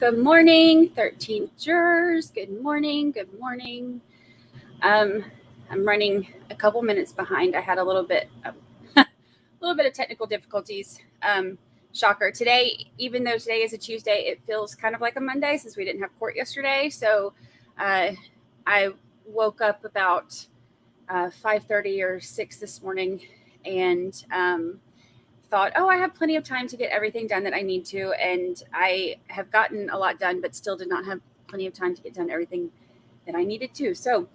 Good morning, 13th jurors. Good morning. Good morning. I'm running a couple minutes behind. I had a little bit of technical difficulties. Shocker. Today, even though today is a Tuesday, it feels kind of like a Monday since we didn't have court yesterday. So I woke up about 5:30 or 6 this morning and thought, I have plenty of time to get everything done that I need to. And I have gotten a lot done, but still did not have plenty of time to get done everything that I needed to. So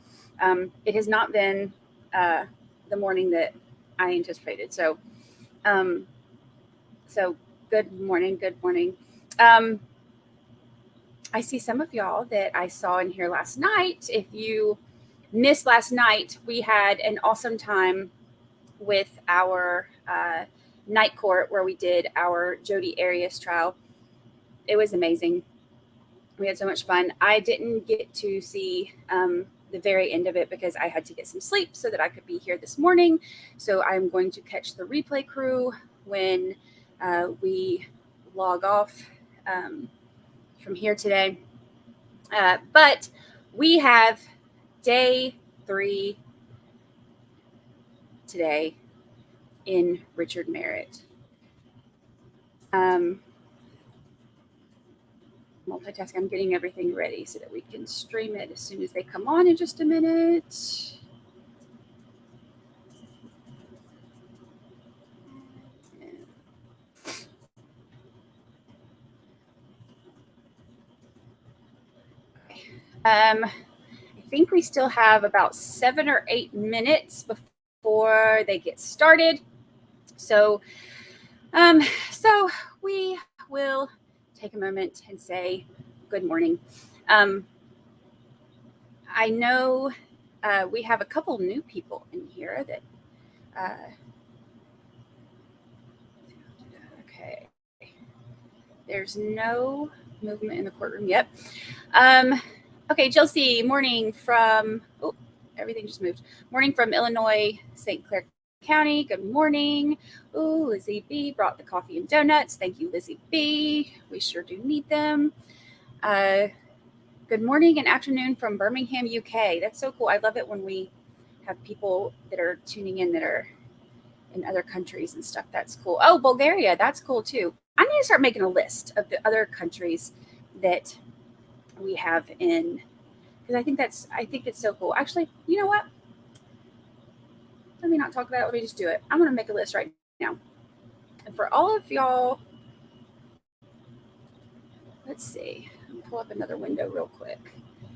it has not been the morning that I anticipated. So good morning. Good morning. I see some of y'all that I saw in here last night. If you missed last night, we had an awesome time with our night court where we did our Jodi Arias trial. It was amazing. We had so much fun. I didn't get to see the very end of it because I had to get some sleep so that I could be here this morning. So I'm going to catch the replay crew when we log off from here today. But we have day 3 today in Richard Merritt. Multitask. I'm getting everything ready so that we can stream it as soon as they come on in just a minute. I think we still have about 7 or 8 minutes before they get started. So we will take a moment and say good morning. I know we have a couple new people in here that okay. There's no movement in the courtroom yet. Okay, Chelsea, morning from everything just moved. Morning from Illinois, St. Clair County. Good morning. Lizzie B brought the coffee and donuts. Thank you, Lizzie B. We sure do need them. Good morning and afternoon from Birmingham, UK. That's so cool. I love it when we have people that are tuning in that are in other countries and stuff. That's cool. Oh, Bulgaria. That's cool too. I need to start making a list of the other countries that we have in, because I think it's so cool. Actually, you know what? Let me not talk about it. Let me just do it. I'm going to make a list right now. And for all of y'all, let's see. I'll pull up another window real quick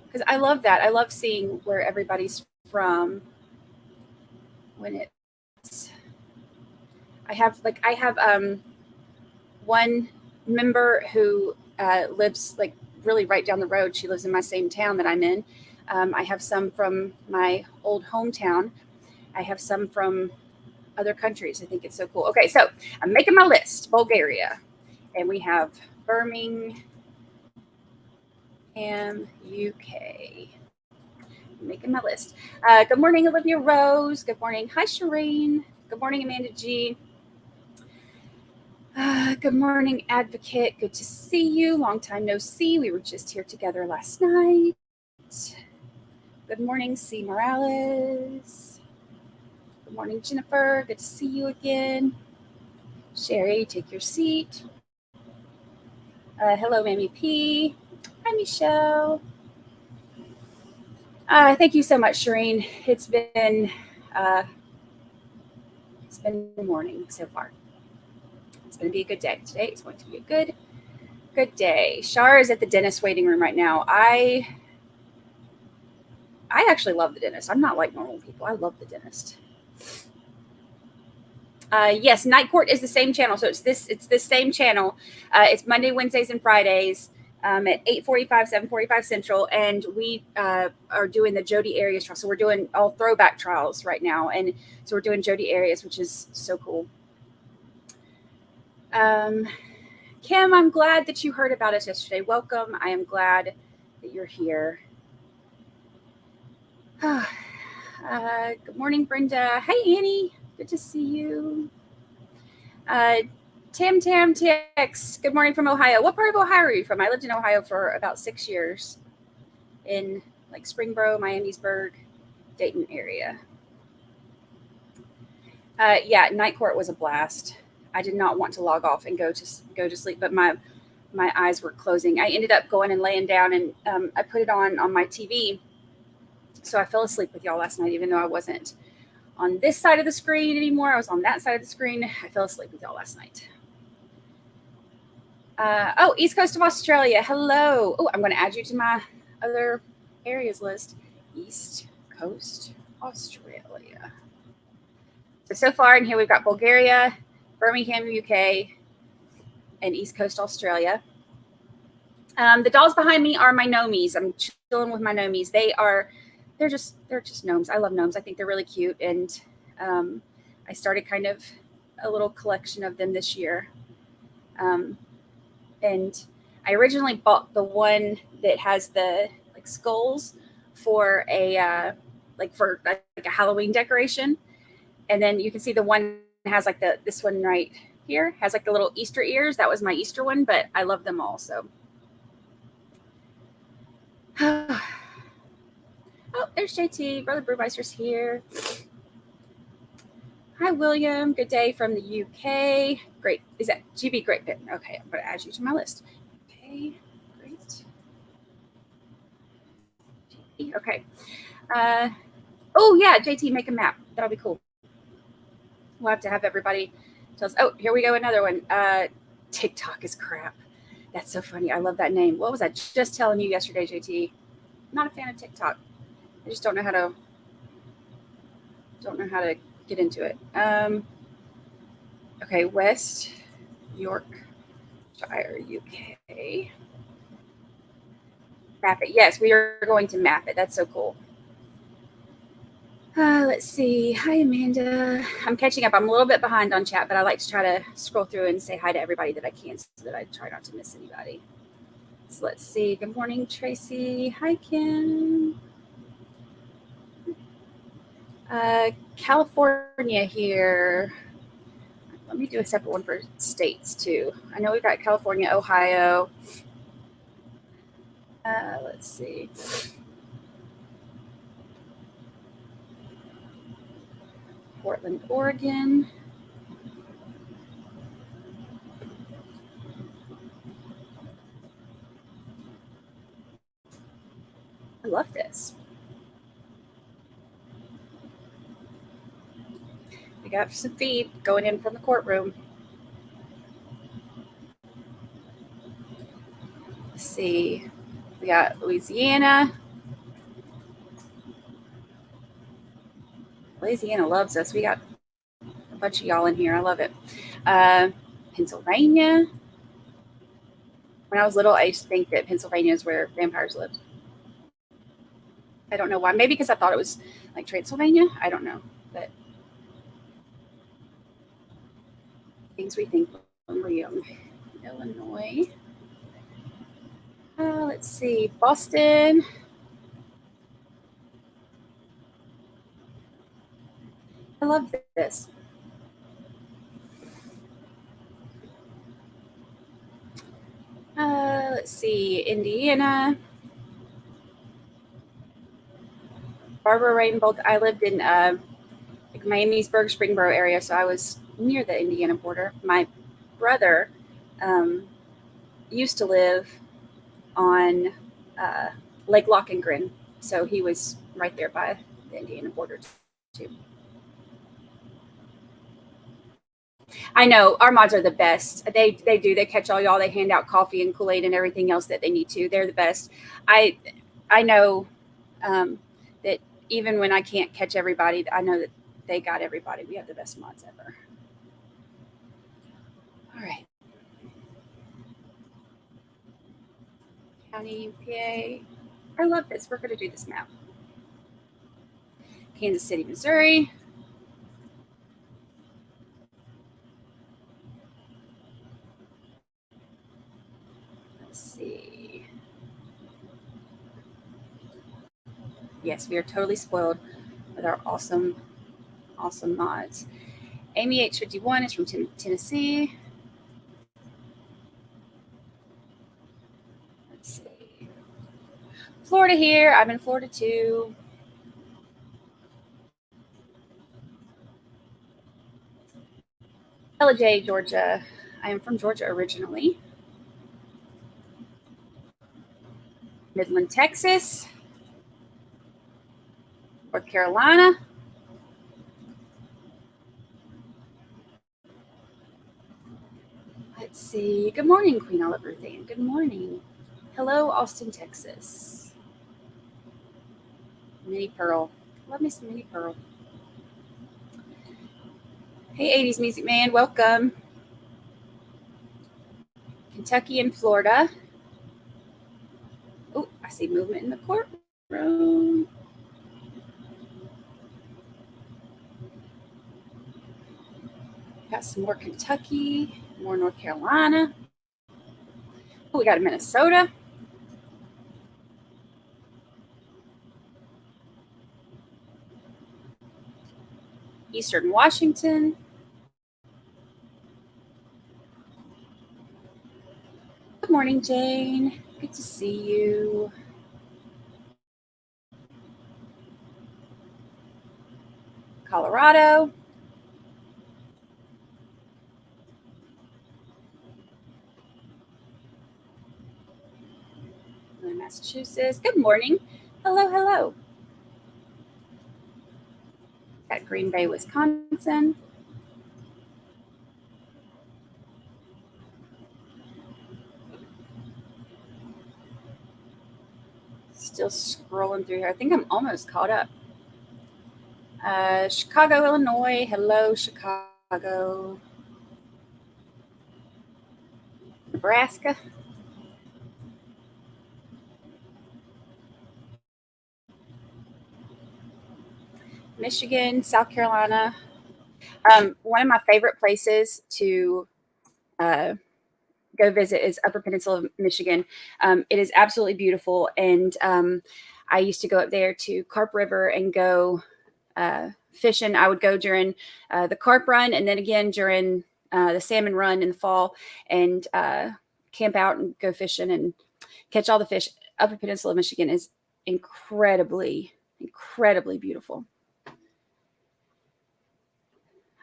because I love that. I love seeing where everybody's from when it's. I have one member who lives like really right down the road. She lives in my same town that I'm in. I have some from my old hometown. I have some from other countries. I think it's so cool. Okay, so I'm making my list. Bulgaria. And we have Birmingham, UK. I'm making my list. Good morning, Olivia Rose. Good morning. Hi, Shireen. Good morning, Amanda G. Good morning, Advocate. Good to see you. Long time no see. We were just here together last night. Good morning, C. Morales. Good morning, Jennifer. Good to see you again. Sherry, take your seat. Hello, Mamie P. Hi, Michelle. Thank you so much, Shireen. It's been the morning so far. It's going to be a good day. Today is going to be a good day. Shar is at the dentist waiting room right now. I actually love the dentist. I'm not like normal people. I love the dentist. Yes, Night Court is the same channel. So it's this same channel. It's Monday, Wednesdays, and Fridays at 8:45, 7:45 Central. And we are doing the Jodi Arias trial. So we're doing all throwback trials right now. And so we're doing Jodi Arias, which is so cool. Kim, I'm glad that you heard about us yesterday. Welcome. I am glad that you're here. Good morning, Brenda. Hey, Annie. Good to see you. Tam Tix. Good morning from Ohio. What part of Ohio are you from? I lived in Ohio for about 6 years in like Springboro, Miamisburg, Dayton area. Yeah, night court was a blast. I did not want to log off and go to sleep, but my eyes were closing. I ended up going and laying down, and I put it on my TV. So I fell asleep with y'all last night, even though I wasn't on this side of the screen anymore. I was on that side of the screen. I fell asleep with y'all last night. Oh, East Coast of Australia. Hello. Oh, I'm going to add you to my other areas list. East Coast, Australia. So far in here, we've got Bulgaria, Birmingham, UK, and East Coast, Australia. The dolls behind me are my gnomies. I'm chilling with my gnomies. They're just gnomes. I love gnomes. I think they're really cute. And I started kind of a little collection of them this year. And I originally bought the one that has the like skulls for a Halloween decoration. And then you can see the one has like this one right here has like the little Easter ears. That was my Easter one, but I love them all. So, oh, there's JT. Brother Brewmeister's here. Hi, William. Good day from the UK. Great. Is that GB Great Britain? Okay, I'm going to add you to my list. Okay, great. Okay. Oh, yeah, JT, make a map. That'll be cool. We'll have to have everybody tell us. Oh, here we go. Another one. TikTok is crap. That's so funny. I love that name. What was I just telling you yesterday, JT? Not a fan of TikTok. I just don't know how to get into it. Okay, West Yorkshire, UK. Map it. Yes, we are going to map it. That's so cool. Let's see. Hi, Amanda. I'm catching up. I'm a little bit behind on chat, but I like to try to scroll through and say hi to everybody that I can so that I try not to miss anybody. So let's see. Good morning, Tracy. Hi, Kim. California here. Let me do a separate one for states, too. I know we've got California, Ohio. Let's see. Portland, Oregon. I love this. We got some feed going in from the courtroom. Let's see. We got Louisiana. Louisiana loves us. We got a bunch of y'all in here. I love it. Pennsylvania. When I was little, I used to think that Pennsylvania is where vampires lived. I don't know why. Maybe because I thought it was like Transylvania. I don't know. But things we think when we're young. Illinois. Let's see. Boston. I love this. Let's see. Indiana. Barbara Rainbow. I lived in Miamisburg, Springboro area, so I was near the Indiana border. My brother used to live on Lake Lochengrin, so he was right there by the Indiana border too. I know our mods are the best. They do. They catch all y'all. They hand out coffee and Kool-Aid and everything else that they need to. They're the best. I know that even when I can't catch everybody, I know that they got everybody. We have the best mods ever. All right. County, PA. I love this. We're going to do this map. Kansas City, Missouri. Let's see. Yes, we are totally spoiled with our awesome mods. Amy H51 is from Tennessee. Let's see. Florida here. I'm in Florida too. LJ, Georgia. I am from Georgia originally. Midland, Texas. North Carolina. Let's see. Good morning, Queen Oliver Thane. Good morning. Hello, Austin, Texas. Minnie Pearl. Love me some Minnie Pearl. Hey, 80s Music Man. Welcome. Kentucky and Florida. Oh, I see movement in the courtroom. Got some more Kentucky, more North Carolina. Oh, we got a Minnesota. Eastern Washington. Good morning, Jane. Good to see you. Colorado. Massachusetts. Good morning. Hello, hello. Got Green Bay, Wisconsin. Still scrolling through here. I think I'm almost caught up. Chicago, Illinois. Hello, Chicago. Nebraska. Michigan, South Carolina. One of my favorite places to go visit is Upper Peninsula of Michigan. It is absolutely beautiful, and I used to go up there to Carp River and go fishing. I would go during the carp run, and then again during the salmon run in the fall, and camp out and go fishing and catch all the fish. Upper Peninsula of Michigan is incredibly, incredibly beautiful.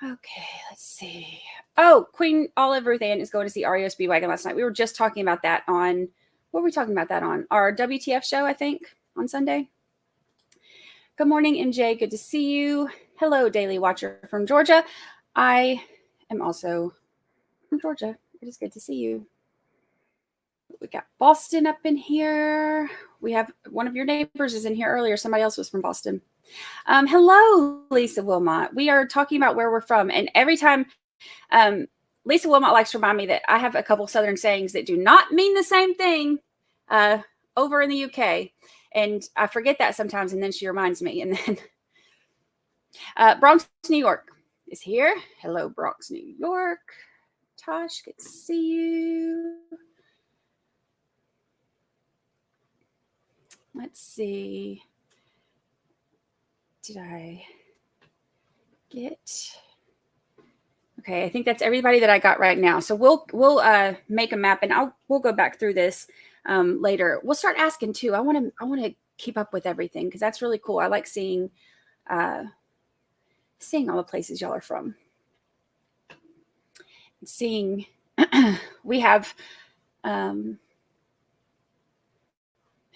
Okay, let's see. Oh, Queen Oliver Than is going to see REO Speedwagon last night. We were just talking about that on, what were we talking about that on? Our WTF show, I think, on Sunday. Good morning, MJ. Good to see you. Hello, Daily Watcher from Georgia. I am also from Georgia. It is good to see you. We got Boston up in here. We have one of your neighbors is in here earlier. Somebody else was from Boston. Hello, Lisa Wilmot. We are talking about where we're from. And every time Lisa Wilmot likes to remind me that I have a couple Southern sayings that do not mean the same thing over in the UK. And I forget that sometimes. And then she reminds me. And then Bronx, New York is here. Hello, Bronx, New York. Tosh, good to see you. Let's see. Did I get? Okay, I think that's everybody that I got right now. So we'll make a map, and we'll go back through this later. We'll start asking too. I want to keep up with everything because that's really cool. I like seeing all the places y'all are from. Seeing we have.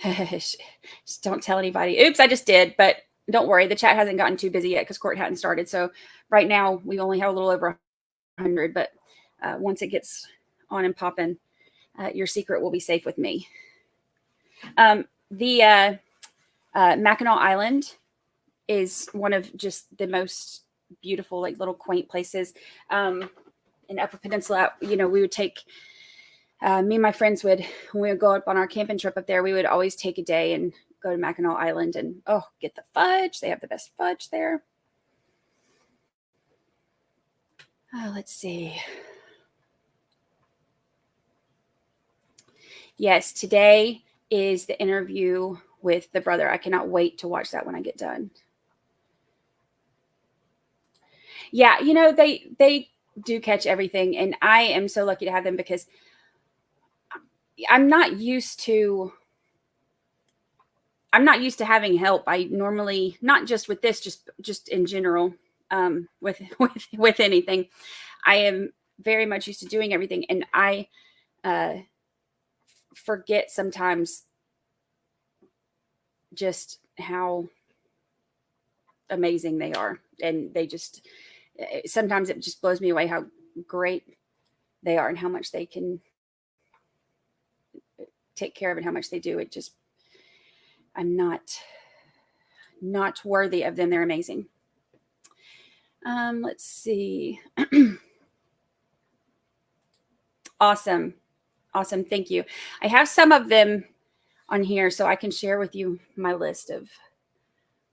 Just don't tell anybody. Oops, I just did, but don't worry. The chat hasn't gotten too busy yet because court hadn't started. So right now we only have a little over 100, but once it gets on and popping, your secret will be safe with me. The Mackinac Island is one of just the most beautiful, like little quaint places in Upper Peninsula. You know, we would take me and my friends would, when we would go up on our camping trip up there, we would always take a day and go to Mackinac Island and get the fudge. They have the best fudge there. Let's see. Yes, today is the interview with the brother. I cannot wait to watch that when I get done. Yeah, you know, they do catch everything, and I am so lucky to have them because I'm not used to having help. I normally, not just with this, just in general, with anything, I am very much used to doing everything, and I forget sometimes just how amazing they are, and they just, sometimes it just blows me away how great they are and how much they can take care of and how much they do. It just, I'm not worthy of them. They're amazing. Let's see. Awesome. Thank you. I have some of them on here so I can share with you my list of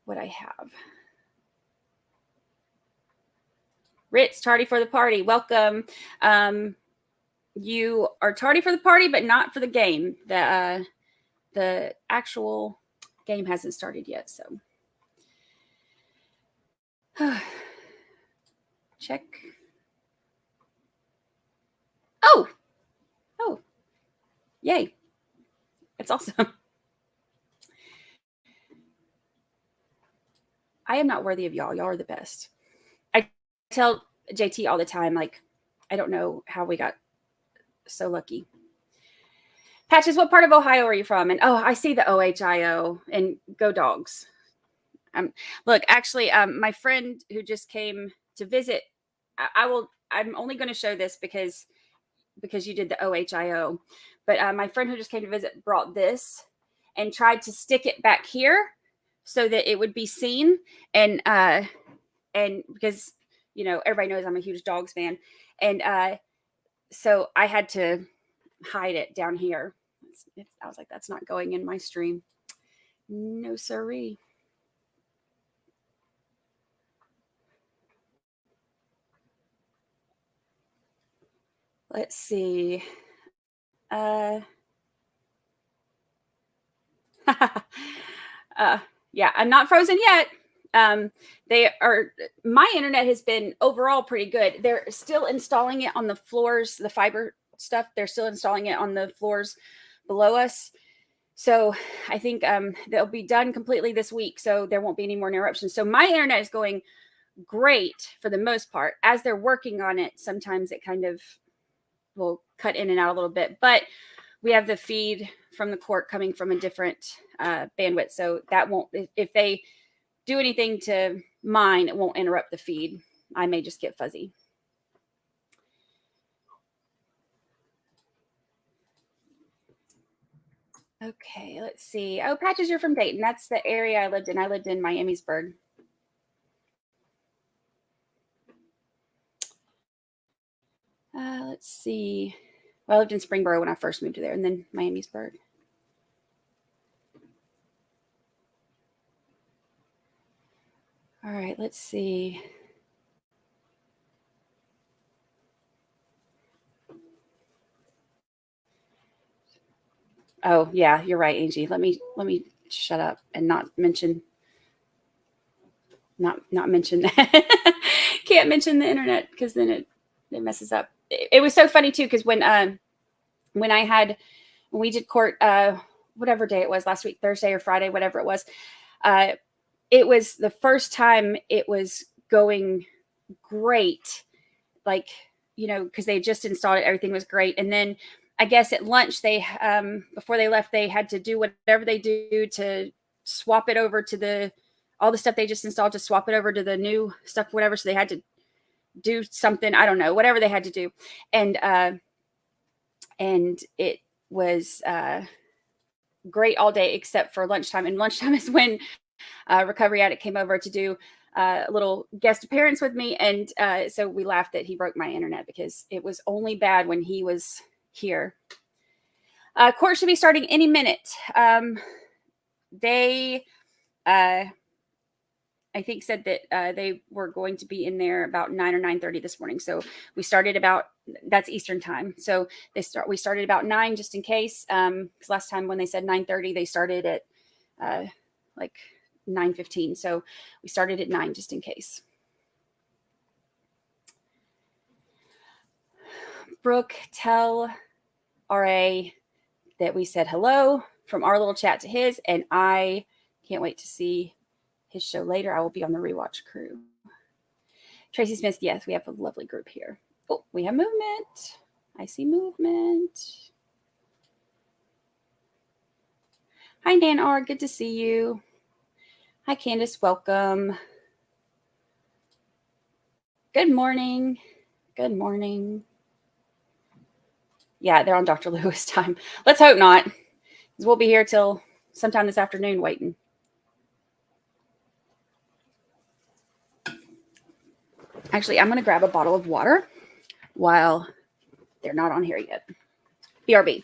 what I have. Ritz, tardy for the party. Welcome. You are tardy for the party, but not for the game. The actual game hasn't started yet, so check. Oh, yay. It's awesome. I am not worthy of y'all. Y'all are the best. I tell JT all the time, like, I don't know how we got so lucky. Patches, what part of Ohio are you from? And I see the OHIO, and go dogs. Look, actually, my friend who just came to visit, I'm only going to show this because you did the OHIO, but my friend who just came to visit brought this and tried to stick it back here so that it would be seen. And because, everybody knows I'm a huge dogs fan. And so I had to hide it down here. I was like, that's not going in my stream. No, sirree. Let's see. Yeah, I'm not frozen yet. My internet has been overall pretty good. They're still installing it on the floors, the fiber stuff. They're still installing it on the floors below us. So I think they'll be done completely this week. So there won't be any more interruptions. So my internet is going great for the most part. As they're working on it, sometimes it kind of will cut in and out a little bit, but we have the feed from the court coming from a different bandwidth. So that won't, if they do anything to mine, it won't interrupt the feed. I may just get fuzzy. Okay, let's see. Oh, Patches, you're from Dayton. That's the area I lived in. I lived in Miamisburg. Let's see. Well, I lived in Springboro when I first moved to there, and then Miamisburg. All right, let's see. Oh, yeah, you're right, Angie. Let me shut up and not mention that. Can't mention the internet because then it messes up. It was so funny too, because when we did court, whatever day it was last week, Thursday or Friday, whatever it was the first time it was going great, like, because they just installed it, everything was great. And then I guess at lunch, they before they left, they had to do whatever they do to swap it over to all the stuff they just installed, to swap it over to the new stuff, whatever. So they had to do something, I don't know, whatever they had to do. And it was great all day except for lunchtime. And lunchtime is when Recovery Addict came over to do a little guest appearance with me. And so we laughed that he broke my internet because it was only bad when he was here. Court should be starting any minute. They, I think, said that they were going to be in there about 9 or 9:30 this morning. So we started that's Eastern time. So we started about 9 just in case. Because last time when they said 9:30, they started at like 9:15. So we started at 9 just in case. Brooke, tell RA that we said hello from our little chat to his, and I can't wait to see his show later. I will be on the rewatch crew. Tracy Smith, yes, we have a lovely group here. Oh, we have movement. I see movement. Hi, Dan R. Good to see you. Hi, Candace. Welcome. Good morning. Good morning. Yeah, they're on Dr. Lewis time. Let's hope not, because we'll be here till sometime this afternoon waiting. Actually, I'm going to grab a bottle of water while they're not on here yet. BRB.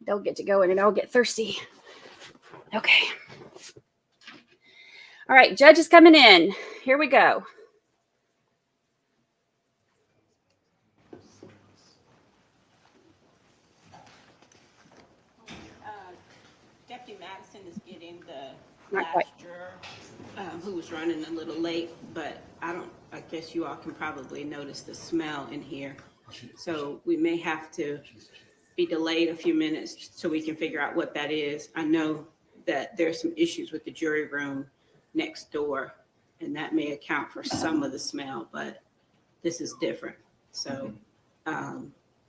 They'll get to go in and I'll get thirsty. Okay. All right, Judge is coming in. Here we go. Deputy Madison is getting the last juror who was running a little late, but I guess you all can probably notice the smell in here. So we may have to be delayed a few minutes so we can figure out what that is. I know that there's some issues with the jury room next door, and that may account for some of the smell, but this is different. So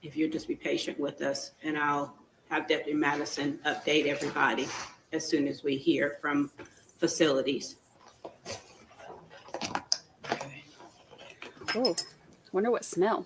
if you'll just be patient with us, and I'll have Deputy Madison update everybody as soon as we hear from facilities. Oh, wonder what smell.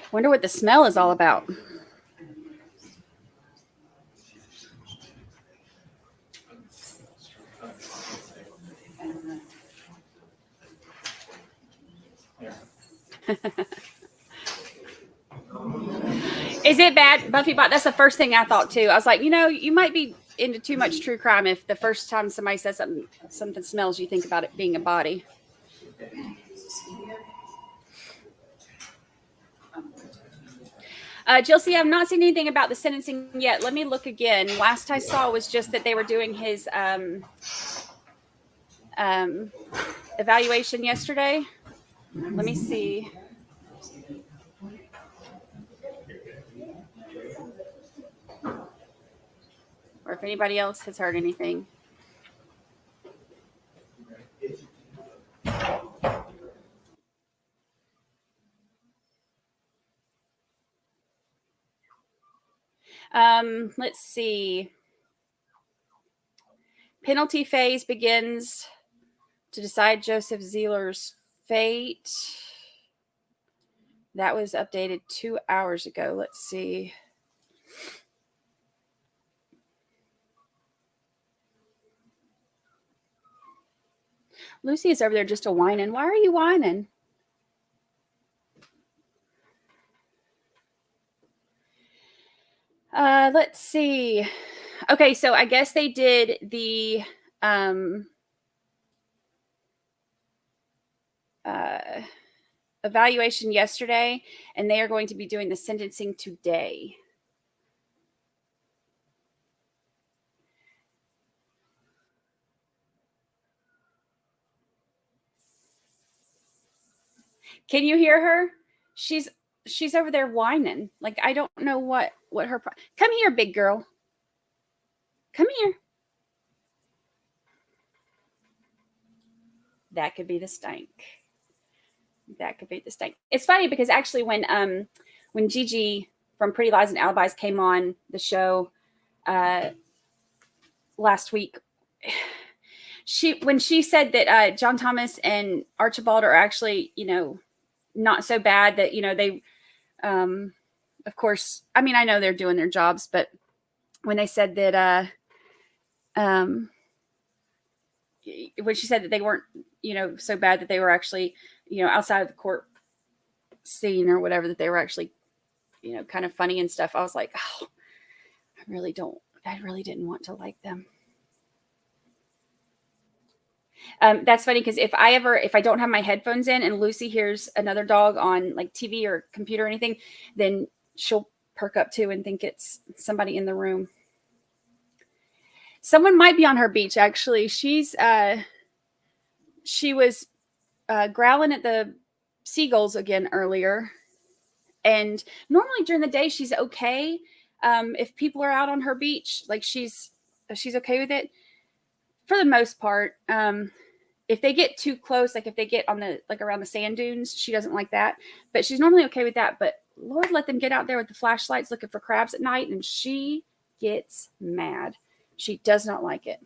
Wonder what the smell is all about. Is it bad, Buffy Bot? That's the first thing I thought too. I was like, you might be into too much true crime if the first time somebody says something smells, you think about it being a body. Jill, see, I've not seen anything about the sentencing yet. Let me look again. Last I saw was just that they were doing his evaluation yesterday. Let me see. Or if anybody else has heard anything. Let's see. Penalty phase begins to decide Joseph Zeeler's fate. That was updated 2 hours ago. Let's see. Lucy is over there just a whining. Why are you whining? Let's see. Okay, so I guess they did the evaluation yesterday, and they are going to be doing the sentencing today. Can you hear her? She's over there whining. Like, I don't know what her come here, big girl. Come here. That could be the stank. That could be the stank. It's funny because actually when Gigi from Pretty Lies and Alibis came on the show last week, when she said that John Thomas and Archibald are actually, not so bad, that Of course, I mean, I know they're doing their jobs, but when they said that, when she said that they weren't, so bad that they were actually, outside of the court scene or whatever, that they were actually, kind of funny and stuff. I was like, oh, I really didn't want to like them. That's funny because if I don't have my headphones in and Lucy hears another dog on like TV or computer or anything, then she'll perk up too and think it's somebody in the room. Someone might be on her beach. Actually, she was growling at the seagulls again earlier. And normally during the day, she's okay. If people are out on her beach, like she's okay with it for the most part. If they get too close, like if they get on the, like around the sand dunes, she doesn't like that, but she's normally okay with that. But Lord, let them get out there with the flashlights looking for crabs at night, and she gets mad. She does not like it.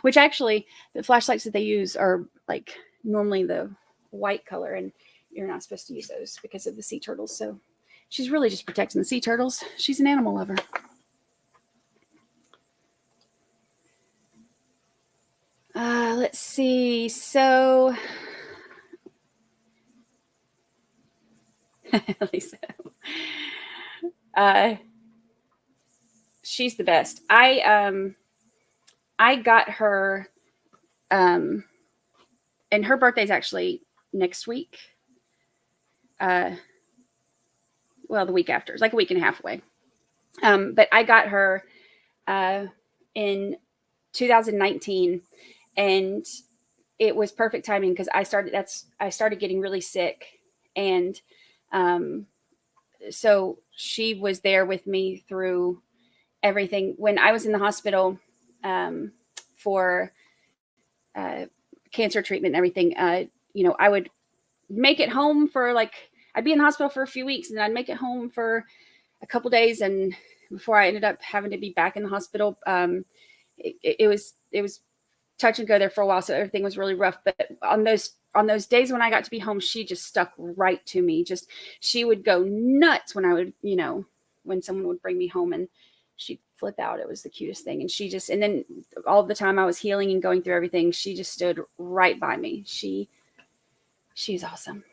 Which actually, the flashlights that they use are like normally the white color, and you're not supposed to use those because of the sea turtles. So she's really just protecting the sea turtles. She's an animal lover. Let's see. So, Lisa, she's the best. I got her, and her birthday's actually next week. Well, the week after. It's like a week and a half away. But I got her in 2019, and it was perfect timing because I started getting really sick, and so she was there with me through everything. When I was in the hospital for cancer treatment and everything, I would make it home for I'd be in the hospital for a few weeks, and then I'd make it home for a couple days. And before I ended up having to be back in the hospital, it was touch and go there for a while. So everything was really rough. But on those days when I got to be home, she just stuck right to me. She would go nuts when I would, when someone would bring me home, and she'd flip out. It was the cutest thing. And then all the time I was healing and going through everything, she just stood right by me. She's awesome.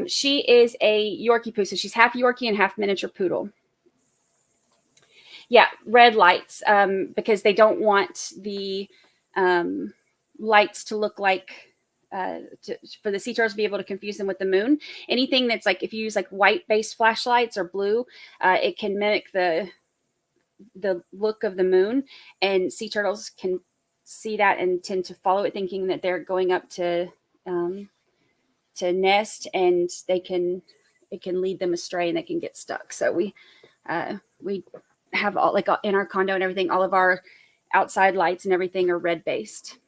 She is a Yorkie poo. So she's half Yorkie and half miniature poodle. Yeah, red lights, because they don't want the lights to look like, for the sea turtles to be able to confuse them with the moon. Anything that's like, if you use like white-based flashlights or blue, it can mimic the look of the moon, and sea turtles can see that and tend to follow it, thinking that they're going up to nest, and it can lead them astray, and they can get stuck. So we have all, like in our condo and everything, all of our outside lights and everything are red based,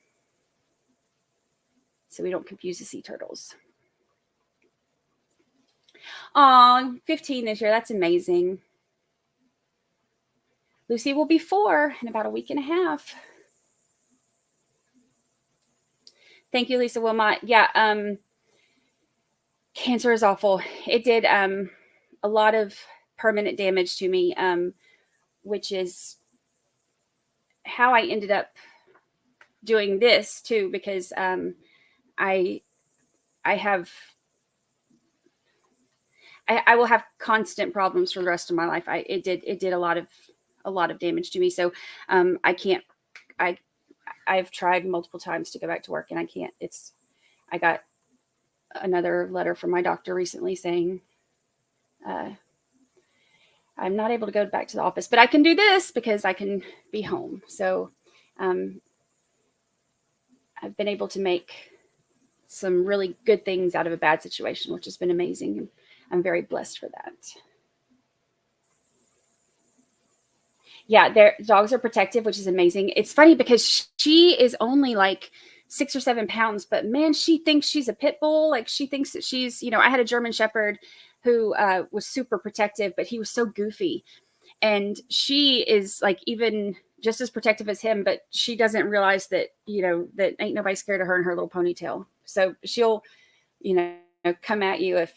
so we don't confuse the sea turtles. Oh, 15 this year. That's amazing. Lucy will be 4 in about a week and a half. Thank you, Lisa Wilmot. Yeah, cancer is awful. It did a lot of permanent damage to me, which is how I ended up doing this too, because I will have constant problems for the rest of my life. It did a lot of damage to me. So I've tried multiple times to go back to work, and I can't. I got another letter from my doctor recently saying I'm not able to go back to the office, but I can do this because I can be home. So I've been able to make some really good things out of a bad situation, which has been amazing. And I'm very blessed for that. Yeah, their dogs are protective, which is amazing. It's funny because she is only like 6 or 7 pounds, but man, she thinks she's a pit bull. Like she thinks that she's, I had a German Shepherd who was super protective, but he was so goofy. And she is like even just as protective as him, but she doesn't realize that, that ain't nobody scared of her and her little ponytail. So she'll, come at you if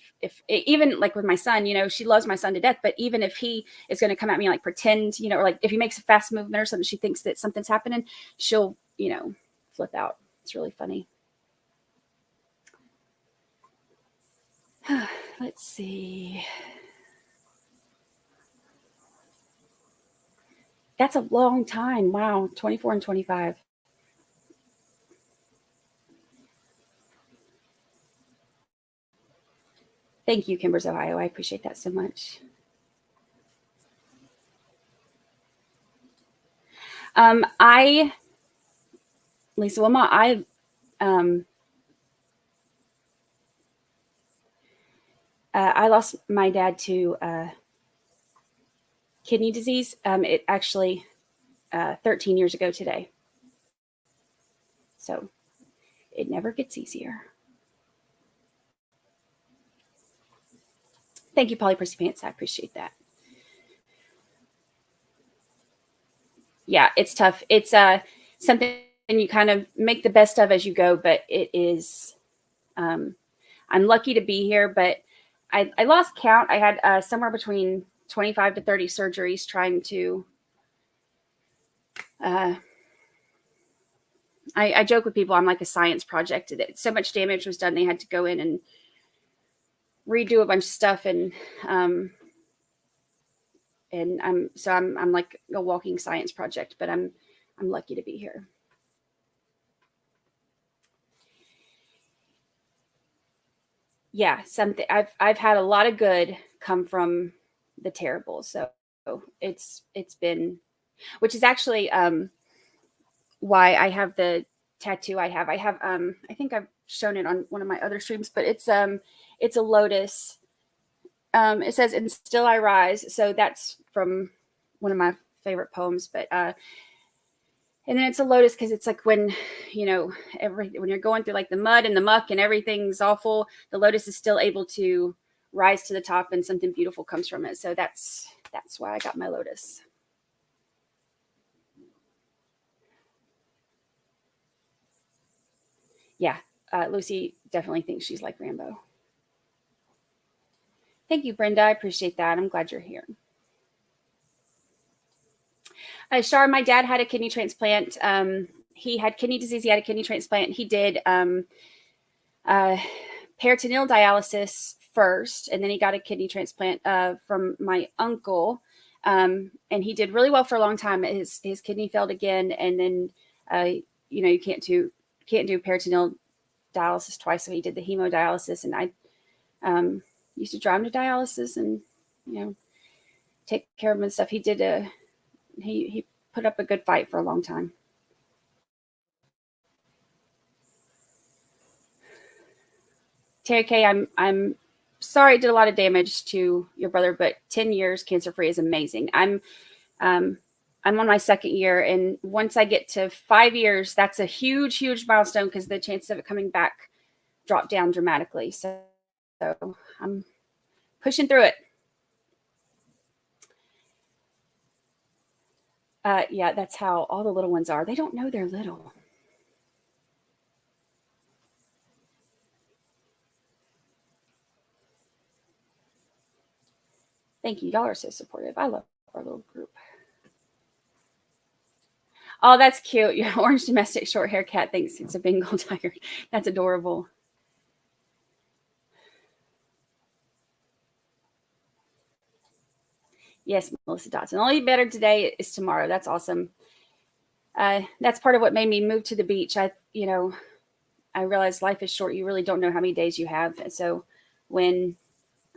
even like with my son, she loves my son to death, but even if he is going to come at me, like pretend, or like if he makes a fast movement or something, she thinks that something's happening, she'll, flip out. It's really funny. Let's see. That's a long time. Wow. 24 and 25. Thank you, Kimbers, Ohio. I appreciate that so much. Lisa Wilma, I lost my dad to kidney disease. It actually 13 years ago today. So it never gets easier. Thank you, Polly Prissy Pants. I appreciate that. Yeah, it's tough. It's something you kind of make the best of as you go, but it is, I'm lucky to be here, but I lost count. I had somewhere between 25 to 30 surgeries trying to, I joke with people, I'm like a science project. So much damage was done. They had to go in and redo a bunch of stuff. And I'm like a walking science project, but I'm lucky to be here. Yeah, something I've had a lot of good come from the terrible. So it's been, which is actually why I have the tattoo I have. I think I've shown it on one of my other streams, but it's a lotus. It says, "And still I rise." So that's from one of my favorite poems, but and then it's a lotus because it's like when, when you're going through like the mud and the muck and everything's awful, the lotus is still able to rise to the top and something beautiful comes from it. So that's why I got my lotus. Yeah, Lucy definitely thinks she's like Rambo. Thank you, Brenda. I appreciate that. I'm glad you're here. Shar, my dad had a kidney transplant. He had kidney disease. He had a kidney transplant. He did peritoneal dialysis first, and then he got a kidney transplant from my uncle. And he did really well for a long time. His kidney failed again, and then you can't do peritoneal dialysis twice, so he did the hemodialysis, and I used to drive him to dialysis and take care of him and stuff. He did he put up a good fight for a long time. Terry K, I'm sorry it did a lot of damage to your brother, but 10 years cancer free is amazing. I'm on my second year, and once I get to 5 years, that's a huge, huge milestone because the chances of it coming back drop down dramatically. So I'm pushing through it. Yeah, that's how all the little ones are. They don't know they're little. Thank you. Y'all are so supportive. I love our little group. Oh, that's cute. Your orange domestic short hair cat thinks it's a Bengal tiger. That's adorable. Yes, Melissa Dotson. Only better today is tomorrow. That's awesome. That's part of what made me move to the beach. I realized life is short. You really don't know how many days you have. And so when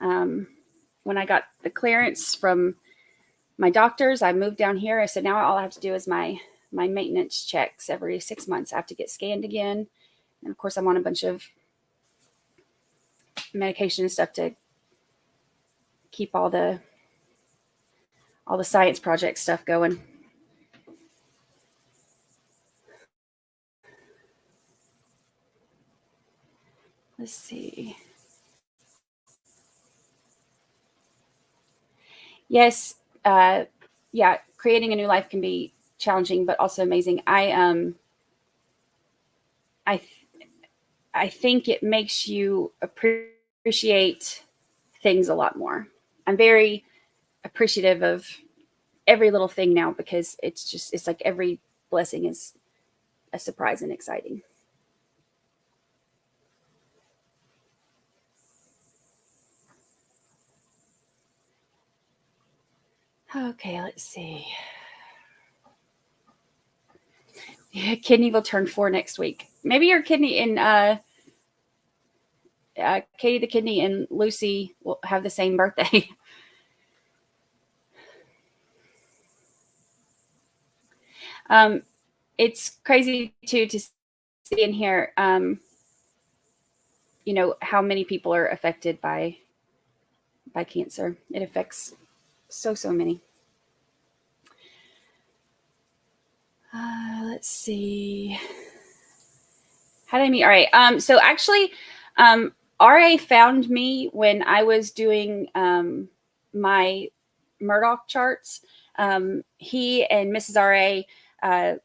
I got the clearance from my doctors, I moved down here. I said, now all I have to do is my maintenance checks every 6 months. I have to get scanned again. And of course, I'm on a bunch of medication and stuff to keep all the science project stuff going. Let's see. Yes. Yeah. Creating a new life can be challenging, but also amazing. I think it makes you appreciate appreciate things a lot more. I'm very appreciative of every little thing now because it's like every blessing is a surprise and exciting. Okay, let's see. Yeah, kidney will turn 4 next week. Maybe your kidney and Katie the kidney and Lucy will have the same birthday. It's crazy too to see in here, you know, how many people are affected by cancer. It affects so many. Let's see. How did I meet RA? So actually, RA found me when I was doing my Murdoch charts. He and Mrs. RA,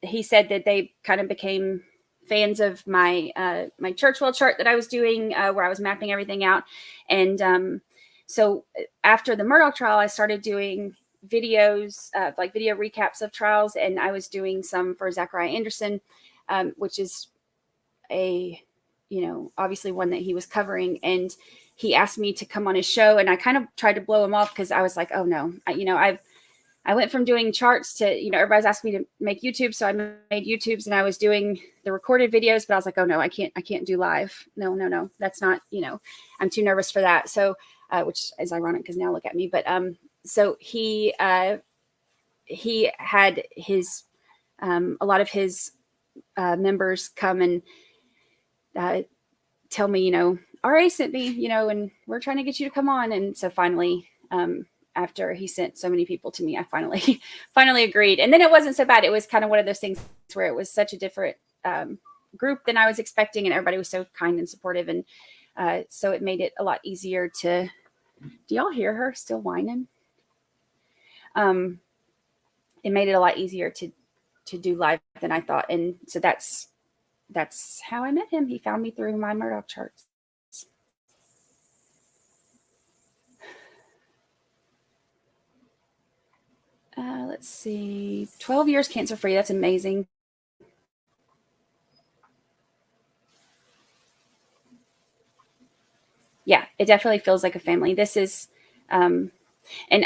he said that they kind of became fans of my my Churchwell chart that I was doing, where I was mapping everything out. And so after the Murdoch trial, I started doing videos, like video recaps of trials, and I was doing some for Zachariah Anderson, which is a, you know, obviously one that he was covering. And he asked me to come on his show, and I kind of tried to blow him off because I was like, oh no, I went from doing charts to, you know, everybody's asking me to make YouTube. So I made YouTubes and I was doing the recorded videos, but I was like, oh no, I can't do live. No. That's not, you know, I'm too nervous for that. So, which is ironic because now look at me. But, so he had his, a lot of his, members come and, tell me, you know, RA sent me, you know, and we're trying to get you to come on. And so finally, after he sent so many people to me, I finally agreed. And then it wasn't so bad. It was kind of one of those things where it was such a different group than I was expecting, and everybody was so kind and supportive. And so it made it a lot easier to, do y'all hear her still whining? It made it a lot easier to do live than I thought. And so that's how I met him. He found me through my Murdoch charts. Let's see, 12 years cancer-free. That's amazing. Yeah, it definitely feels like a family. This is, and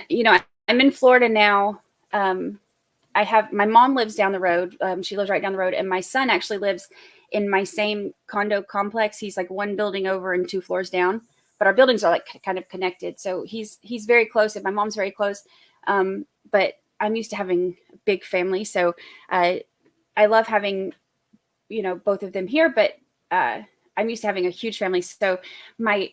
you know, I'm in Florida now. I have, my mom lives down the road. She lives right down the road. And my son actually lives in my same condo complex. He's like one building over and 2 floors down, but our buildings are like kind of connected. So he's very close, and my mom's very close. But I'm used to having a big family. So I love having, you know, both of them here, but I'm used to having a huge family. So my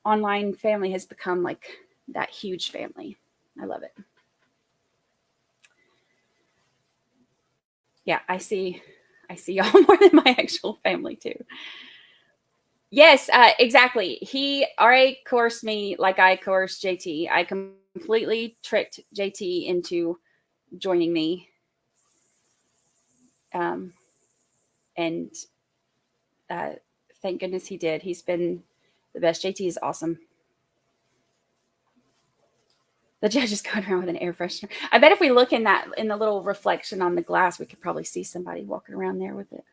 online family has become like that huge family. I love it. Yeah, I see y'all more than my actual family too. Yes, exactly. RA coerced me like I coerced JT. I completely tricked JT into joining me. And thank goodness he did. He's been the best. JT is awesome. The judge is going around with an air freshener. I bet if we look in the little reflection on the glass, we could probably see somebody walking around there with it.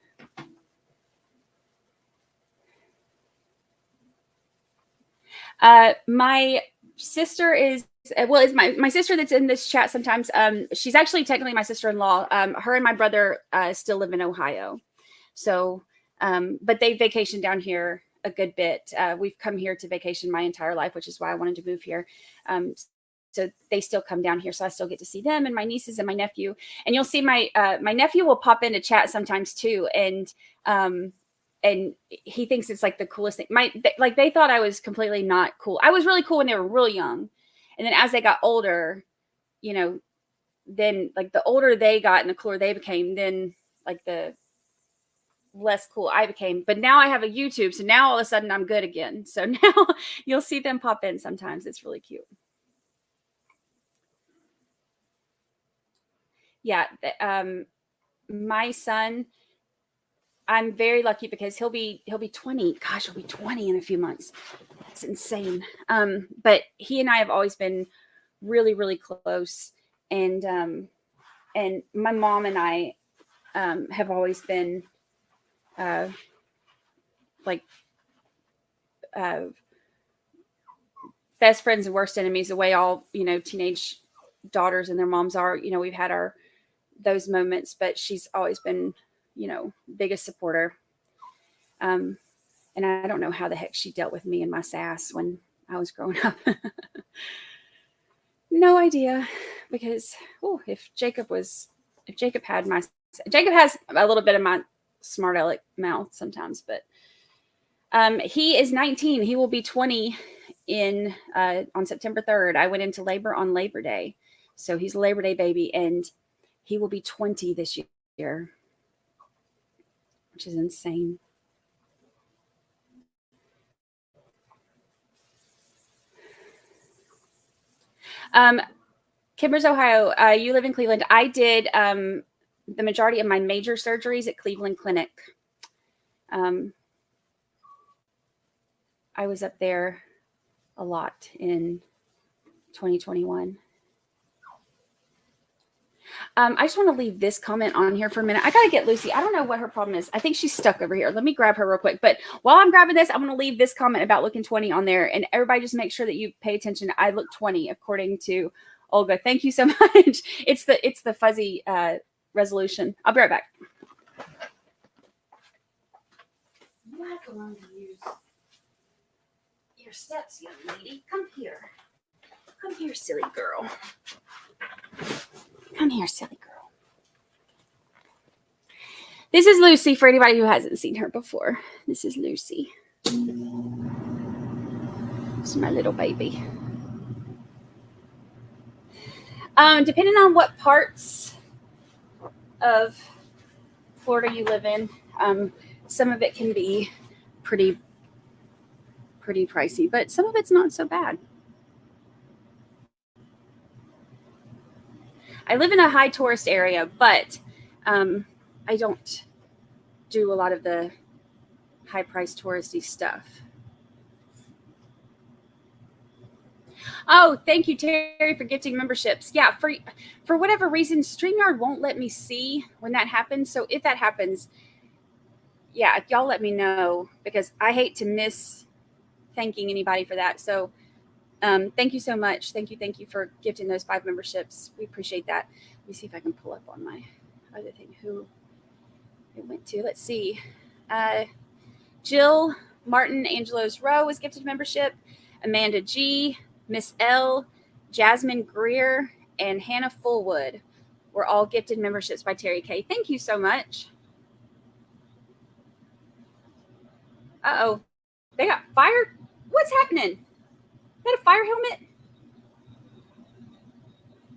My sister is my sister that's in this chat sometimes. She's actually technically my sister-in-law. Her and my brother still live in Ohio. So, but they vacation down here a good bit. We've come here to vacation my entire life, which is why I wanted to move here. So they still come down here. So I still get to see them and my nieces and my nephew. And you'll see my nephew will pop into chat sometimes too. And he thinks it's like the coolest thing. Like they thought I was completely not cool. I was really cool when they were really young. And then as they got older, you know, then like the older they got and the cooler they became, then like the less cool I became. But now I have a YouTube. So now all of a sudden I'm good again. So now you'll see them pop in sometimes. It's really cute. Yeah. My son, I'm very lucky because he'll be 20. Gosh, he'll be 20 in a few months. It's insane. But he and I have always been really, really close. And my mom and I have always been like best friends and worst enemies, the way all, teenage daughters and their moms are. We've had those moments, but she's always been, biggest supporter. And I don't know how the heck she dealt with me and my sass when I was growing up. No idea, because if Jacob has a little bit of my smart aleck mouth sometimes, but he is 19. He will be 20 on September 3rd. I went into labor on Labor Day, so he's a Labor Day baby, and he will be 20 this year, which is insane. Kimbers, Ohio, you live in Cleveland. I did the majority of my major surgeries at Cleveland Clinic. I was up there a lot in 2021. I just want to leave this comment on here for a minute. I got to get Lucy. I don't know what her problem is. I think she's stuck over here. Let me grab her real quick. But while I'm grabbing this, I'm going to leave this comment about looking 20 on there. And everybody just make sure that you pay attention. I look 20 according to Olga. Thank you so much. It's the fuzzy resolution. I'll be right back. You have to learn to use your steps, young lady. Come here. Come here, silly girl. Come here, silly girl. This is Lucy for anybody who hasn't seen her before. This is Lucy. This is my little baby. Depending on what parts of Florida you live in, some of it can be pretty pricey, but some of it's not so bad. I live in a high tourist area, but I don't do a lot of the high-priced touristy stuff. Oh, thank you, Terry, for gifting memberships. Yeah, for whatever reason, StreamYard won't let me see when that happens. So if that happens, yeah, y'all let me know, because I hate to miss thanking anybody for that. So thank you so much. Thank you for gifting those 5 memberships. We appreciate that. Let me see if I can pull up on my other thing who it went to. Let's see. Jill Martin Angelos Rowe was gifted membership. Amanda G, Miss L, Jasmine Greer, and Hannah Fullwood were all gifted memberships by Terry K. Thank you so much. Uh-oh. They got fired? What's happening? Is that a fire helmet?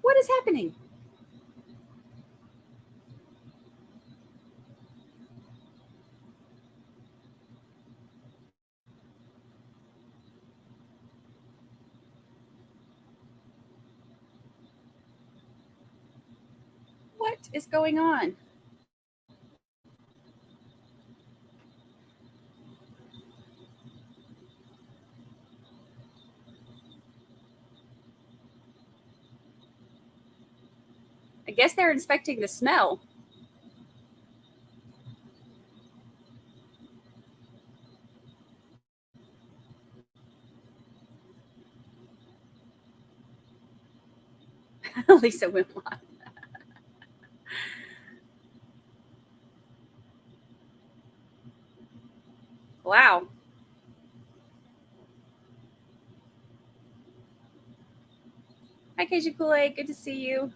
What is happening? What is going on? I guess they're inspecting the smell. Lisa went live. Wow. Hi, KJ Kool-Aid. Good to see you.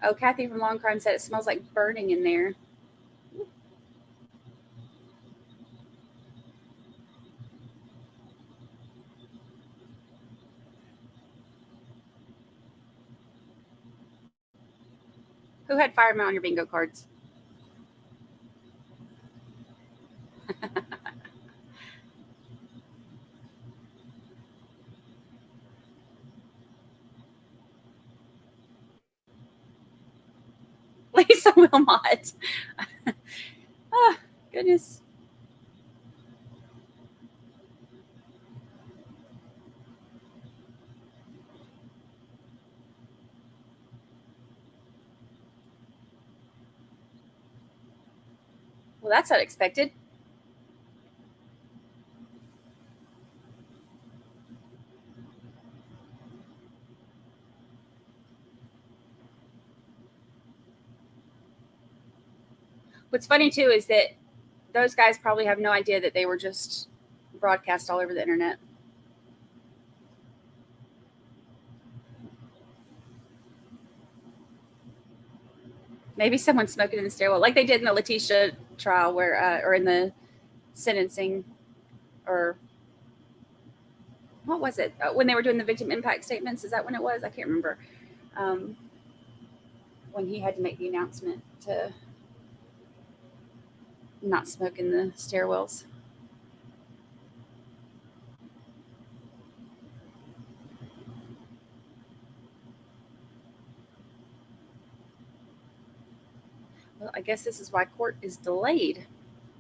Oh, Kathy from Long Crime said it smells like burning in there. Who had fireman on your bingo cards? Wilmot. Oh, goodness. Well, that's unexpected. What's funny too is that those guys probably have no idea that they were just broadcast all over the internet. Maybe someone's smoking in the stairwell, like they did in the Letitia trial, where or in the sentencing, or what was it, when they were doing the victim impact statements? Is that when it was? I can't remember. When he had to make the announcement to not smoke in the stairwells. Well, I guess this is why court is delayed.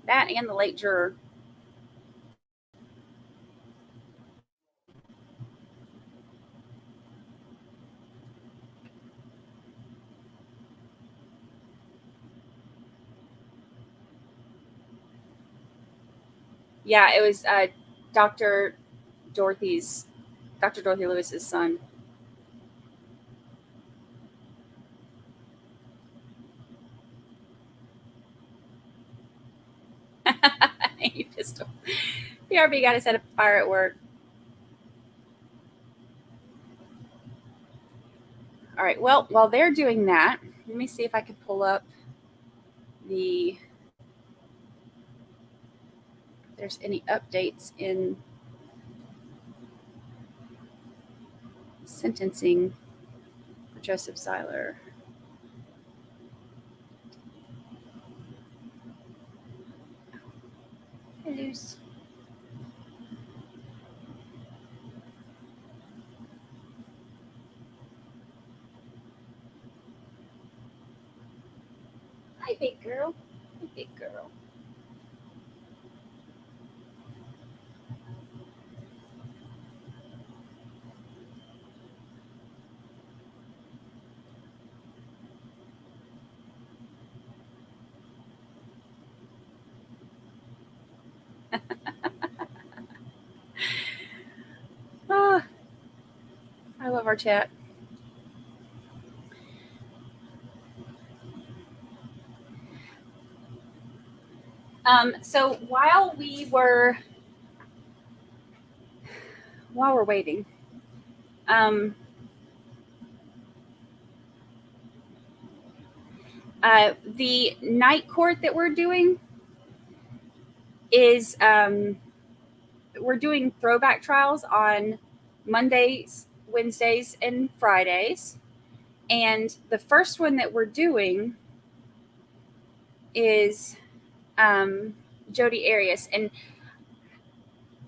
That and the late juror. Yeah, it was Dr. Dorothy Lewis's son. You pistol. BRB got to set a fire at work. All right. Well, while they're doing that, let me see if I can pull up if there's any updates in sentencing for Joseph Seiler. Hey, Luce. Hi, big girl. Hi, big girl. Oh, I love our chat. So while we're waiting, the night court that we're doing is we're doing throwback trials on Mondays, Wednesdays, and Fridays. And the first one that we're doing is Jodi Arias. And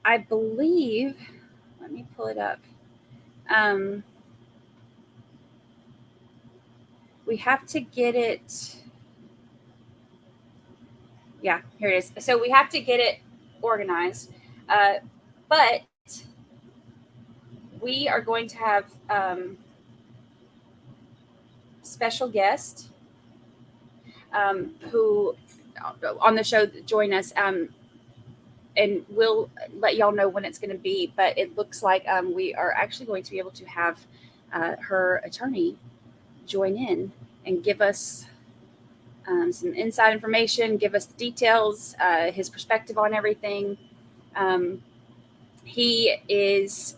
I believe, let me pull it up. We have to get it. Yeah, here it is. So we have to get it organized. But we are going to have special guest who on the show join us, and we'll let y'all know when it's going to be. But it looks like we are actually going to be able to have her attorney join in and give us some inside information, give us the details, his perspective on everything. He is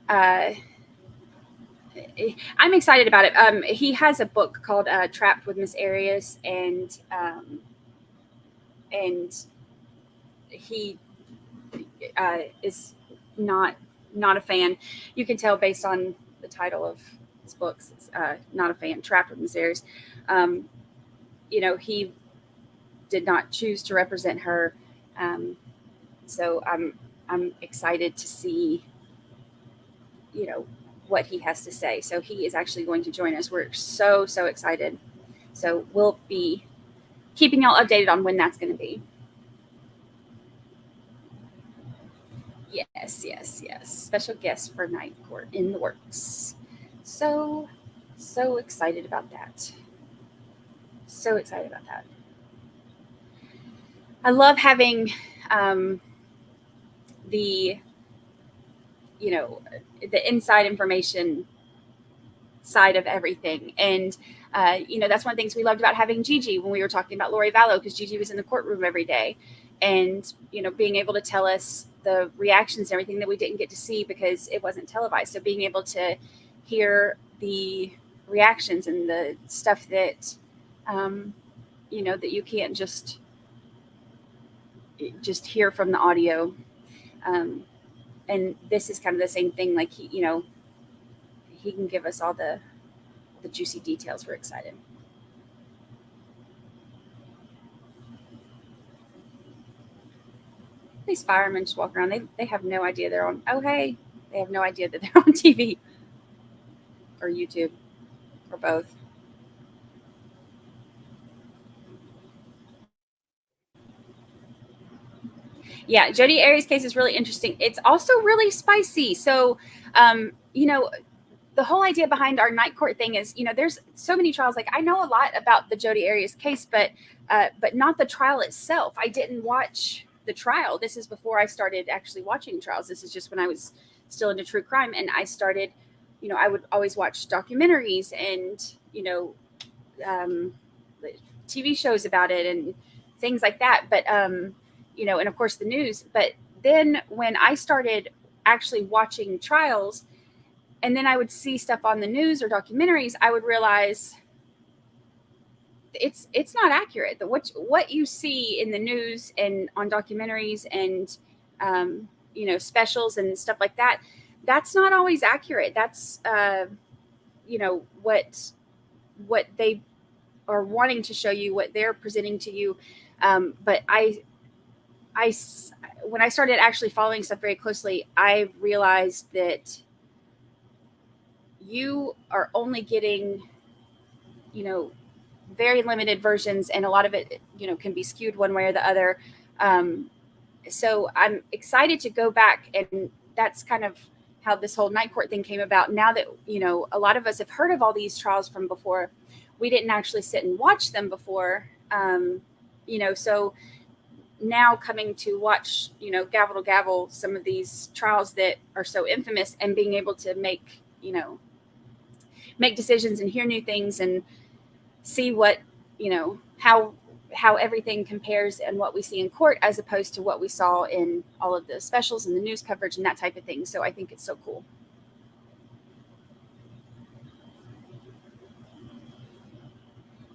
I'm excited about it. He has a book called Trapped with Miss Arias, and he is not a fan. You can tell based on the title of his books. It's not a fan. Trapped with Miss Arias. He did not choose to represent her, so I'm excited to see what he has to say. So he is actually going to join us. We're so excited. So we'll be keeping y'all updated on when that's going to be. Yes. Special guest for night court in the works. So excited about that. So excited about that. I love having the inside information side of everything. And that's one of the things we loved about having Gigi when we were talking about Lori Vallow, because Gigi was in the courtroom every day, and being able to tell us the reactions and everything that we didn't get to see because it wasn't televised. So being able to hear the reactions and the stuff that that you can't just hear from the audio. And this is kind of the same thing. Like he can give us all the juicy details. We're excited. These firemen just walk around. They have no idea they're on. Oh, hey. They have no idea that they're on TV or YouTube or both. Yeah, Jodi Arias' case is really interesting. It's also really spicy. So, the whole idea behind our night court thing is, there's so many trials. Like, I know a lot about the Jodi Arias case, but not the trial itself. I didn't watch the trial. This is before I started actually watching trials. This is just when I was still into true crime, and I started, I would always watch documentaries and TV shows about it and things like that. But and of course the news. But then when I started actually watching trials, and then I would see stuff on the news or documentaries, I would realize it's not accurate. What you see in the news and on documentaries and specials and stuff like that, that's not always accurate. That's what they are wanting to show you, what they're presenting to you. But when I started actually following stuff very closely, I realized that you are only getting, very limited versions, and a lot of it, can be skewed one way or the other. So I'm excited to go back, and that's kind of how this whole night court thing came about. Now that, a lot of us have heard of all these trials from before, we didn't actually sit and watch them before. So now coming to watch, gavel to gavel, some of these trials that are so infamous, and being able to make decisions and hear new things and see what, how everything compares and what we see in court as opposed to what we saw in all of the specials and the news coverage and that type of thing. So I think it's so cool.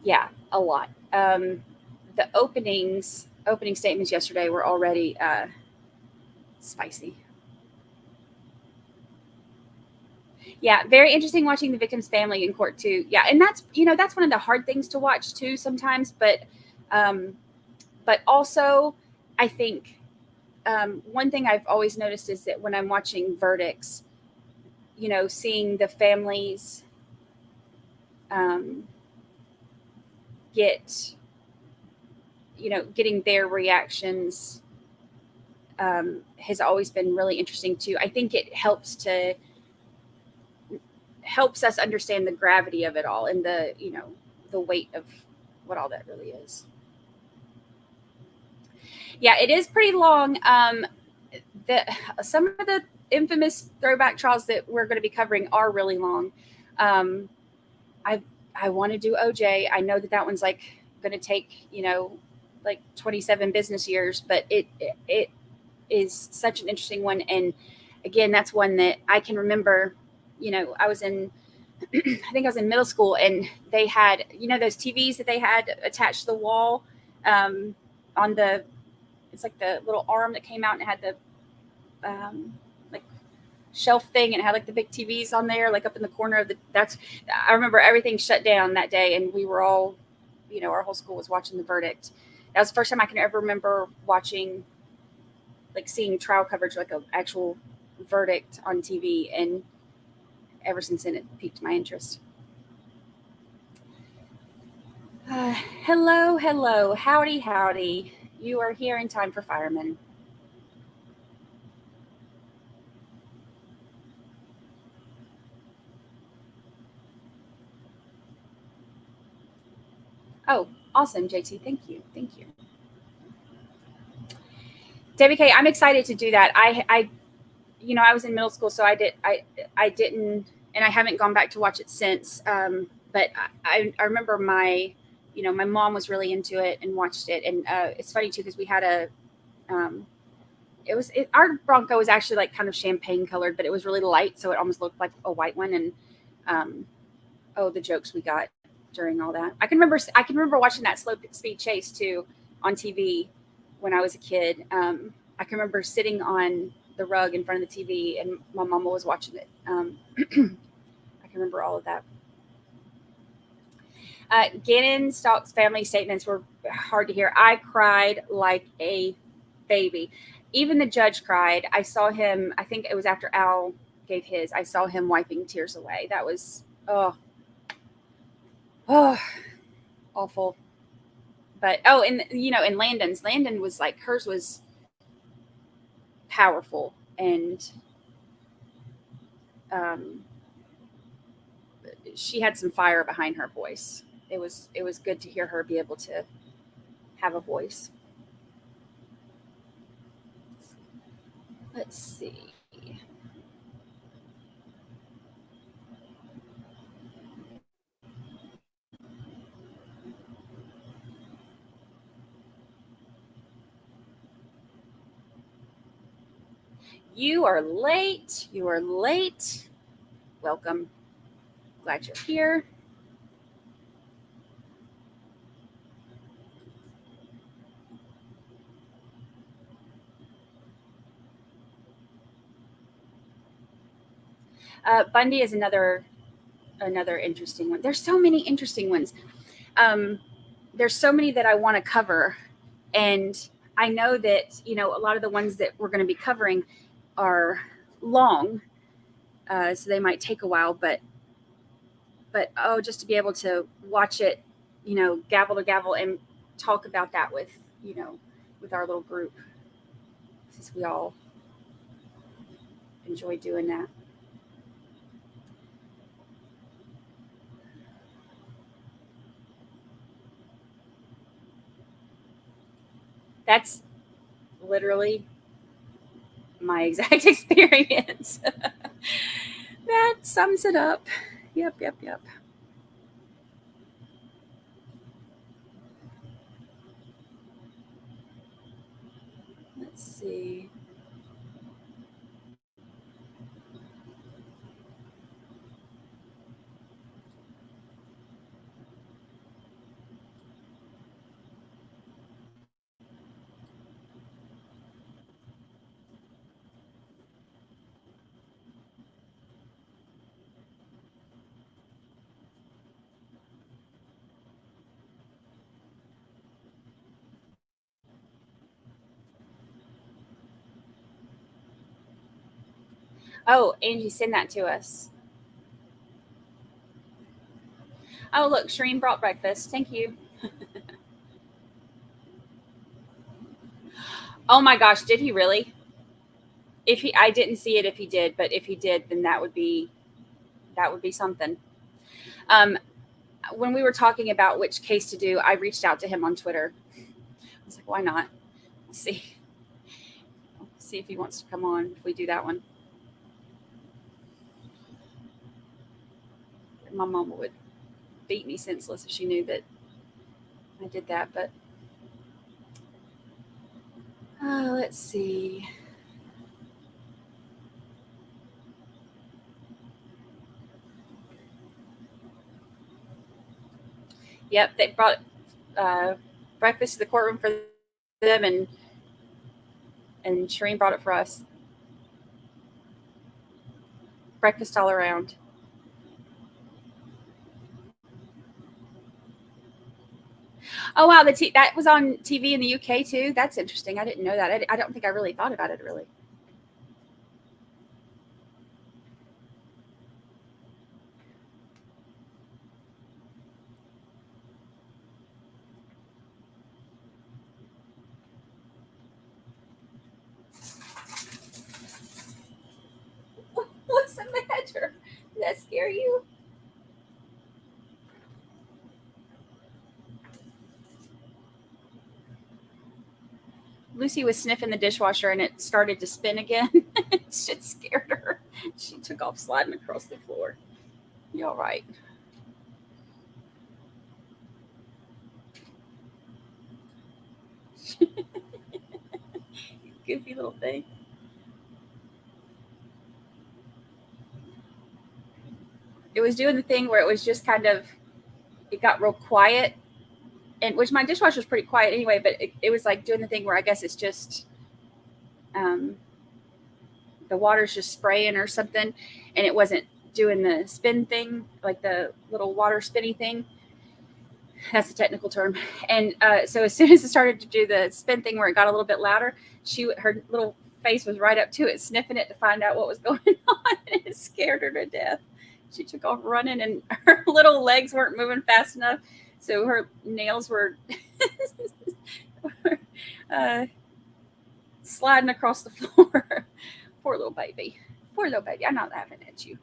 Yeah, a lot. The opening statements yesterday were already spicy. Yeah, very interesting watching the victim's family in court too. Yeah, and that's one of the hard things to watch too sometimes. But also, I think one thing I've always noticed is that when I'm watching verdicts, seeing the families getting their reactions has always been really interesting too. I think it helps us understand the gravity of it all and the weight of what all that really is. Yeah, it is pretty long. Some of the infamous throwback trials that we're going to be covering are really long. I want to do OJ. I know that one's like going to take, like 27 business years, but it is such an interesting one. And again, that's one that I can remember, I was in, I think I was in middle school, and they had, those TVs that they had attached to the wall on the, it's like the little arm that came out and it had the like shelf thing, and it had like the big TVs on there, like up in the corner of I remember everything shut down that day, and we were all, our whole school was watching the verdict. That was the first time I can ever remember watching, like seeing trial coverage, like an actual verdict on TV. And ever since then, it piqued my interest. Hello, hello, howdy, howdy. You are here in time for firemen. Oh, awesome, JT. Thank you. Thank you. Debbie K, I'm excited to do that. I was in middle school, so I didn't, and I haven't gone back to watch it since. But I remember my mom was really into it and watched it. And it's funny too, because we had our Bronco was actually like kind of champagne colored, but it was really light. So it almost looked like a white one. And the jokes we got during all that. I can remember watching that slow speed chase too on TV when I was a kid. I can remember sitting on the rug in front of the TV and my mama was watching it. I can remember all of that. Gannon Stalk's family statements were hard to hear. I cried like a baby. Even the judge cried. I saw him, I think it was after Al gave his, I saw him wiping tears away. That was, awful. But, and Landon was like, hers was powerful. And she had some fire behind her voice. It was good to hear her be able to have a voice. Let's see. You are late. You are late. Welcome. Glad you're here. Bundy is another interesting one. There's so many interesting ones. There's so many that I want to cover, and I know that a lot of the ones that we're going to be covering are long, so they might take a while. But just to be able to watch it, gavel to gavel, and talk about that with our little group, since we all enjoy doing that. That's literally my exact experience. That sums it up. Yep. Let's see. Oh, Angie, send that to us. Oh, look, Shireen brought breakfast. Thank you. Oh my gosh, did he really? I didn't see it if he did, but if he did, then that would be something. When we were talking about which case to do, I reached out to him on Twitter. I was like, why not? See if he wants to come on if we do that one. My mama would beat me senseless if she knew that I did that, but let's see. Yep, they brought breakfast to the courtroom for them, and Shireen brought it for us. Breakfast all around. Oh wow, that was on TV in the UK too. That's interesting. I didn't know that. I don't think I really thought about it really. that scare you? Lucy was sniffing the dishwasher and it started to spin again. Shit scared her. She took off sliding across the floor. You all right? Goofy little thing. It was doing the thing where it was just kind of, it got real quiet, and which my dishwasher was pretty quiet anyway, but it was like doing the thing where I guess it's just the water's just spraying or something, and it wasn't doing the spin thing, like the little water spinny thing. That's the technical term. And so as soon as it started to do the spin thing where it got a little bit louder, her little face was right up to it, sniffing it to find out what was going on, and it scared her to death. She took off running, and her little legs weren't moving fast enough, so her nails were sliding across the floor. Poor little baby. Poor little baby. I'm not laughing at you.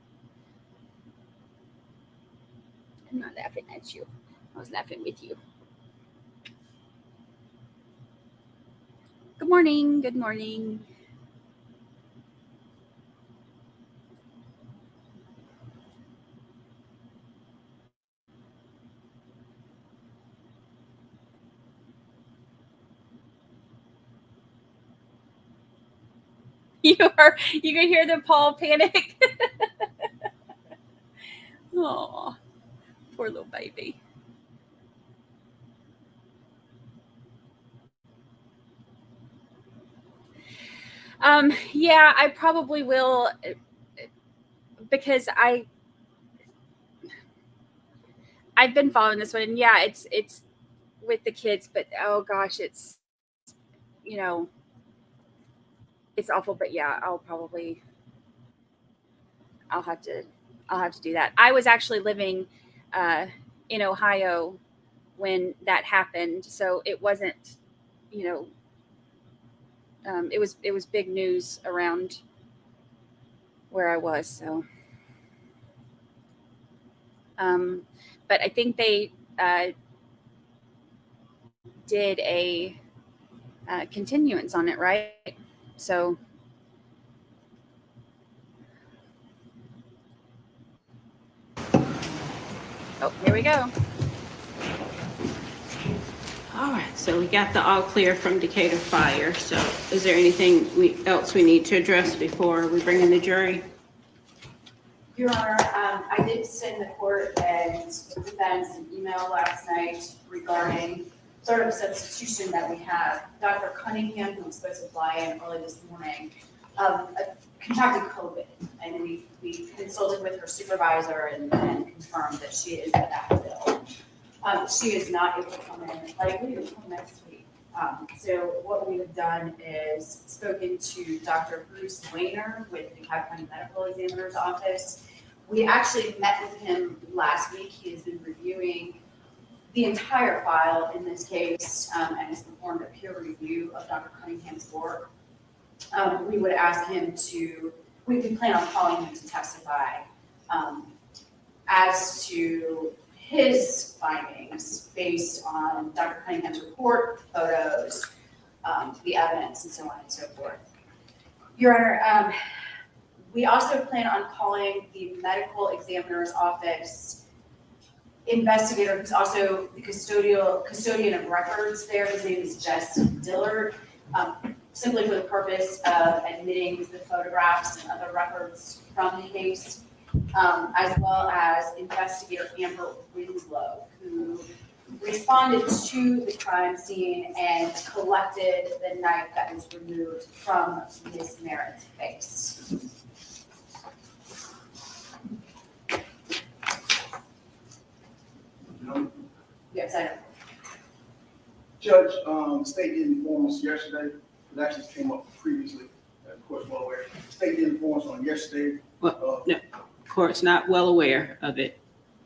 I'm not laughing at you. I was laughing with you. Good morning. Good morning. You can hear the Paul panic. Oh, poor little baby. Yeah, I probably will, because I've been following this one, and yeah, it's with the kids, but oh gosh, it's, it's awful. But yeah, I'll have to do that. I was actually living in Ohio when that happened, so it wasn't, it was big news around where I was. So, but I think they did a continuance on it, right? So, oh, here we go. All right, so we got the all clear from Decatur Fire. So is there anything else we need to address before we bring in the jury? Your Honor, I did send the court and defense an email last night regarding sort of a substitution that we have. Dr. Cunningham, who was supposed to fly in early this morning, contracted COVID, and we consulted with her supervisor and confirmed that she is at that bill. She is not able to come in, likely to come next week. So what we have done is spoken to Dr. Bruce Wayner with the DeKalb County Medical Examiner's Office. We actually met with him last week. He has been reviewing the entire file in this case and has performed a peer review of Dr. Cunningham's work. We would ask him we plan on calling him to testify as to his findings based on Dr. Cunningham's report, photos, the evidence, and so on and so forth. Your Honor, we also plan on calling the medical examiner's office investigator, who's also the custodian of records there. His name is Jess Dillard, simply for the purpose of admitting the photographs and other records from the case, as well as investigator Amber Winslow, who responded to the crime scene and collected the knife that was removed from Ms. Merritt's face. Yes, I know. Judge, state did inform us yesterday. It actually came up previously. Of course, well aware. State did inform us on yesterday. Well, no, court's not well aware of it.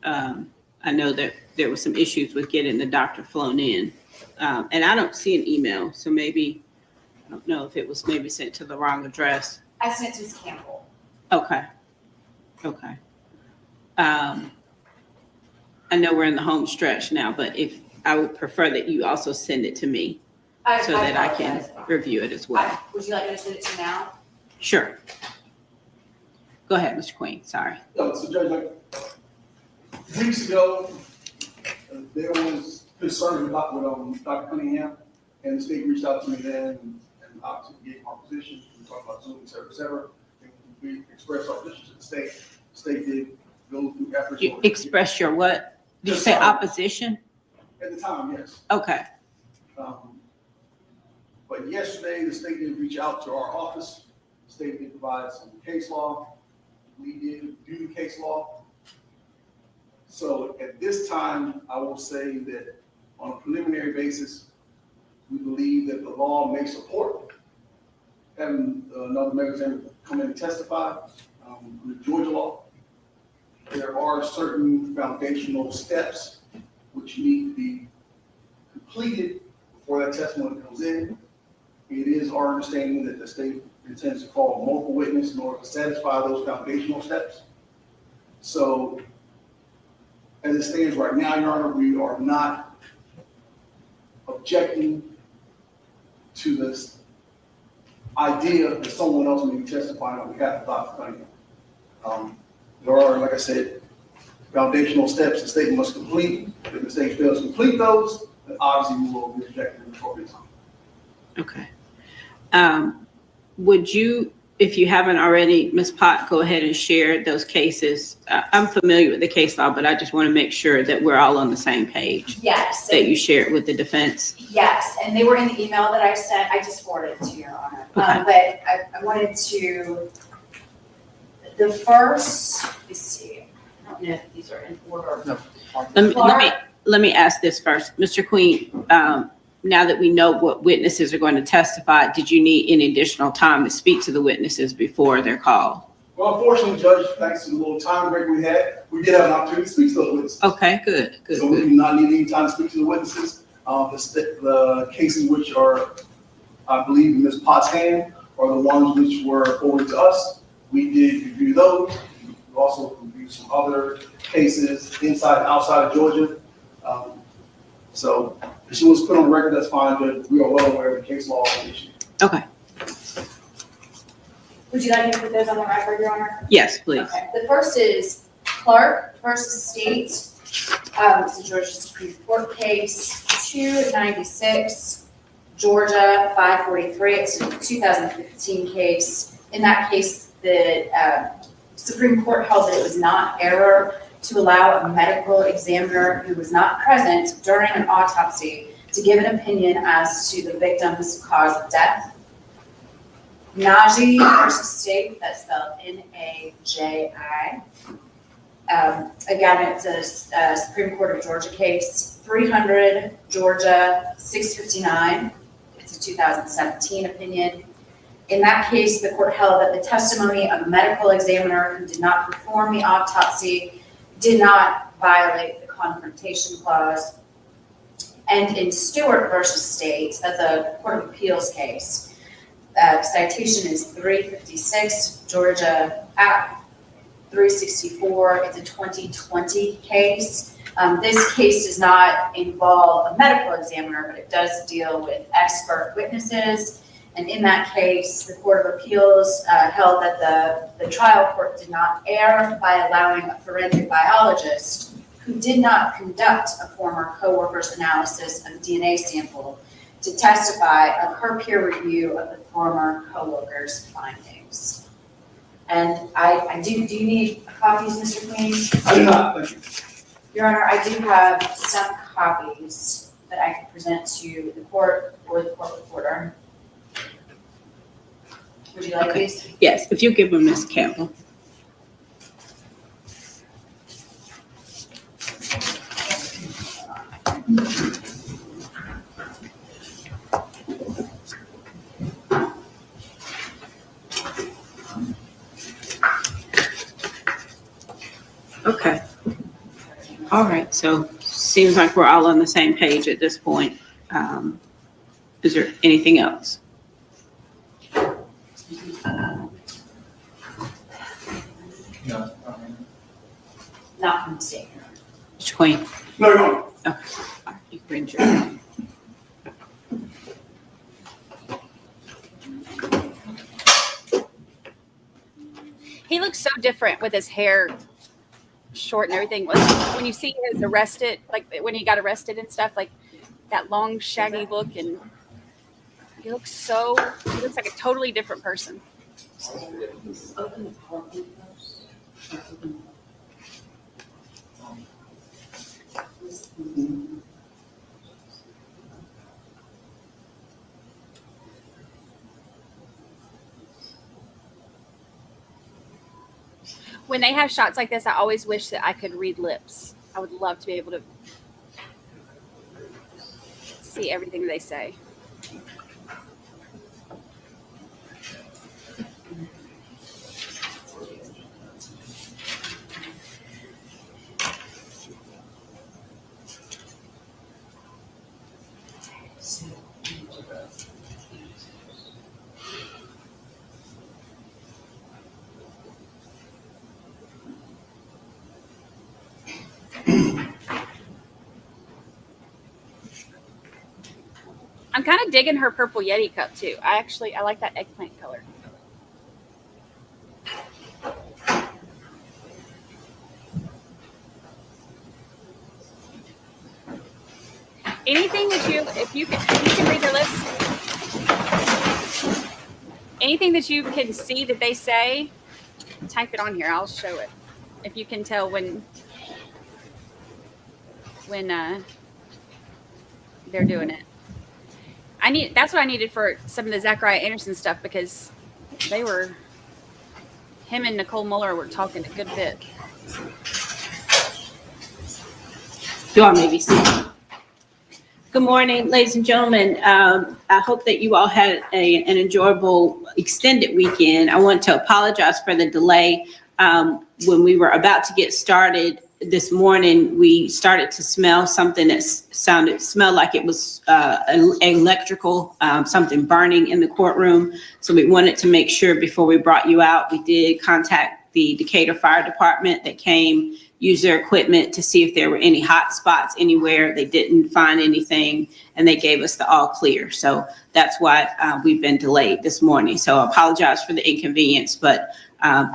I know that there were some issues with getting the doctor flown in, and I don't see an email. So maybe I don't know if it was maybe sent to the wrong address. I sent it to Ms. Campbell. Okay. I know we're in the home stretch now, but if I would prefer that you also send it to me so that I can review it as well. Would you like me to send it to you now? Sure. Go ahead, Mr. Queen, sorry. Yeah, so Judge, like, weeks ago, there was concern with Dr. Cunningham, and the state reached out to me then, and obviously gave our position, we talked about Zoom, et cetera, and we expressed our position to the state. The state did go through efforts. You expressed your what? Did you say opposition? At the time, yes. Okay, But yesterday, the state did reach out to our office. The state did provide some case law. We did do the case law. So at this time, I will say that on a preliminary basis, we believe that the law may support having another medical come in and testify under Georgia law. There are certain foundational steps which need to be completed before that testimony comes in. It is our understanding that the state intends to call a multiple witness in order to satisfy those foundational steps. So as it stands right now, Your Honor, we are not objecting to this idea that someone else may be testifying on behalf of Dr. Cunningham. There are, like I said, foundational steps the state must complete. If the state fails to complete those, then obviously we will be rejected in the appropriate time. okay. Would you, if you haven't already, Ms. Pot, go ahead and share those cases? I'm familiar with the case law, but I just want to make sure that we're all on the same page. Yes. That you share it with the defense. Yes, and they were in the email that I sent. I just forwarded it to Your Honor. Okay. But I wanted to, the first, let's see, I don't know if these are in order. No. Let me ask this first. Mr. Queen, now that we know what witnesses are going to testify, did you need any additional time to speak to the witnesses before they're called? Well, unfortunately, Judge, thanks to the little time break we had, we did have an opportunity to speak to those witnesses. Okay, good. So we do not need any time to speak to the witnesses. The cases which are, I believe, in Ms. Potts' hand are the ones which were forwarded to us. We did review those. We also reviewed some other cases inside and outside of Georgia. So if she was put on record, that's fine, but we are well aware of the case law issue. Okay. Would you like me to put those on the record, Your Honor? Yes, please. Okay. The first is Clark versus State. It's a Georgia Supreme Court case, 296, Georgia 543. It's a 2015 case. In that case, the Supreme Court held that it was not error to allow a medical examiner who was not present during an autopsy to give an opinion as to the victim's cause of death. Najee versus State, that's spelled N-A-J-I. Again, it's a Supreme Court of Georgia case, 300 Georgia 659. It's a 2017 opinion. In that case, the court held that the testimony of a medical examiner who did not perform the autopsy did not violate the Confrontation Clause. And in Stewart versus State, that's a Court of Appeals case. Citation is 356, Georgia Act 364. It's a 2020 case. This case does not involve a medical examiner, but it does deal with expert witnesses. And in that case, the Court of Appeals held that the trial court did not err by allowing a forensic biologist who did not conduct a former coworker's analysis of a DNA sample to testify of her peer review of the former coworker's findings. And do you need copies, Mr. Queen? I do not, thank you. Your Honor, I do have some copies that I can present to the court or the court reporter. Would you like these? Yes, if you give them Ms. Campbell. Okay. All right, so seems like we're all on the same page at this point. Is there anything else? No. not from the state. Mr. Queen. No, you're on. Okay. All right, you can bring your. He looks so different with his hair short and everything. When you see his arrested, like when he got arrested and stuff, like that long shaggy look, and he looks like a totally different person. When they have shots like this, I always wish that I could read lips. I would love to be able to see everything they say. I'm kind of digging her purple Yeti cup too. I like that eggplant color. Anything that if you can read their lips, anything that you can see that they say, type it on here. I'll show it. If you can tell when they're doing it. That's what I needed for some of the Zachariah Anderson stuff, because him and Nicole Muller were talking a good bit. Do I maybe see? Good morning, ladies and gentlemen. I hope that you all had an enjoyable extended weekend. I want to apologize for the delay. When we were about to get started this morning, we started to smell something that smelled like it was electrical, something burning in the courtroom. So we wanted to make sure before we brought you out, we did contact the Decatur Fire Department that came, use their equipment to see if there were any hot spots anywhere. They didn't find anything, and they gave us the all clear. So that's why we've been delayed this morning. So I apologize for the inconvenience, but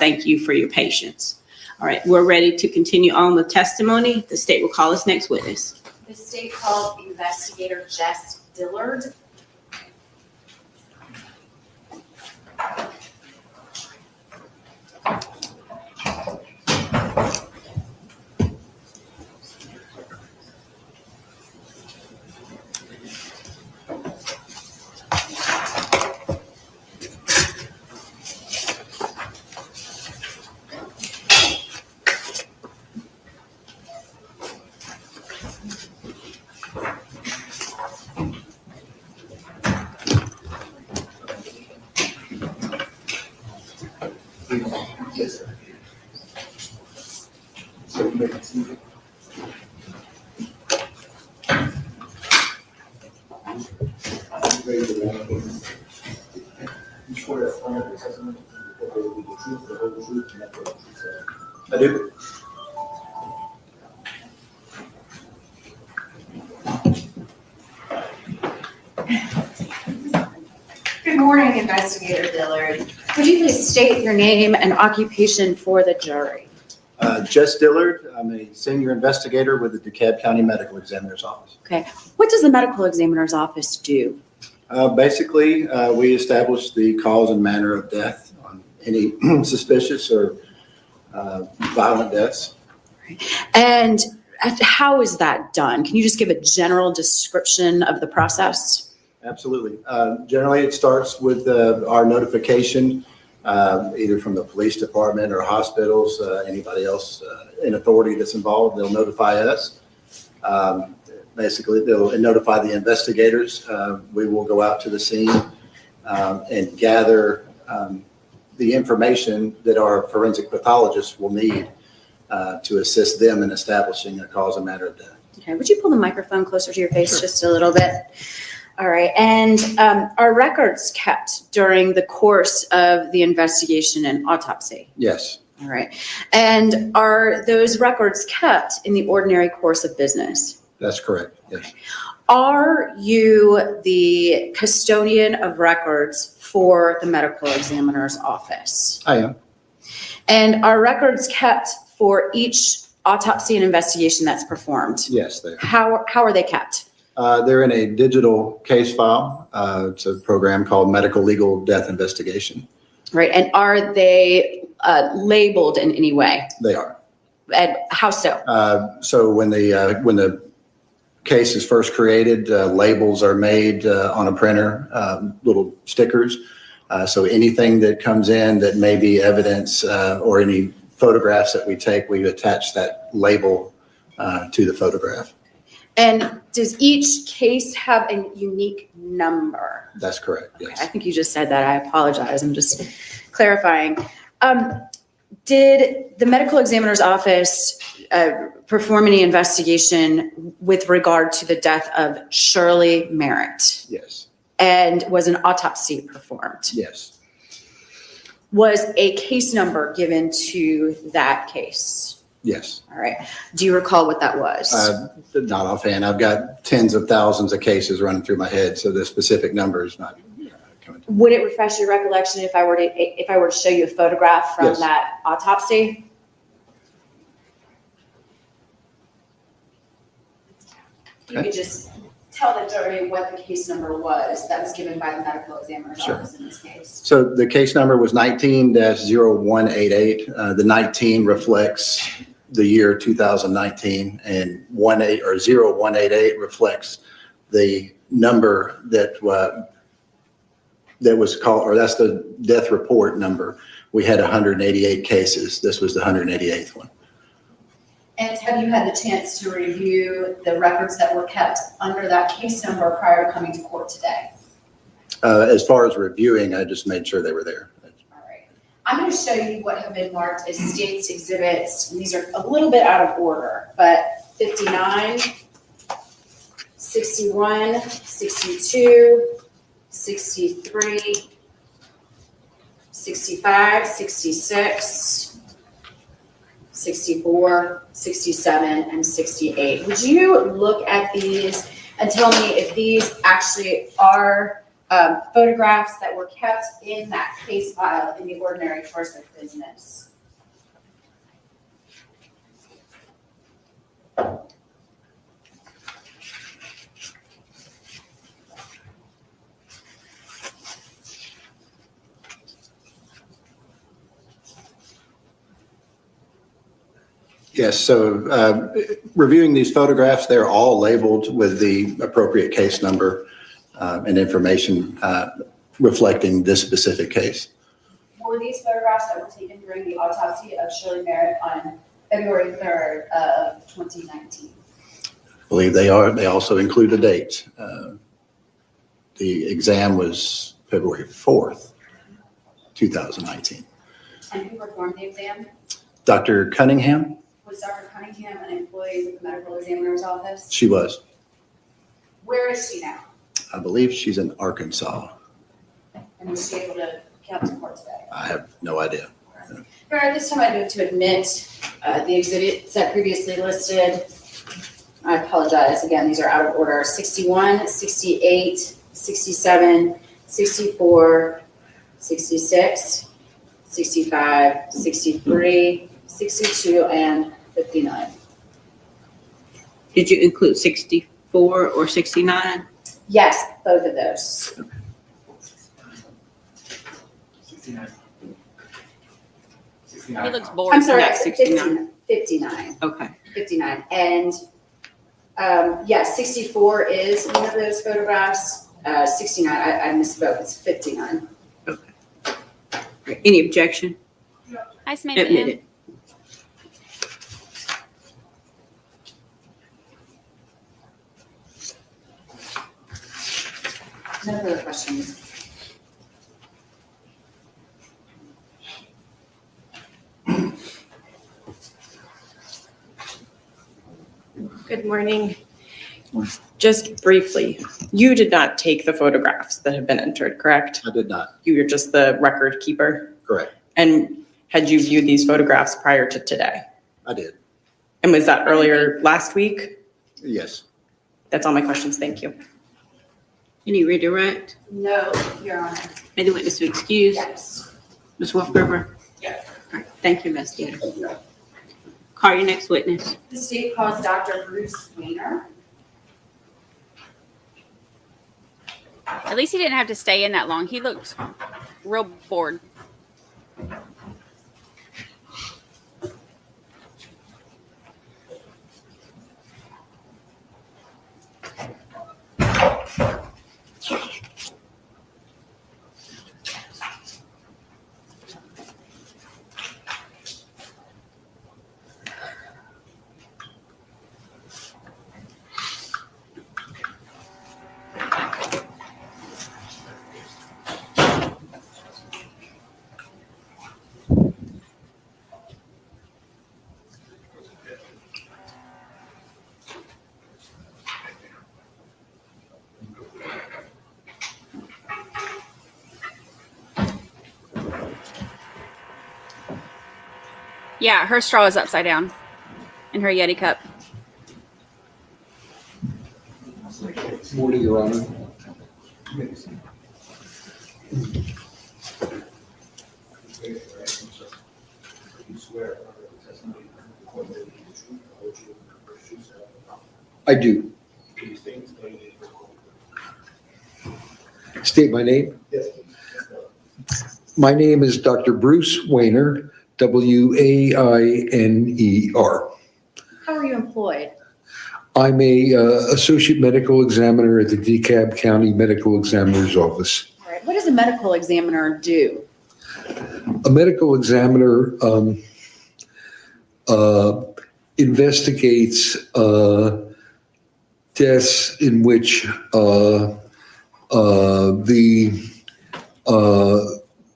thank you for your patience. All right, we're ready to continue on with testimony. The state will call us next witness. The state called investigator Jess Dillard. Yes, sir. So you may continue. Raise your hand, please. You swear to affirm your testimony that there will be the truth, the whole truth, and nothing but the truth, sir? I do. Good morning, Investigator Dillard. Would you please state your name and occupation for the jury? Jess Dillard. I'm a senior investigator with the DeKalb County Medical Examiner's Office. Okay. What does the medical examiner's office do? Basically, we establish the cause and manner of death on any suspicious or violent deaths. And how is that done? Can you just give a general description of the process? Absolutely. Generally, it starts with our notification, either from the police department or hospitals, anybody else in authority that's involved, they'll notify us. Basically, they'll notify the investigators. We will go out to the scene and gather the information that our forensic pathologists will need to assist them in establishing a cause and manner of death. Okay. Would you pull the microphone closer to your face just a little bit? All right. And are records kept during the course of the investigation and autopsy? Yes. All right. And are those records kept in the ordinary course of business? That's correct, yes. Are you the custodian of records for the medical examiner's office? I am. And are records kept for each autopsy and investigation that's performed? Yes, they are. How are they kept? They're in a digital case file. It's a program called Medical Legal Death Investigation. Right. And are they labeled in any way? They are. And how so? So when the case is first created, labels are made on a printer, little stickers. So anything that comes in that may be evidence or any photographs that we take, we attach that label to the photograph. And does each case have a unique number? That's correct, Okay, I yes. think you just said that. I apologize. I'm just clarifying. Did the medical examiner's office perform any investigation with regard to the death of Shirley Merritt? Yes, And was an autopsy performed? yes. Was a case number given to that case? Yes. All right. Do you recall what that was? Not offhand. I've got tens of thousands of cases running through my head, so the specific number is not coming to me. Would it refresh your recollection if I were to show you a photograph from Yes. that autopsy? You could just tell the jury what the case number was that was given by the medical examiner's Sure. office in this case. So the case number was 19-0188. The 19 reflects the year 2019, and 0188 reflects the number that was called, or that's the death report number. We had 188 cases. This was the 188th one. And have you had the chance to review the records that were kept under that case number prior to coming to court today? As far as reviewing, I just made sure they were there. All right. I'm going to show you what have been marked as state's exhibits. And these are a little bit out of order, but 59, 61, 62, 63, 65, 66, 64, 67, and 68. Would you look at these and tell me if these actually are photographs that were kept in that case file in the ordinary course of business? Yes, so reviewing these photographs, they're all labeled with the appropriate case number and information reflecting this specific case. Were these photographs that were taken during the autopsy of Shirley Merritt on February 3rd of 2019? I believe they are. They also include the date. The exam was February 4th, 2019. And who performed the exam? Dr. Cunningham, Was Dr. Cunningham an employee with the medical examiner's office? she was. Where is she now? I believe she's in Arkansas. And was she able to come to court today? I have no idea. All right, this time I move to admit the exhibits that previously listed. I apologize. Again, these are out of order. 61, 68, 67, 64, 66, 65, 63, 62, and 59. Did you include 64 or 69? Yes, both of those. 69. He looks bored. I'm sorry, Yeah, I said 69. 59. Okay. 59. And yes, 64 is one of those photographs. 69, I misspoke. It's 59. Any objection? Hi, Samantha. Admitted. No further questions. Good morning. Just briefly, you did not take the photographs that have been entered, correct? I did not. You were just the record keeper? Correct. And had you viewed these photographs prior to today? I did. And was that earlier last week? Yes. That's all my questions. Thank you. Any redirect? No, Your Honor. Any witness to excuse? Yes. Ms. Wolfberger? Yes. All right, thank you, investigator. Call your next witness. The state calls Dr. Bruce Weiner. At least he didn't have to stay in that long. He looked real bored. Yeah, her straw is upside down in her Yeti cup. Morning, Your Honor. I do. State my name? Yes. My name is Dr. Bruce Weiner, W-A-I-N-E-R. How are you employed? I'm a associate medical examiner at the DeKalb County Medical Examiner's Office. All right. What does a medical examiner do? A medical examiner investigates deaths in which the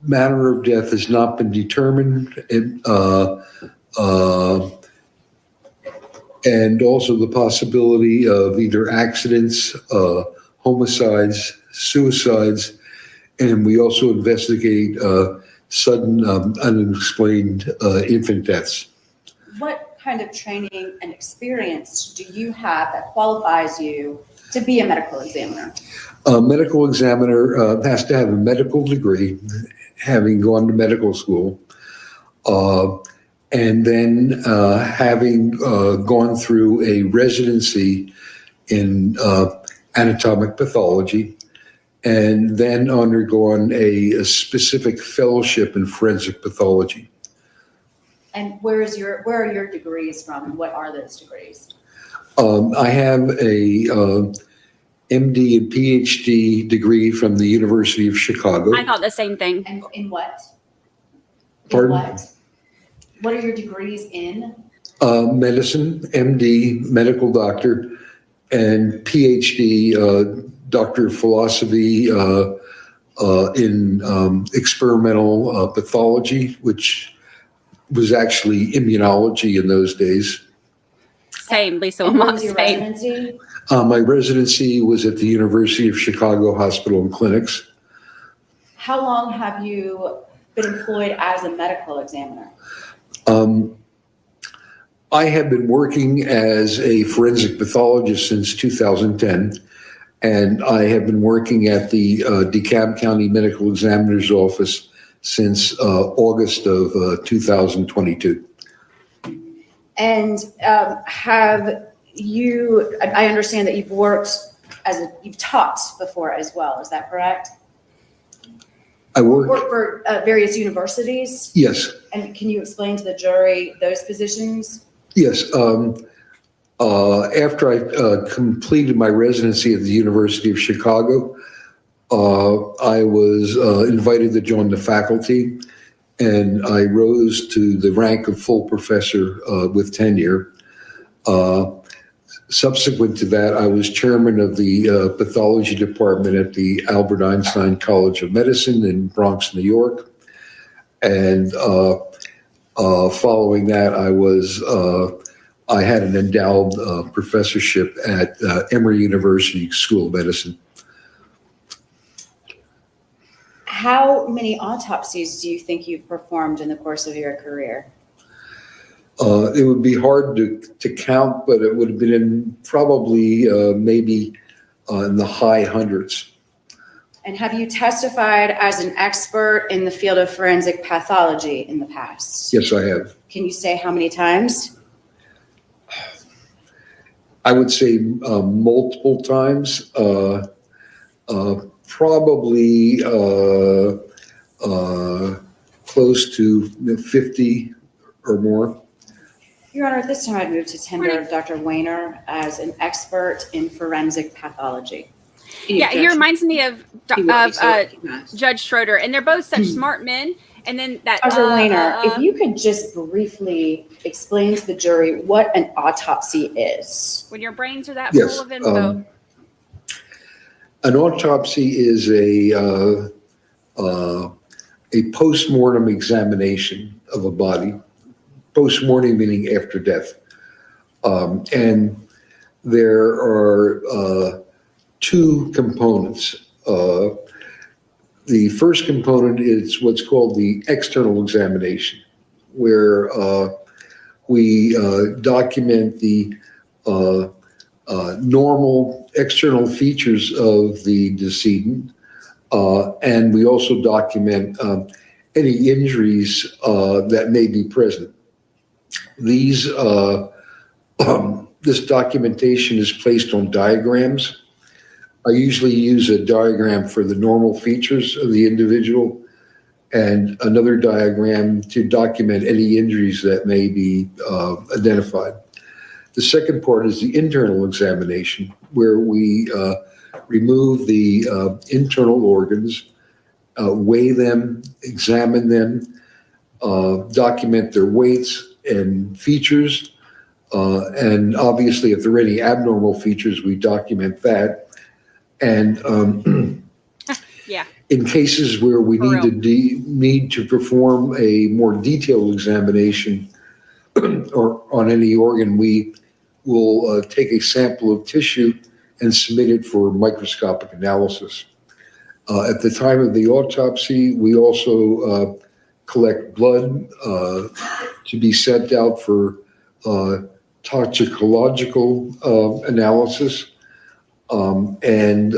manner of death has not been determined, and also the possibility of either accidents, homicides, suicides, and we also investigate sudden unexplained infant deaths. What kind of training and experience do you have that qualifies you to be a medical examiner? A medical examiner has to have a medical degree, having gone to medical school, and then having gone through a residency in anatomic pathology, and then undergone a specific fellowship in forensic pathology. And where are your degrees from, and what are those degrees? I have a MD and PhD degree from the University of Chicago. I thought the same thing. And in what? Pardon? In what? What are your degrees in? Medicine, MD, medical doctor, and PhD, doctor of philosophy in experimental pathology, which was actually immunology in those days. Same, Lisa And where Lamont, was your same. residency? My residency was at the University of Chicago Hospital and Clinics. How long have you been employed as a medical examiner? I have been working as a forensic pathologist since 2010, and I have been working at the DeKalb County Medical Examiner's Office since August of 2022. And have you, I understand that you've worked you've taught before as well, is that correct? I work, Worked for various universities? yes, And can you explain to the jury those positions? yes. After I completed my residency at the University of Chicago, I was invited to join the faculty, and I rose to the rank of full professor with tenure. Subsequent to that, I was chairman of the pathology department at the Albert Einstein College of Medicine in Bronx, New York. And following that, I had an endowed professorship at Emory University School of Medicine. How many autopsies do you think you've performed in the course of your career? It would be hard to count, but it would have been in probably maybe in the high hundreds. And have you testified as an expert in the field of forensic pathology in the past? Yes, I have. Can you say how many times? I would say multiple times, probably close to 50 or more. Your Honor, at this time I'd move to tender Dr. Weiner as an expert in forensic pathology. Yeah, he reminds me of He will be so recognized. Judge Schroeder, and they're both such smart men. And then that Dr. Weiner, if you could just briefly explain to the jury what an autopsy is. when your brains are that Yes. full of info. An autopsy is a post-mortem examination of a body. Post-mortem meaning after death. And there are two components. The first component is what's called the external examination, where we document the normal external features of the decedent, and we also document any injuries that may be present. These this documentation is placed on diagrams. I usually use a diagram for the normal features of the individual and another diagram to document any injuries that may be identified. The second part is the internal examination, where we remove the internal organs, weigh them, examine them, document their weights and features, and obviously if there are any abnormal features, we document that. And Yeah. in cases where we need to perform a more detailed examination or on any organ, we will take a sample of tissue and submit it for microscopic analysis. At the time of the autopsy, we also collect blood to be sent out for toxicological analysis. And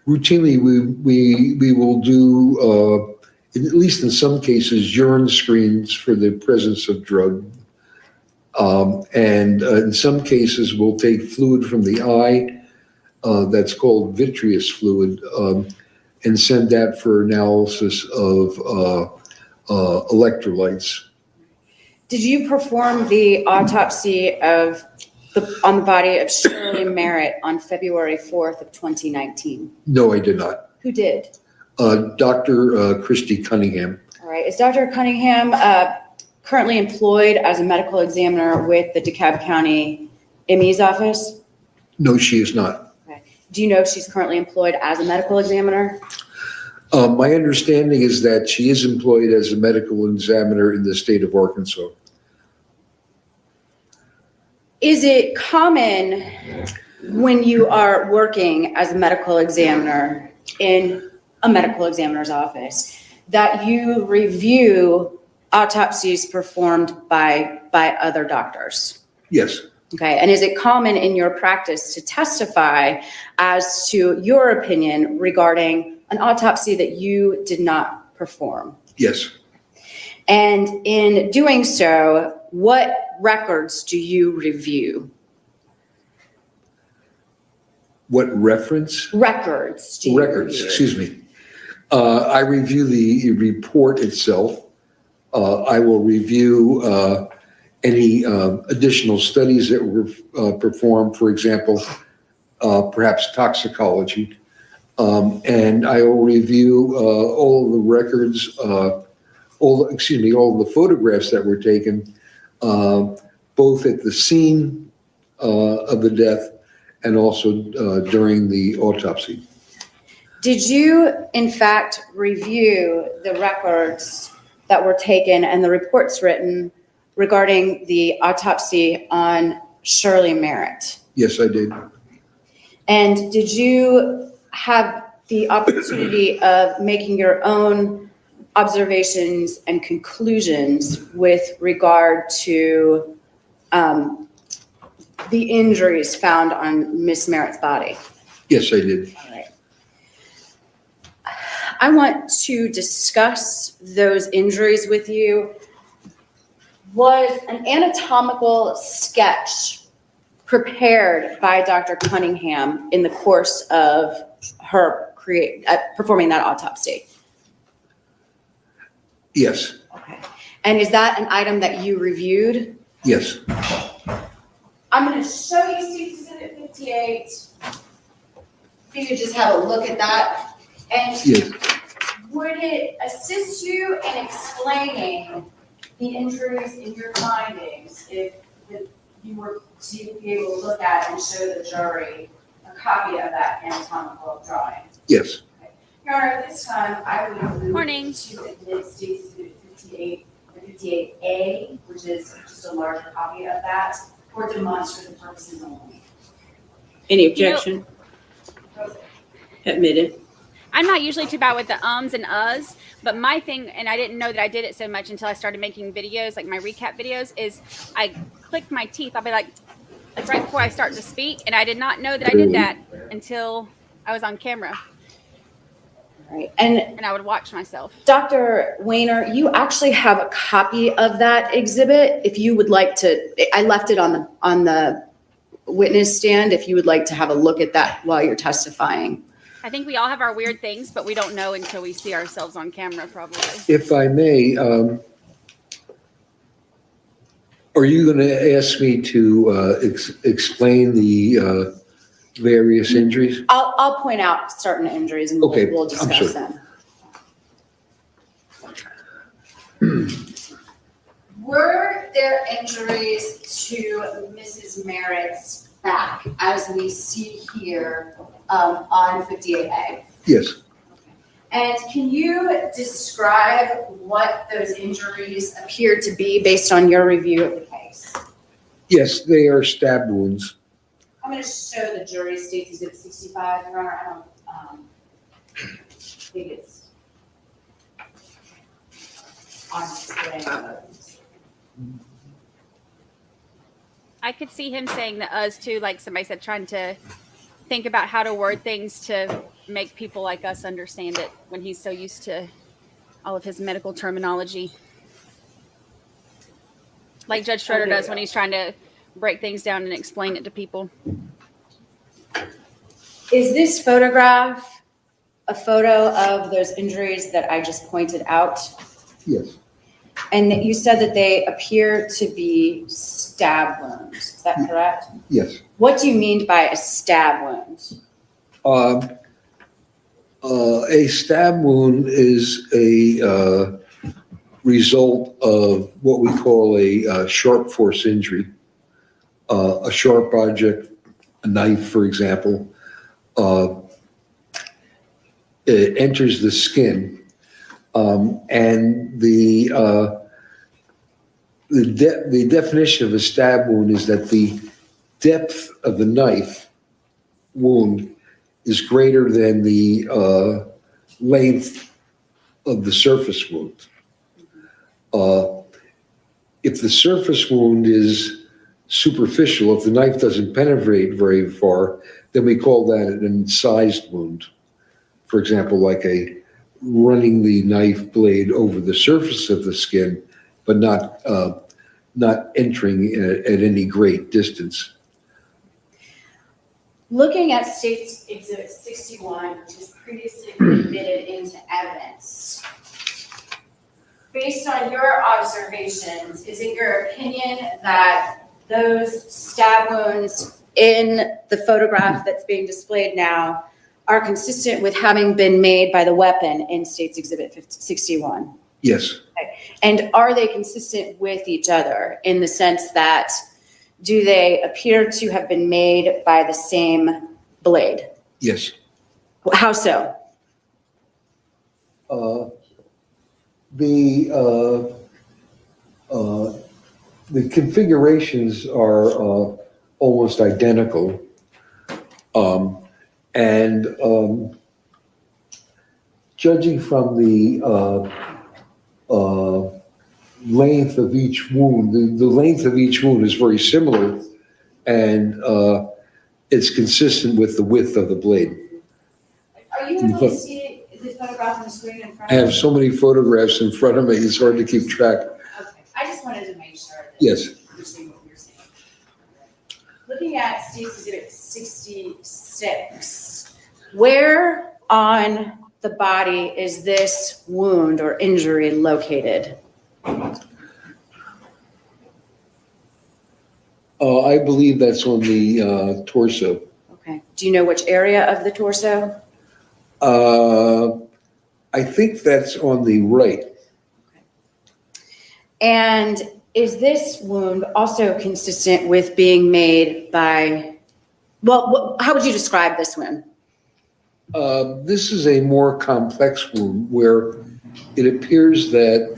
routinely, we will do, at least in some cases, urine screens for the presence of drug. And in some cases, we'll take fluid from the eye, that's called vitreous fluid, and send that for analysis of electrolytes. Did you perform the autopsy on the body of Shirley Merritt on February 4th of 2019? No, I did not. Who did? Dr. Christy Cunningham. All right. Is Dr. Cunningham currently employed as a medical examiner with the DeKalb County ME's office? No, she is not. Okay. Do you know if she's currently employed as a medical examiner? My understanding is that she is employed as a medical examiner in the state of Arkansas. Is it common when you are working as a medical examiner in a medical examiner's office that you review autopsies performed by other doctors? Yes. Okay, and is it common in your practice to testify as to your opinion regarding an autopsy that you did not perform? Yes. And in doing so, what records do you review? What reference? Records. Do you Records, review? excuse me. I review the report itself. I will review any additional studies that were performed, for example, perhaps toxicology. And I will review all of the records, all of the photographs that were taken, both at the scene of the death and also during the autopsy. Did you, in fact, review the records that were taken and the reports written regarding the autopsy on Shirley Merritt? Yes, I did. And did you have the opportunity of making your own observations and conclusions with regard to the injuries found on Miss Merritt's body? Yes, I did. All right. I want to discuss those injuries with you. Was an anatomical sketch prepared by Dr. Cunningham in the course of her performing that autopsy? Yes, Okay. And is that an item that you reviewed? yes. I'm going to show you State's Exhibit 58. If you could just have a look at that. And Yes. would it assist you in explaining the injuries in your findings if you were to be able to look at and show the jury a copy of that anatomical drawing? Yes. Your Honor, at this time, I would move Morning. to admit State's Exhibit 58 and 58A, which is just a larger copy of that, for demonstrative purposes only. Any objection? Admitted. I'm not usually too bad with the ums and uhs, but my thing, and I didn't know that I did it so much until I started making videos, like my recap videos, is I click my teeth. I'll be like right before I start to speak, and I did not know that I did that until I was on camera, Right. And and I would watch myself. Dr. Weiner, you actually have a copy of that exhibit. If you would like to, I left it on the witness stand. If you would like to have a look at that while you're testifying. I think we all have our weird things, but we don't know until we see ourselves on camera, probably. If I may, are you going to ask me to explain the various injuries? I'll point out certain injuries and Okay, we'll I'm discuss sorry. them. Were there injuries to Mrs. Merritt's back, as we see here on 58A? Yes. And can you describe what those injuries appear to be based on your review of the case? Yes, they are stab wounds. I'm going to show the jury State's Exhibit 65, Your Honor. I don't think it's on display. I could see him saying the us too, like somebody said, trying to think about how to word things to make people like us understand it when he's so used to all of his medical terminology. Like Judge Schroeder does when he's trying to break things down and explain it to people. Is this photograph a photo of those injuries that I just pointed out? Yes. And that you said that they appear to be stab wounds. Is that correct? Yes. What do you mean by a stab wound? A stab wound is a result of what we call a sharp force injury. A sharp object, a knife, for example, it enters the skin, and the definition of a stab wound is that the depth of the knife wound is greater than the length of the surface wound. If the surface wound is superficial, if the knife doesn't penetrate very far, then we call that an incised wound. For example, like running the knife blade over the surface of the skin, but not entering at any great distance. Looking at State's Exhibit 61, which was previously admitted into evidence, based on your observations, is it your opinion that those stab wounds in the photograph that's being displayed now are consistent with having been made by the weapon in State's Exhibit 61? Yes. And are they consistent with each other in the sense that do they appear to have been made by the same blade? Yes. How so? The configurations are almost identical, and Judging from the length of each wound, the length of each wound is very similar, and it's consistent with the width of the blade. Are you able to see the photograph on the screen in front I of you? have so many photographs in front of me, it's hard to keep track. Okay, I just wanted to make sure that Yes. you're seeing what you're seeing. Looking at State's Exhibit 66, where on the body is this wound or injury located? I believe that's on the torso. Okay, do you know which area of the torso? I think that's on the right. And is this wound also consistent with being made by, well, how would you describe this wound? This is a more complex wound where it appears that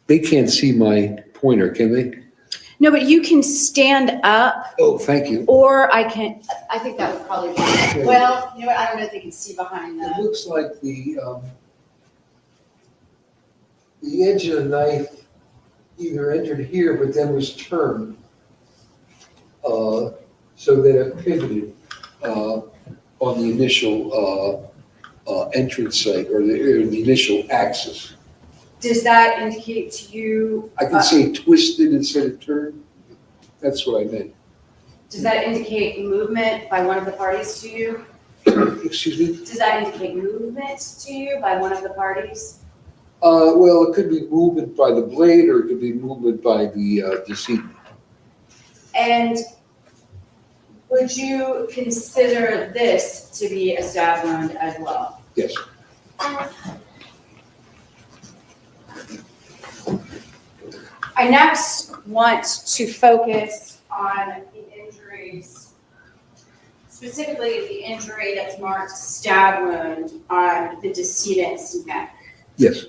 they can't see my pointer, can they? No, but you can stand up, Oh, thank you. or I think that would probably be, well, you know what, I don't know if they can see behind It the, looks like the edge of the knife either entered here, but then was turned so that it pivoted on the initial entrance site or the initial axis. does that indicate to you? I can say twisted instead of turned. That's what I meant. Does that indicate movement by one of the parties to you? Excuse me? Does that indicate movement to you by one of the parties? Well, it could be movement by the blade or it could be movement by the decedent. And would you consider this to be a stab wound as well? Yes. I next want to focus on the injuries, specifically the injury that's marked stab wound on the decedent's neck. Yes.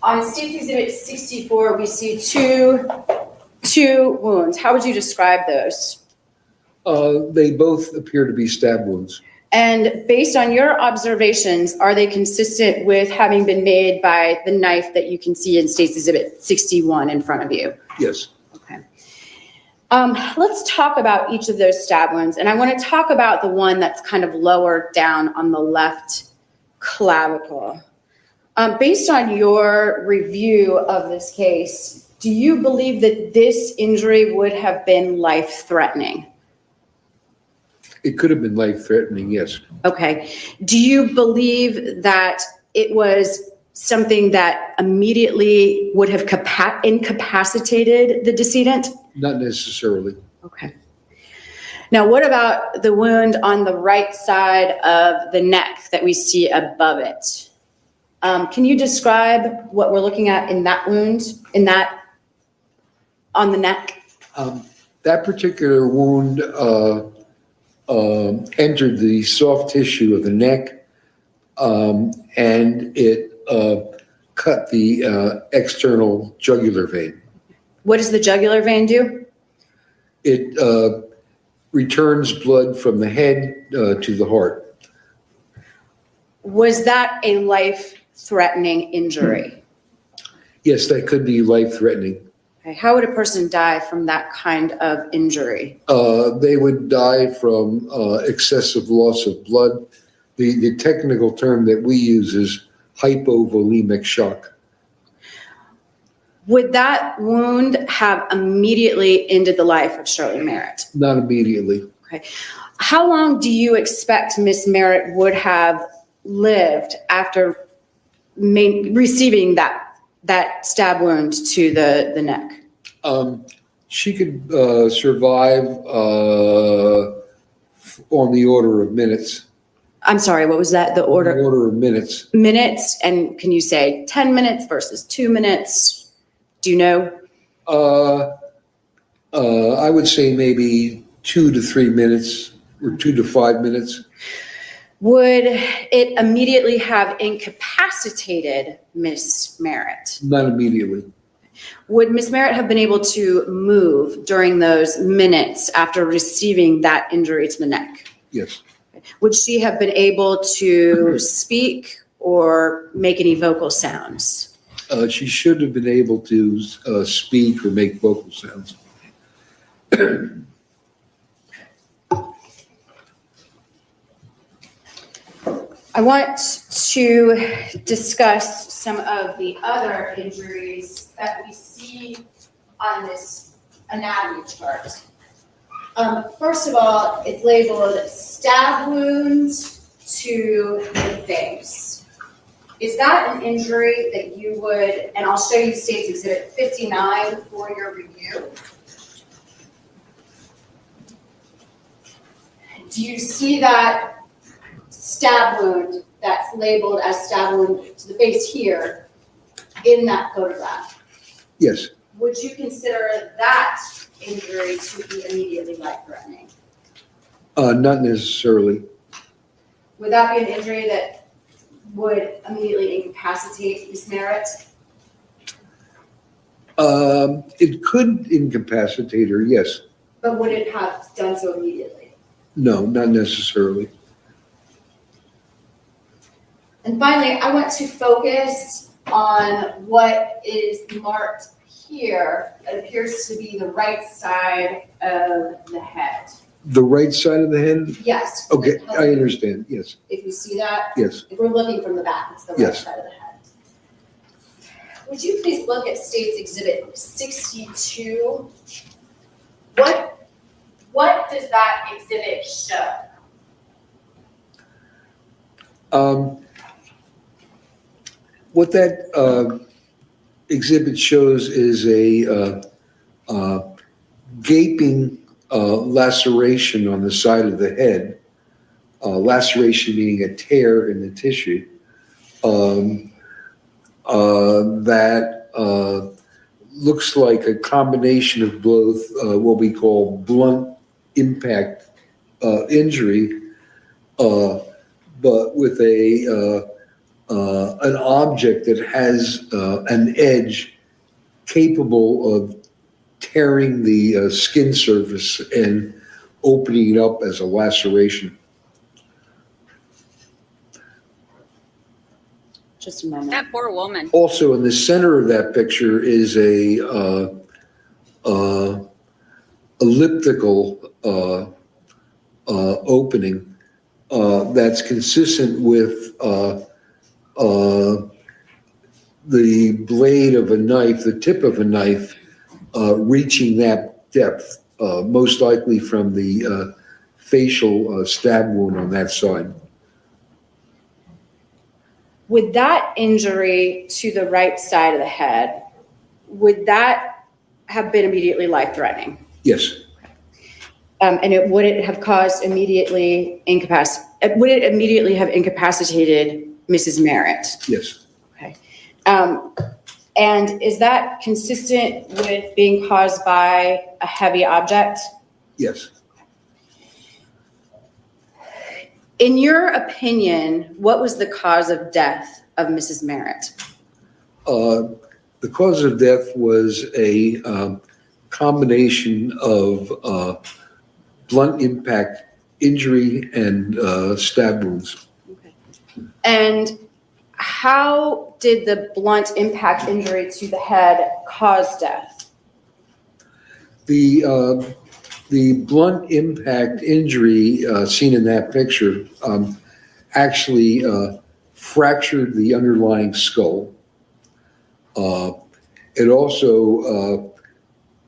On State's Exhibit 64, we see two wounds. How would you describe those? They both appear to be stab wounds. And based on your observations, are they consistent with having been made by the knife that you can see in State's Exhibit 61 in front of you? Yes. Okay. Let's talk about each of those stab wounds. And I want to talk about the one that's kind of lower down on the left clavicle. Based on your review of this case, do you believe that this injury would have been life-threatening? It could have been life-threatening, yes. Okay. Do you believe that it was something that immediately would have incapacitated the decedent? Not necessarily. Okay. Now, what about the wound on the right side of the neck that we see above it? Can you describe what we're looking at in that wound, on the neck? That particular wound entered the soft tissue of the neck, and it cut the external jugular vein. What does the jugular vein do? It returns blood from the head to the heart. Was that a life-threatening injury? Yes, that could be life-threatening. Okay. How would a person die from that kind of injury? They would die from excessive loss of blood. The technical term that we use is hypovolemic shock. Would that wound have immediately ended the life of Shirley Merritt? Not immediately. Okay. How long do you expect Miss Merritt would have lived after receiving that stab wound to the neck? She could survive on the order of minutes. I'm sorry, what was that? The On the order? order of minutes. Minutes? And can you say 10 minutes versus 2 minutes? Do you know? I would say maybe 2 to 3 minutes or 2 to 5 minutes. Would it immediately have incapacitated Miss Merritt? Not immediately. Would Ms. Merritt have been able to move during those minutes after receiving that injury to the neck? Yes. Would she have been able to speak or make any vocal sounds? She should have been able to speak or make vocal sounds. I want to discuss some of the other injuries that we see on this anatomy chart. First of all, it's labeled stab wounds to the face. Is that an injury that you would, and I'll show you State's Exhibit 59 for your review. Do you see that stab wound that's labeled as stab wound to the face here in that photograph? Yes. Would you consider that injury to be immediately life-threatening? Not necessarily. Would that be an injury that would immediately incapacitate Ms. Merritt? It could incapacitate her, yes. But would it have done so immediately? No, not necessarily. And finally, I want to focus on what is marked here. It appears to be the right side of the head. The right side of the head? Yes. Okay, I understand, yes, If you see that, yes. if we're looking from the back, it's the right Yes. side of the head. Would you please look at State's Exhibit 62? What does that exhibit show? What that exhibit shows is a gaping laceration on the side of the head, laceration meaning a tear in the tissue, that looks like a combination of both what we call blunt impact injury, but with an object that has an edge capable of tearing the skin surface and opening it up as a laceration. Just a moment. That poor woman. Also, in the center of that picture is a elliptical opening that's consistent with the blade of a knife, the tip of a knife, reaching that depth, most likely from the facial stab wound on that side. Would that injury to the right side of the head, would that have been immediately life-threatening? Yes. And would it have caused would it immediately have incapacitated Mrs. Merritt? Yes. Okay. And is that consistent with being caused by a heavy object? Yes. In your opinion, what was the cause of death of Mrs. Merritt? The cause of death was a combination of blunt impact injury and stab wounds. Okay. And how did the blunt impact injury to the head cause death? The blunt impact injury seen in that picture actually fractured the underlying skull. It also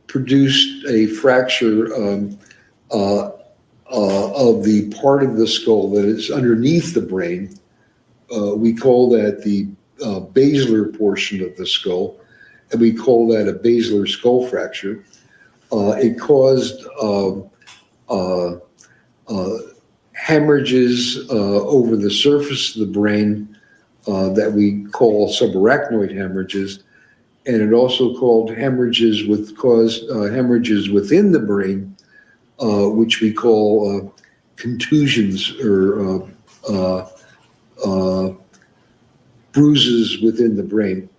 produced a fracture of the part of the skull that is underneath the brain. We call that the basilar portion of the skull, and we call that a basilar skull fracture. It caused hemorrhages over the surface of the brain that we call subarachnoid hemorrhages, and it also caused hemorrhages within the brain, which we call contusions or bruises within the brain.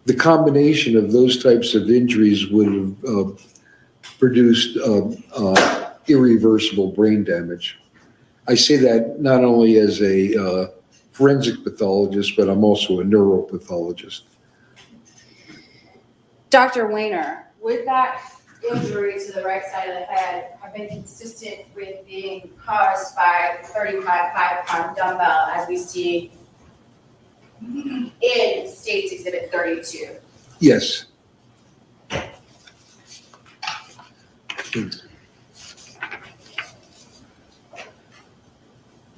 the combination of those types of injuries would have produced irreversible brain damage. I say that not only as a forensic pathologist, but I'm also a neuropathologist. Dr. Weiner, would that injury to the right side of the head have been consistent with being caused by the 35-pound dumbbell as we see in States Exhibit 32? Yes.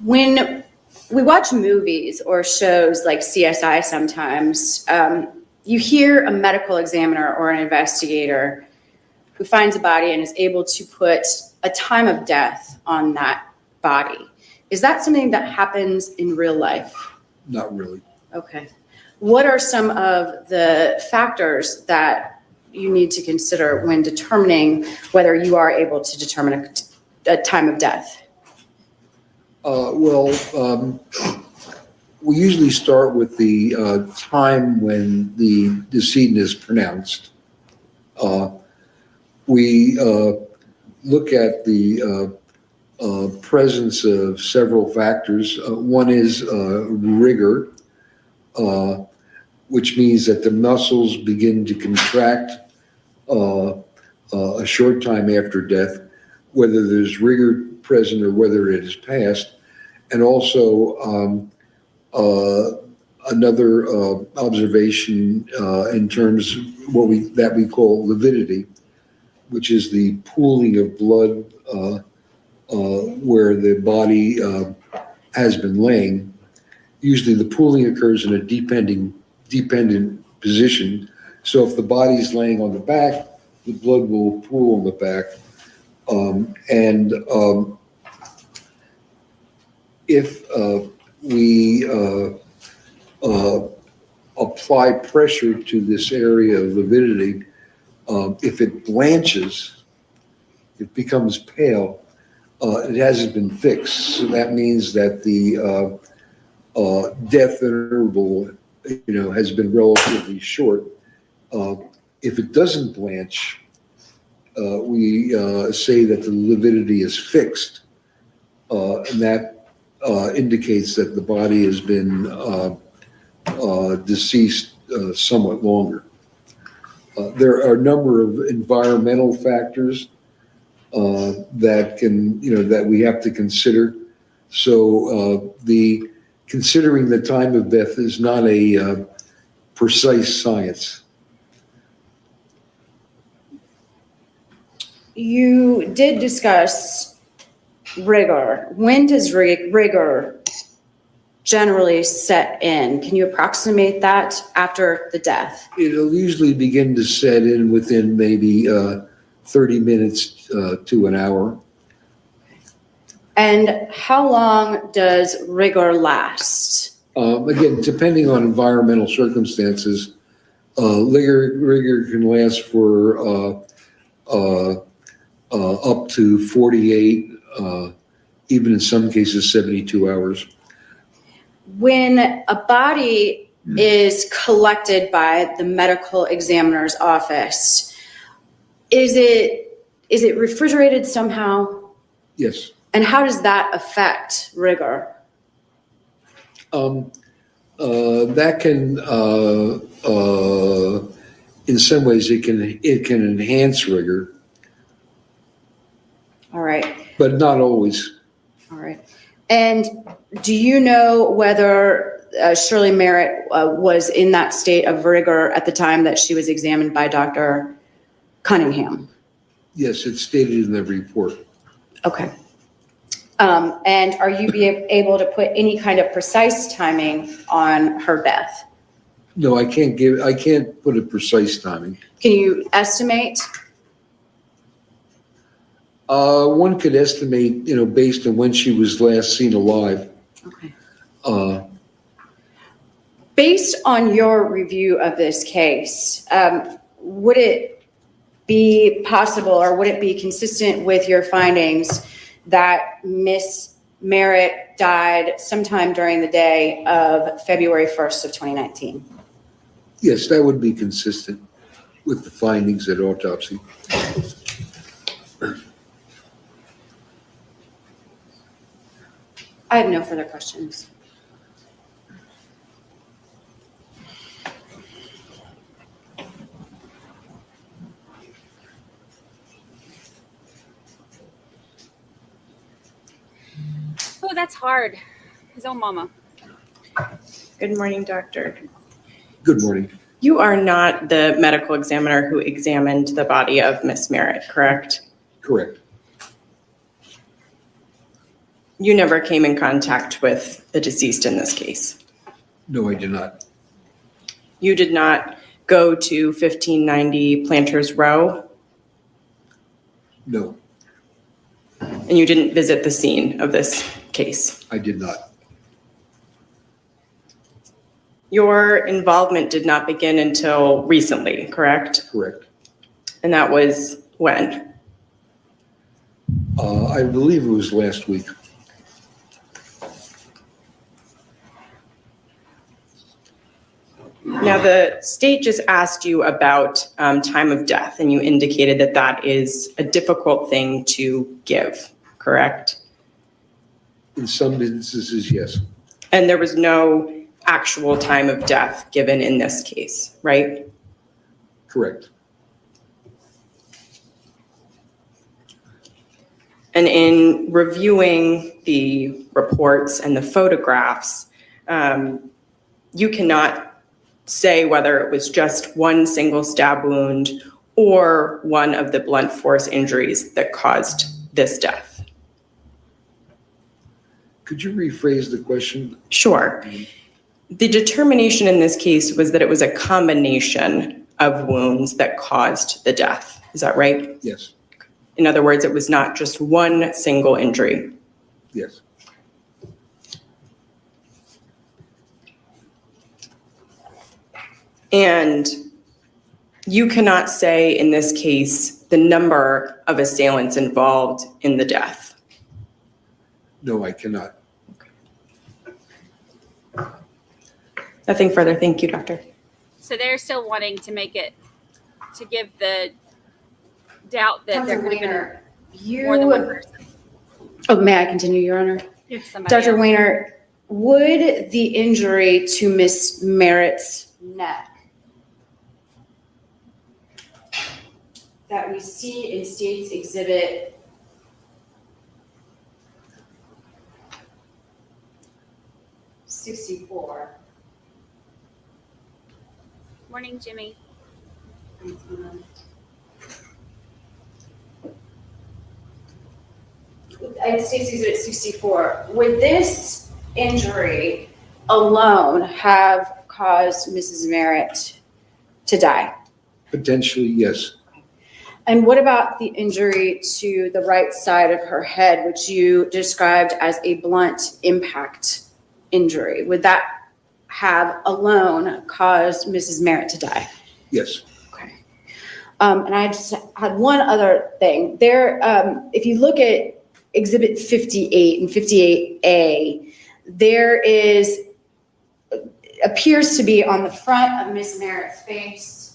When we watch movies or shows like CSI sometimes, you hear a medical examiner or an investigator who finds a body and is able to put a time of death on that body. Is that something that happens in real life? Not really. Okay. What are some of the factors that you need to consider when determining whether you are able to determine a time of death? We usually start with the time when the decedent is pronounced. We look at the presence of several factors. One is rigor, which means that the muscles begin to contract a short time after death, whether there's rigor present or whether it is past. And also another observation in terms of that we call lividity, which is the pooling of blood where the body has been laying. Usually the pooling occurs in a dependent position. So if the body's laying on the back, the blood will pool on the back. If we apply pressure to this area of lividity, if it blanches, it becomes pale, it hasn't been fixed. So that means that the death interval, has been relatively short. If it doesn't blanch, we say that the lividity is fixed, and that indicates that the body has been deceased somewhat longer. There are a number of environmental factors that we have to consider. So considering the time of death is not a precise science. You did discuss rigor. When does rigor generally set in? Can you approximate that after the death? It'll usually begin to set in within maybe 30 minutes to an hour. And how long does rigor last? Again, depending on environmental circumstances, rigor can last for up to 48, even in some cases 72 hours. When a body is collected by the medical examiner's office, is it refrigerated somehow? Yes. And how does that affect rigor? That can, in some ways, it can enhance rigor. All right. But not always. All right. And do you know whether Shirley Merritt was in that state of rigor at the time that she was examined by Dr. Cunningham? Yes, it's stated in the report. Okay. And are you able to put any kind of precise timing on her death? No, I can't put a precise timing. Can you estimate? One could estimate, based on when she was last seen alive. Okay. Based on your review of this case, would it be possible or would it be consistent with your findings that Miss Merritt died sometime during the day of February 1st of 2019? Yes, that would be consistent with the findings at autopsy. I have no further questions. Oh, that's hard. His own mama. Good morning, doctor. Good morning. You are not the medical examiner who examined the body of Miss Merritt, correct? Correct. You never came in contact with the deceased in this case. No, I did not. You did not go to 1590 Planters Row, No, and you didn't visit the scene of this case. I did not. Your involvement did not begin until recently, correct? Correct. And that was when? I believe it was last week. Now, the state just asked you about time of death, and you indicated that that is a difficult thing to give, correct? In some instances, yes. And there was no actual time of death given in this case, right? Correct. And in reviewing the reports and the photographs, you cannot say whether it was just one single stab wound or one of the blunt force injuries that caused this death. Could you rephrase the question? Sure. The determination in this case was that it was a combination of wounds that caused the death. Is that right? Yes. In other words, it was not just one single injury. Yes. And you cannot say in this case the number of assailants involved in the death. No, I cannot. Nothing further. Thank you, doctor. So they're still wanting to make it, to give the doubt that there Dr. could have Weiner, been more than one person. Oh, may I continue, Your Honor? Somebody Dr. else. Weiner, would the injury to Miss Merritt's neck that we see in State's Exhibit '64. Morning, Jimmy. State's Exhibit 64, would this injury alone have caused Mrs. Merritt to die? Potentially, yes. And what about the injury to the right side of her head, which you described as a blunt impact injury? Would that have alone caused Mrs. Merritt to die? Yes. Okay. And I just had one other thing. There, if you look at Exhibit 58 and 58A, there appears to be on the front of Miss Merritt's face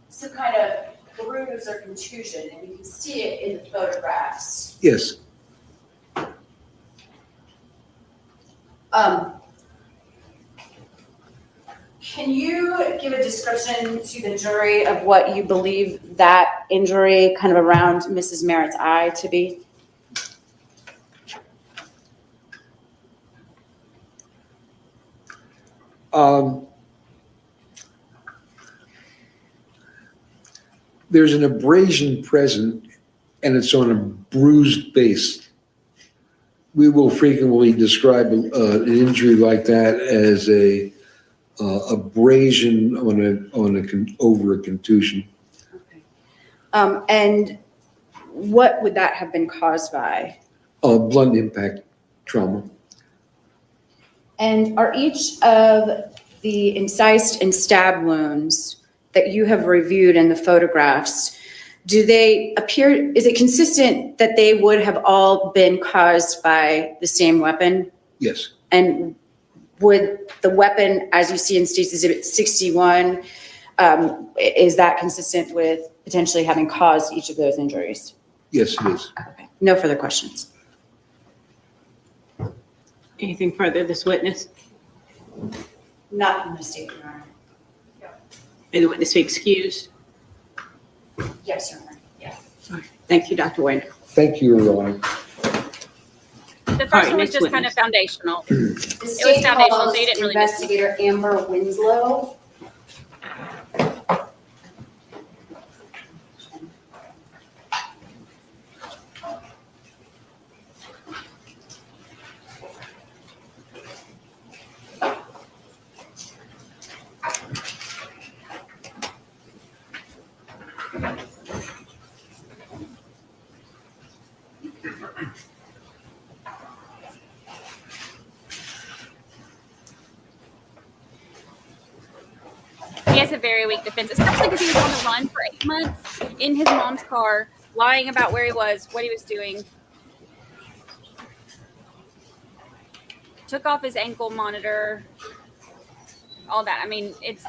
some kind of bruise or contusion, and you can see it in the photographs. Yes. Can you give a description to the jury of what you believe that injury kind of around Mrs. Merritt's eye to be? There's an abrasion present, and it's on a bruised base. We will frequently describe an injury like that as a abrasion over a contusion. Okay. And what would that have been caused by? Blunt impact trauma. And are each of the incised and stab wounds that you have reviewed in the photographs, do they appear, is it consistent that they would have all been caused by the same weapon? Yes. And would the weapon, as you see in State's Exhibit 61, is that consistent with potentially having caused each of those injuries? Yes, it is. Okay. No further questions. Anything further, this witness? Not from the state, Your Honor. May the witness be excused. Yes, Your Honor. Yeah. Thank you, Dr. Wayne. Thank you, Your Honor. The All first right, one was next just kind of witness. foundational. The was state foundational, calls so you didn't really miss it. Investigator Amber Winslow. He has a very weak defense, especially because he was on the run for 8 months in his mom's car, lying about where he was, what he was doing. Took off his ankle monitor, all that. I mean, this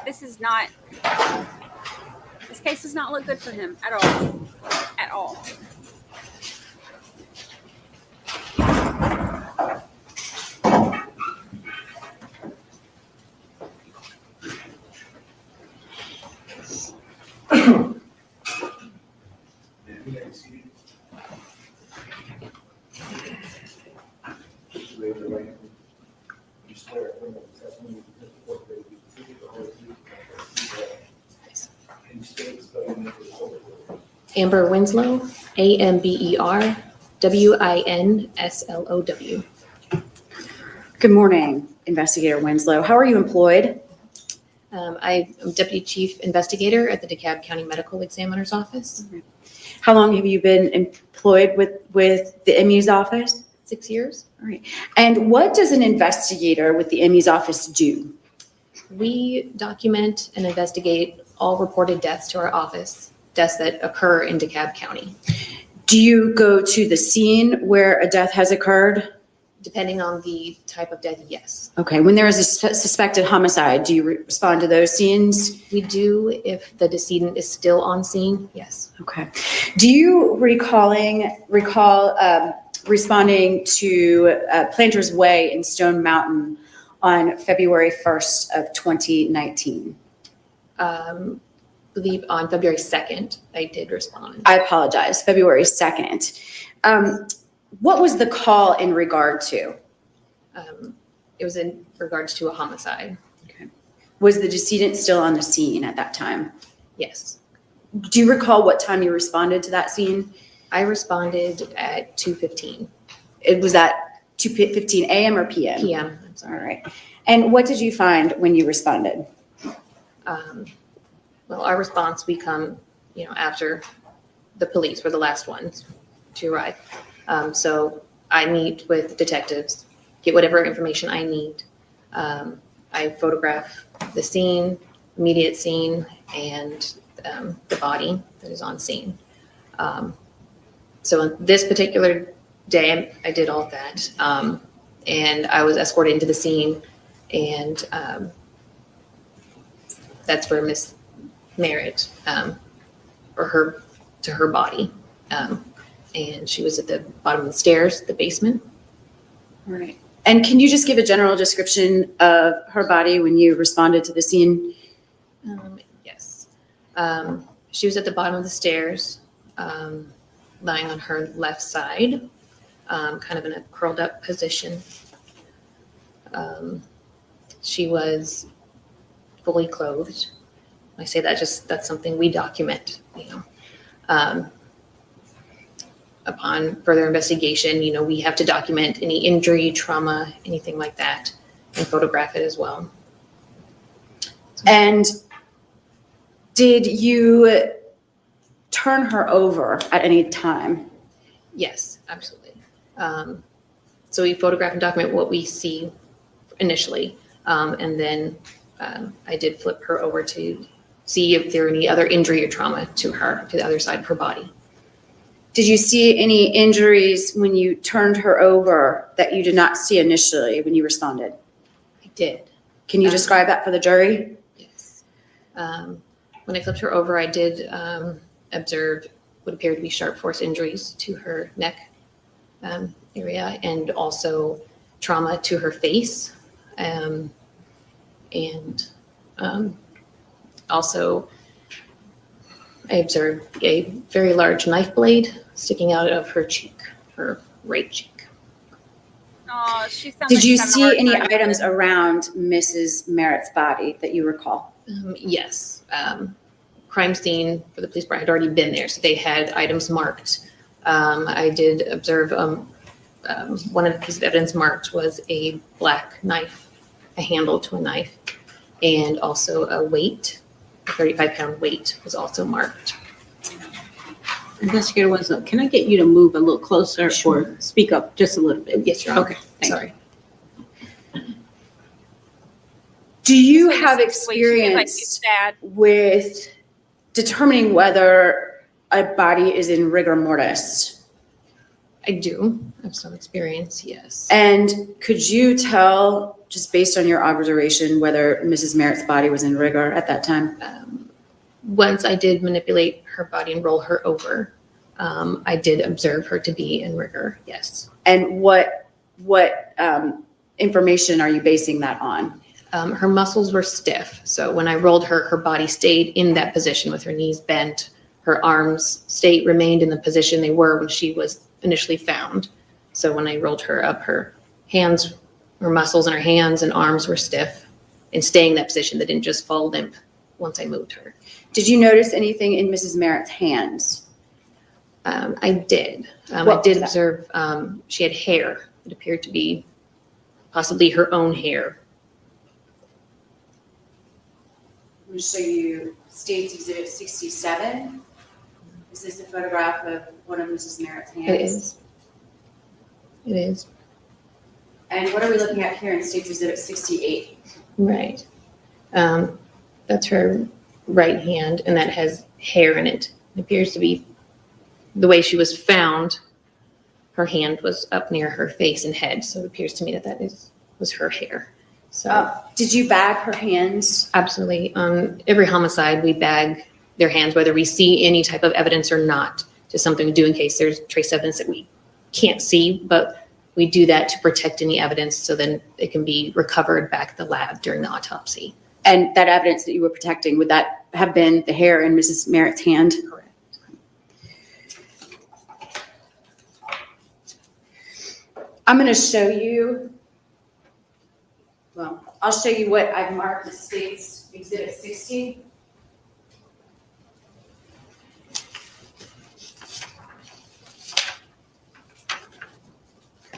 case does not look good for him at all. At all. Amber Winslow, Amber Winslow. Good morning, Investigator Winslow. How are you employed? I am Deputy Chief Investigator at the DeKalb County Medical Examiner's Office. How long have you been employed with the ME's office? 6 years. All right. And what does an investigator with the ME's office do? We document and investigate all reported deaths to our office, deaths that occur in DeKalb County. Do you go to the scene where a death has occurred? Depending on the type of death, yes. Okay. When there is a suspected homicide, do you respond to those scenes? We do if the decedent is still on scene, yes. Okay. Do you recall responding to Planters Way in Stone Mountain on February 1st of 2019? Believe on February 2nd, I did respond. I apologize, February 2nd. What was the call in regard to? It was in regards to a homicide, Was the decedent still on the scene at that time? yes. Do you recall what time you responded to that scene? I responded at 2:15 It was at 2:15 a.m. or p.m.? p.m. I'm All sorry. right. And what did you find when you responded? Well, our response, we come, after the police were the last ones to arrive. So I meet with detectives, get whatever information I need. I photograph the scene, immediate scene, and the body that is on scene. So on this particular day, I did all of that. And I was escorted into the scene, and that's where Miss Merritt, to her body. And she was at the bottom of the stairs, the basement. All right. And can you just give a general description of her body when you responded to the scene? Yes. She was at the bottom of the stairs, lying on her left side, kind of in a curled up position. She was fully clothed. I say that that's something we document, Upon further investigation, we have to document any injury, trauma, anything like that, and photograph it as well. And did you turn her over at any time? Yes, absolutely. So we photograph and document what we see initially, and then I did flip her over to see if there were any other injury or trauma to her, to the other side of her body. Did you see any injuries when you turned her over that you did not see initially when you responded? I did. Can you describe that for the jury? Yes. When I flipped her over, I did observe what appeared to be sharp force injuries to her neck area and also trauma to her face. Also, I observed a very large knife blade sticking out of her cheek, her right cheek. Oh, she sounds Did like you she's having a see hard any time with items it. around Mrs. Merritt's body that you recall? Yes. Crime scene for the police department had already been there, so they had items marked. I did observe one of the pieces of evidence marked was a black knife, a handle to a knife, and also a weight, a 35-pound weight was also marked. Investigator Winslow, can I get you to move a little closer or speak up just a little bit? Yes, Your Honor. Okay, thank you. Sorry. Do you It's have like this situation, like she's experience sad. with determining whether a body is in rigor mortis? I do have some experience, yes. And could you tell, just based on your observation, whether Mrs. Merritt's body was in rigor at that time? Once I did manipulate her body and roll her over, I did observe her to be in rigor, yes. And what information are you basing that on? Her muscles were stiff, so when I rolled her, her body stayed in that position with her knees bent. Her arms remained in the position they were when she was initially found. So when I rolled her up, her muscles in her hands and arms were stiff and staying in that position. They didn't just fall limp once I moved her. Did you notice anything in Mrs. Merritt's hands? I did. I What did was that? observe she had hair. It appeared to be possibly her own hair. I'm going to show you State's Exhibit 67. Is this a photograph of one of Mrs. Merritt's hands? It is. It is. And what are we looking at here in State's Exhibit 68? Right. That's her right hand, and that has hair in it. It appears to be the way she was found. Her hand was up near her face and head, so it appears to me that was her hair. So Did you bag her hands? absolutely, every homicide we bag their hands, whether we see any type of evidence or not. Just something to do in case there's trace evidence that we can't see, but we do that to protect any evidence so then it can be recovered back at the lab during the autopsy. And that evidence that you were protecting, would that have been the hair in Mrs. Merritt's hand? Correct. I'm going to show you, I'll show you what I've marked as State's Exhibit 60.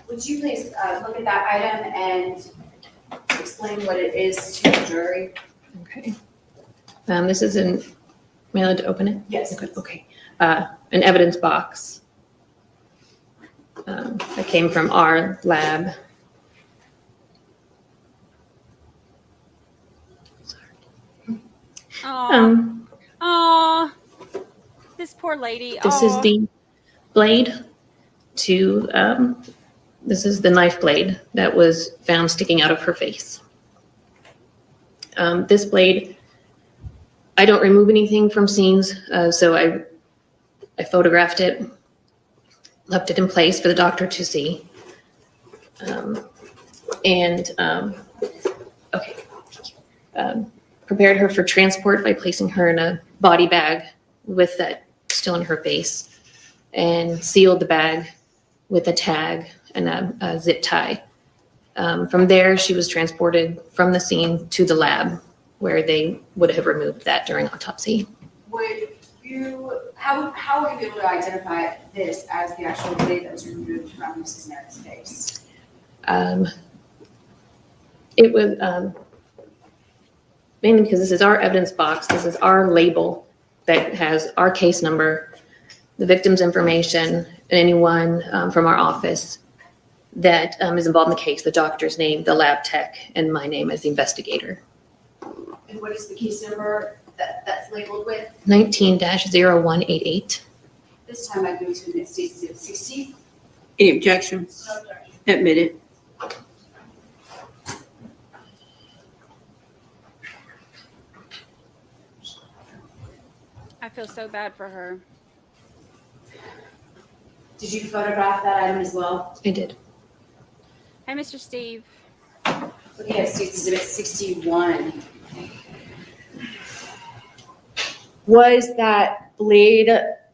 Would you please look at that item and explain what it is to the jury? Okay. This is am I allowed to open it? Yes. Okay. An evidence box that came from our lab. Oh, this poor lady. This is the blade this is the knife blade that was found sticking out of her face. This blade, I don't remove anything from scenes, so I photographed it, left it in place for the doctor to see. Prepared her for transport by placing her in a body bag with that still in her face, and sealed the bag with a tag and a zip tie. From there, she was transported from the scene to the lab where they would have removed that during autopsy. How were you able to identify this as the actual blade that was removed from Mrs. Merritt's face? It was mainly because this is our evidence box. This is our label that has our case number, the victim's information, and anyone from our office that is involved in the case, the doctor's name, the lab tech, and my name as the investigator. And what is the case number that's labeled with? 19-0188. This time I go to State's Exhibit 60. Any objections? Admitted. I feel so bad for her. Did you photograph that item as well? I did. Hi, Mr. Steve. Looking at State's Exhibit 61. Was that blade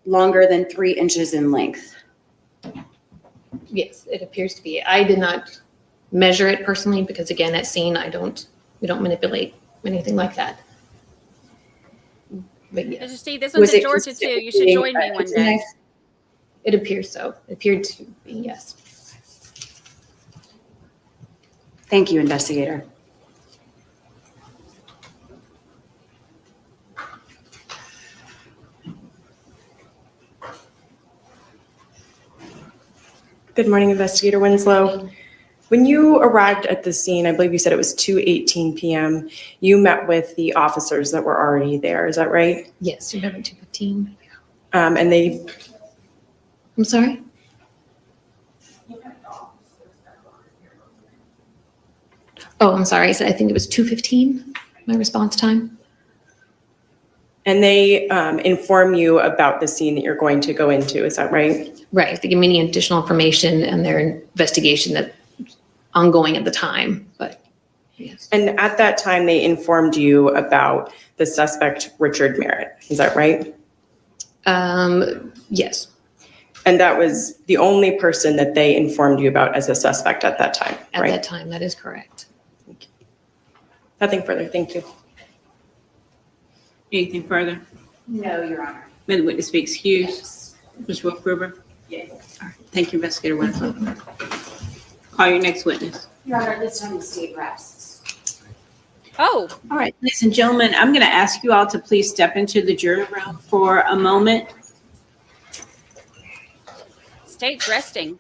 longer than 3 inches in length? Yes, it appears to be. I did not measure it personally because again, at scene, we don't manipulate anything like that. But Mr. yes, Steve, this one's Was in it Georgia consistent too. with You should being join me a one kitchen day. knife? it appears so. It appeared to be, yes. Thank you, investigator. Good morning, Investigator Winslow. When you arrived at the scene, I believe you said it was 2:18 p.m., you met with the officers that were already there, is that right? Yes, you have it 2:15. And they, I'm sorry? Oh, I'm sorry. I think it was 2:15, my response time. and they inform you about the scene that you're going to go into, is that right? Right. They give me any additional information and their investigation that's ongoing at the time, but yes. And at that time, they informed you about the suspect, Richard Merritt, is that right? Yes, And that was the only person that they informed you about as a suspect at that time, at right? that time, that is correct. Nothing further, thank you. Anything further? No, Your Honor. May the witness be excused. Yes. Ms. Wolf Gruber? Yes. All right. Thank you, Investigator Winslow. Call your next witness. Your Honor, this time the state rests. Oh, All right, ladies and gentlemen, I'm going to ask you all to please step into the jury room for a moment. state's resting.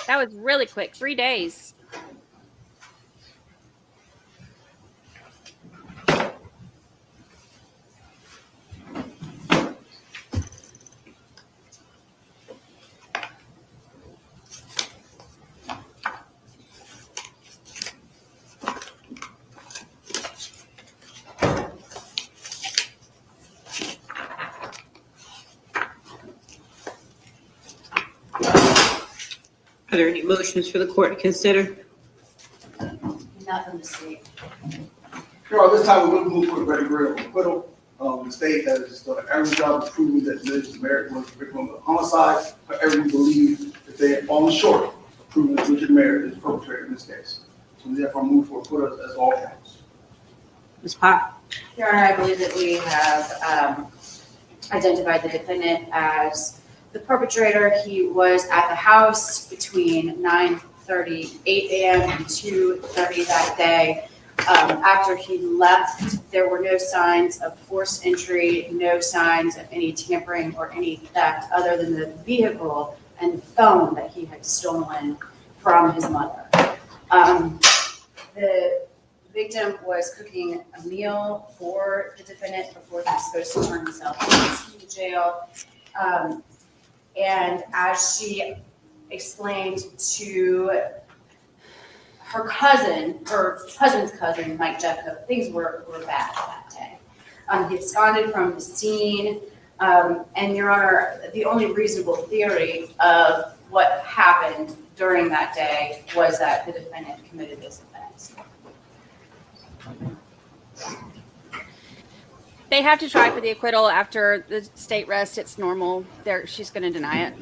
That was really quick. 3 days. Are there any motions for the court to consider? Not from the state. Your Honor, this time we're going to move for a verdict of acquittal. The state has done an admirable job of proving that Richard Merritt was the victim of a homicide. However, we believe that they have fallen short of proving that Richard Merritt is the perpetrator in this case. So we therefore move for acquittal as all counts. Ms. Pop? Your Honor, I believe that we have identified the defendant as the perpetrator. He was at the house between 9:38 a.m. and 2:30 that day. After he left, there were no signs of forced entry, no signs of any tampering or any theft other than the vehicle and phone that he had stolen from his mother. The victim was cooking a meal for the defendant before he was supposed to turn himself into jail. And as she explained to her husband's cousin, Mike Jeffcoat, things were bad that day. He absconded from the scene, and Your Honor, the only reasonable theory of what happened during that day was that the defendant committed this offense. They have to try for the acquittal after the state rests. It's normal. She's going to deny it.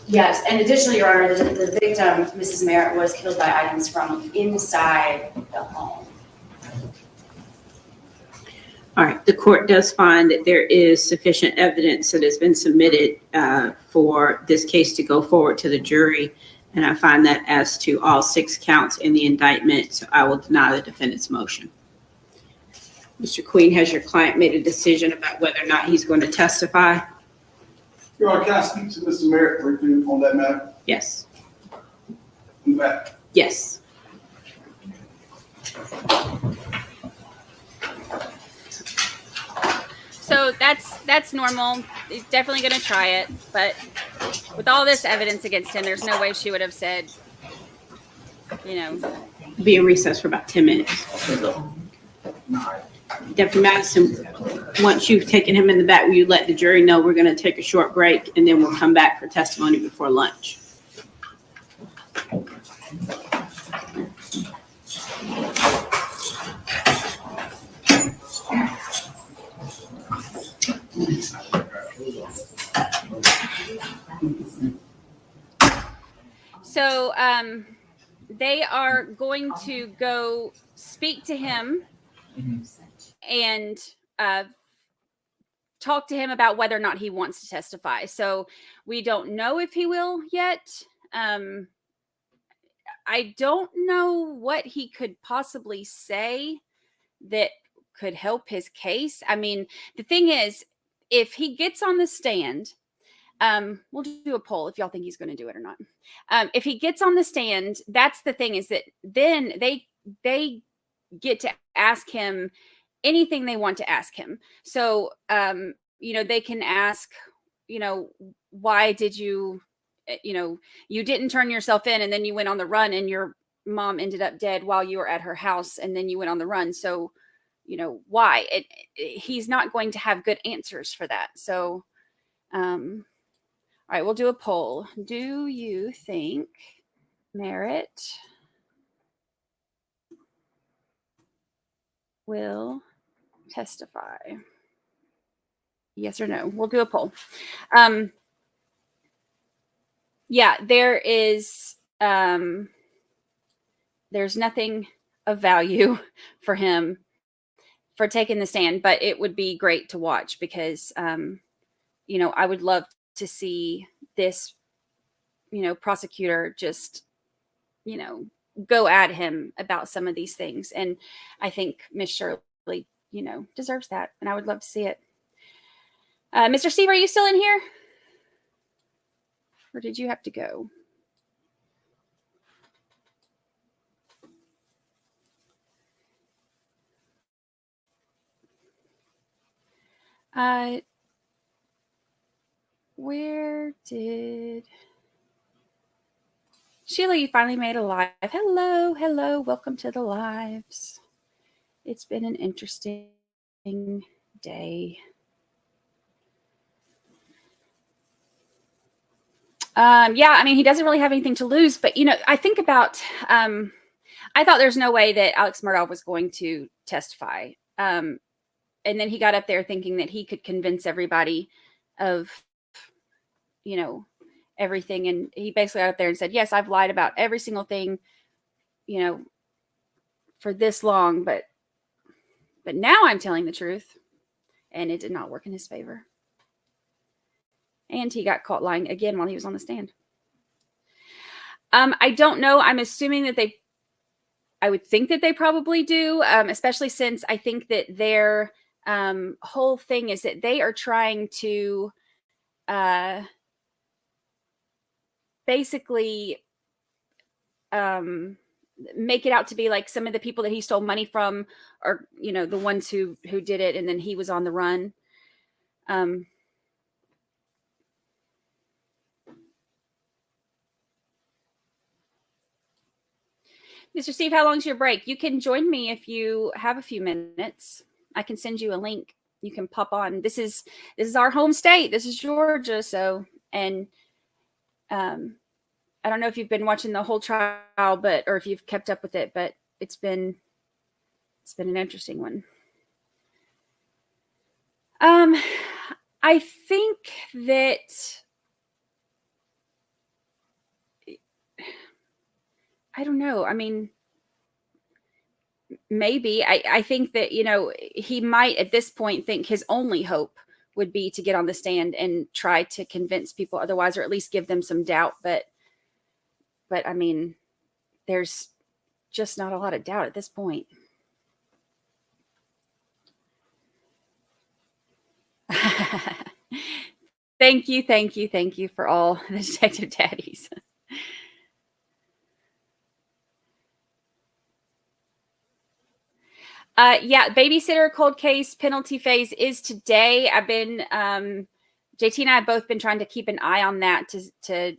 Yes, and additionally, Your Honor, the victim, Mrs. Merritt, was killed by items from inside the home. All right, the court does find that there is sufficient evidence that has been submitted for this case to go forward to the jury. And I find that as to all 6 counts in the indictment, so I will deny the defendant's motion. Mr. Queen, has your client made a decision about whether or not he's going to testify? Your Honor, can I speak to Mr. Merritt briefly on that matter? Yes. In the back. Yes. So that's normal. He's definitely going to try it, but with all this evidence against him, there's no way she would have said, you know. Be in recess for about 10 minutes. Deputy Madison, once you've taken him in the back, will you let the jury know we're going to take a short break and then we'll come back for testimony before lunch? So they are going to go speak to him and talk to him about whether or not he wants to testify. So we don't know if he will yet. I don't know what he could possibly say that could help his case. I mean, the thing is, if he gets on the stand, we'll do a poll if y'all think he's going to do it or not. If he gets on the stand, that's the thing, is that then they get to ask him anything they want to ask him. So, they can ask, why did you, you didn't turn yourself in and then you went on the run and your mom ended up dead while you were at her house and then you went on the run. So, why? He's not going to have good answers for that. So, all right, we'll do a poll. Do you think Merritt will testify? Yes or no? We'll do a poll. Yeah, there is, there's nothing of value for him for taking the stand, but it would be great to watch because, I would love to see this, prosecutor just, go at him about some of these things. And I think Miss Shirley, deserves that. And I would love to see it. Mr. Steve, are you still in here? Or did you have to go? Where did Sheila, you finally made a live. Hello. Welcome to the lives. It's been an interesting day. He doesn't really have anything to lose, but I think about, I thought there's no way that Alex Murdaugh was going to testify. And then he got up there thinking that he could convince everybody of, everything. And he basically got up there and said, yes, I've lied about every single thing, for this long, but now I'm telling the truth. And it did not work in his favor. And he got caught lying again while he was on the stand. I don't know. I'm assuming that I would think that they probably do, especially since I think that their whole thing is that they are trying to basically make it out to be like some of the people that he stole money from are, the ones who did it. And then he was on the run. Mr. Steve, how long's your break? You can join me if you have a few minutes. I can send you a link. You can pop on. This is our home state. This is Georgia. So, and I don't know if you've been watching the whole trial, or if you've kept up with it, but it's been an interesting one. I think that I don't know. I mean, maybe I think that, he might at this point think his only hope would be to get on the stand and try to convince people otherwise, or at least give them some doubt. But I mean, there's just not a lot of doubt at this point. Thank you for all the detective daddies. Yeah, babysitter cold case penalty phase is today. I've been JT and I have both been trying to keep an eye on that to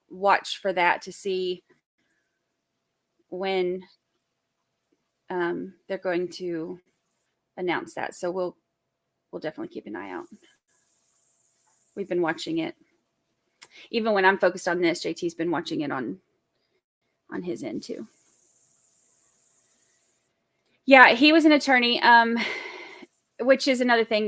watch for that to see when they're going to announce that. So we'll definitely keep an eye out. We've been watching it. Even when I'm focused on this, JT's been watching it on his end too. Yeah, he was an attorney, which is another thing,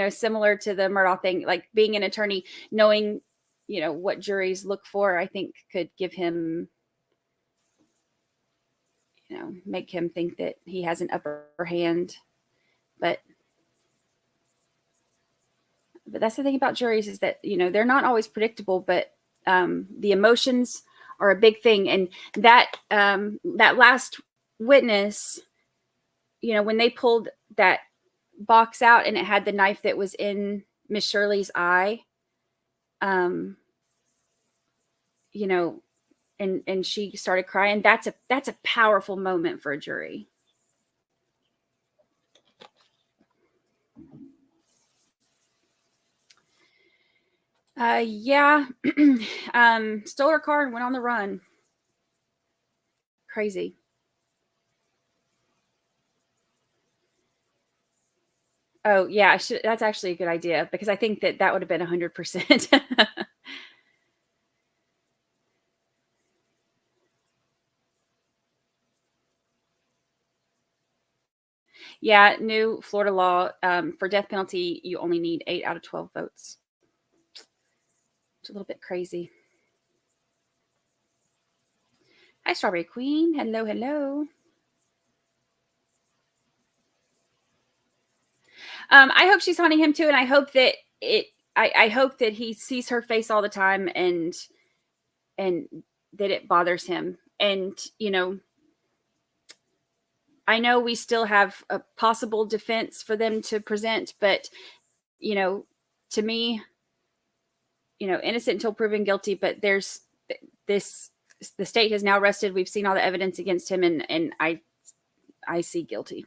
similar to the Murdaugh thing, like being an attorney, knowing, what juries look for, I think could give him, make him think that he has an upper hand. But that's the thing about juries is that, they're not always predictable, but the emotions are a big thing. And that last witness, when they pulled that box out and it had the knife that was in Miss Shirley's eye, and she started crying. That's a powerful moment for a jury. Yeah. Stole her car and went on the run. Crazy. Oh, yeah, that's actually a good idea because I think that would have been 100%. Yeah, new Florida law for death penalty, you only need 8 out of 12 votes. It's a little bit crazy. Hi, Strawberry Queen. Hello, hello. I hope she's haunting him too, and I hope that I hope that he sees her face all the time and that it bothers him. And I know we still have a possible defense for them to present, but to me, innocent until proven guilty. But there's this. The state has now rested. We've seen all the evidence against him, and I see guilty.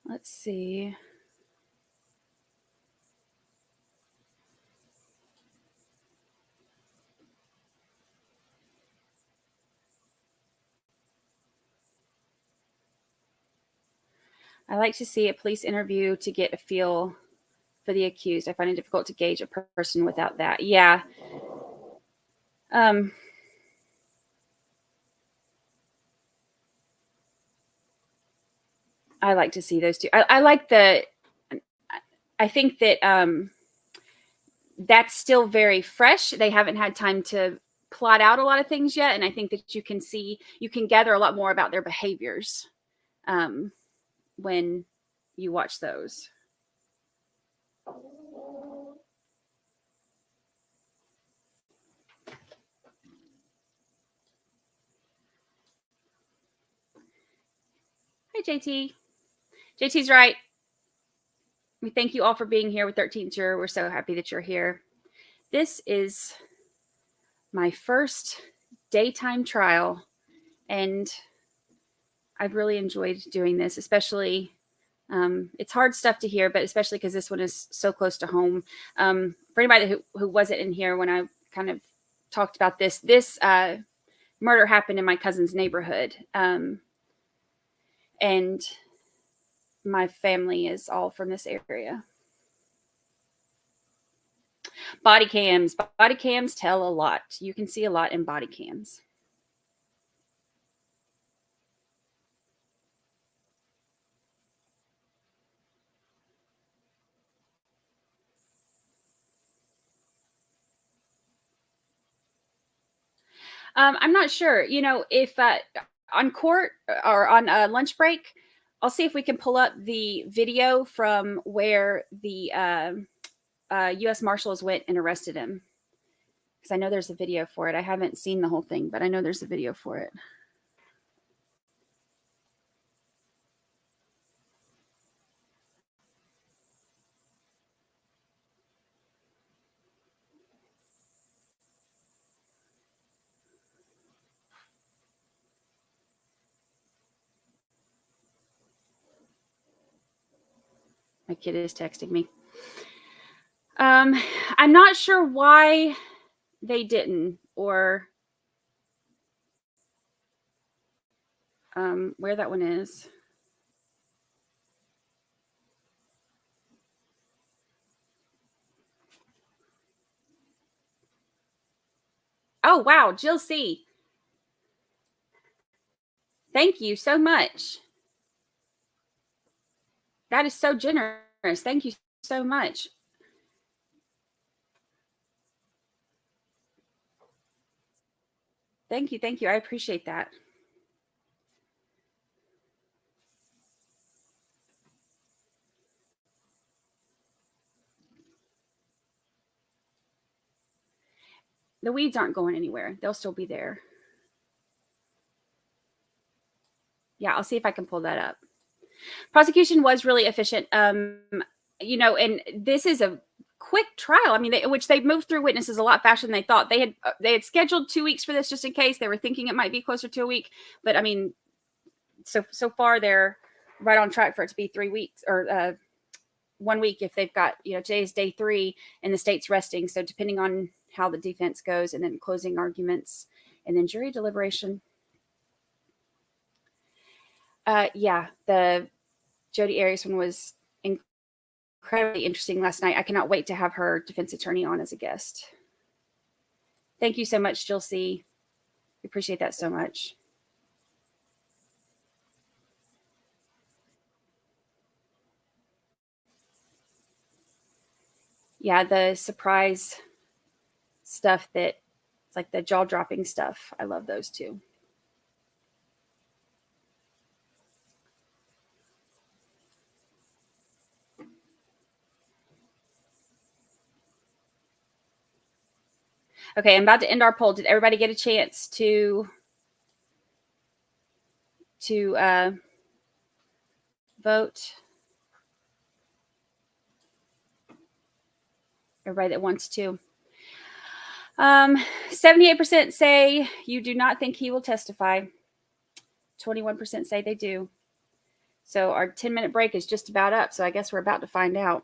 Let's see. I like to see a police interview to get a feel for the accused. I find it difficult to gauge a person without that. Yeah. I like to see those two. I think that that's still very fresh. They haven't had time to plot out a lot of things yet. And I think that you can gather a lot more about their behaviors when you watch those. Hi, JT. JT's right. We thank you all for being here with 13th Juror. We're so happy that you're here. This is my first daytime trial, and I've really enjoyed doing this, especially it's hard stuff to hear, but especially because this one is so close to home. For anybody who wasn't in here when I kind of talked about this murder happened in my cousin's neighborhood. And my family is all from this area. Body cams. Body cams tell a lot. You can see a lot in body cams. I'm not sure, if on court or on lunch break, I'll see if we can pull up the video from where the U.S. Marshals went and arrested him. Because I know there's a video for it. I haven't seen the whole thing, but I know there's a video for it. My kid is texting me. I'm not sure why they didn't, or where that one is. Oh, wow. Jill C. Thank you so much. That is so generous. Thank you so much. Thank you. Thank you. I appreciate that. The weeds aren't going anywhere. They'll still be there. Yeah, I'll see if I can pull that up. Prosecution was really efficient. You know, and this is a quick trial. I mean, which they moved through witnesses a lot faster than they thought. They had scheduled 2 weeks for this just in case. They were thinking it might be closer to a week, but I mean, so far they're right on track for it to be 3 weeks or 1 week if they've got, you know, today's day 3 and the state's resting. So depending on how the defense goes, and then closing arguments, and then jury deliberation. Yeah, the Jodi Arias one was incredibly interesting last night. I cannot wait to have her defense attorney on as a guest. Thank you so much, Jill C. We appreciate that so much. Yeah, the surprise stuff that it's like the jaw-dropping stuff. I love those too. Okay, I'm about to end our poll. Did everybody get a chance to vote? Everybody that wants to. 78% say you do not think he will testify. 21% say they do. So our 10-minute break is just about up. So I guess we're about to find out.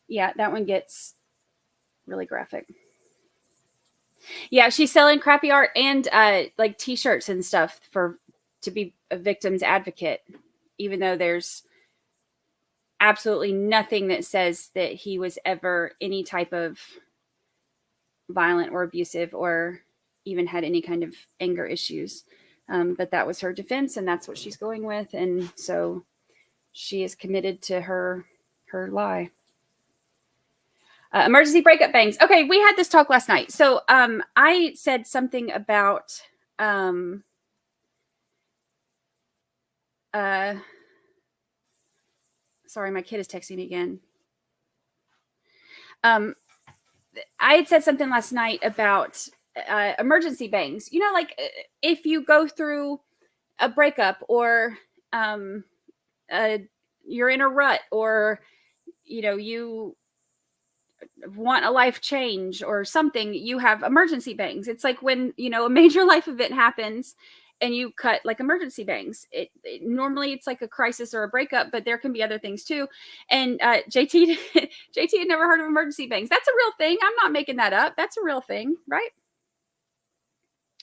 Yeah, that one gets really graphic. Yeah, she's selling crappy art and like t-shirts and stuff to be a victim's advocate, even though there's absolutely nothing that says that he was ever any type of violent or abusive or even had any kind of anger issues. But that was her defense, and that's what she's going with. And so she is committed to her lie. Emergency breakup bangs. Okay, we had this talk last night. So I said something about sorry, my kid is texting me again. I had said something last night about emergency bangs. You know, like if you go through a breakup or you're in a rut, or you know, you want a life change or something, you have emergency bangs. It's like when, you know, a major life event happens and you cut like emergency bangs. Normally it's like a crisis or a breakup, but there can be other things too. And JT had never heard of emergency bangs. That's a real thing. I'm not making that up. That's a real thing, right?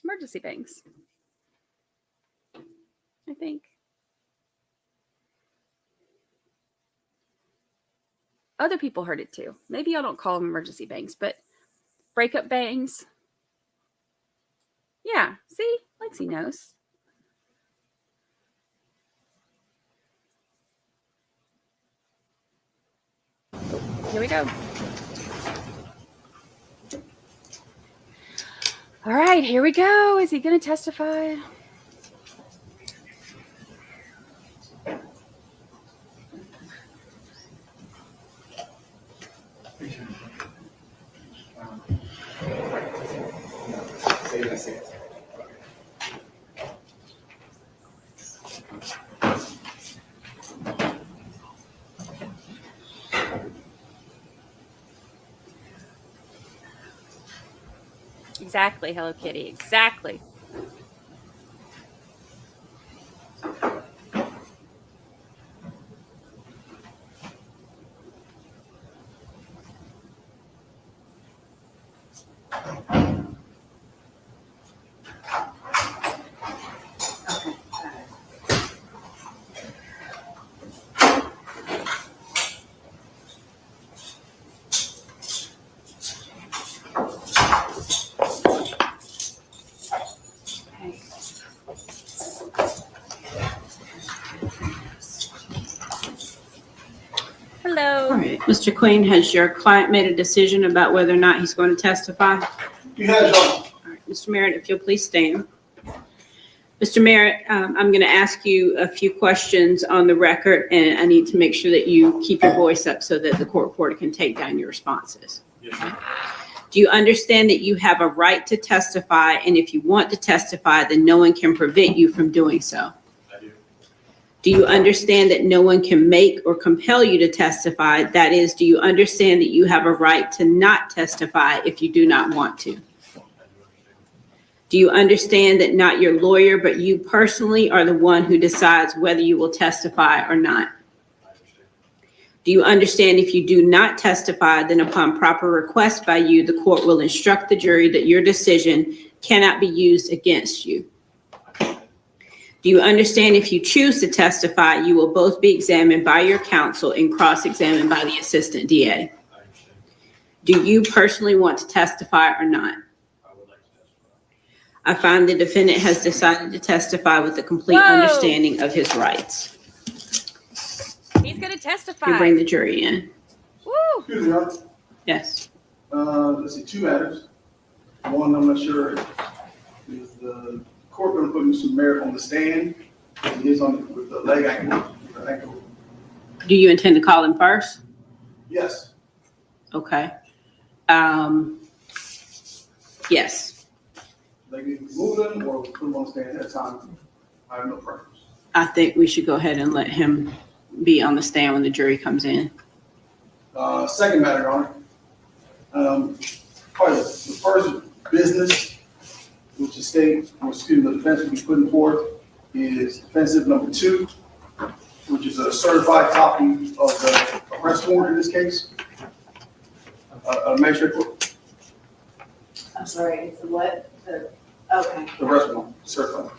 Emergency bangs, I think. Other people heard it too. Maybe I don't call them emergency bangs, but breakup bangs. Yeah, see? Lexi knows. Here we go. All right, here we go. Is he going to testify? Exactly, Hello Kitty. Exactly. Hello. All right, Mr. Queen, has your client made a decision about whether or not he's going to testify? You have, Your Honor. All right, Mr. Merritt, if you'll please stand. Mr. Merritt, I'm going to ask you a few questions on the record, and I need to make sure that you keep your voice up so that the court reporter can take down your responses. Yes, ma'am. Do you understand that you have a right to testify, and if you want to testify, then no one can prevent you from doing so? I do. Do you understand that no one can make or compel you to testify? That is, do you understand that you have a right to not testify if you do not want to? Do you understand that not your lawyer, but you personally are the one who decides whether you will testify or not? Do you understand if you do not testify, then upon proper request by you, the court will instruct the jury that your decision cannot be used against you? Do you understand if you choose to testify, you will both be examined by your counsel and cross-examined by the assistant DA? Do you personally want to testify or not? I find the defendant has decided to testify with a complete Whoa. understanding of his rights. He's going to testify. You bring the jury in. Woo. Excuse me, Your Honor. Yes. Let's see, two matters. One, I'm not sure, is the court going to put Mr. Merritt on the stand? He is on with the leg ankle. Do you intend to call him first? Yes. Okay. Yes. They can move him or put him on the stand at a time. I have no preference. I think we should go ahead and let him be on the stand when the jury comes in. Second matter, Your Honor. Probably the first business which the state, or excuse me, the defense will be putting forth is defensive number 2, which is a certified copy of the arrest warrant in this case. Magistrate court, I'm sorry, it's the what? Okay. the arrest warrant, certified.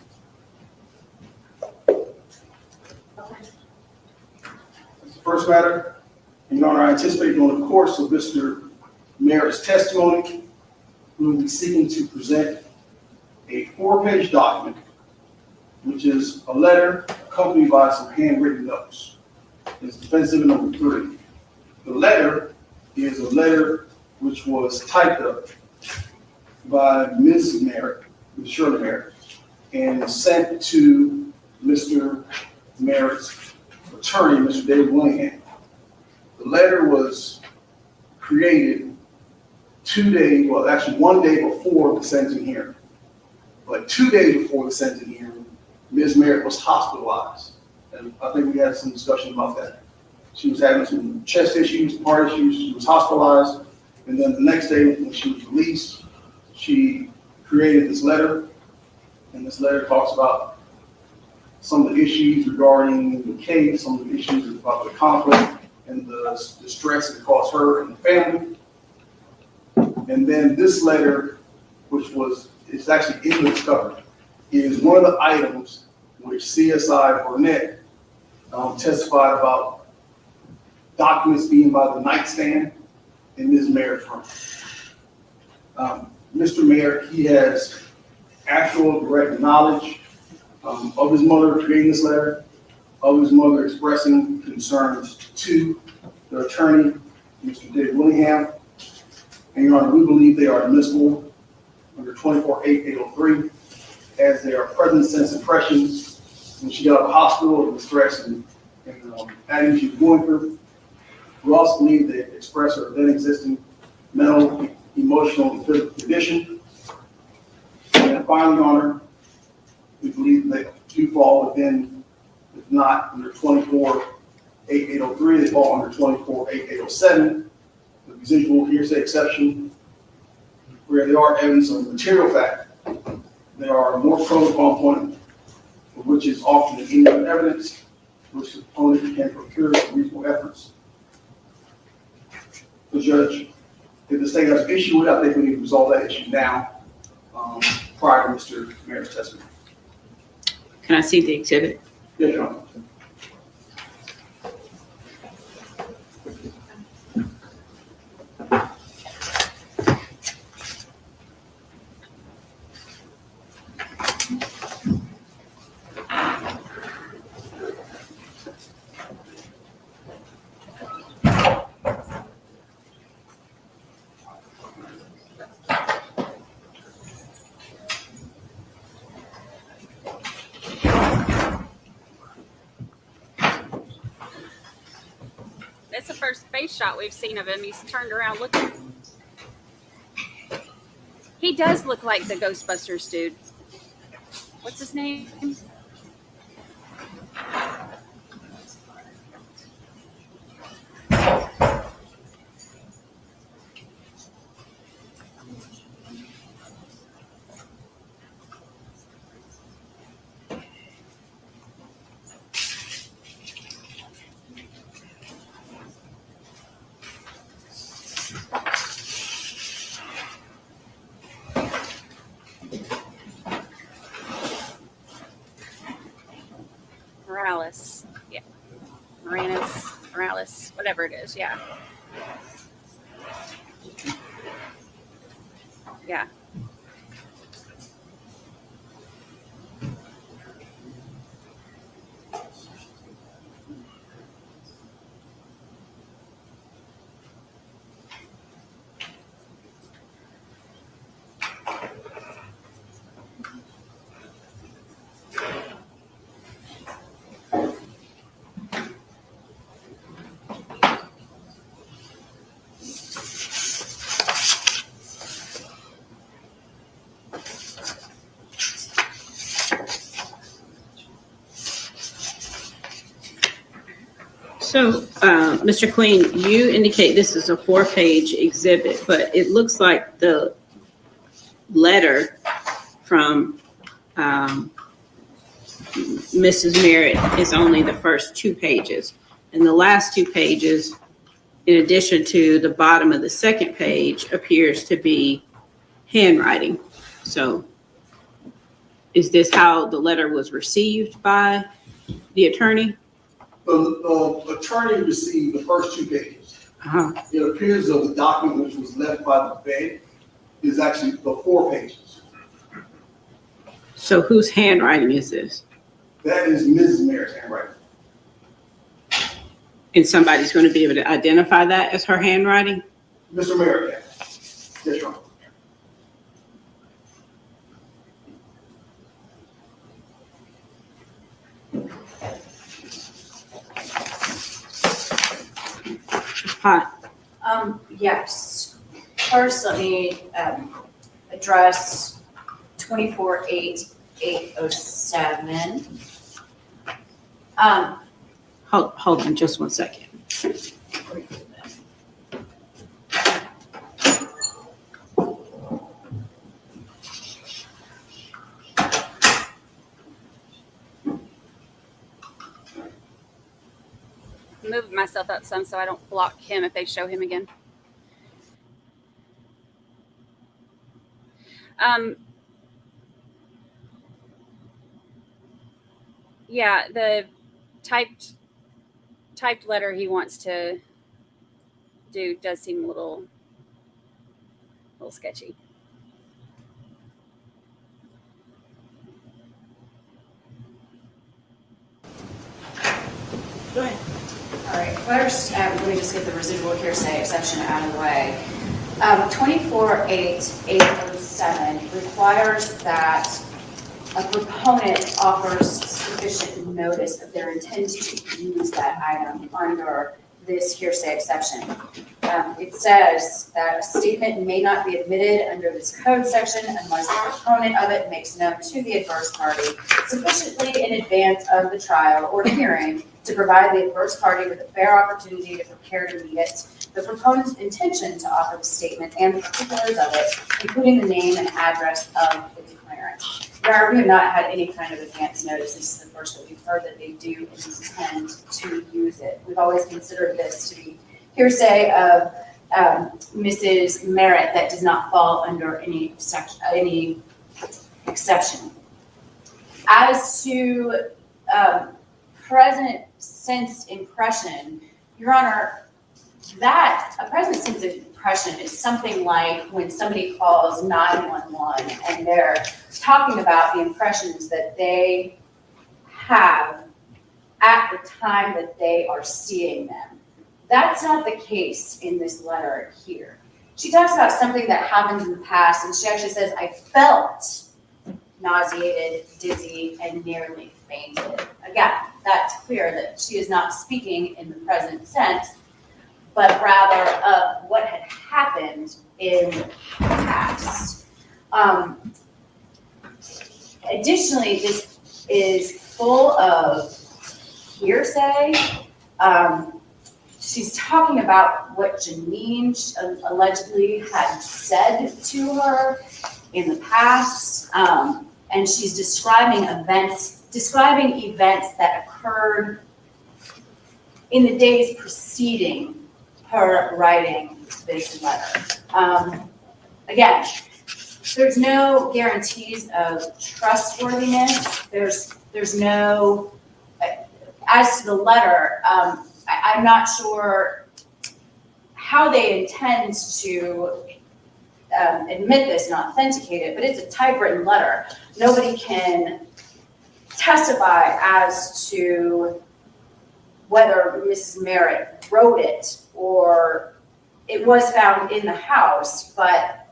That's the first matter. And Your Honor, I anticipate during the course of Mr. Merritt's testimony, we will be seeking to present a 4-page document, which is a letter accompanied by some handwritten notes. It's defensive number 3. The letter is a letter which was typed up by Ms. Merritt, Ms. Shirley Merritt, and sent to Mr. Merritt's attorney, Mr. David Willingham. The letter was created 2 days, well, actually 1 day before the sentencing hearing. Like 2 days before the sentencing hearing, Ms. Merritt was hospitalized. And I think we had some discussion about that. She was having some chest issues, heart issues, she was hospitalized. And then the next day when she was released, she created this letter. And this letter talks about some of the issues regarding the case, some of the issues about the conflict and the stress it caused her and the family. And then this letter, which was, it's actually in the discovery, is one of the items which CSI Burnett testified about documents being by the nightstand in Ms. Merritt's room. Mr. Merritt, he has actual direct knowledge of his mother creating this letter, of his mother expressing concerns to the attorney, Mr. David Willingham. And Your Honor, we believe they are admissible under 24-803 as they are present sense impressions when she got out of the hospital and the stress and agony she was going through. We also need to express our then existing mental, emotional, and physical condition. And finally, Your Honor, we believe they do fall within, if not under 24-8803, they fall under 24-8807, the residual hearsay exception, where there are evidence of material fact. There are more pros upon point, which is often the any other evidence, which the opponent can procure with reasonable efforts. The judge, if the state has an issue with it, I think we need to resolve that issue now, prior to Mr. Merritt's testimony. Can I see the exhibit? Yes, Your Honor. That's the first face shot we've seen of him. He's turned around looking. He does look like the Ghostbusters dude. What's his name? Morales. Yeah. Morales, whatever it is. Yeah. Yeah. So, Mr. Queen, you indicate this is a 4-page exhibit, but it looks like the letter from Mrs. Merritt is only the first 2 pages. And the last 2 pages, in addition to the bottom of the second page, appears to be handwriting. So is this how the letter was received by the attorney? The attorney received the first 2 pages. It appears that the document which was left by the bed is actually the 4 pages. So whose handwriting is this? That is Mrs. Merritt's handwriting. And somebody's going to be able to identify that as her handwriting? Mr. Merritt, yes. Yes, Your Honor. Hi. Yes. First, let me address 24-8807. Hold on just 1 second. Move myself up some so I don't block him if they show him again. Yeah, the typed letter he wants to do does seem a little sketchy. Go ahead. All right, first, let me just get the residual hearsay exception out of the way. 24-8807 requires that a proponent offers sufficient notice of their intent to use that item under this hearsay exception. It says that a statement may not be admitted under this code section unless the proponent of it makes known to the adverse party sufficiently in advance of the trial or hearing to provide the adverse party with a fair opportunity to prepare to meet it, the proponent's intention to offer the statement and the particulars of it, including the name and address of the declarant. Where we have not had any kind of advance notice. This is the first that we've heard that they do intend to use it. We've always considered this to be hearsay of Mrs. Merritt that does not fall under any exception. As to present sense impression, Your Honor, that a present sense impression is something like when somebody calls 911 and they're talking about the impressions that they have at the time that they are seeing them. That's not the case in this letter here. She talks about something that happened in the past, and she actually says, I felt nauseated, dizzy, and nearly fainted. Again, that's clear that she is not speaking in the present sense, but rather of what had happened in the past. Additionally, this is full of hearsay. She's talking about what Janine allegedly had said to her in the past, and she's describing events that occurred in the days preceding her writing this letter. Again, there's no guarantees of trustworthiness. There's no, as to the letter, I'm not sure how they intend to admit this and authenticate it, but it's a typewritten letter. Nobody can testify as to whether Mrs. Merritt wrote it or it was found in the house, but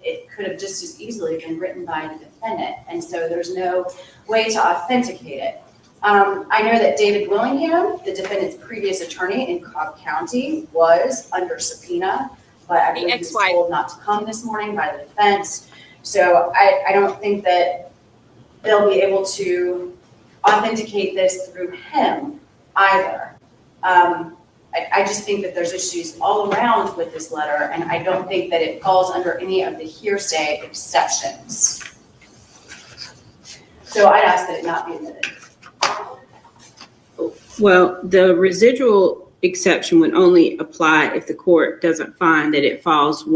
it could have just as easily been written by the defendant. And so there's no way to authenticate it. I know that David Willingham, the defendant's previous attorney in Cobb County, was under subpoena, but I believe he was told not to come this morning by the defense. So I don't think that they'll be able to authenticate this through him either. I just think that there's issues all around with this letter, and I don't think that it falls under any of the hearsay exceptions. So I'd ask that it not be admitted. Well, the residual exception would only apply if the court doesn't find that it falls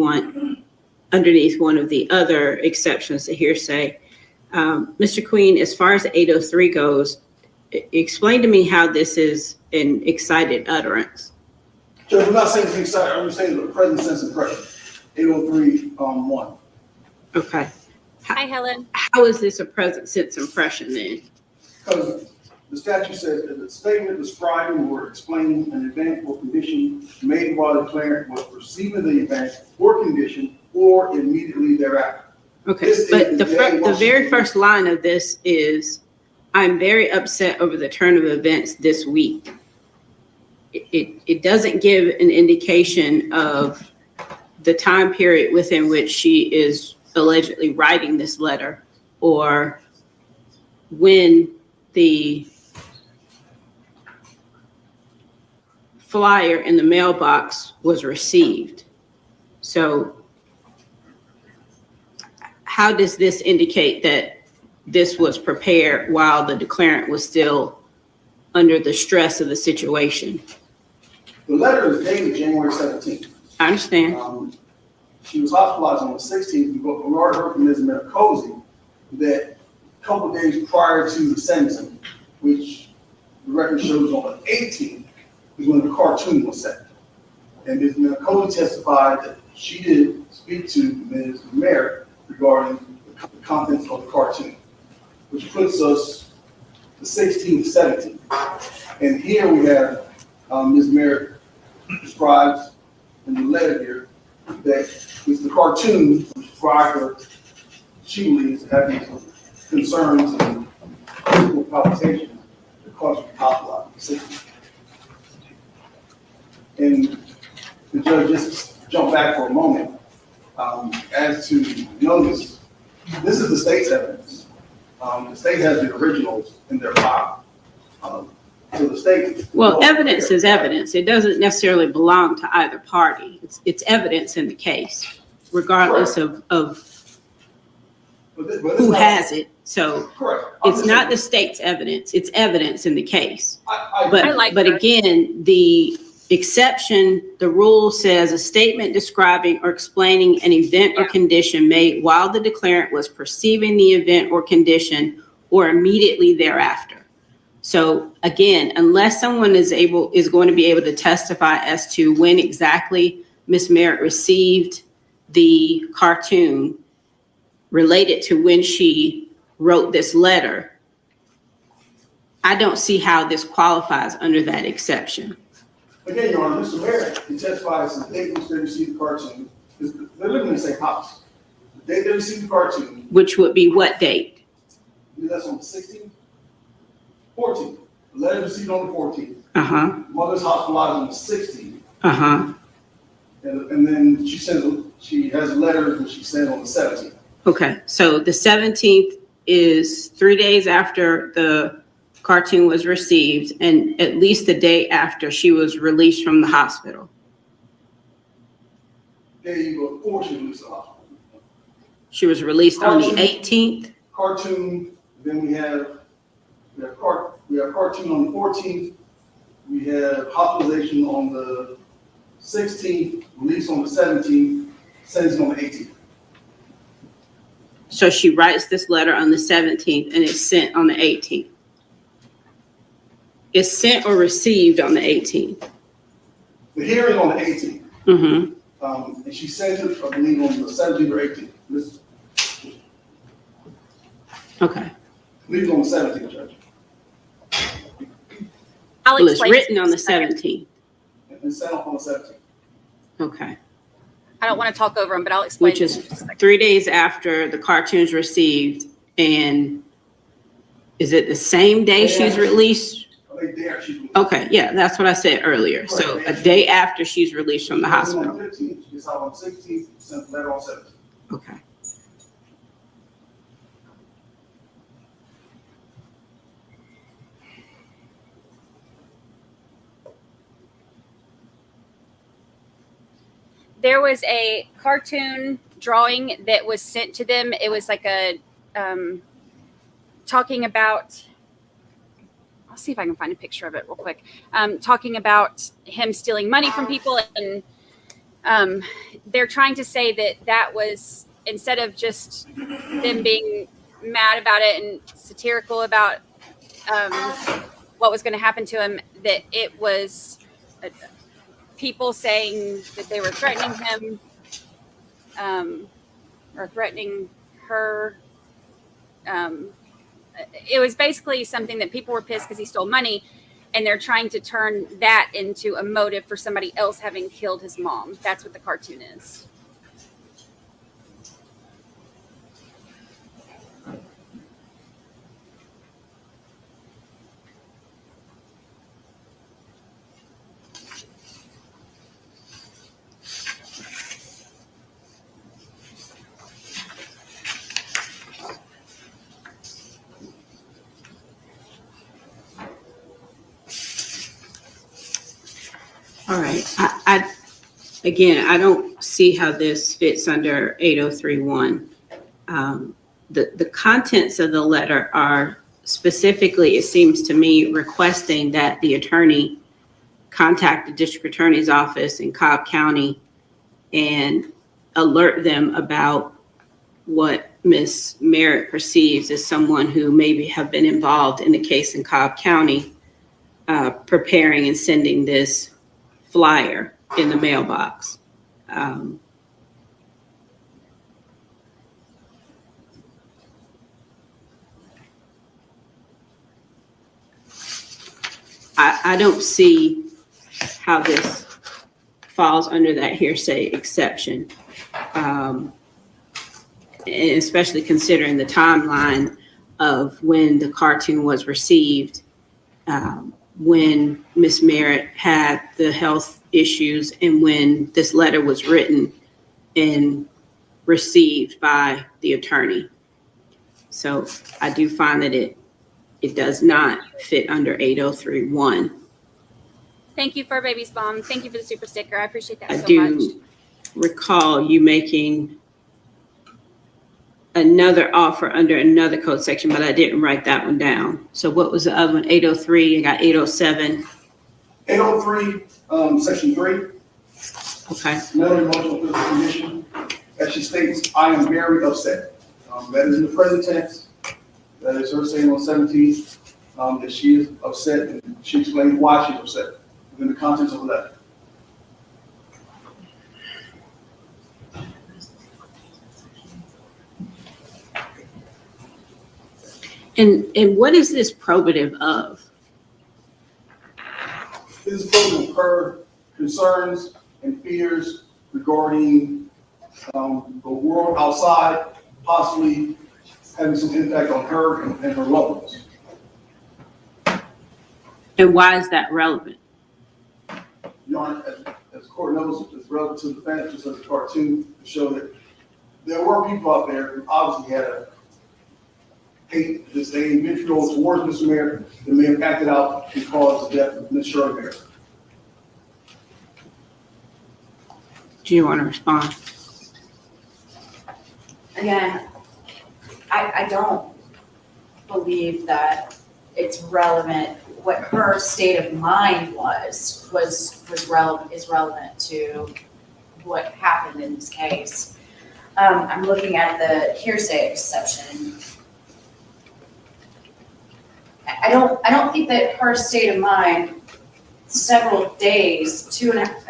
underneath one of the other exceptions to hearsay. Mr. Queen, as far as 803 goes, explain to me how this is an excited utterance. Judge, I'm not saying it's excited, I'm saying the present sense impression, 803.1. Okay. Hi, Helen. How is this a present sense impression then? Because the statute says that the statement describing or explaining an event or condition made while the declarant was perceiving the event or condition or immediately thereafter. Okay, but the very first line of this is, I'm very upset over the turn of events this week. It doesn't give an indication of the time period within which she is allegedly writing this letter or when the flyer in the mailbox was received. So how does this indicate that this was prepared while the declarant was still under the stress of the situation? The letter is dated January 17th. I understand. She was hospitalized on the 16th, but we already heard from Ms. Maricosi that a couple of days prior to the sentencing, which the record shows on the 18th, is when the cartoon was sent. And Ms. Maricosi testified that she did speak to Ms. Merritt regarding the contents of the cartoon, which puts us the 16th, 17th. And here we have Ms. Merritt describes in the letter here that it's the cartoon which described her, she believes, having concerns and physical palpitations that caused her to hospitalize. And the judge, just jump back for a moment, as to notice, this is the state's evidence. The state has the originals in their file. So the state. Well, evidence is evidence. It doesn't necessarily belong to either party. It's evidence in the case, regardless of But who has it. So Correct. it's not the state's evidence. It's evidence in the case. I But again, the exception, the rule says a statement describing or explaining an event or condition made while the declarant was perceiving the event or condition or immediately thereafter. So again, unless someone is going to be able to testify as to when exactly Ms. Merritt received the cartoon related to when she wrote this letter, I don't see how this qualifies under that exception. Again, Your Honor, Mr. Merritt, he testifies the date which they received the cartoon, because they're living in the same house. The date they received the cartoon, Which would be what date? that's on the 16th, 14th. The letter received on the 14th. Uh-huh, Mother's hospitalized on the 16th. uh-huh. And then she has a letter which she sent on the 17th. Okay, so the 17th is 3 days after the cartoon was received and at least the day after she was released from the hospital. There you go, before she released the hospital. She was released on the 18th. Cartoon, then we have cartoon on the 14th. We have hospitalization on the 16th, release on the 17th, sentencing on the 18th. So she writes this letter on the 17th and it's sent on the 18th. It's sent or received on the 18th. The hearing on the 18th. Mm-hmm. And she sent it, I believe, on the 17th or 18th. Okay. I believe it's on the 17th, Judge. I'll Well, it's explain. written on the 17th. And sent off on the 17th. Okay. I don't want to talk over them, but I'll explain. Which is 3 days after the cartoon's received. And is it the same day she's released? I think there she released. Okay, yeah, that's what I said earlier. So a day after she's released from the On the hospital. 15th, she gets out on the 16th, sent the letter on 17th. Okay. There was a cartoon drawing that was sent to them. It was like a talking about, I'll see if I can find a picture of it real quick. Talking about him stealing money from people. And they're trying to say that was, instead of just them being mad about it and satirical about what was going to happen to him, that it was people saying that they were threatening him or threatening her. It was basically something that people were pissed because he stole money, and they're trying to turn that into a motive for somebody else having killed his mom. That's what the cartoon is. All right. I don't see how this fits under 8031. The contents of the letter are specifically, it seems to me, requesting that the attorney contact the district attorney's office in Cobb County and alert them about what Ms. Merritt perceives as someone who maybe have been involved in the case in Cobb County, preparing and sending this flyer in the mailbox. I don't see how this falls under that hearsay exception, and especially considering the timeline of when the cartoon was received. when Ms. Merritt had the health issues and when this letter was written and received by the attorney. So I do find that it does not fit under 803.1. Thank you for Baby's Mom. Thank you for the super sticker. I appreciate that I so much. do recall you making another offer under another code section, but I didn't write that one down. So what was the other one? 803, I got 807. 803, section 3, Okay. mental and emotional physical condition. As she states, I am very upset. That is in the present tense. That is her saying on 17th, that she is upset, and she explained why she's upset within the contents of the letter. And what is this probative of? This is both of her concerns and fears regarding the world outside, possibly having some impact on her and her loved ones. And why is that relevant? Your Honor, as the court knows, it's relevant to the fact, just as a cartoon, to show that there were people out there who obviously had a hate, disdain, vitriol towards Mr. Merritt that may have acted out and caused the death of Ms. Shirley Merritt. Do you want to respond? Again, I don't believe that it's relevant. What her state of mind was relevant to what happened in this case. I'm looking at the hearsay exception. I don't think that her state of mind several days,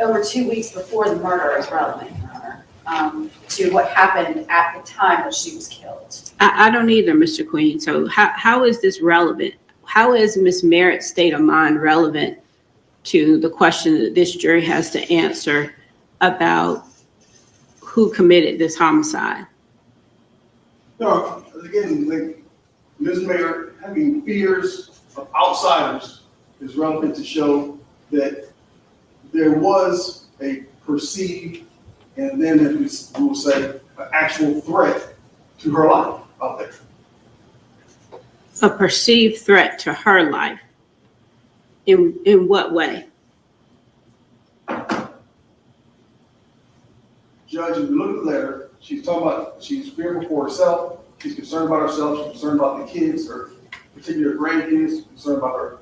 over 2 weeks before the murder is relevant, Your Honor, to what happened at the time that she was killed. I don't either, Mr. Queen. So how is this relevant? How is Ms. Merritt's state of mind relevant to the question that this jury has to answer about who committed this homicide? No, again, like Ms. Merritt having fears of outsiders is relevant to show that there was a perceived, and then as we will say, an actual threat to her life out there. A perceived threat to her life. In what way? Judge, if you look at the letter, she's talking about, she's fearful for herself, she's concerned about herself, she's concerned about the kids, her particular grandkids, concerned about her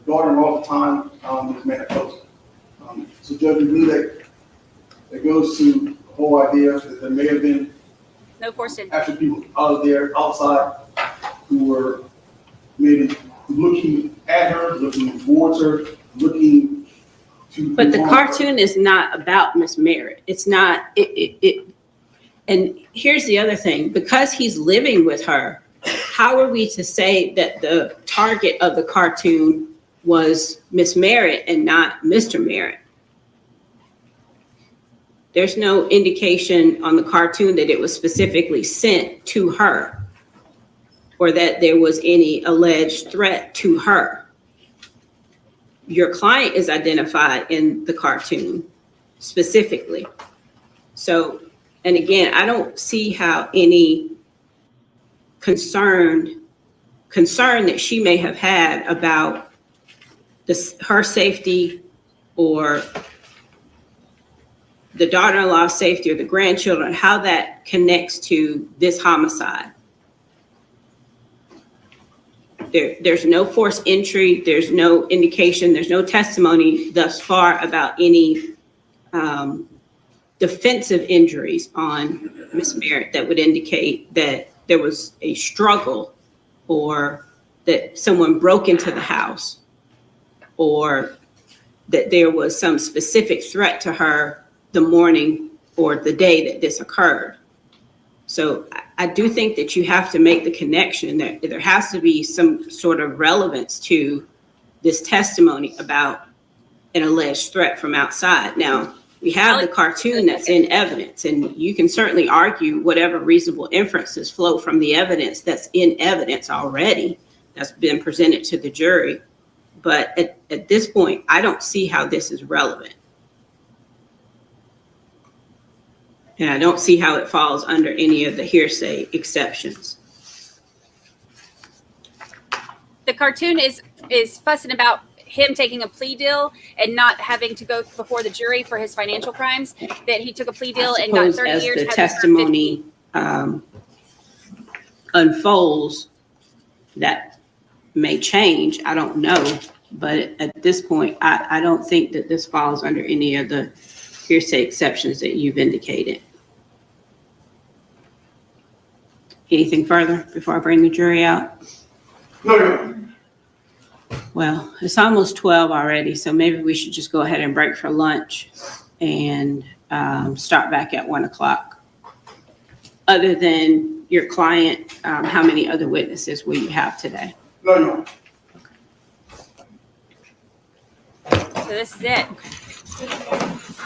daughter-in-law at the time, Ms. Merritt. So Judge, we believe that goes to the whole idea that there may have been No forced entry. actual people out there, outside, who were maybe looking at her, looking towards her, looking to. But the harm her. cartoon is not about Ms. Merritt. It's not, and here's the other thing, because he's living with her, how are we to say that the target of the cartoon was Ms. Merritt and not Mr. Merritt? There's no indication on the cartoon that it was specifically sent to her or that there was any alleged threat to her. Your client is identified in the cartoon specifically. So, and again, I don't see how any concern that she may have had about her safety or the daughter-in-law's safety or the grandchildren, how that connects to this homicide. There's no forced entry, there's no indication, there's no testimony thus far about any defensive injuries on Ms. Merritt that would indicate that there was a struggle or that someone broke into the house or that there was some specific threat to her the morning or the day that this occurred. So I do think that you have to make the connection that there has to be some sort of relevance to this testimony about an alleged threat from outside. Now, we have the cartoon that's in evidence, and you can certainly argue whatever reasonable inferences flow from the evidence that's in evidence already that's been presented to the jury. But at this point, I don't see how this is relevant. And I don't see how it falls under any of the hearsay exceptions. The cartoon is fussing about him taking a plea deal and not having to go before the jury for his financial crimes, that he took a plea deal and got Suppose 30 as years. the had to serve testimony unfolds, that may change. I don't know. But at this point, I don't think that this falls under any of the hearsay exceptions that you've indicated. Anything further before I bring the jury out? No, Your Honor. Well, it's almost 12 already, so maybe we should just go ahead and break for lunch and start back at 1 o'clock. Other than your client, how many other witnesses will you have today? No, Your Honor. So this is it.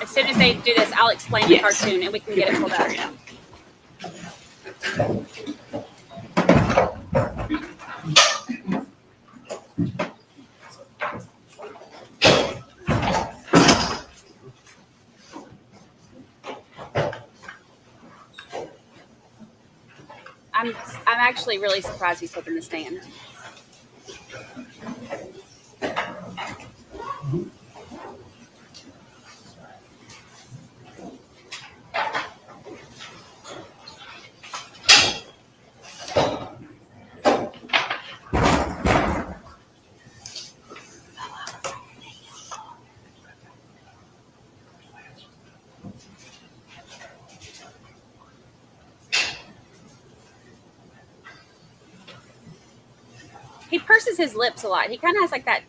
As soon as they do this, I'll explain the Yes. cartoon and we can get it pulled up. I'm actually really surprised he's taking the stand. He purses his lips a lot. He kind of has like that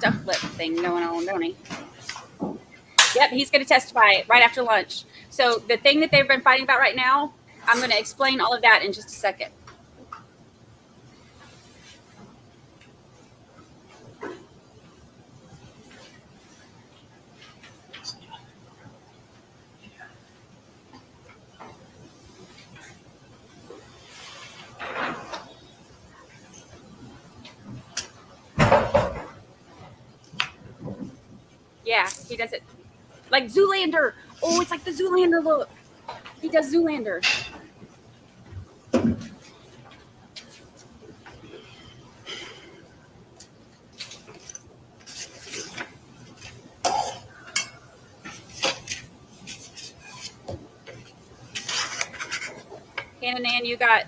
duck lip thing going on, don't he? Yep, he's going to testify right after lunch. So the thing that they've been fighting about right now, I'm going to explain all of that in just a second. Yeah, he does it like Zoolander. Oh, it's like the Zoolander look. He does Zoolander. Hannah Nan, you got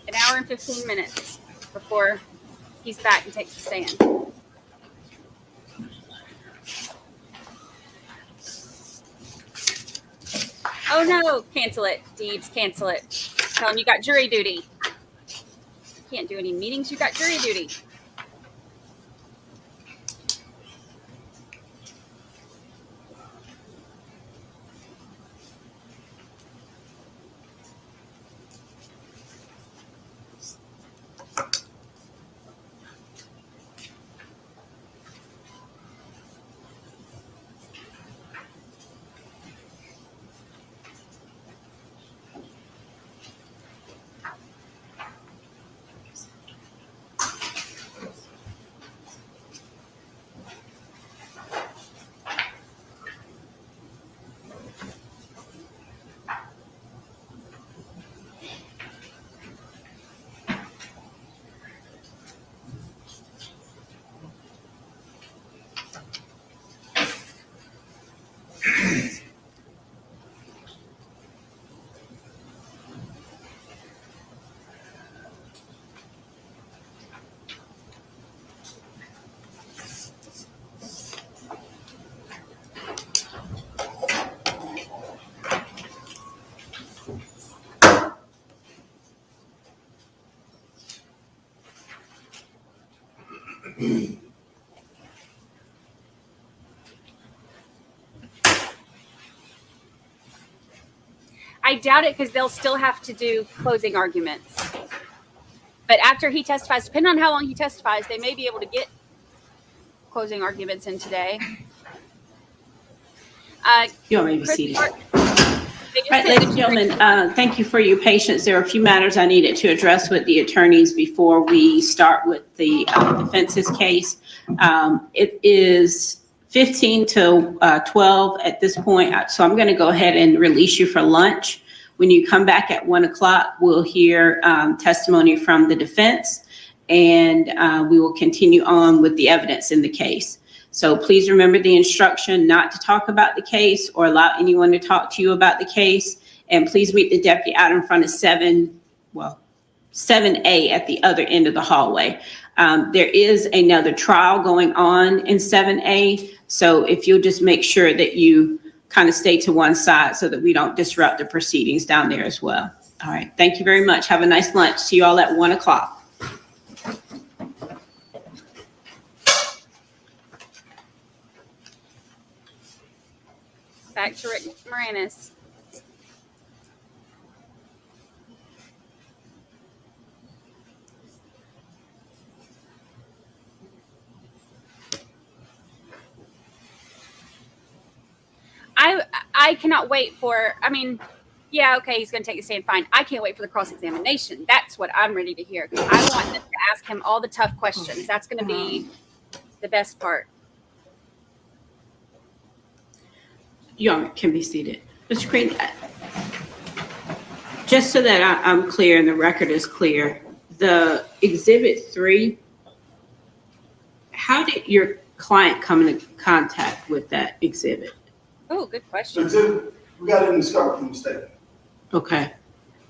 an hour and 15 minutes before he's back and takes the stand. Oh no, cancel it, Deebs, cancel it. Tell him you got jury duty. Can't do any meetings, you got jury duty. I doubt it because they'll still have to do closing arguments. But after he testifies, depending on how long he testifies, they may be able to get closing arguments in today. You want me to be Chris seated? Mark, All right, ladies and gentlemen, thank you for your patience. There are a few matters I needed to address with the attorneys before we start with the defense's case. It is 15 to 12 at this point, so I'm going to go ahead and release you for lunch. When you come back at 1 o'clock, we'll hear testimony from the defense, and we will continue on with the evidence in the case. So please remember the instruction not to talk about the case or allow anyone to talk to you about the case. And please meet the deputy out in front of 7A at the other end of the hallway. There is another trial going on in 7A. So if you'll just make sure that you kind of stay to one side so that we don't disrupt the proceedings down there as well. All right. Thank you very much. Have a nice lunch. See you all at 1 o'clock. Back to Rick Moranis. I cannot wait for, I mean, yeah, okay, he's going to take the stand, fine. I can't wait for the cross-examination. That's what I'm ready to hear. I want to ask him all the tough questions. That's going to be the best part. You can be seated. Mr. Green, just so that I'm clear and the record is clear, the Exhibit 3, how did your client come into contact with that exhibit? Oh, good So question. exhibit, we got it in discovery from the state. Okay.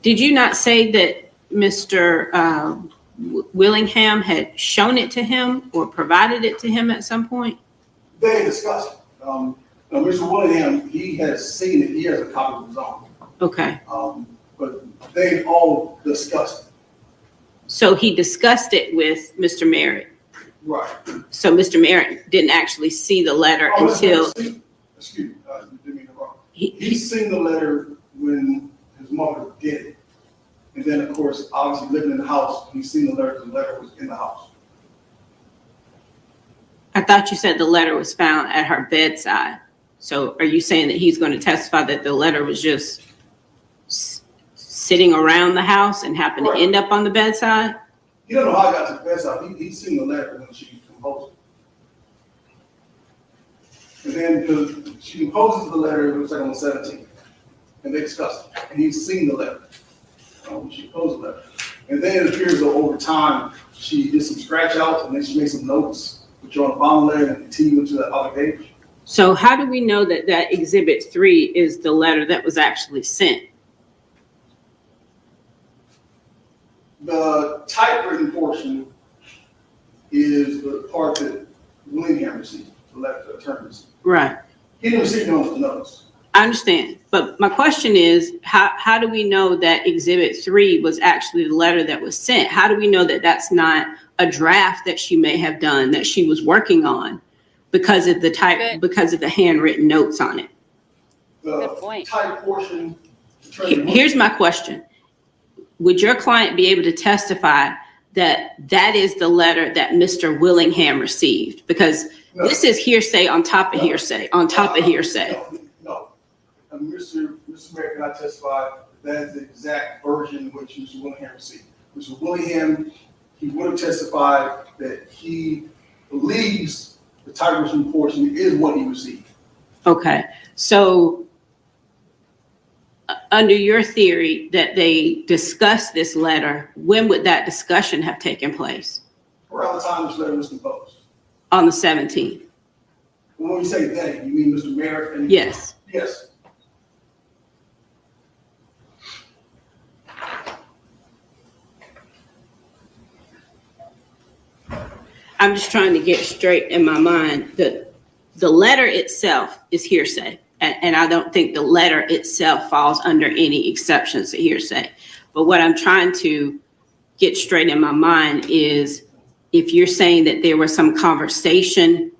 Did you not say that Mr. Willingham had shown it to him or provided it to him at some point? They discussed it. Now, Mr. Willingham, he has seen it. He has a copy of his own. Okay. But they all discussed it. So he discussed it with Mr. Merritt. Right. So Mr. Merritt didn't actually see the letter Oh, until excuse me, didn't mean to wrong. he He's seen the letter when his mother did it. And then, of course, obviously living in the house, he's seen the letter was in the house. I thought you said the letter was found at her bedside. So are you saying that he's going to testify that the letter was just sitting around the house and happened to end up on the bedside? He don't know how I got to the bedside. He's seen the letter when she composed it. And then, because she composes the letter, it was like on the 17th. And they discussed it. And he's seen the letter when she composed the letter. And then it appears that over time, she did some scratch outs and then she made some notes, which are on the bottom letter and continue to the other page. So how do we know that that Exhibit 3 is the letter that was actually sent? The typewritten portion is the part that Willingham received, the letter the attorney received. Right. He didn't receive no notes. I understand. But my question is, how do we know that Exhibit 3 was actually the letter that was sent? How do we know that that's not a draft that she may have done that she was working on because of the because of the handwritten notes on it? Good The point. type portion. Here's my question. Would your client be able to testify that that is the letter that Mr. Willingham received? Because this is hearsay on top of hearsay, on top of hearsay. No. And Mr. Merritt cannot testify that is the exact version which Mr. Willingham received. Mr. Willingham, he would have testified that he believes the typewritten portion is what he received. Okay, so under your theory that they discussed this letter, when would that discussion have taken place? Around the time this letter was composed. On the 17th? When we say they, you mean Mr. Merritt? And Yes. Yes. I'm just trying to get straight in my mind that the letter itself is hearsay. And I don't think the letter itself falls under any exceptions to hearsay. But what I'm trying to get straight in my mind is if you're saying that there was some conversation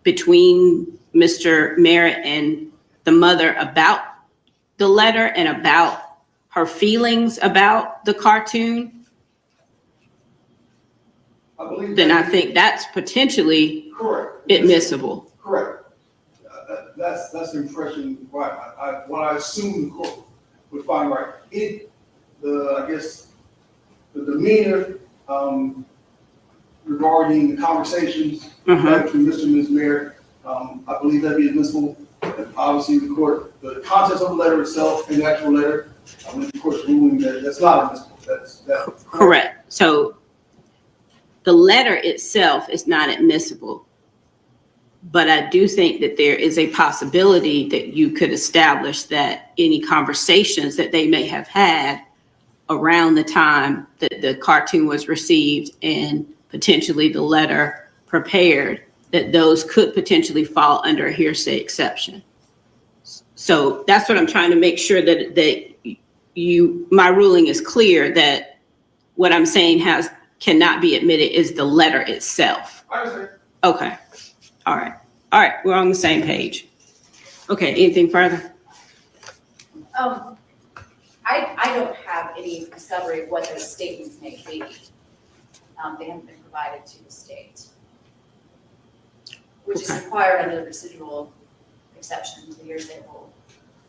between Mr. Merritt and the mother about the letter and about her feelings about the cartoon, I believe then I that- think that's potentially Correct. admissible. Correct. That's the impression, right? What I assume would find right. I guess, the demeanor, regarding the conversations between Mr. and Ms. Merritt, I believe that'd be admissible. And obviously, the court, the contents of the letter itself and the actual letter, I believe the court's ruling that that's not admissible. That's Correct. So the letter itself is not admissible. But I do think that there is a possibility that you could establish that any conversations that they may have had around the time that the cartoon was received and potentially the letter prepared, that those could potentially fall under a hearsay exception. So that's what I'm trying to make sure that my ruling is clear that what I'm saying cannot be admitted is the letter itself. I understand. Okay. All right. All right. We're on the same page. Okay. Anything further? I don't have any discovery of what those statements may be. They haven't been provided to the state, which is Okay. required under the residual exception to the hearsay rule.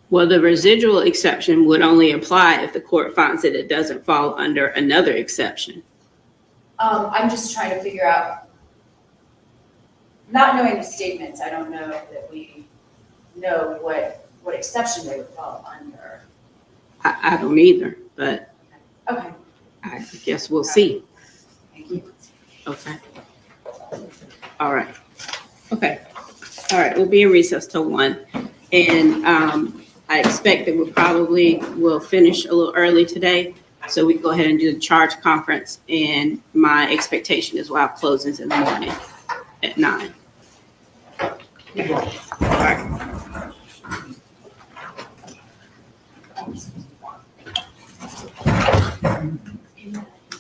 Well, the residual exception would only apply if the court finds that it doesn't fall under another exception. I'm just trying to figure out, not knowing the statements, I don't know that we know what exception they would fall under. I don't either, but Okay, I guess we'll see. thank you. Okay. All right. Okay. All right. We'll be in recess till 1. And I expect that we probably will finish a little early today. So we can go ahead and do the charge conference. And my expectation is we'll have closings in the morning at 9. All right.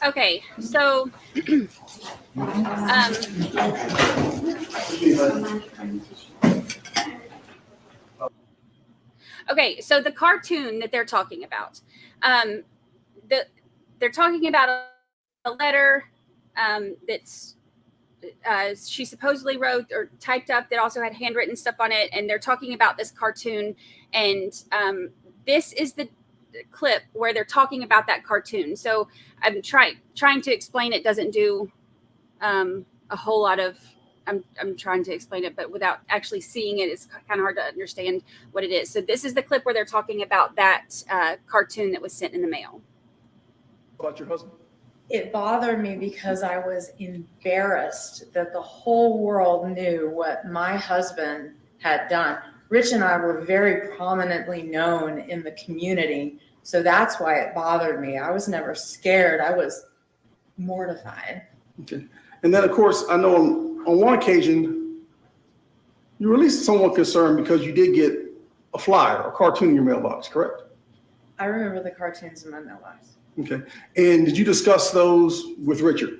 Okay, so okay, so the cartoon that they're talking about, they're talking about a letter that's she supposedly wrote or typed up that also had handwritten stuff on it, and they're talking about this cartoon, and this is the clip where they're talking about that cartoon. So I'm trying to explain it doesn't do a whole lot of I'm trying to explain it, but without actually seeing it, it's kind of hard to understand what it is. So this is the clip where they're talking about that cartoon that was sent in the mail. About your husband? It bothered me because I was embarrassed that the whole world knew what my husband had done. Rich and I were very prominently known in the community, so that's why it bothered me. I was never scared. I was mortified. Okay. And then, of course, I know on one occasion, you released someone concerned because you did get a flyer, a cartoon in your mailbox, correct? I remember the cartoons in my mailbox. Okay. And did you discuss those with Richard?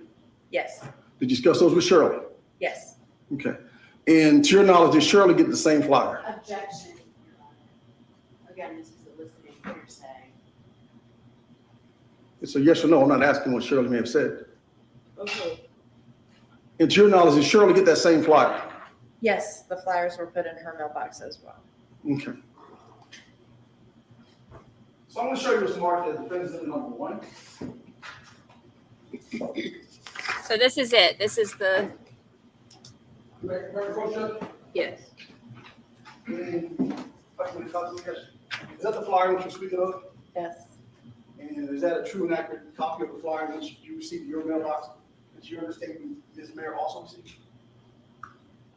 Yes, Did you discuss those with Shirley? yes. Okay. And to your knowledge, did Shirley get the same flyer? Objection, Your Honor. Again, this is eliciting hearsay. It's a yes or no. I'm not asking what Shirley may have said. Okay. And to your knowledge, did Shirley get that same flyer? Yes, the flyers were put in her mailbox as well. Okay. So I'm going to show you what's marked as defense exhibit number 1. So this is it. This is the Yes. Is that the flyer which you're speaking of? Yes. And is that a true and accurate copy of the flyer which you received in your mailbox that you understand Ms. Mayor also received?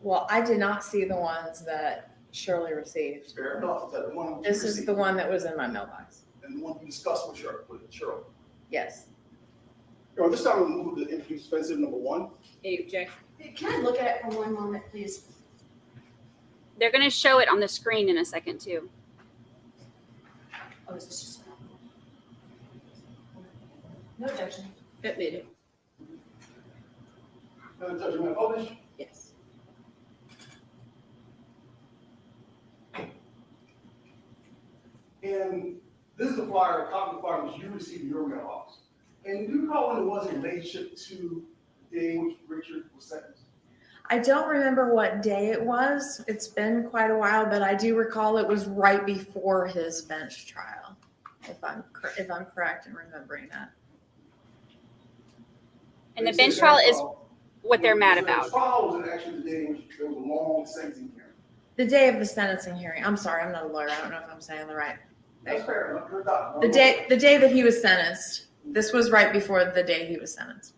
Well, I did not see the ones that Shirley received. Fair enough. Is that the one? This is the one that was in my mailbox. And the one you discussed with Shirley. Yes. This time we'll move to introduce defense exhibit number 1. Any objection? Can I look at it for one moment, please? they're going to show it on the screen in a second too. Oh, is this just? No objection. Admitted. Judgment published. Yes. And this is the flyer, a copy of the flyer which you received in your mailbox. And do you recall when it was in relationship to the day in which Richard was sentenced? I don't remember what day it was. It's been quite a while, but I do recall it was right before his bench trial. if I'm correct in remembering that. And the They bench said trial that, is what they're mad the about. trial was actually the day in which there was a long sentencing hearing. The day of the sentencing hearing. I'm sorry, I'm not a lawyer. I don't know if I'm saying the right. That's fair. You're not- The day that he was sentenced. This was right before the day he was sentenced.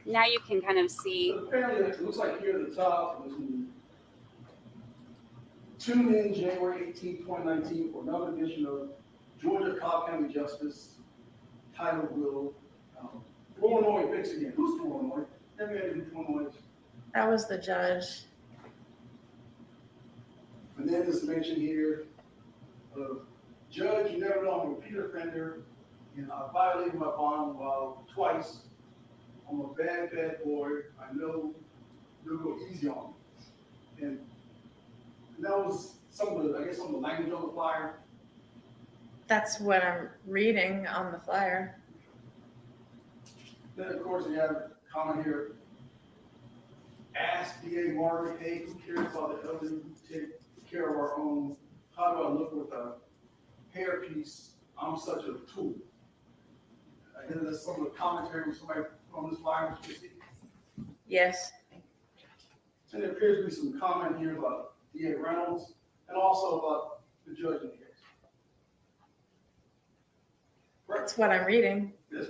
Now you can kind of see. Apparently, it looks like here at the top, tune in January 18, 2019 for another edition of Georgia Cobb County Justice, Tigerblood. Illinois fix again. Who's from Illinois? Never had any from Illinois. That was the judge. And then there's mention here of judge, you never know I'm a repeat offender, and I violated my bond twice. I'm a bad boy. I know you'll go easy on me. And that was some of the language on the flyer. That's what I'm reading on the flyer. Then, of course, we have a comment here. Ask DA Margaret, hey, who cares about the elderly? Take care of our own. How do I look with a hairpiece? I'm such a tool. And then there's some of the commentary from somebody on this flyer. Yes. And there appears to be some comment here about DA Reynolds and also about the judge in the case. That's what I'm reading. Yes.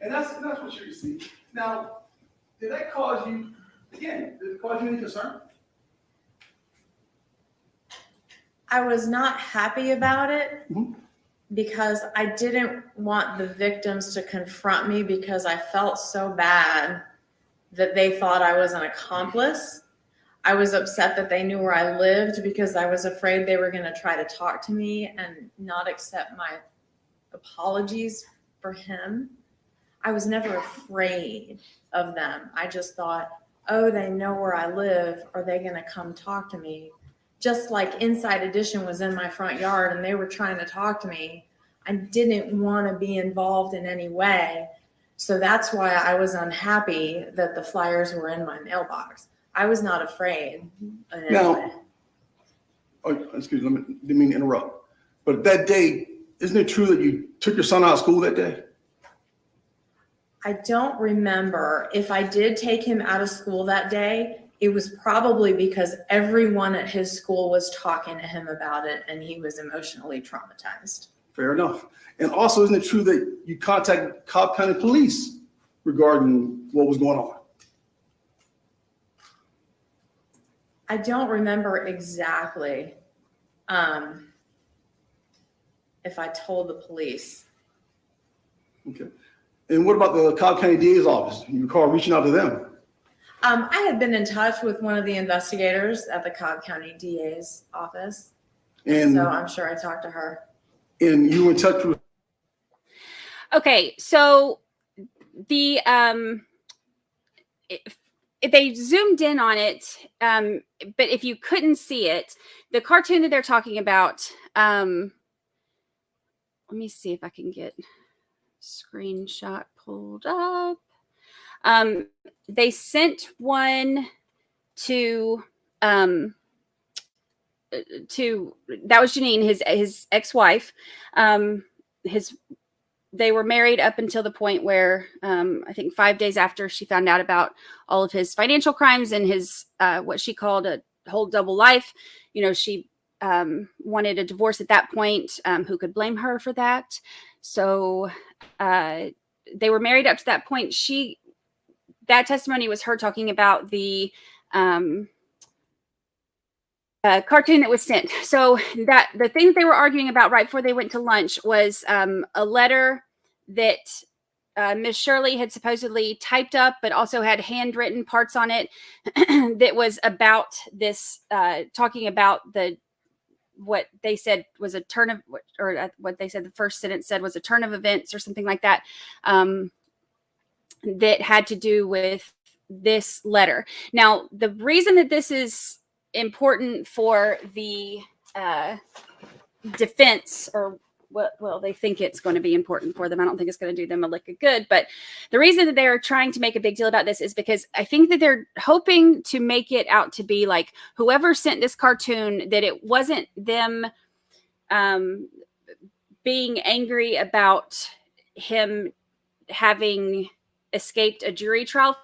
And that's what you see. Now, did that cause you, again, did it cause you any concern? I was not happy about it Mhm. because I didn't want the victims to confront me because I felt so bad that they thought I was an accomplice. I was upset that they knew where I lived because I was afraid they were going to try to talk to me and not accept my apologies for him. I was never afraid of them. I just thought, oh, they know where I live. Are they going to come talk to me? Just like Inside Edition was in my front yard and they were trying to talk to me. I didn't want to be involved in any way. So that's why I was unhappy that the flyers were in my mailbox. I was not afraid. Now, excuse me, didn't mean to interrupt. But that day, isn't it true that you took your son out of school that day? I don't remember if I did take him out of school that day. It was probably because everyone at his school was talking to him about it and he was emotionally traumatized. Fair enough. And also, isn't it true that you contacted Cobb County Police regarding what was going on? I don't remember exactly if I told the police. Okay. And what about the Cobb County DA's office? You recall reaching out to them? I had been in touch with one of the investigators at the Cobb County DA's office. And So I'm sure I talked to her. And you were in touch with. Okay, so the if they zoomed in on it, but if you couldn't see it, the cartoon that they're talking about, let me see if I can get screenshot pulled up. They sent one to that was Janine, his ex-wife. They were married up until the point where I think 5 days after she found out about all of his financial crimes and his what she called a whole double life. You know, she wanted a divorce at that point. Who could blame her for that? So they were married up to that point. That testimony was her talking about the cartoon that was sent. So that the thing that they were arguing about right before they went to lunch was a letter that Miss Shirley had supposedly typed up, but also had handwritten parts on it that was about this, talking about what they said was a turn of, or what they said the first sentence said was a turn of events or something like that, that had to do with this letter. Now, the reason that this is important for the defense, or well, they think it's going to be important for them. I don't think it's going to do them a lick of good. But the reason that they're trying to make a big deal about this is because I think that they're hoping to make it out to be like whoever sent this cartoon, that it wasn't them being angry about him having escaped a jury trial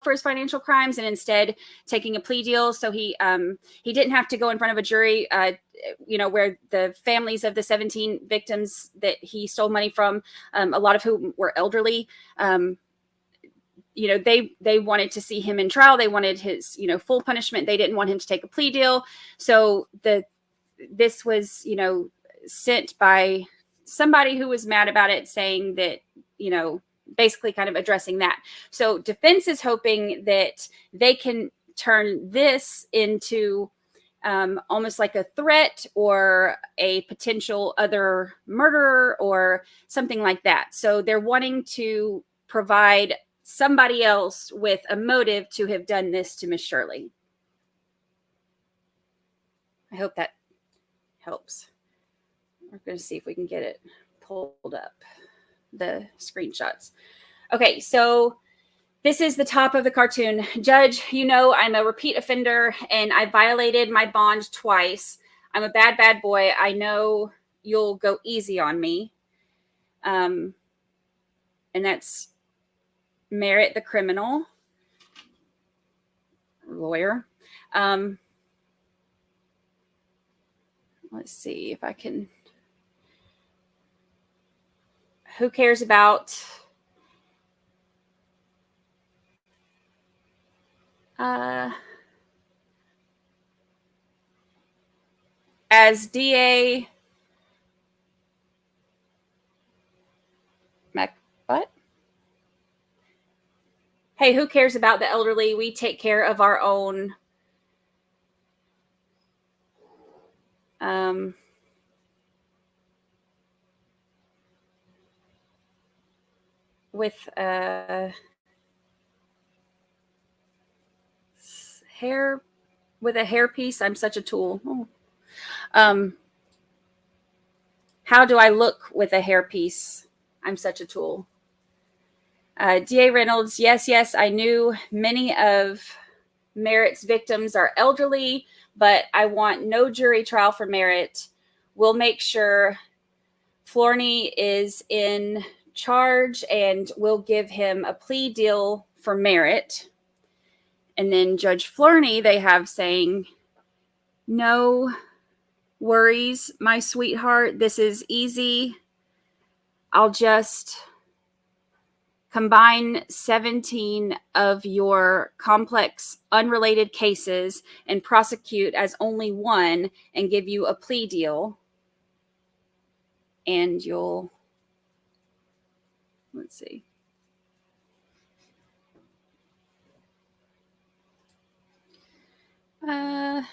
for his financial crimes and instead taking a plea deal. So he didn't have to go in front of a jury, where the families of the 17 victims that he stole money from, a lot of whom were elderly, they wanted to see him in trial. They wanted his, full punishment. They didn't want him to take a plea deal. So this was, sent by somebody who was mad about it, saying that, basically kind of addressing that. So defense is hoping that they can turn this into almost like a threat or a potential other murderer or something like that. So they're wanting to provide somebody else with a motive to have done this to Miss Shirley. I hope that helps. We're going to see if we can get it pulled up, the screenshots. Okay, so this is the top of the cartoon. Judge, I'm a repeat offender and I violated my bond twice. I'm a bad, bad boy. I know you'll go easy on me. And that's Merritt, the criminal lawyer. Let's see if I can. Who cares about as DA what? Hey, who cares about the elderly? We take care of our own. With a hairpiece, I'm such a tool. Oh. How do I look with a hairpiece? I'm such a tool. DA Reynolds, yes, I knew many of Merritt's victims are elderly, but I want no jury trial for Merritt. We'll make sure Florney is in charge and we'll give him a plea deal for Merritt. And then Judge Florney, they have saying, no worries, my sweetheart. This is easy. I'll just combine 17 of your complex, unrelated cases and prosecute as only one and give you a plea deal. And you'll, let's see. Let's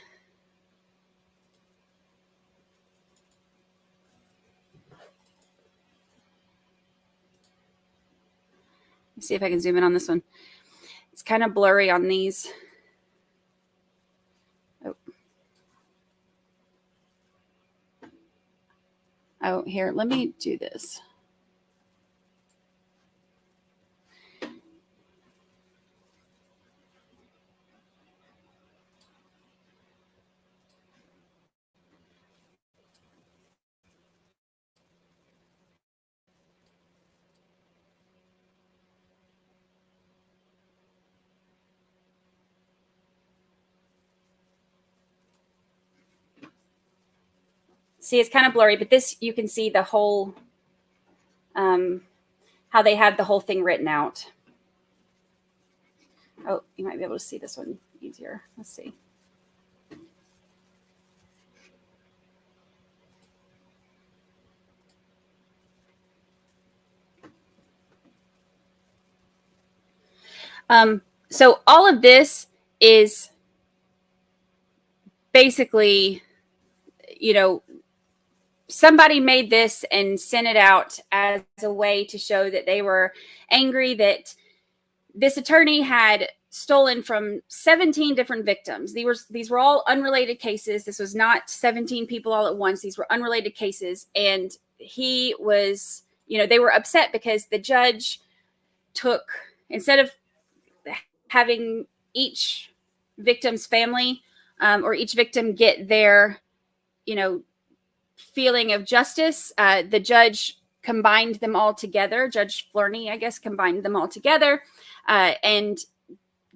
see if I can zoom in on this one. It's kind of blurry on these. Oh, here, let me do this. See, it's kind of blurry, but this, you can see the whole, how they have the whole thing written out. Oh, you might be able to see this one easier. Let's see. So all of this is basically, somebody made this and sent it out as a way to show that they were angry that this attorney had stolen from 17 different victims. These were all unrelated cases. This was not 17 people all at once. These were unrelated cases. And he was, they were upset because the judge took, instead of having each victim's family or each victim get their, feeling of justice, the judge combined them all together. Judge Flerney, I guess, combined them all together and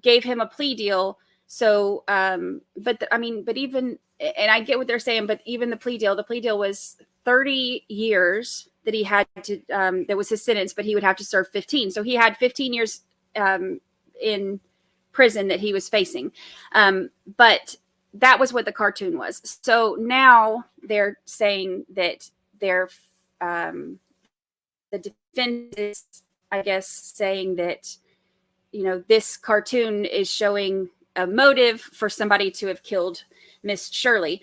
gave him a plea deal. So, but even, and I get what they're saying, but even the plea deal was 30 years that he had to, that was his sentence, but he would have to serve 15. So he had 15 years in prison that he was facing. But that was what the cartoon was. So now they're saying that the defendant is, I guess, saying that, this cartoon is showing a motive for somebody to have killed Miss Shirley.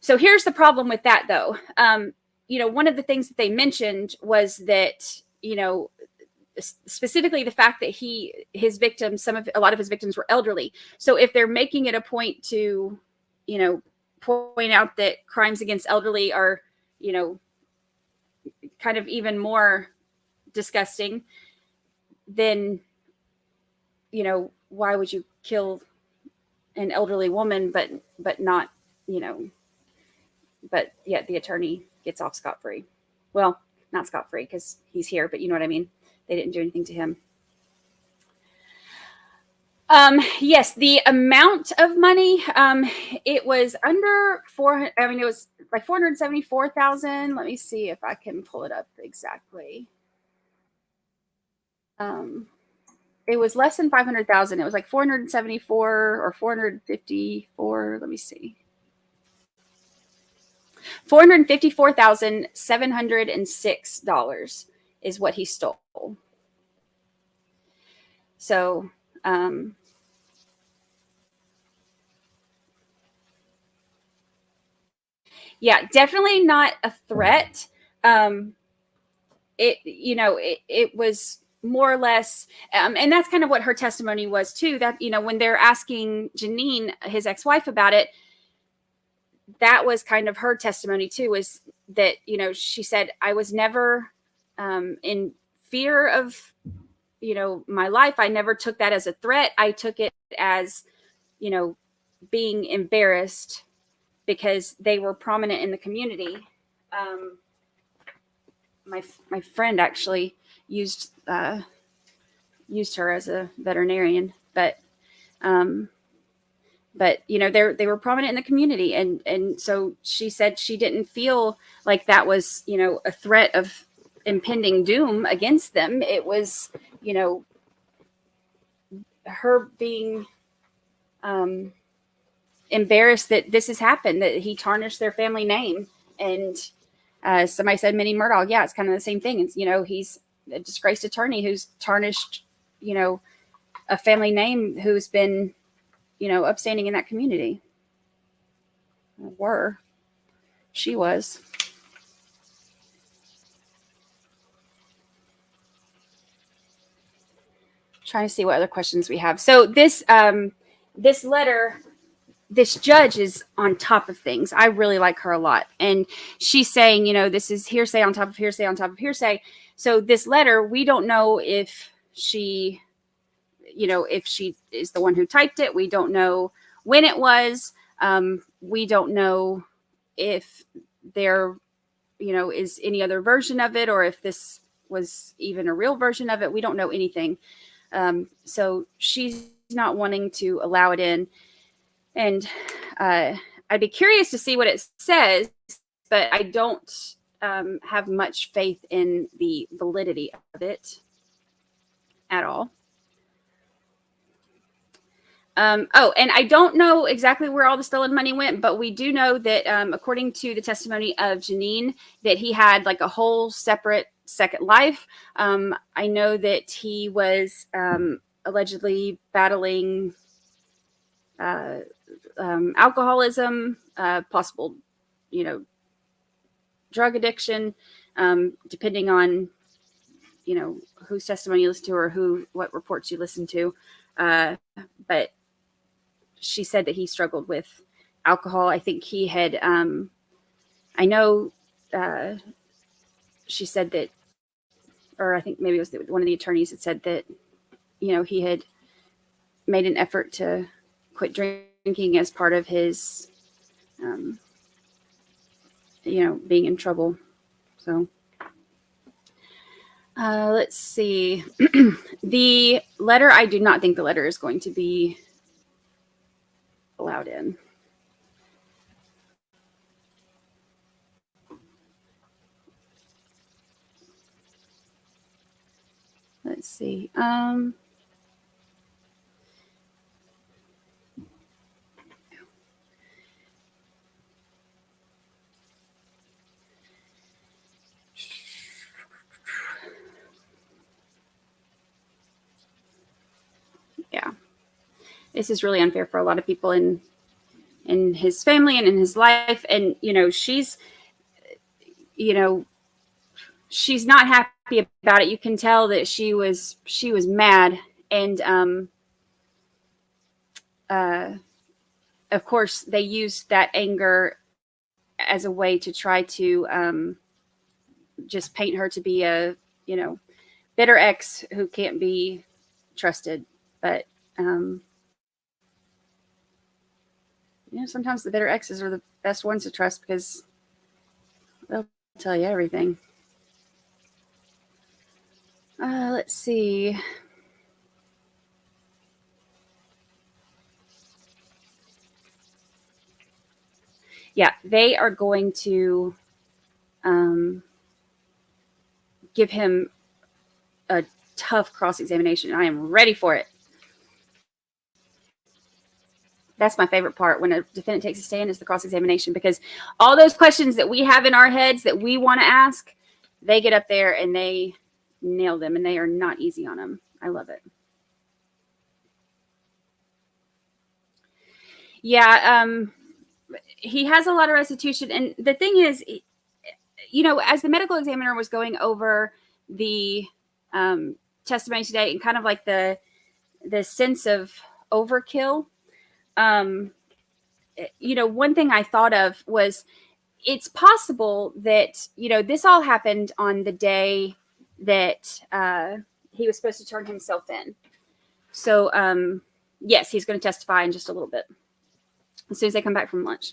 So here's the problem with that, though. One of the things that they mentioned was that, specifically the fact that his victims, a lot of his victims were elderly. So if they're making it a point to, point out that crimes against elderly are, kind of even more disgusting, then, why would you kill an elderly woman, but not, but yet the attorney gets off scot-free. Well, not scot-free because he's here, but you know what I mean? They didn't do anything to him. Yes, the amount of money, it was under it was like 474,000. Let me see if I can pull it up exactly. It was less than 500,000. It was like 474 or 454. Let me see. $454,706 is what he stole. So, yeah, definitely not a threat. It was more or less, and that's kind of what her testimony was too, that, when they're asking Janine, his ex-wife, about it, that was kind of her testimony too, is that, she said, I was never in fear of, my life. I never took that as a threat. I took it as, being embarrassed because they were prominent in the community. My friend actually used her as a veterinarian, but they were prominent in the community, and so she said she didn't feel like that was, a threat of impending doom against them. It was, her being embarrassed that this has happened, that he tarnished their family name. And somebody said Minnie Murdaugh. Yeah, it's kind of the same thing. It's, he's a disgraced attorney who's tarnished, a family name who's been, upstanding in that community. She was. Trying to see what other questions we have. So this letter, this judge is on top of things. I really like her a lot. And she's saying, this is hearsay on top of hearsay on top of hearsay. So this letter, we don't know if she is the one who typed it. We don't know when it was. We don't know if there, is any other version of it, or if this was even a real version of it. We don't know anything. So she's not wanting to allow it in. And I'd be curious to see what it says, but I don't have much faith in the validity of it at all. And I don't know exactly where all the stolen money went, but we do know that according to the testimony of Janine, that he had like a whole separate second life. I know that he was allegedly battling alcoholism, possible, drug addiction, depending on, whose testimony you listen to or what reports you listen to. But she said that he struggled with alcohol. I think he had, I know she said that, or I think maybe it was one of the attorneys that said that, he had made an effort to quit drinking as part of his, being in trouble. So let's see. The letter, I do not think the letter is going to be allowed in. Let's see. Yeah, this is really unfair for a lot of people in his family and in his life. And, she's not happy about it. You can tell that she was mad. And, of course they used that anger as a way to try to, just paint her to be a, bitter ex who can't be trusted. But, sometimes the bitter exes are the best ones to trust because they'll tell you everything. Let's see. Yeah, they are going to give him a tough cross-examination. I am ready for it. That's my favorite part when a defendant takes a stand is the cross-examination, because all those questions that we have in our heads that we want to ask, they get up there and they nail them, and they are not easy on them. I love it. Yeah, he has a lot of restitution. And the thing is, as the medical examiner was going over the testimony today and kind of like the sense of overkill, one thing I thought of was it's possible that, this all happened on the day that he was supposed to turn himself in. So, yes, he's going to testify in just a little bit as soon as they come back from lunch.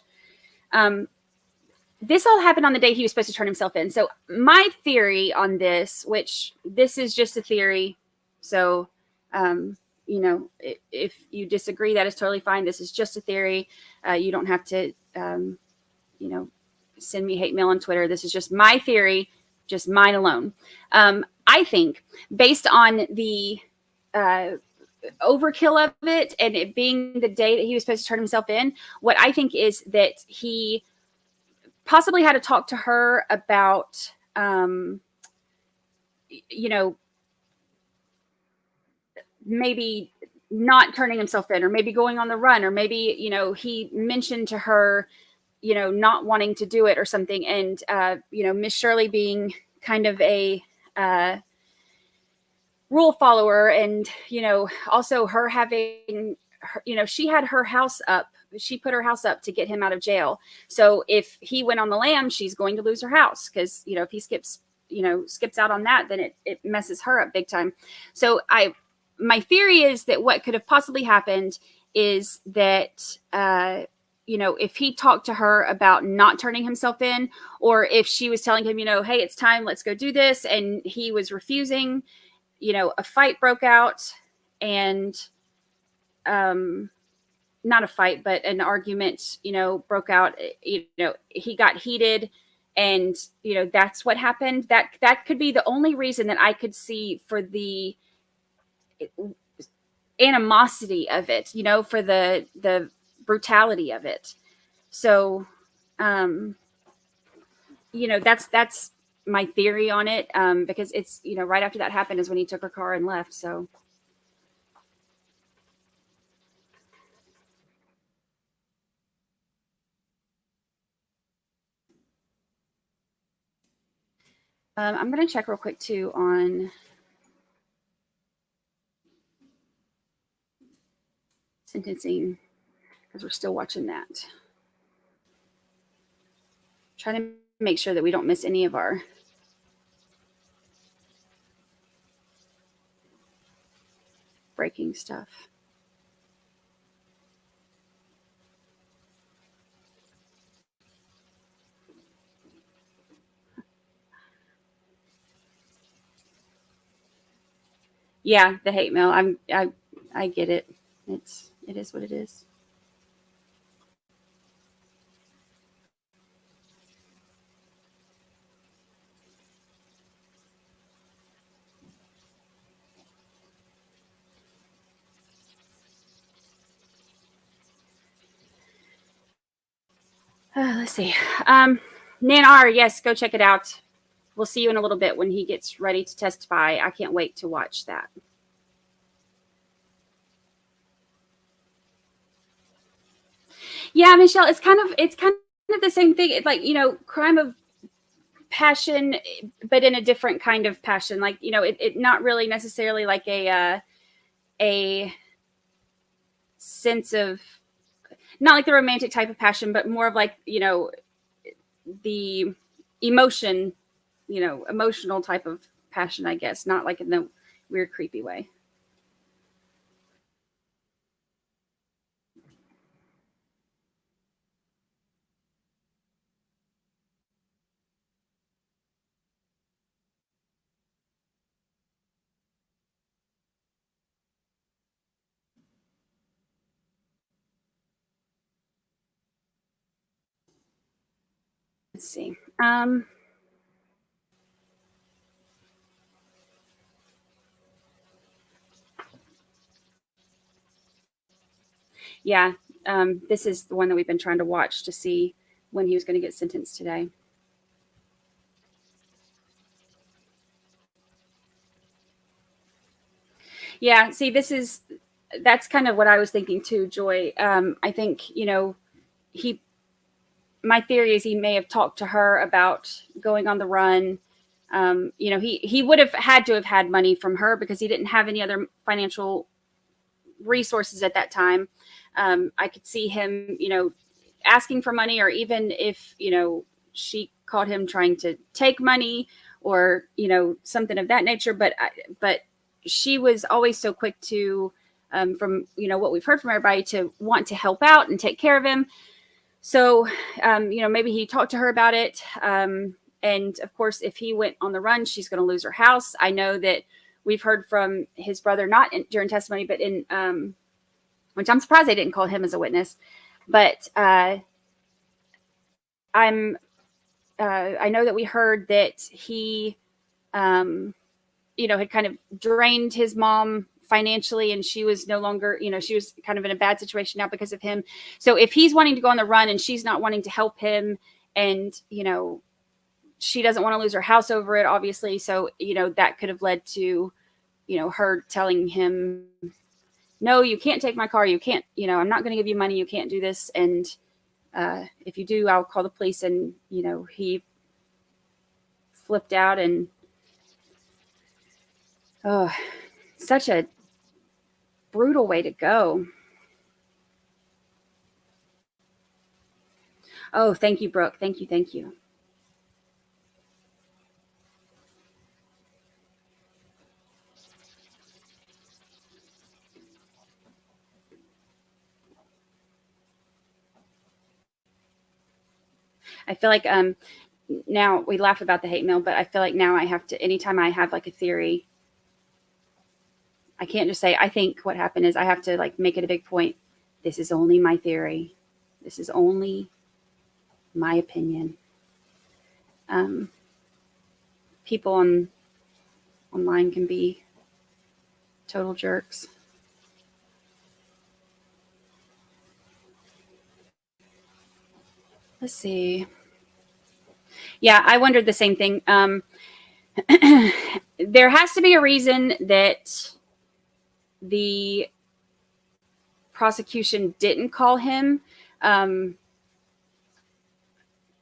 This all happened on the day he was supposed to turn himself in. So my theory on this, which this is just a theory. So, if you disagree, that is totally fine. This is just a theory. You don't have to, send me hate mail on Twitter. This is just my theory, just mine alone. I think based on the overkill of it and it being the day that he was supposed to turn himself in, what I think is that he possibly had to talk to her about, maybe not turning himself in, or maybe going on the run, or maybe, he mentioned to her, not wanting to do it or something. And, Miss Shirley being kind of a rule follower, and, also her having, she had her house up. She put her house up to get him out of jail. So if he went on the lam, she's going to lose her house. Cause if he skips out on that, then it messes her up big time. So my theory is that what could have possibly happened is that, if he talked to her about not turning himself in, or if she was telling him, hey, it's time, let's go do this, and he was refusing, a fight broke out, and, not a fight, but an argument, broke out, he got heated, and, that's what happened. That could be the only reason that I could see for the animosity of it, for the brutality of it. So, that's my theory on it. Because it's, right after that happened is when he took her car and left. So. I'm going to check real quick too on sentencing, because we're still watching that. Trying to make sure that we don't miss any of our heartbreaking stuff. Yeah, the hate mail. I get it. It is what it is. Let's see. Nan R, yes, go check it out. We'll see you in a little bit when he gets ready to testify. I can't wait to watch that. Yeah, Michelle, it's kind of the same thing. It's like, crime of passion, but in a different kind of passion. Like, it not really necessarily like a sense of, not like the romantic type of passion, but more of like, the emotion, emotional type of passion, I guess, not like in the weird, creepy way. Let's see. Yeah, this is the one that we've been trying to watch to see when he was going to get sentenced today. Yeah, see, that's kind of what I was thinking too, Joy. I think, my theory is he may have talked to her about going on the run. He would have had to have had money from her because he didn't have any other financial resources at that time. I could see him, asking for money, or even if, she caught him trying to take money or, something of that nature. But she was always so quick to, from, what we've heard from everybody, to want to help out and take care of him. So, maybe he talked to her about it. And of course, if he went on the run, she's going to lose her house. I know that we've heard from his brother, not during testimony, but in, which I'm surprised they didn't call him as a witness. But I know that we heard that he, had kind of drained his mom financially, and she was no longer, she was kind of in a bad situation now because of him. So if he's wanting to go on the run and she's not wanting to help him, and, she doesn't want to lose her house over it, obviously. So, that could have led to, her telling him, no, you can't take my car. You can't, I'm not going to give you money. You can't do this. And if you do, I'll call the police. And, he flipped out, and such a brutal way to go. Oh, thank you, Brooke. Thank you. Thank you. I feel like now we laugh about the hate mail, but I feel like now I have to, anytime I have like a theory, I can't just say, I think what happened is, I have to like make it a big point. This is only my theory. This is only my opinion. People online can be total jerks. Let's see. Yeah, I wondered the same thing. There has to be a reason that the prosecution didn't call him,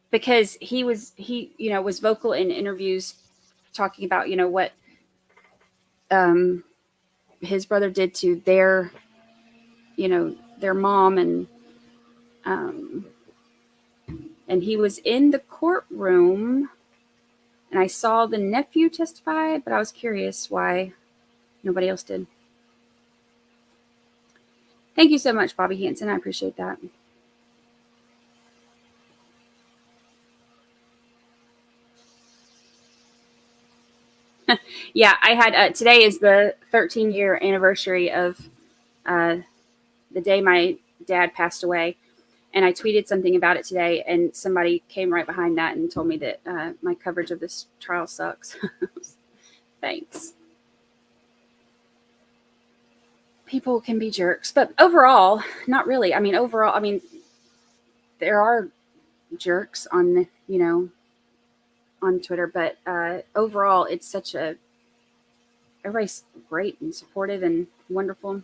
because he was vocal in interviews talking about, what his brother did to their mom, and he was in the courtroom, and I saw the nephew testify, but I was curious why nobody else did. Thank you so much, Bobby Hansen. I appreciate that. Yeah, I had today is the 13-year anniversary of the day my dad passed away, and I tweeted something about it today, and somebody came right behind that and told me that my coverage of this trial sucks. Thanks. People can be jerks, but overall, not really. I mean, overall, I mean, there are jerks on, on Twitter, but overall, it's such everybody's great and supportive and wonderful.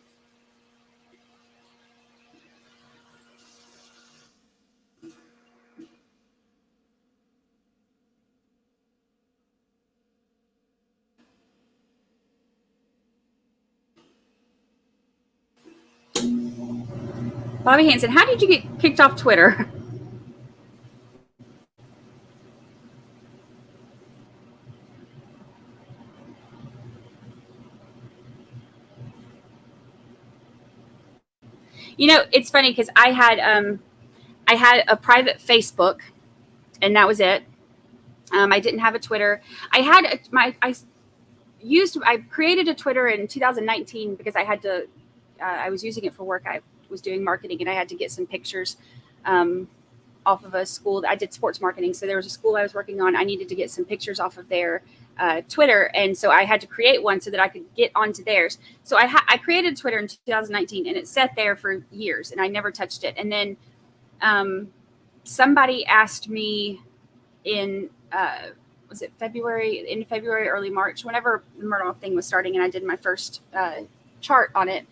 Bobby Hansen, how did you get kicked off Twitter? It's funny because I had a private Facebook, and that was it. I didn't have a Twitter. I created a Twitter in 2019 because I was using it for work. I was doing marketing, and I had to get some pictures off of a school. I did sports marketing, so there was a school I was working on. I needed to get some pictures off of their Twitter, and so I had to create one so that I could get onto theirs. So I created Twitter in 2019, and it sat there for years, and I never touched it. And then somebody asked me in was it February, in February, early March, whenever the Murdoch thing was starting, and I did my first chart on it.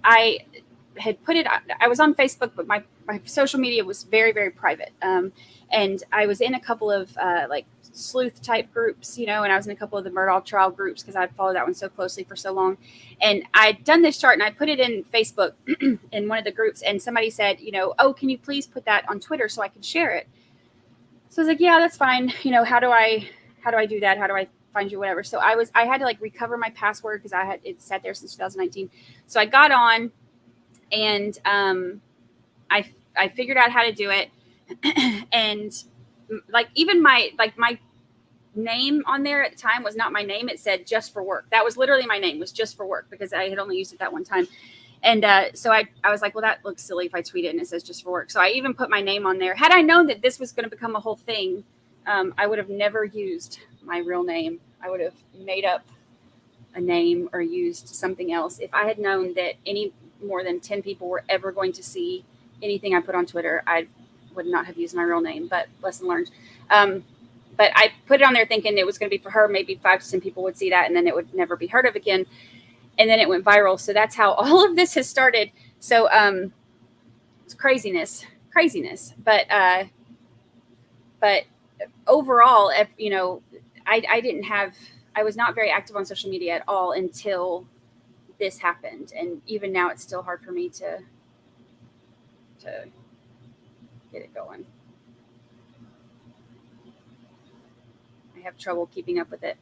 I had put it, I was on Facebook, but my social media was very, very private. And I was in a couple of like sleuth type groups, and I was in a couple of the Murdoch trial groups because I followed that one so closely for so long. And I'd done this chart and I put it in Facebook in one of the groups, and somebody said, oh, can you please put that on Twitter so I can share it? So I was like, yeah, that's fine. How do I do that? How do I find you? Whatever. So I had to like recover my password because it sat there since 2019. So I got on, and I figured out how to do it. And like even my name on there at the time was not my name. It said just for work. That was literally my name, was just for work, because I had only used it that one time. And so I was like, well, that looks silly if I tweet it and it says just for work. So I even put my name on there. Had I known that this was going to become a whole thing, I would have never used my real name. I would have made up a name or used something else. If I had known that any more than 10 people were ever going to see anything I put on Twitter, I would not have used my real name, but lesson learned. But I put it on there thinking it was going to be for her. Maybe 5 to 10 people would see that, and then it would never be heard of again. And then it went viral. So that's how all of this has started. So it's craziness. But overall, I was not very active on social media at all until this happened. And even now it's still hard for me to get it going. I have trouble keeping up with it.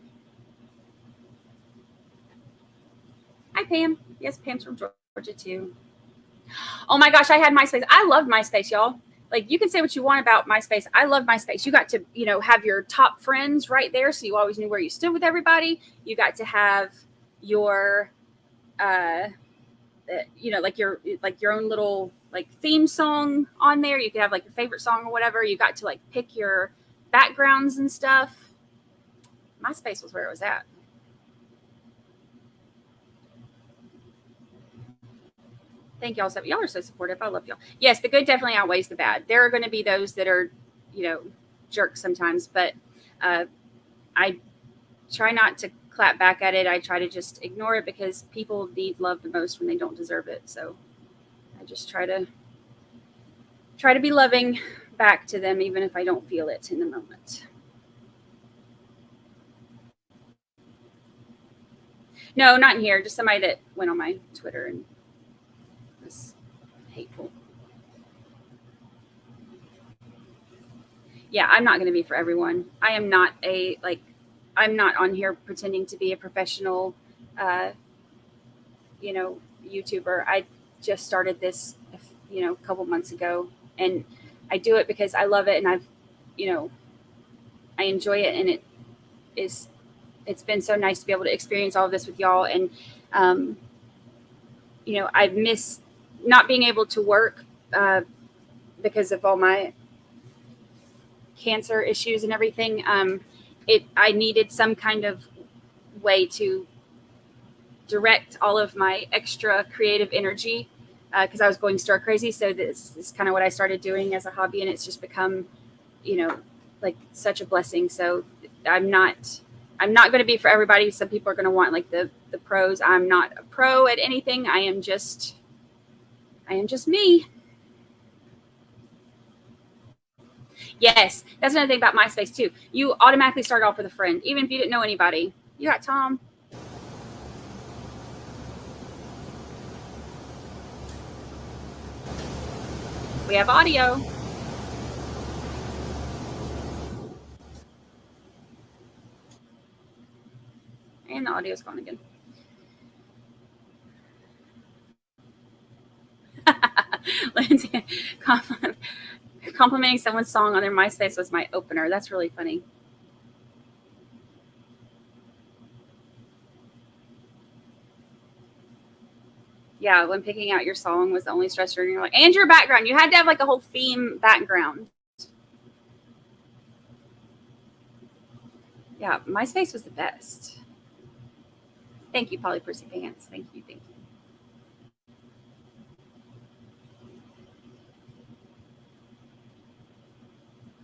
Hi, Pam. Yes, Pam's from Georgia too. Oh my gosh, I had MySpace. I loved MySpace, y'all. Like, you can say what you want about MySpace. I love MySpace. You got to, have your top friends right there, so you always knew where you stood with everybody. You got to have your, like your own little like theme song on there. You could have like your favorite song or whatever. You got to like pick your backgrounds and stuff. MySpace was where it was at. Thank y'all. Y'all are so supportive. I love y'all. Yes, the good definitely outweighs the bad. There are going to be those that are, jerks sometimes, but I try not to clap back at it. I try to just ignore it because people need love the most when they don't deserve it. So I just try to be loving back to them, even if I don't feel it in the moment. No, not in here. Just somebody that went on my Twitter and was hateful. Yeah, I'm not going to be for everyone. I am not I'm not on here pretending to be a professional, YouTuber. I just started this, a couple months ago, and I do it because I love it, and I enjoy it, and it's been so nice to be able to experience all of this with y'all. And I miss not being able to work because of all my cancer issues and everything. I needed some kind of way to direct all of my extra creative energy because I was going stir crazy. So this is kind of what I started doing as a hobby, and it's just become, like such a blessing. So I'm not going to be for everybody. Some people are going to want like the pros. I'm not a pro at anything. I am just me. Yes, that's another thing about MySpace too. You automatically start off with a friend, even if you didn't know anybody. You got Tom. We have audio. And the audio's gone again. Lindsay, complimenting someone's song on their MySpace was my opener. That's really funny. Yeah, when picking out your song was the only stressor, and you're like, and your background. You had to have like a whole theme background. Yeah, MySpace was the best. Thank you, Polly Percy Pants. Thank you.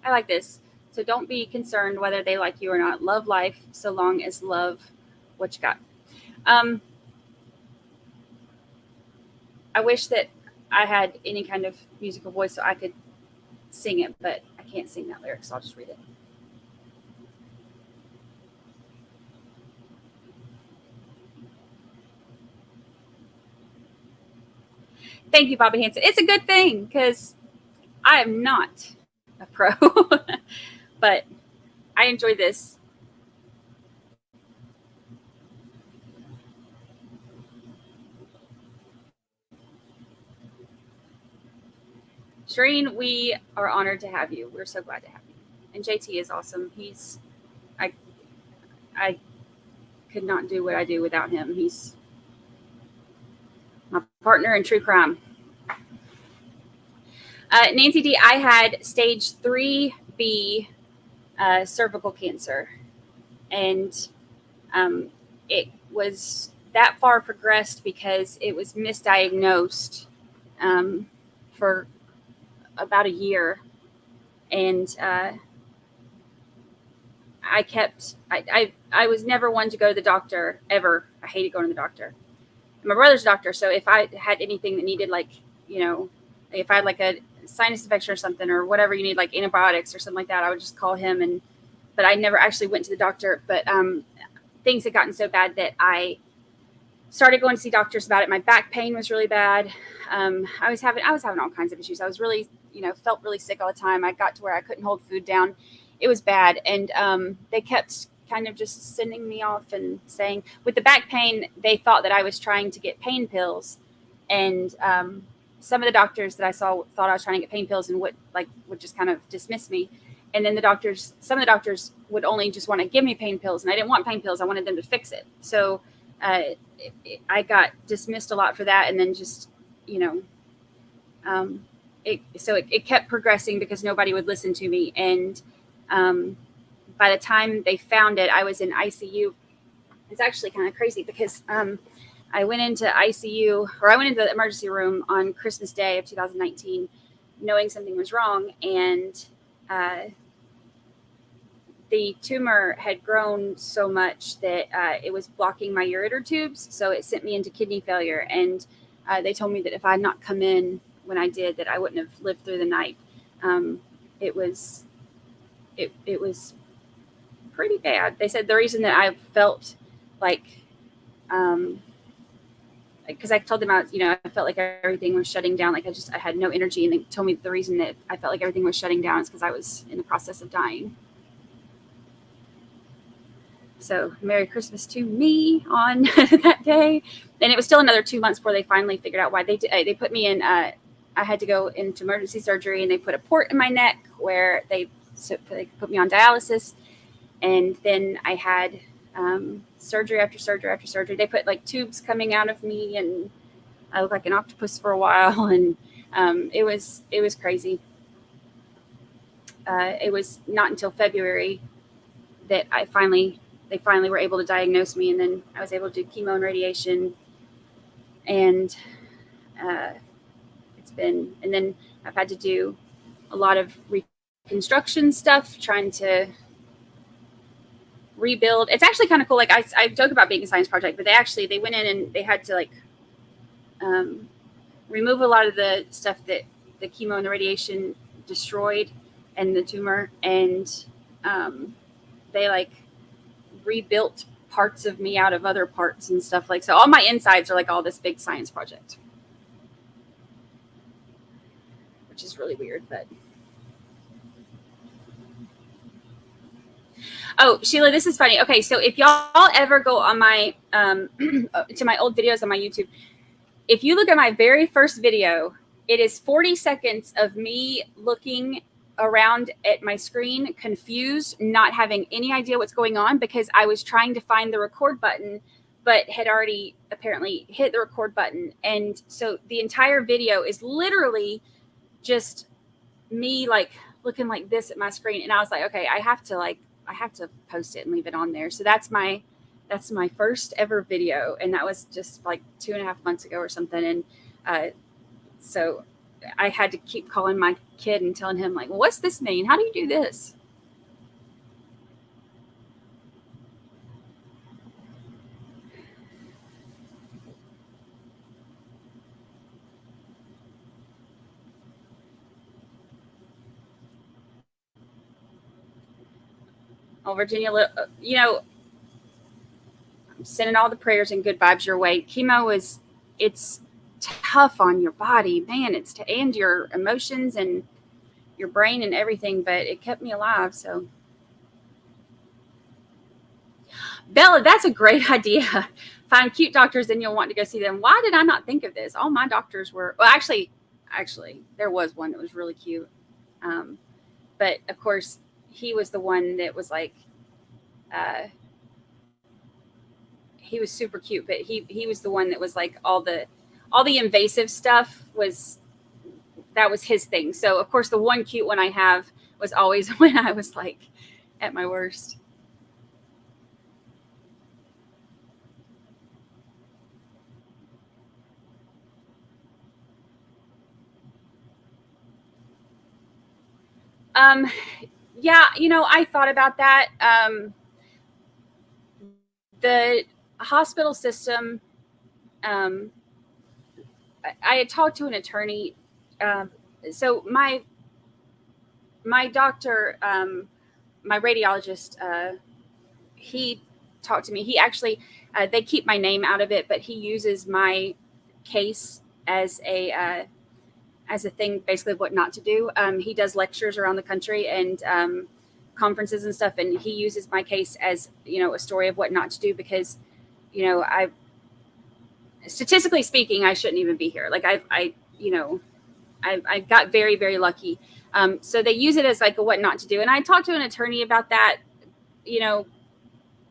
I like this. So don't be concerned whether they like you or not. Love life so long as love what you got. I wish that I had any kind of musical voice so I could sing it, but I can't sing that lyric, so I'll just read it. Thank you, Bobby Hansen. It's a good thing because I am not a pro, but I enjoy this. Shireen, we are honored to have you. We're so glad to have you. And JT is awesome. I could not do what I do without him. He's my partner in true crime. Nancy D, I had stage 3B cervical cancer. And it was that far progressed because it was misdiagnosed for about a year. And I was never one to go to the doctor ever. I hated going to the doctor. My brother's a doctor, so if I had anything that needed if I had like a sinus infection or something or whatever you need, like antibiotics or something like that, I would just call him. But I never actually went to the doctor. But things had gotten so bad that I started going to see doctors about it. My back pain was really bad. I was having all kinds of issues. I was really, felt really sick all the time. I got to where I couldn't hold food down. It was bad. And they kept kind of just sending me off and saying, with the back pain, they thought that I was trying to get pain pills. And some of the doctors that I saw thought I was trying to get pain pills and would just kind of dismiss me. And then some of the doctors would only just want to give me pain pills. And I didn't want pain pills. I wanted them to fix it. So I got dismissed a lot for that. And then just, it kept progressing because nobody would listen to me. And by the time they found it, I was in ICU. It's actually kind of crazy because I went into the emergency room on Christmas Day of 2019, knowing something was wrong. And the tumor had grown so much that it was blocking my ureter tubes. So it sent me into kidney failure. And they told me that if I had not come in when I did, that I wouldn't have lived through the night. It was pretty bad. They said the reason that I felt like, because I told them I felt like everything was shutting down. Like I had no energy. And they told me the reason that I felt like everything was shutting down is because I was in the process of dying. So Merry Christmas to me on that day. And it was still another 2 months before they finally figured out why they put me in. I had to go into emergency surgery, and they put a port in my neck where they put me on dialysis. And then I had surgery after surgery after surgery. They put like tubes coming out of me, and I looked like an octopus for a while. And it was crazy. It was not until February that they finally were able to diagnose me, and then I was able to do chemo and radiation. And and then I've had to do a lot of reconstruction stuff, trying to rebuild. It's actually kind of cool. Like I joke about being a science project, but they went in and they had to like remove a lot of the stuff that the chemo and the radiation destroyed and the tumor, and they like rebuilt parts of me out of other parts and stuff. Like, so all my insides are like all this big science project, which is really weird. But oh, Sheila, this is funny. Okay, so if y'all ever go on my to my old videos on my YouTube, if you look at my very first video, it is 40 seconds of me looking around at my screen, confused, not having any idea what's going on, because I was trying to find the record button, but had already apparently hit the record button. And so the entire video is literally just me like looking like this at my screen. And I was like, okay, I have to post it and leave it on there. So that's my first ever video. And that was just like 2.5 months ago or something. And so I had to keep calling my kid and telling him like, well, what's this mean? How do you do this? Oh, Virginia, you know, I'm sending all the prayers and good vibes your way. Chemo it's tough on your body, man. And your emotions and your brain and everything, but it kept me alive. So Bella, that's a great idea. Find cute doctors and you'll want to go see them. Why did I not think of this? All my doctors were, well, actually there was one that was really cute. But of course he was the one that was like, he was super cute, but he was the one that was like all the invasive stuff that was his thing. So of course the one cute one I have was always when I was like at my worst. Yeah, you know, I thought about that. The hospital system, I had talked to an attorney. So my doctor, my radiologist, he talked to me. He actually, they keep my name out of it, but he uses my case as a thing, basically of what not to do. He does lectures around the country and conferences and stuff, and he uses my case as, you know, a story of what not to do, because, you know, statistically speaking, I shouldn't even be here. Like I got very, very lucky. So they use it as like a what not to do. And I talked to an attorney about that, you know,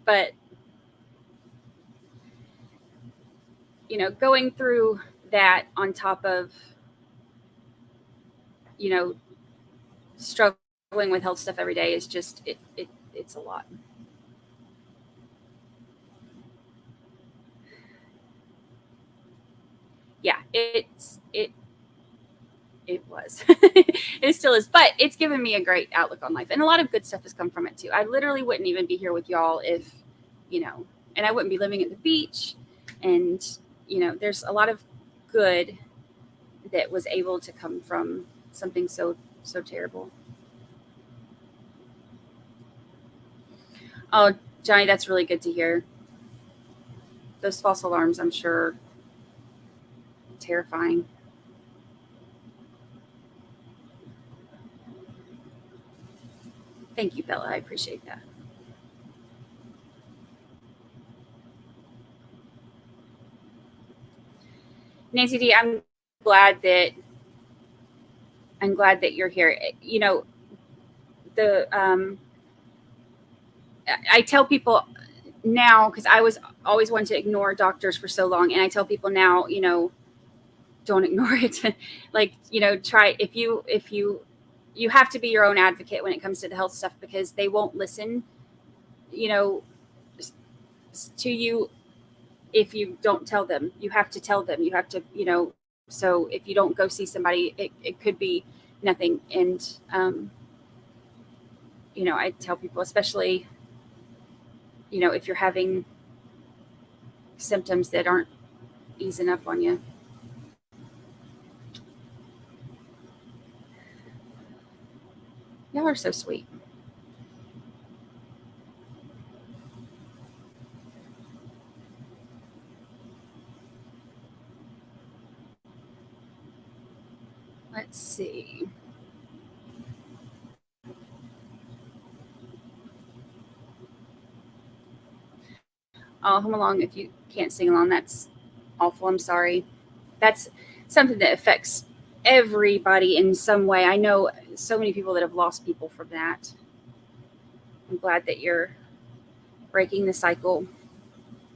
but, you know, going through that on top of, you know, struggling with health stuff every day is just, it's a lot. Yeah, it was. It still is, but it's given me a great outlook on life, and a lot of good stuff has come from it too. I literally wouldn't even be here with y'all if, you know, and I wouldn't be living at the beach, and, you know, there's a lot of good that was able to come from something so terrible. Oh, Johnny, that's really good to hear. Those false alarms, I'm sure, terrifying. Thank you, Bella. I appreciate that. Nancy D, I'm glad that you're here. You know, I tell people now, because I was always one to ignore doctors for so long, and I tell people now, you know, don't ignore it. Like, you know, try, if you have to be your own advocate when it comes to the health stuff, because they won't listen, you know, to you if you don't tell them. You have to tell them. You have to, you know, so if you don't go see somebody, it could be nothing. And, you know, I tell people, especially, you know, if you're having symptoms that aren't easing up on you. Y'all are so sweet. Let's see. I'll hum along if you can't sing along. That's awful. I'm sorry. That's something that affects everybody in some way. I know so many people that have lost people from that. I'm glad that you're breaking the cycle.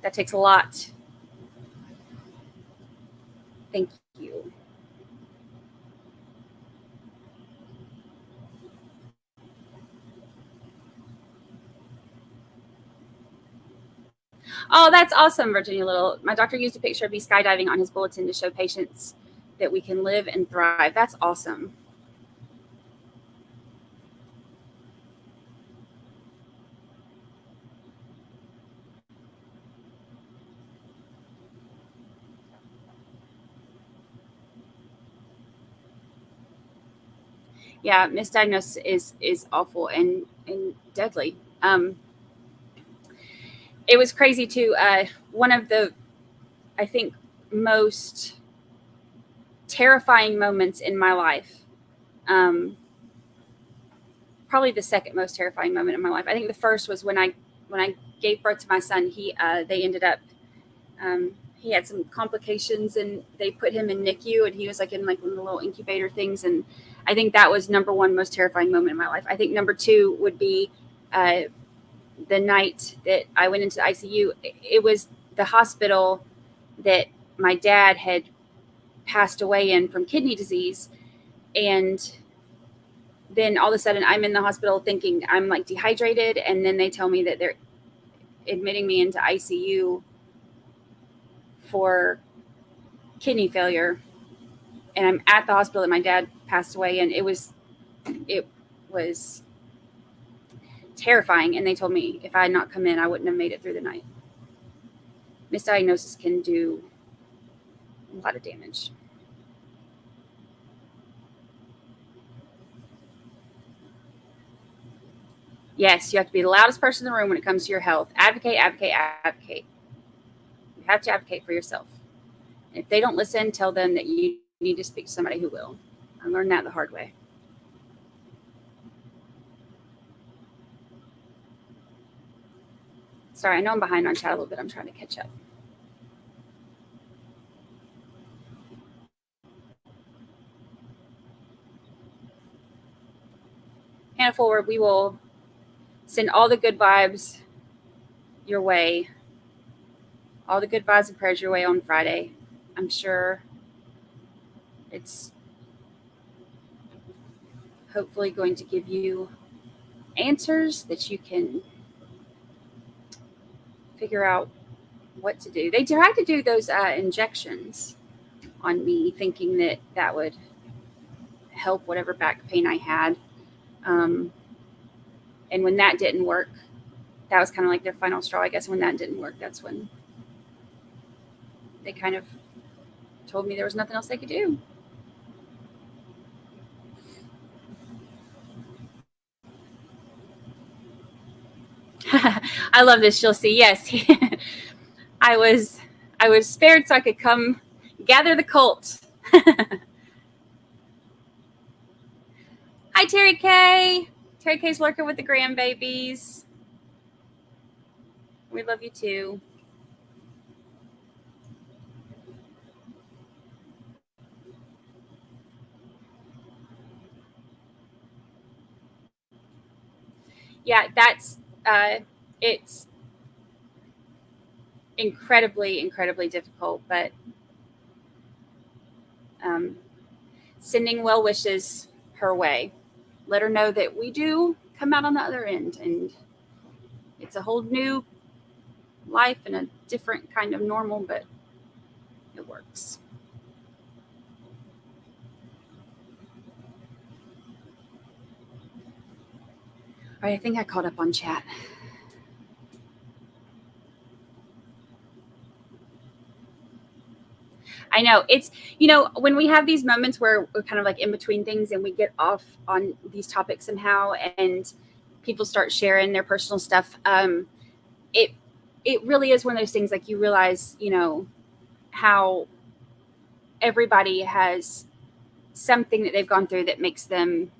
That takes a lot. Thank you. Oh, that's awesome, Virginia Little. My doctor used a picture of me skydiving on his bulletin to show patients that we can live and thrive. That's awesome. Yeah, misdiagnosis is awful and deadly. It was crazy too. One of the, I think, most terrifying moments in my life. Probably the second most terrifying moment in my life. I think the first was when I gave birth to my son. They ended up, he had some complications and they put him in NICU, and he was like in like one of the little incubator things. And I think that was number one most terrifying moment in my life. I think number two would be the night that I went into the ICU. It was the hospital that my dad had passed away in from kidney disease. And then all of a sudden I'm in the hospital thinking I'm like dehydrated. And then they tell me that they're admitting me into ICU for kidney failure. And I'm at the hospital that my dad passed away in. It was terrifying. And they told me if I had not come in, I wouldn't have made it through the night. Misdiagnosis can do a lot of damage. Yes, you have to be the loudest person in the room when it comes to your health. Advocate, advocate, advocate. You have to advocate for yourself. If they don't listen, tell them that you need to speak to somebody who will. I learned that the hard way. Sorry, I know I'm behind on chat a little bit. I'm trying to catch up. Hannah Forward, we will send all the good vibes your way, all the good vibes and prayers your way on Friday. I'm sure it's hopefully going to give you answers that you can figure out what to do. They tried to do those injections on me, thinking that that would help whatever back pain I had. And when that didn't work, that was kind of like their final straw, I guess. When that didn't work, that's when they kind of told me there was nothing else they could do. I love this. She'll see. Yes, I was spared so I could come gather the cult. Hi, Terry K. Terry K's lurking with the grandbabies. We love you too. yeah, that's it's incredibly, incredibly difficult, but sending well wishes her way. Let her know that we do come out on the other end, and it's a whole new life and a different kind of normal, but it works. All right, I think I caught up on chat. I know it's, when we have these moments where we're kind of like in between things and we get off on these topics somehow and people start sharing their personal stuff. It really is one of those things, like, you realize, how everybody has something that they've gone through that makes them,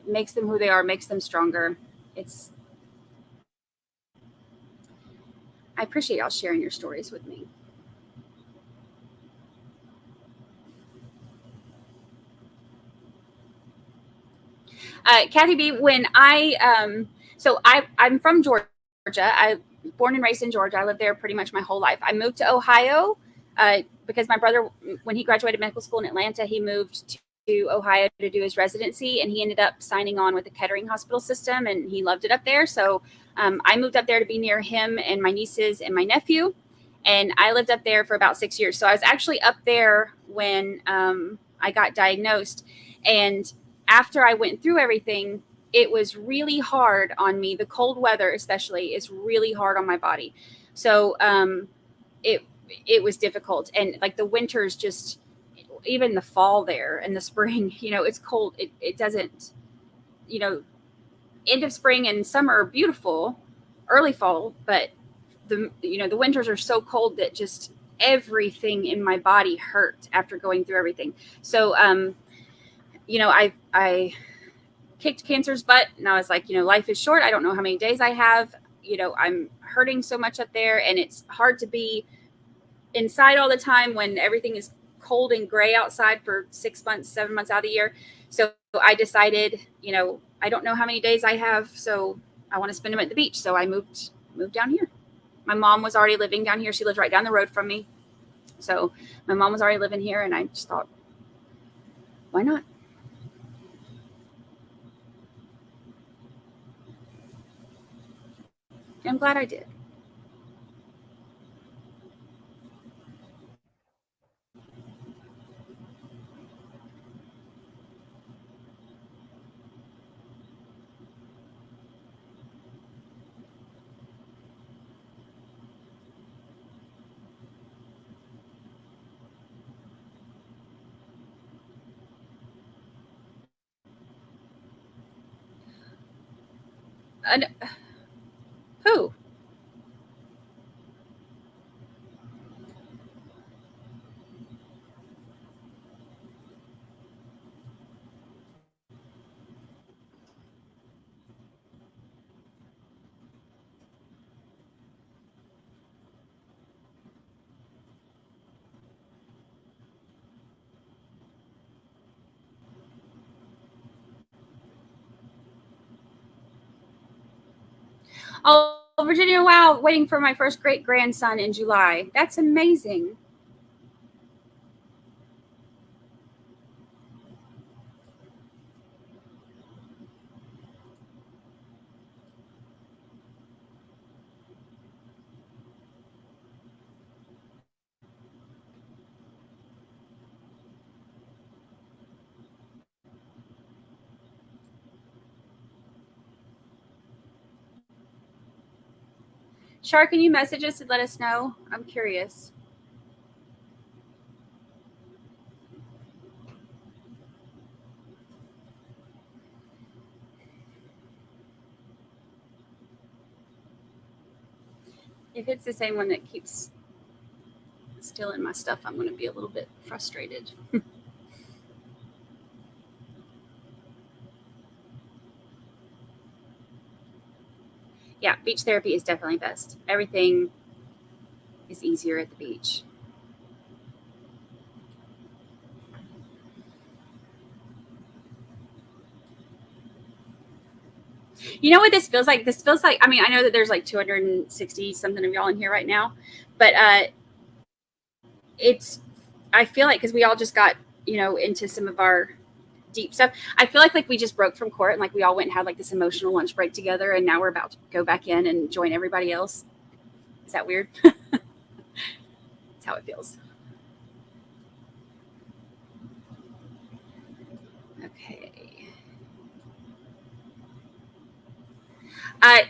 makes them who they are, makes them stronger. I appreciate y'all sharing your stories with me. Kathy B, when I'm from Georgia. I born and raised in Georgia. I lived there pretty much my whole life. I moved to Ohio because my brother, when he graduated medical school in Atlanta, he moved to Ohio to do his residency, and he ended up signing on with the Kettering Hospital System, and he loved it up there. So I moved up there to be near him and my nieces and my nephew, and I lived up there for about 6 years. So I was actually up there when I got diagnosed, and after I went through everything, it was really hard on me. The cold weather, especially, is really hard on my body. So it was difficult. And like the winters, just even the fall there and the spring, it's cold. It doesn't, end of spring and summer are beautiful, early fall, but the winters are so cold that just everything in my body hurt after going through everything. So, I kicked cancer's butt, and I was like, life is short. I don't know how many days I have. I'm hurting so much up there, and it's hard to be inside all the time when everything is cold and gray outside for 6 months, 7 months out of the year. So I decided, I don't know how many days I have, so I want to spend them at the beach. So I moved down here. My mom was already living down here. She lived right down the road from me. So my mom was already living here, and I just thought, why not? I'm glad I did. Who? Oh, Virginia, wow, waiting for my first great grandson in July. That's amazing. Char, can you message us and let us know? I'm curious. If it's the same one that keeps stealing my stuff, I'm going to be a little bit frustrated. Yeah, beach therapy is definitely best. Everything is easier at the beach. You know what this feels like? This feels like, I mean, I know that there's like 260 something of y'all in here right now, but I feel like, because we all just got, into some of our deep stuff. I feel like we just broke from court and like we all went and had like this emotional lunch break together, and now we're about to go back in and join everybody else. Is that weird? That's how it feels. Okay.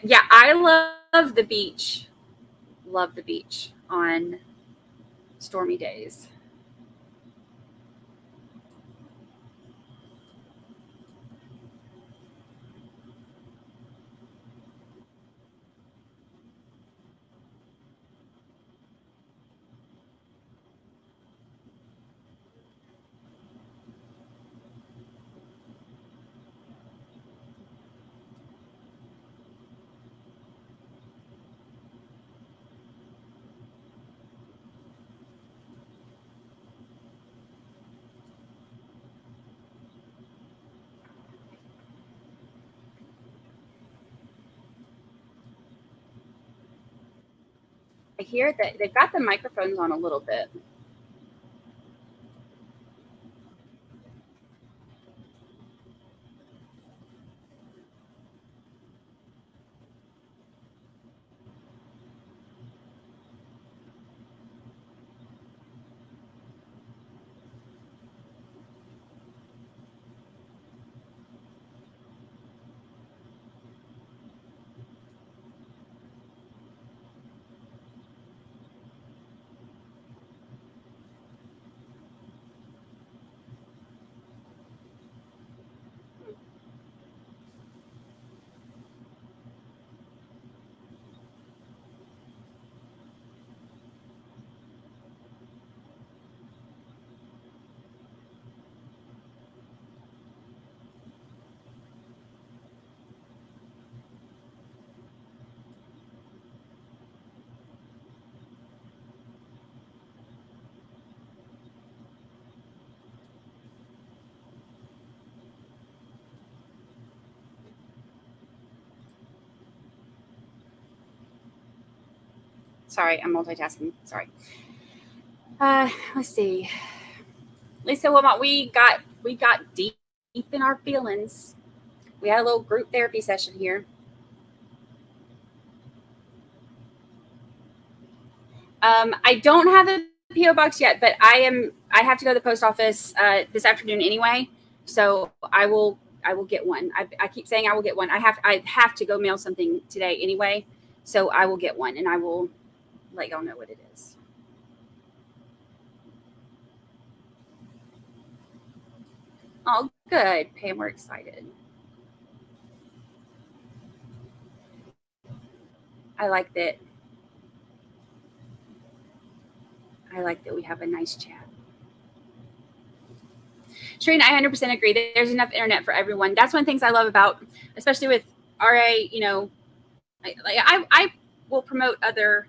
Yeah, I love the beach. Love the beach on stormy days. I hear that they've got the microphones on a little bit. Sorry, I'm multitasking. Sorry. Let's see. Lisa Wilmot, we got deep in our feelings. We had a little group therapy session here. I don't have a PO box yet, but I have to go to the post office this afternoon anyway, so I will get one. I keep saying I will get one. I have to go mail something today anyway, so I will get one, and I will let y'all know what it is. Oh, good, Pam. We're excited. I like that. I like that we have a nice chat. Shereen, I 100% agree that there's enough internet for everyone. That's one of the things I love about, especially with RA, I will promote other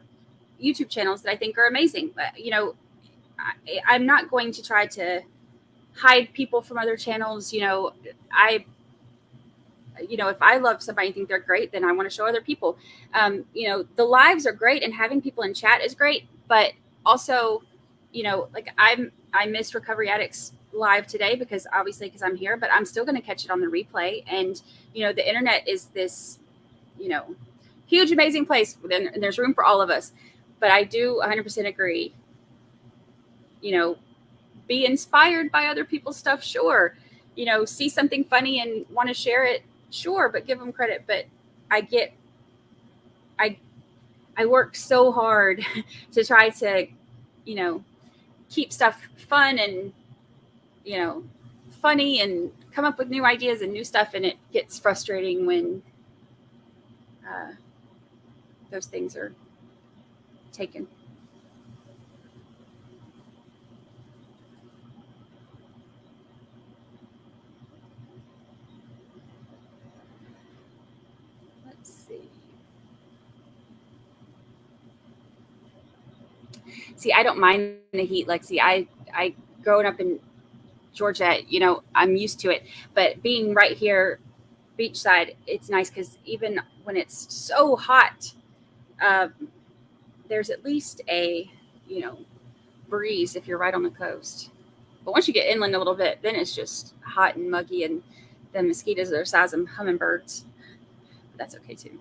YouTube channels that I think are amazing. But, I'm not going to try to hide people from other channels. If I love somebody and think they're great, then I want to show other people. The lives are great and having people in chat is great, but also, I missed Recovery Addicts live today because I'm here, but I'm still going to catch it on the replay. And, the internet is this, huge, amazing place. And there's room for all of us. But I do 100% agree, be inspired by other people's stuff. Sure. See something funny and want to share it. Sure. But give them credit. But I work so hard to try to, keep stuff fun and, funny and come up with new ideas and new stuff. And it gets frustrating when those things are taken. Let's see. See, I don't mind the heat, Lexi. I growing up in Georgia, I'm used to it. But being right here beachside, it's nice because even when it's so hot, there's at least a, breeze if you're right on the coast. But once you get inland a little bit, then it's just hot and muggy, and the mosquitoes are the size of hummingbirds. But that's okay too.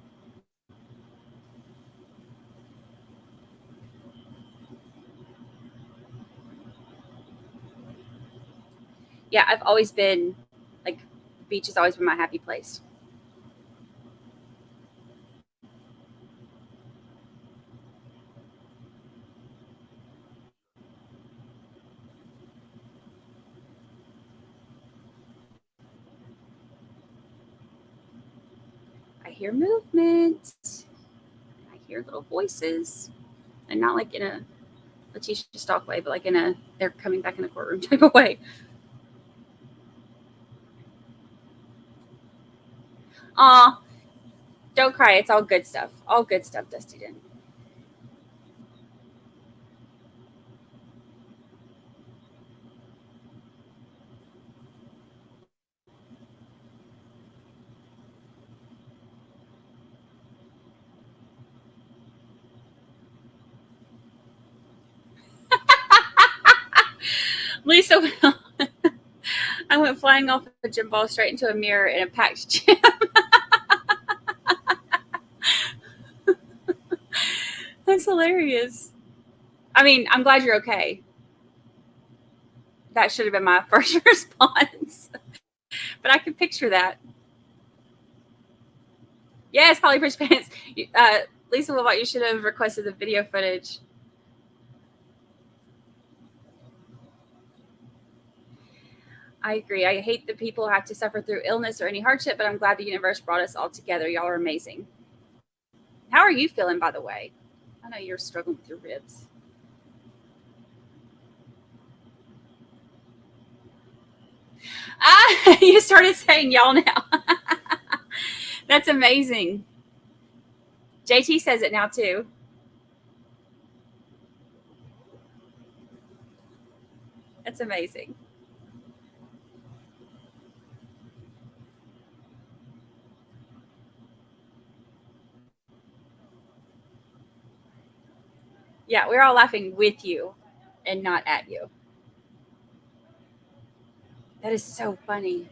Yeah, I've always been like, the beach has always been my happy place. I hear movement. I hear little voices, and not like in a Letitia Stalk way, but like in a they're coming back in the courtroom type of way. Aw, don't cry. It's all good stuff. All good stuff, Dusty did. Lisa, I went flying off a gym ball straight into a mirror in a packed gym. That's hilarious. I mean, I'm glad you're okay. That should have been my first response. But I can picture that. Yes, Polly Bridge Pants. Lisa Wilbot, you should have requested the video footage. I agree. I hate that people have to suffer through illness or any hardship, but I'm glad the universe brought us all together. Y'all are amazing. How are you feeling, by the way? I know you're struggling with your ribs. You started saying y'all now. That's amazing. JT says it now too. That's amazing. Yeah, we're all laughing with you and not at you. That is so funny.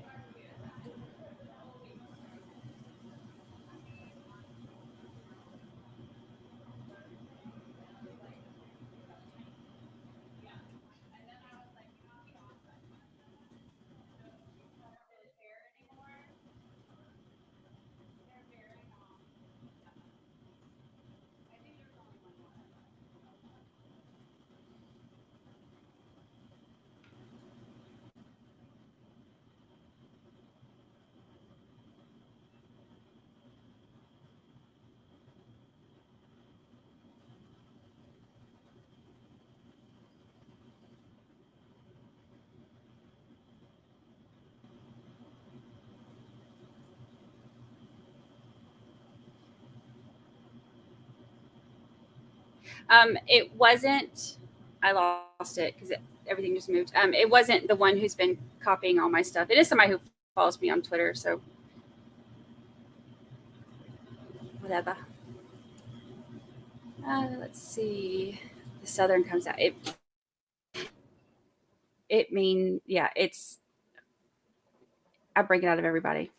It wasn't. I lost it because everything just moved. It wasn't the one who's been copying all my stuff. It is somebody who follows me on Twitter. So whatever. Let's see. The Southern comes out. It's. I break it out of everybody.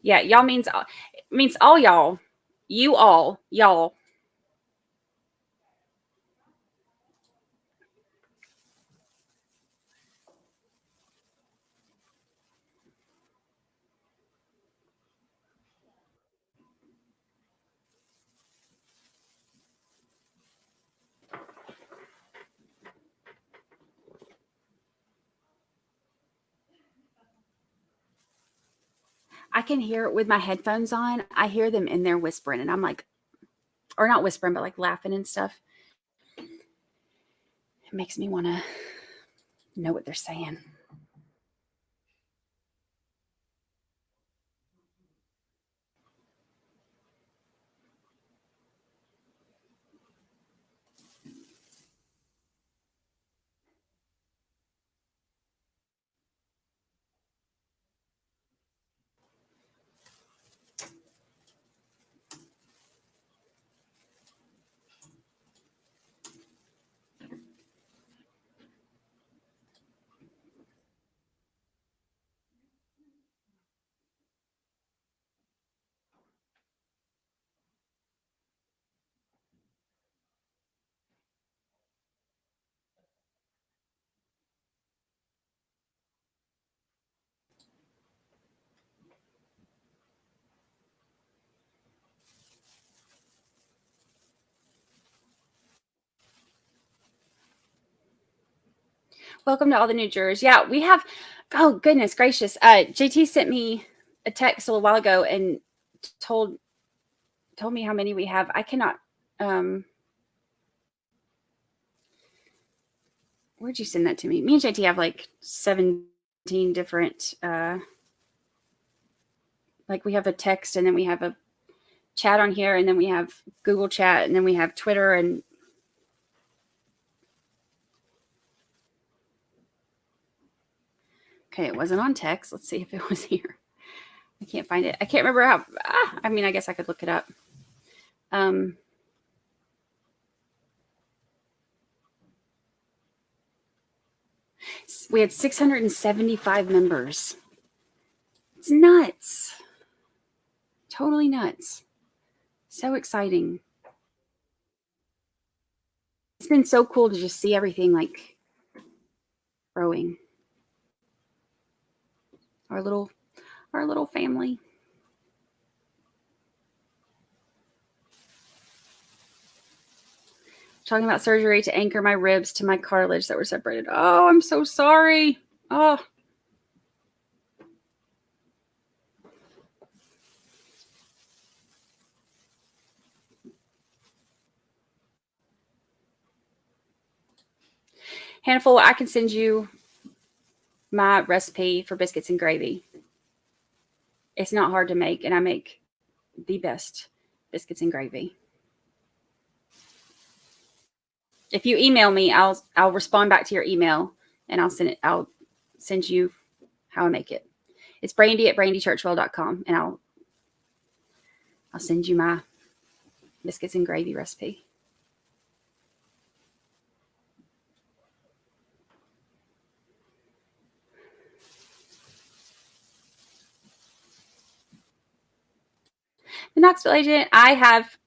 Yeah, y'all means all y'all. You all, y'all. I can hear with my headphones on. I hear them in there whispering, and I'm like, or not whispering, but like laughing and stuff. It makes me want to know what they're saying. Welcome to all the new jurors. Yeah, we have, oh, goodness gracious. JT sent me a text a little while ago and told me how many we have. I cannot, where'd you send that to me? Me and JT have like 17 different, like we have a text and then we have a chat on here and then we have Google Chat and then we have Twitter and okay, it wasn't on text. Let's see if it was here. I can't find it. I can't remember how, I mean, I guess I could look it up. We had 675 members. It's nuts. Totally nuts. So exciting. It's been so cool to just see everything like growing. Our little family. Talking about surgery to anchor my ribs to my cartilage that were separated. Oh, I'm so sorry. Oh. Handful, I can send you my recipe for biscuits and gravy. It's not hard to make, and I make the best biscuits and gravy. If you email me, I'll respond back to your email and I'll send you how I make it. It's Brandi@brandichurchwell.com and I'll send you my biscuits and gravy recipe. The Knoxville agent, I have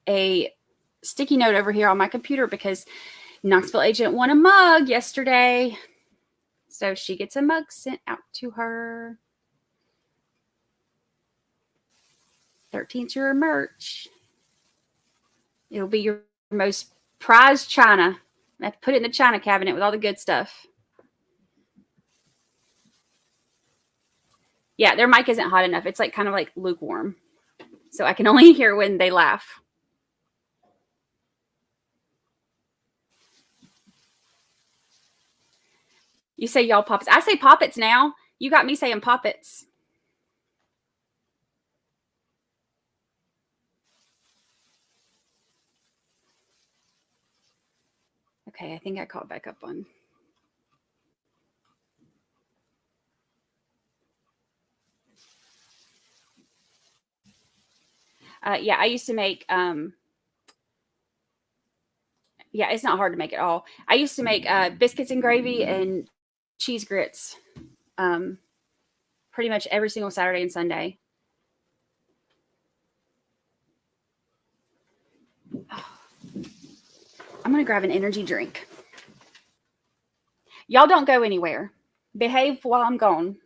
a sticky note over here on my computer because Knoxville agent won a mug yesterday. So she gets a mug sent out to her. 13th juror merch. It'll be your most prized china. I have to put it in the china cabinet with all the good stuff. Yeah, their mic isn't hot enough. It's like kind of like lukewarm. So I can only hear when they laugh. You say y'all poppets. I say poppets now. You got me saying poppets. Okay, I think I caught back up on. Yeah, I used to make, yeah, it's not hard to make at all. I used to make biscuits and gravy and cheese grits pretty much every single Saturday and Sunday. I'm going to grab an energy drink. Y'all don't go anywhere. Behave while I'm gone.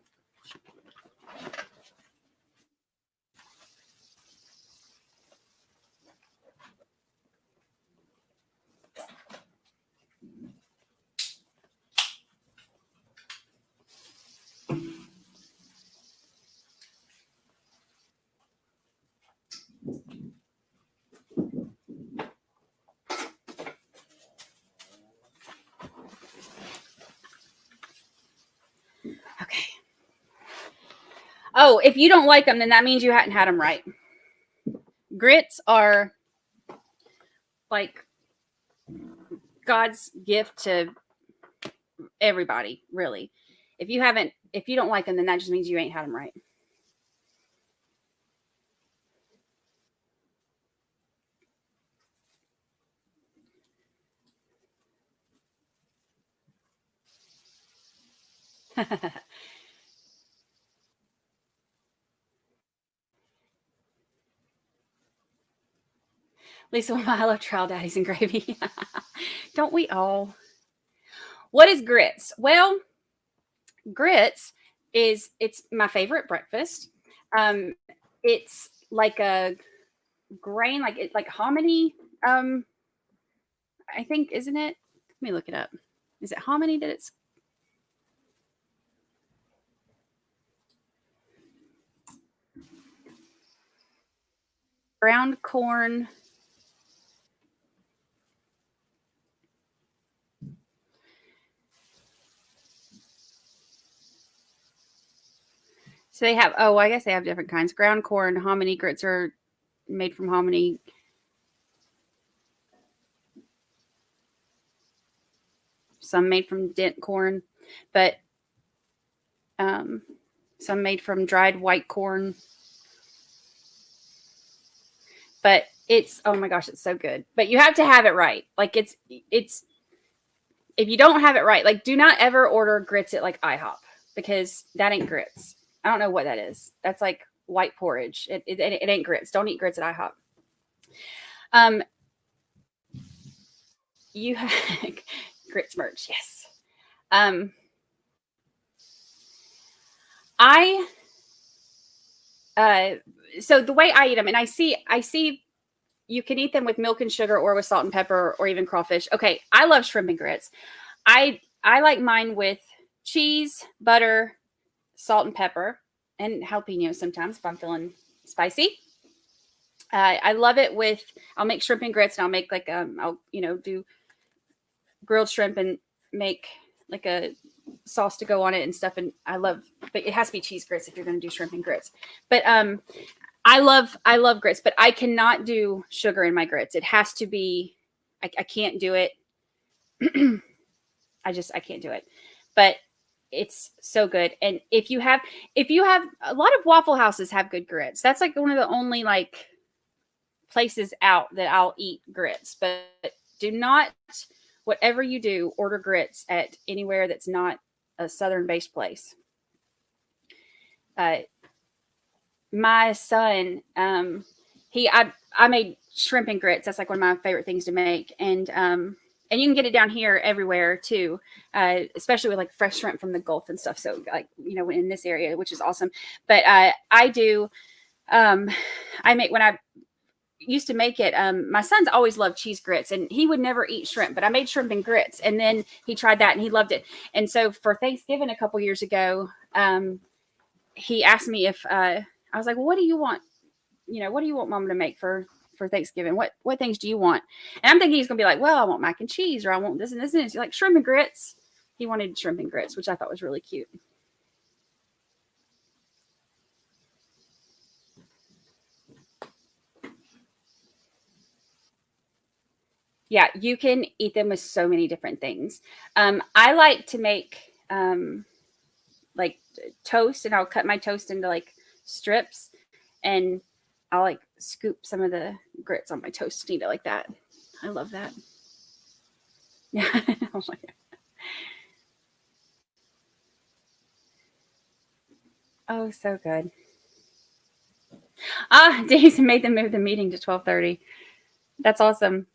Okay. Oh, if you don't like them, then that means you hadn't had them right. Grits are like God's gift to everybody, really. If you don't like them, then that just means you ain't had them right. Lisa, I love trial daddies and gravy. Don't we all? What is grits? Well, grits it's my favorite breakfast. It's like a grain, like hominy. I think, isn't it? Let me look it up. Is it hominy that it's? Ground corn. So they have, I guess they have different kinds. Ground corn, hominy grits are made from hominy. Some made from dent corn, but some made from dried white corn. But it's, oh my gosh, it's so good. But you have to have it right. Like it's, if you don't have it right, like do not ever order grits at like IHOP because that ain't grits. I don't know what that is. That's like white porridge. It ain't grits. Don't eat grits at IHOP. You have grits merch. Yes. So the way I eat them, and I see you can eat them with milk and sugar or with salt and pepper or even crawfish. Okay. I love shrimp and grits. I like mine with cheese, butter, salt and pepper, and jalapenos sometimes if I'm feeling spicy. I love it with, I'll make shrimp and grits and I'll make like, I'll, do grilled shrimp and make like a sauce to go on it and stuff. And but it has to be cheese grits if you're going to do shrimp and grits. But, I love grits, but I cannot do sugar in my grits. It has to be, I can't do it. I can't do it, but it's so good. And if you have a lot of Waffle Houses have good grits. That's like one of the only like places out that I'll eat grits, but do not, whatever you do, order grits at anywhere that's not a Southern based place. My son, I made shrimp and grits. That's like one of my favorite things to make. And you can get it down here everywhere too, especially with like fresh shrimp from the Gulf and stuff. So like, in this area, which is awesome. But I make, when I used to make it, my son's always loved cheese grits and he would never eat shrimp, but I made shrimp and grits and then he tried that and he loved it. And so for Thanksgiving a couple years ago, he asked me if, I was like, well, what do you want? What do you want Mom to make for Thanksgiving? What things do you want? And I'm thinking he's going to be like, well, I want mac and cheese, or I want this and this and this. Like shrimp and grits. He wanted shrimp and grits, which I thought was really cute. Yeah, you can eat them with so many different things. I like to make like toast, and I'll cut my toast into like strips, and I'll like scoop some of the grits on my toast and eat it like that. I love that. Yeah. Oh my God. Oh, so good. Daisy made them move the meeting to 12:30. That's awesome.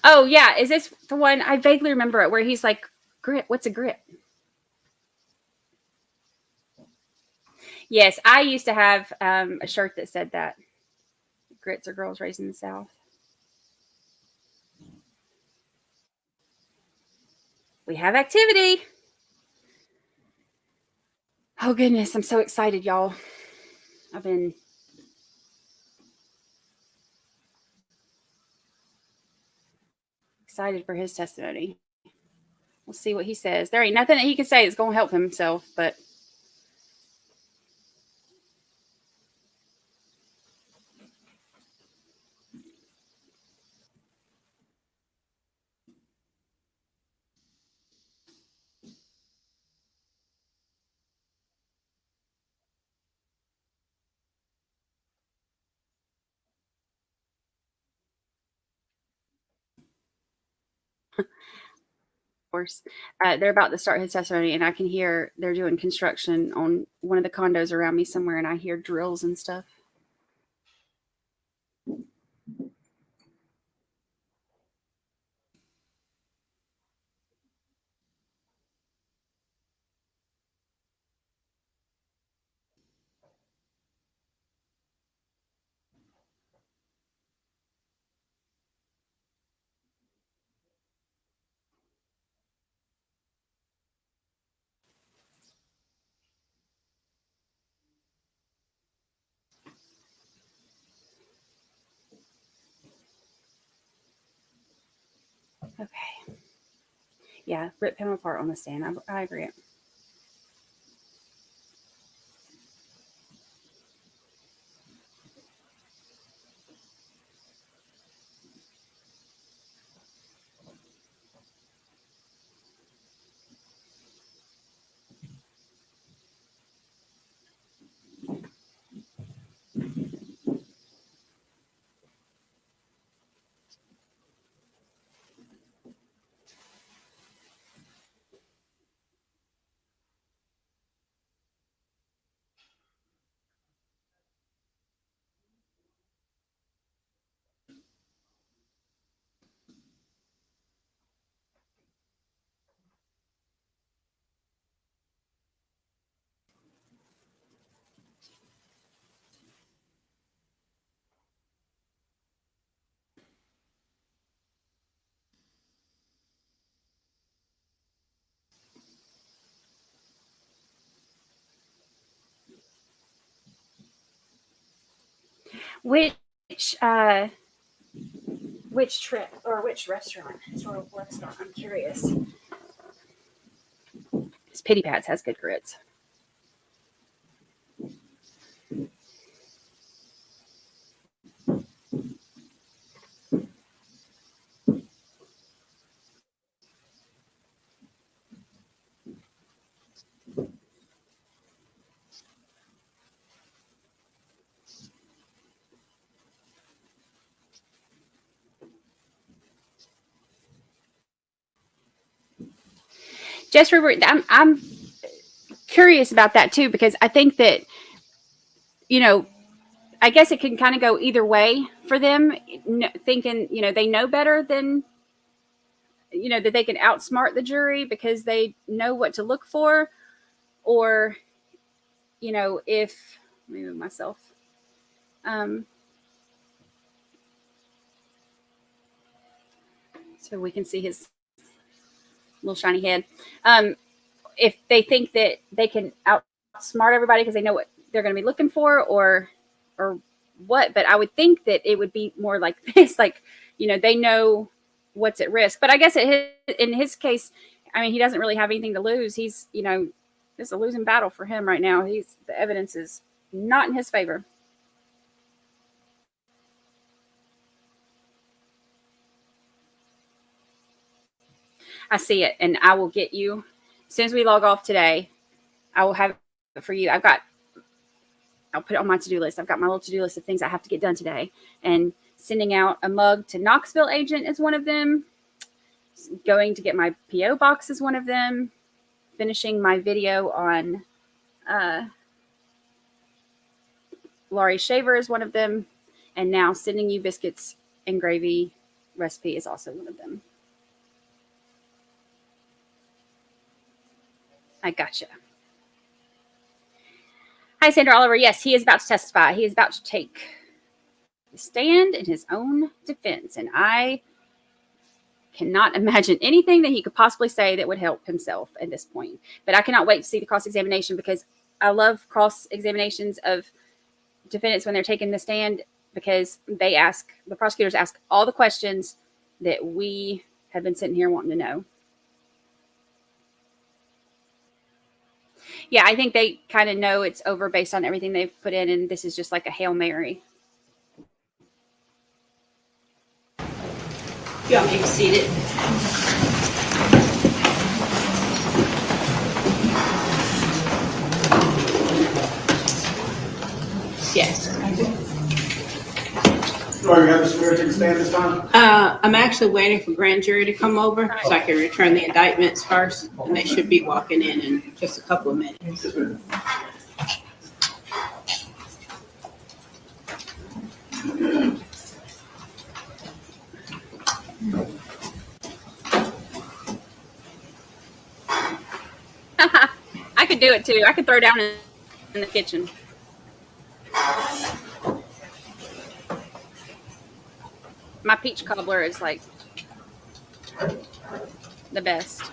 Oh yeah, is this the one? I vaguely remember it where he's like, "Grit? What's a grit?" Yes, I used to have a shirt that said that. Grits are girls raised in the South. We have activity. Oh goodness, I'm so excited, y'all. I've been excited for his testimony. We'll see what he says. There ain't nothing that he can say that's going to help himself, but course, they're about to start his testimony, and I can hear they're doing construction on one of the condos around me somewhere, and I hear drills and stuff. Okay. Yeah, rip him apart on the stand. I agree. Which trip or which restaurant? I'm curious. This Pity Pat's has good grits. Just I'm curious about that too, because I think that, I guess it can kind of go either way for them, thinking, they know better than, that they can outsmart the jury because they know what to look for. Or, if, let me move myself. So we can see his little shiny head. If they think that they can outsmart everybody because they know what they're going to be looking for, or what. But I would think that it would be more like this, like, they know what's at risk. But I guess in his case, I mean, he doesn't really have anything to lose. He's, it's a losing battle for him right now. The evidence is not in his favor. I see it, and I will get you as soon as we log off today. I will have it for you. I'll put it on my to-do list. I've got my little to-do list of things I have to get done today, and sending out a mug to Knoxville agent is one of them. Going to get my PO box is one of them. Finishing my video on Laurie Shaver is one of them. And now sending you biscuits and gravy recipe is also one of them. I gotcha. Hi, Sandra Oliver. Yes, he is about to testify. He is about to take the stand in his own defense. And I cannot imagine anything that he could possibly say that would help himself at this point. But I cannot wait to see the cross-examination, because I love cross-examinations of defendants when they're taking the stand, because the prosecutors ask all the questions that we have been sitting here wanting to know. Yeah, I think they kind of know it's over based on everything they've put in, and this is just like a Hail Mary. Y'all may be seated. Yes. Are you having the swear take a stand this time? I'm actually waiting for grand jury to come over so I can return the indictments first, and they should be walking in just a couple of minutes. I could do it too. I could throw down in the kitchen. My peach cobbler is like the best.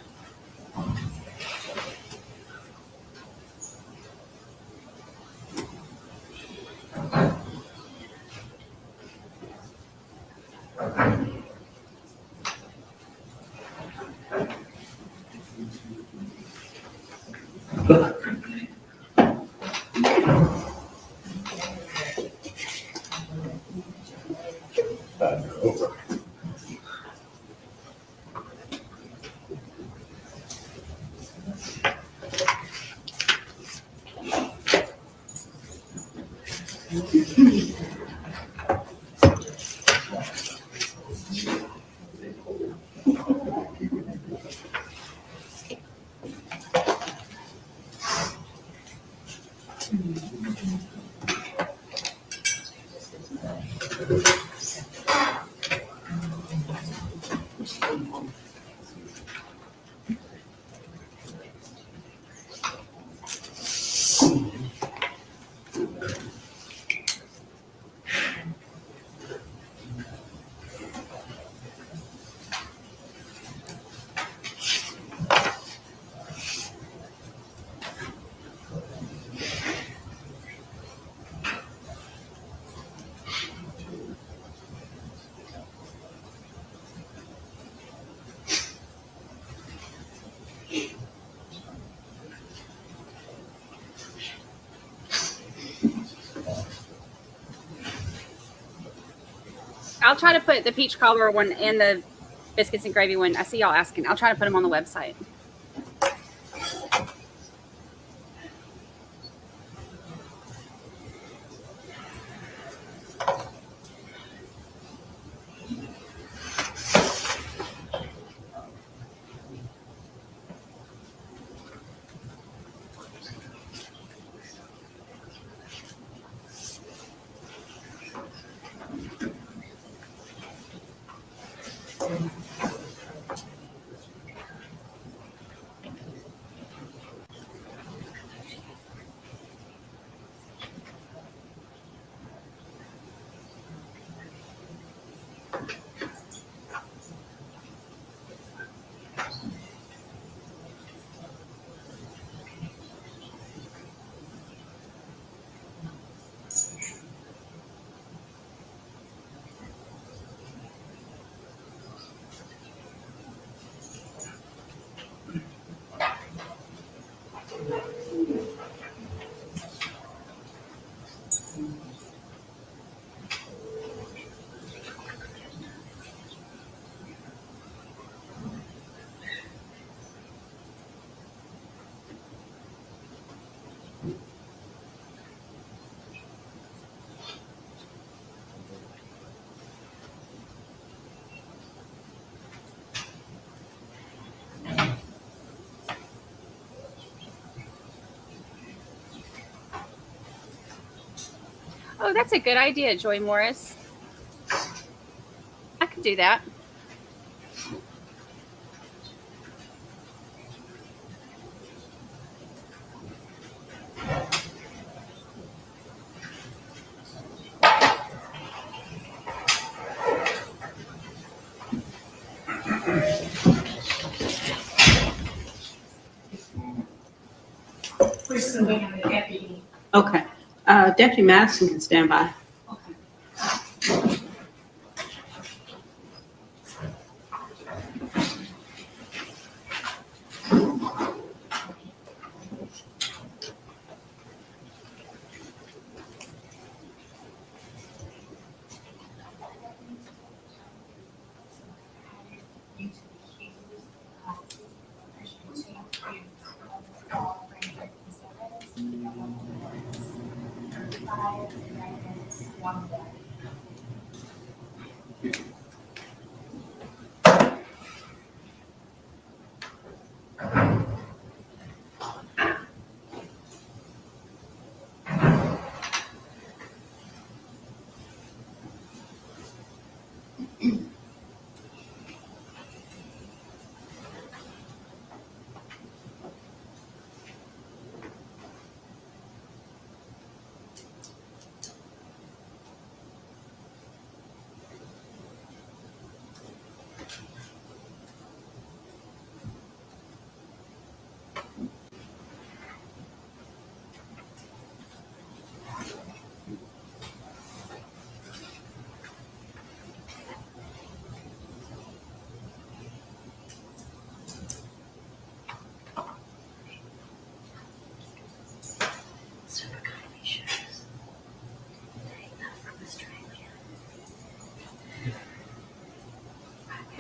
No. I'll try to put the peach cobbler one and the biscuits and gravy one. I see y'all asking. I'll try to put them on the website. Oh, that's a good idea, Joy Morris. I could do that. Okay. Deputy Madison can stand by.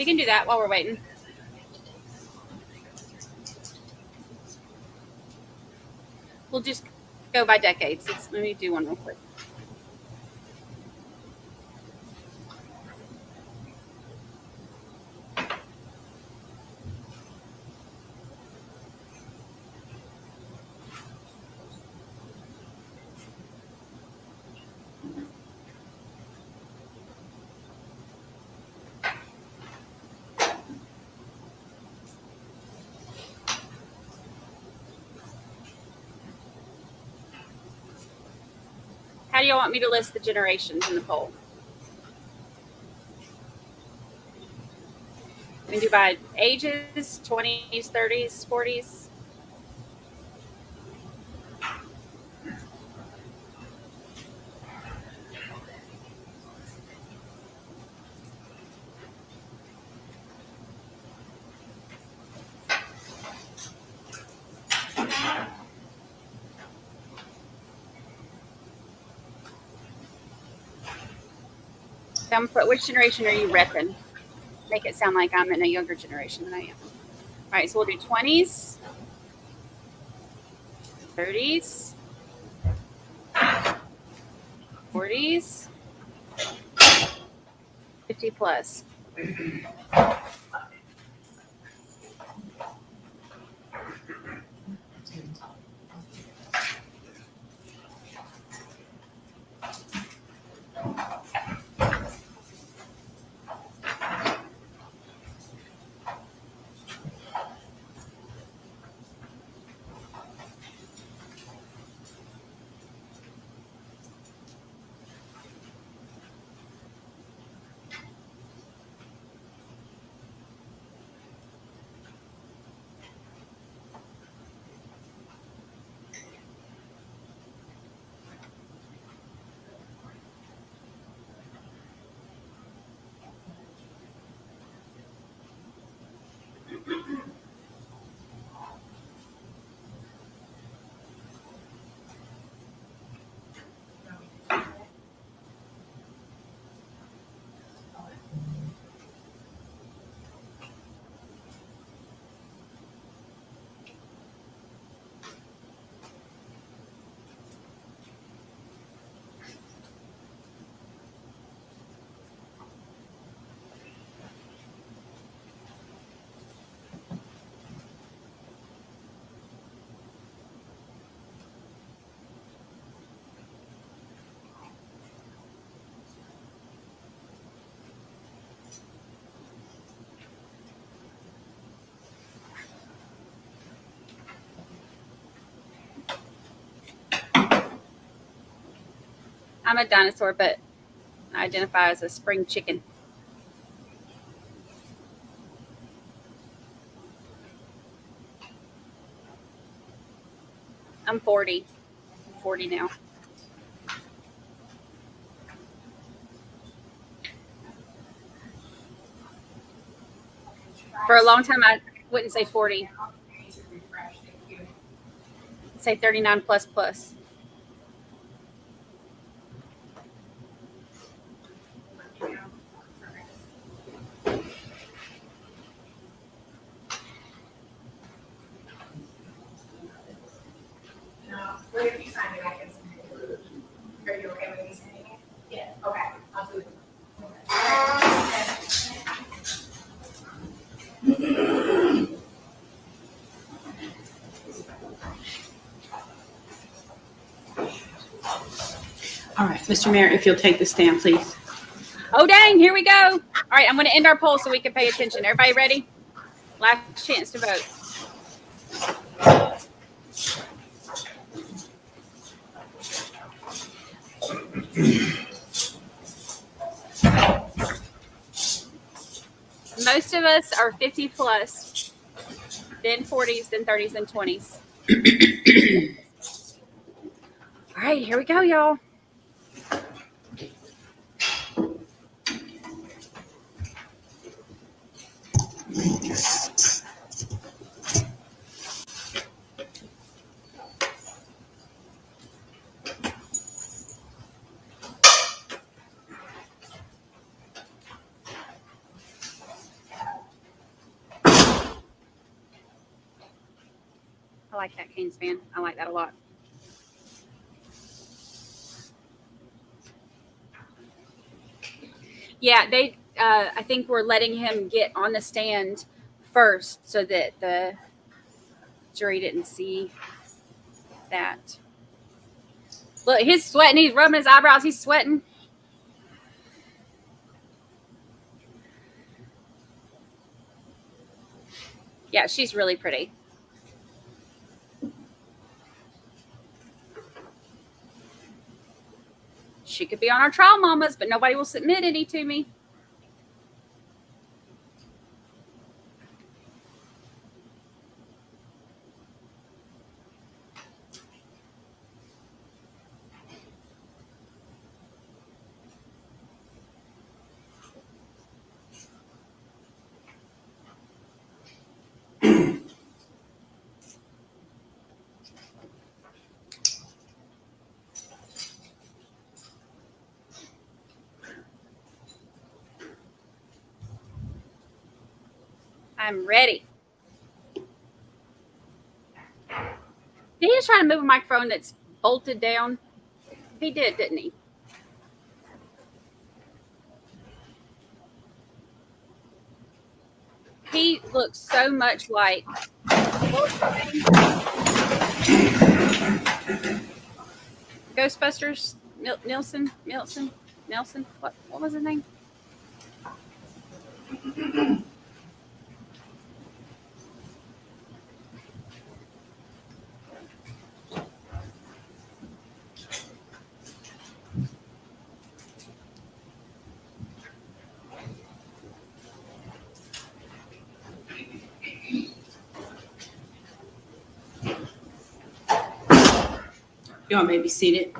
You can do that while we're waiting. We'll just go by decades. Let me do one real quick. How do you want me to list the generations in the poll? We can do by ages, 20s, 30s, 40s. Which generation are you repping? Make it sound like I'm in a younger generation than I am. All right, so we'll do 20s, 30s, 40s, 50 plus. I'm a dinosaur, but I identify as a spring chicken. I'm 40. I'm 40 now. For a long time, I wouldn't say 40. I'd say 39 plus plus. What if you sign it? I can sign it. Are you okay with me signing it? Yeah. Okay, I'll do it. All right, Mr. Merritt, if you'll take the stand, please. Oh, dang, here we go. All right, I'm going to end our poll so we can pay attention. Everybody ready? Last chance to vote. Most of us are 50 plus, then 40s, then 30s, then 20s. All right, here we go, y'all. I like that Canes fan. I like that a lot. Yeah, they. I think we're letting him get on the stand first so that the jury didn't see that. Look, he's sweating. He's rubbing his eyebrows. He's sweating. Yeah, she's really pretty. She could be on our trial mamas, but nobody will submit any to me. I'm ready. Did he just try to move a microphone that's bolted down? He did, didn't he? He looks so much like Ghostbusters. Nelson. What was his name? You all may be seated.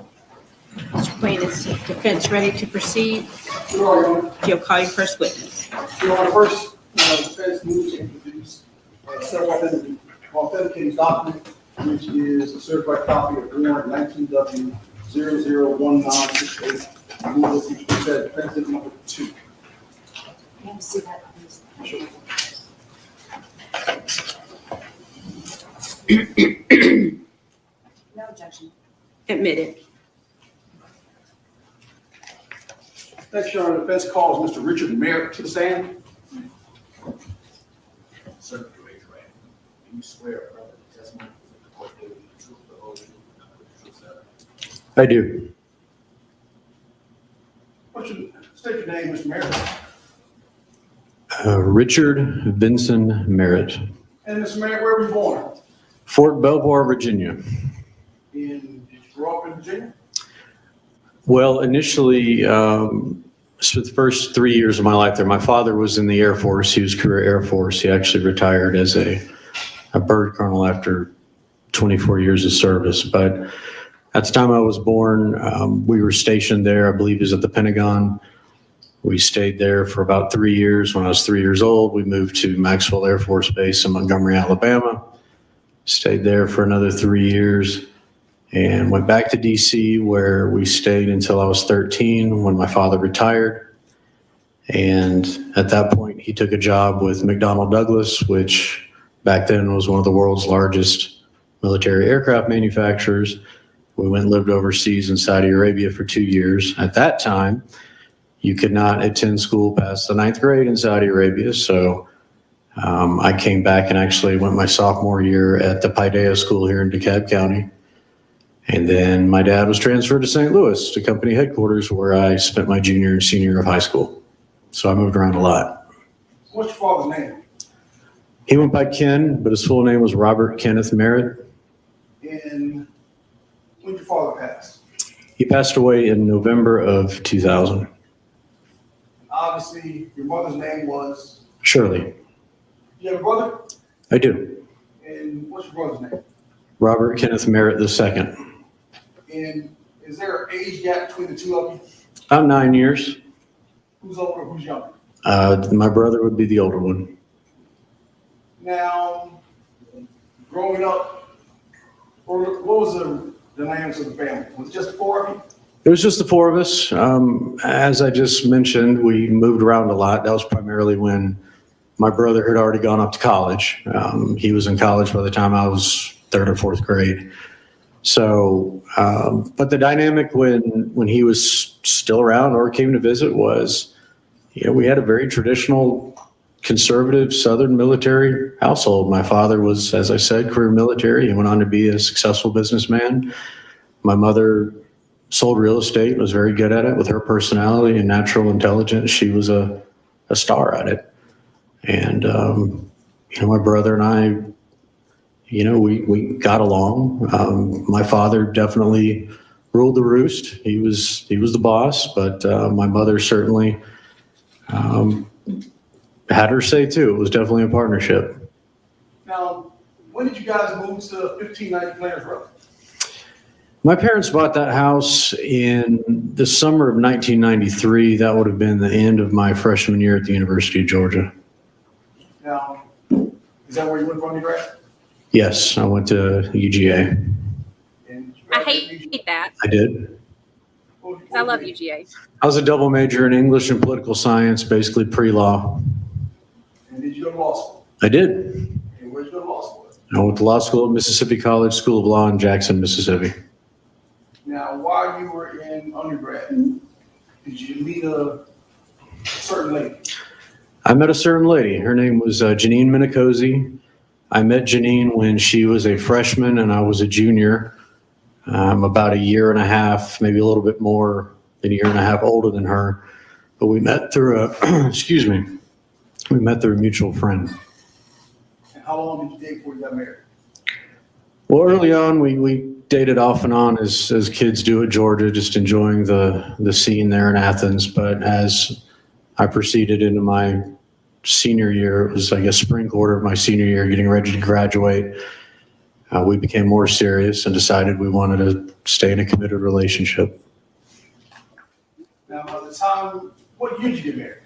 Mr. Queen, is defense ready to proceed? You'll call your first witness. Your Honor, first, defense moves to introduce several authenticating document, which is a certified copy of warrant 19W001968. Move to defensive number 2. Can you see that, please? No objection. Admitted. Next, Your Honor, the defense calls Mr. Richard Merritt to the stand. Sir, raise your hand. Do you swear or affirm that the testimony the court will be the truth, the whole truth, and nothing but the truth, sir? I do. State your name, Mr. Merritt. Richard Vincent Merritt, And Mr. Merritt, where were you born? Fort Belvoir, Virginia. Did you grow up in Virginia? Well, initially, so the first 3 years of my life there, my father was in the Air Force. He was career Air Force. He actually retired as a bird colonel after 24 years of service. But at the time I was born, we were stationed there. I believe it was at the Pentagon. We stayed there for about 3 years. When I was 3 years old, we moved to Maxwell Air Force Base in Montgomery, Alabama. Stayed there for another 3 years and went back to DC, where we stayed until I was 13 when my father retired. And at that point, he took a job with McDonnell Douglas, which back then was one of the world's largest military aircraft manufacturers. We went and lived overseas in Saudi Arabia for 2 years. At that time, you could not attend school past the 9th grade in Saudi Arabia. So I came back and actually went my sophomore year at the Paideia School here in DeKalb County. And then my dad was transferred to St. Louis to company headquarters, where I spent my junior and senior year of high school. So I moved around a lot. What's your father's name? He went by Ken, but his full name was Robert Kenneth Merritt. And when did your father pass? He passed away in November of 2000. Obviously, your mother's name was? Shirley. You have a brother? I do. And what's your brother's name? Robert Kenneth Merritt II. And is there an age gap between the two of you? About 9 years. Who's older, who's younger? My brother would be the older one. Now, growing up, what was the dynamics of the family? Was it just the four of you? It was just the four of us. As I just mentioned, we moved around a lot. That was primarily when my brother had already gone up to college. He was in college by the time I was third or fourth grade. So, but the dynamic when he was still around or came to visit was, we had a very traditional conservative Southern military household. My father was, as I said, career military. He went on to be a successful businessman. My mother sold real estate, was very good at it with her personality and natural intelligence. She was a star at it. And, my brother and I, we got along. My father definitely ruled the roost. He was the boss, but my mother certainly had her say too. It was definitely a partnership. Now, when did you guys move to 1590 Planters Road? My parents bought that house in the summer of 1993. That would have been the end of my freshman year at the University of Georgia. Now, is that where you went for undergrad? Yes, I went to UGA. And I hate that. I did. 'Cause I love UGA. I was a double major in English and political science, basically pre-law. And did you go to law school? I did. And where'd you go to law school? I went to law school at Mississippi College School of Law in Jackson, Mississippi. Now, while you were in undergrad, did you meet a certain lady? I met a certain lady. Her name was Janine Minicozy. I met Janine when she was a freshman and I was a junior. I'm about a year and a half, maybe a little bit more than a year and a half older than her. But we met through we met through a mutual friend. And how long did you date before you got married? Well, early on, we dated off and on as kids do at Georgia, just enjoying the scene there in Athens. But as I proceeded into my senior year, it was, I guess, spring quarter of my senior year, getting ready to graduate, we became more serious and decided we wanted to stay in a committed relationship. Now, by the time, what year did you get married?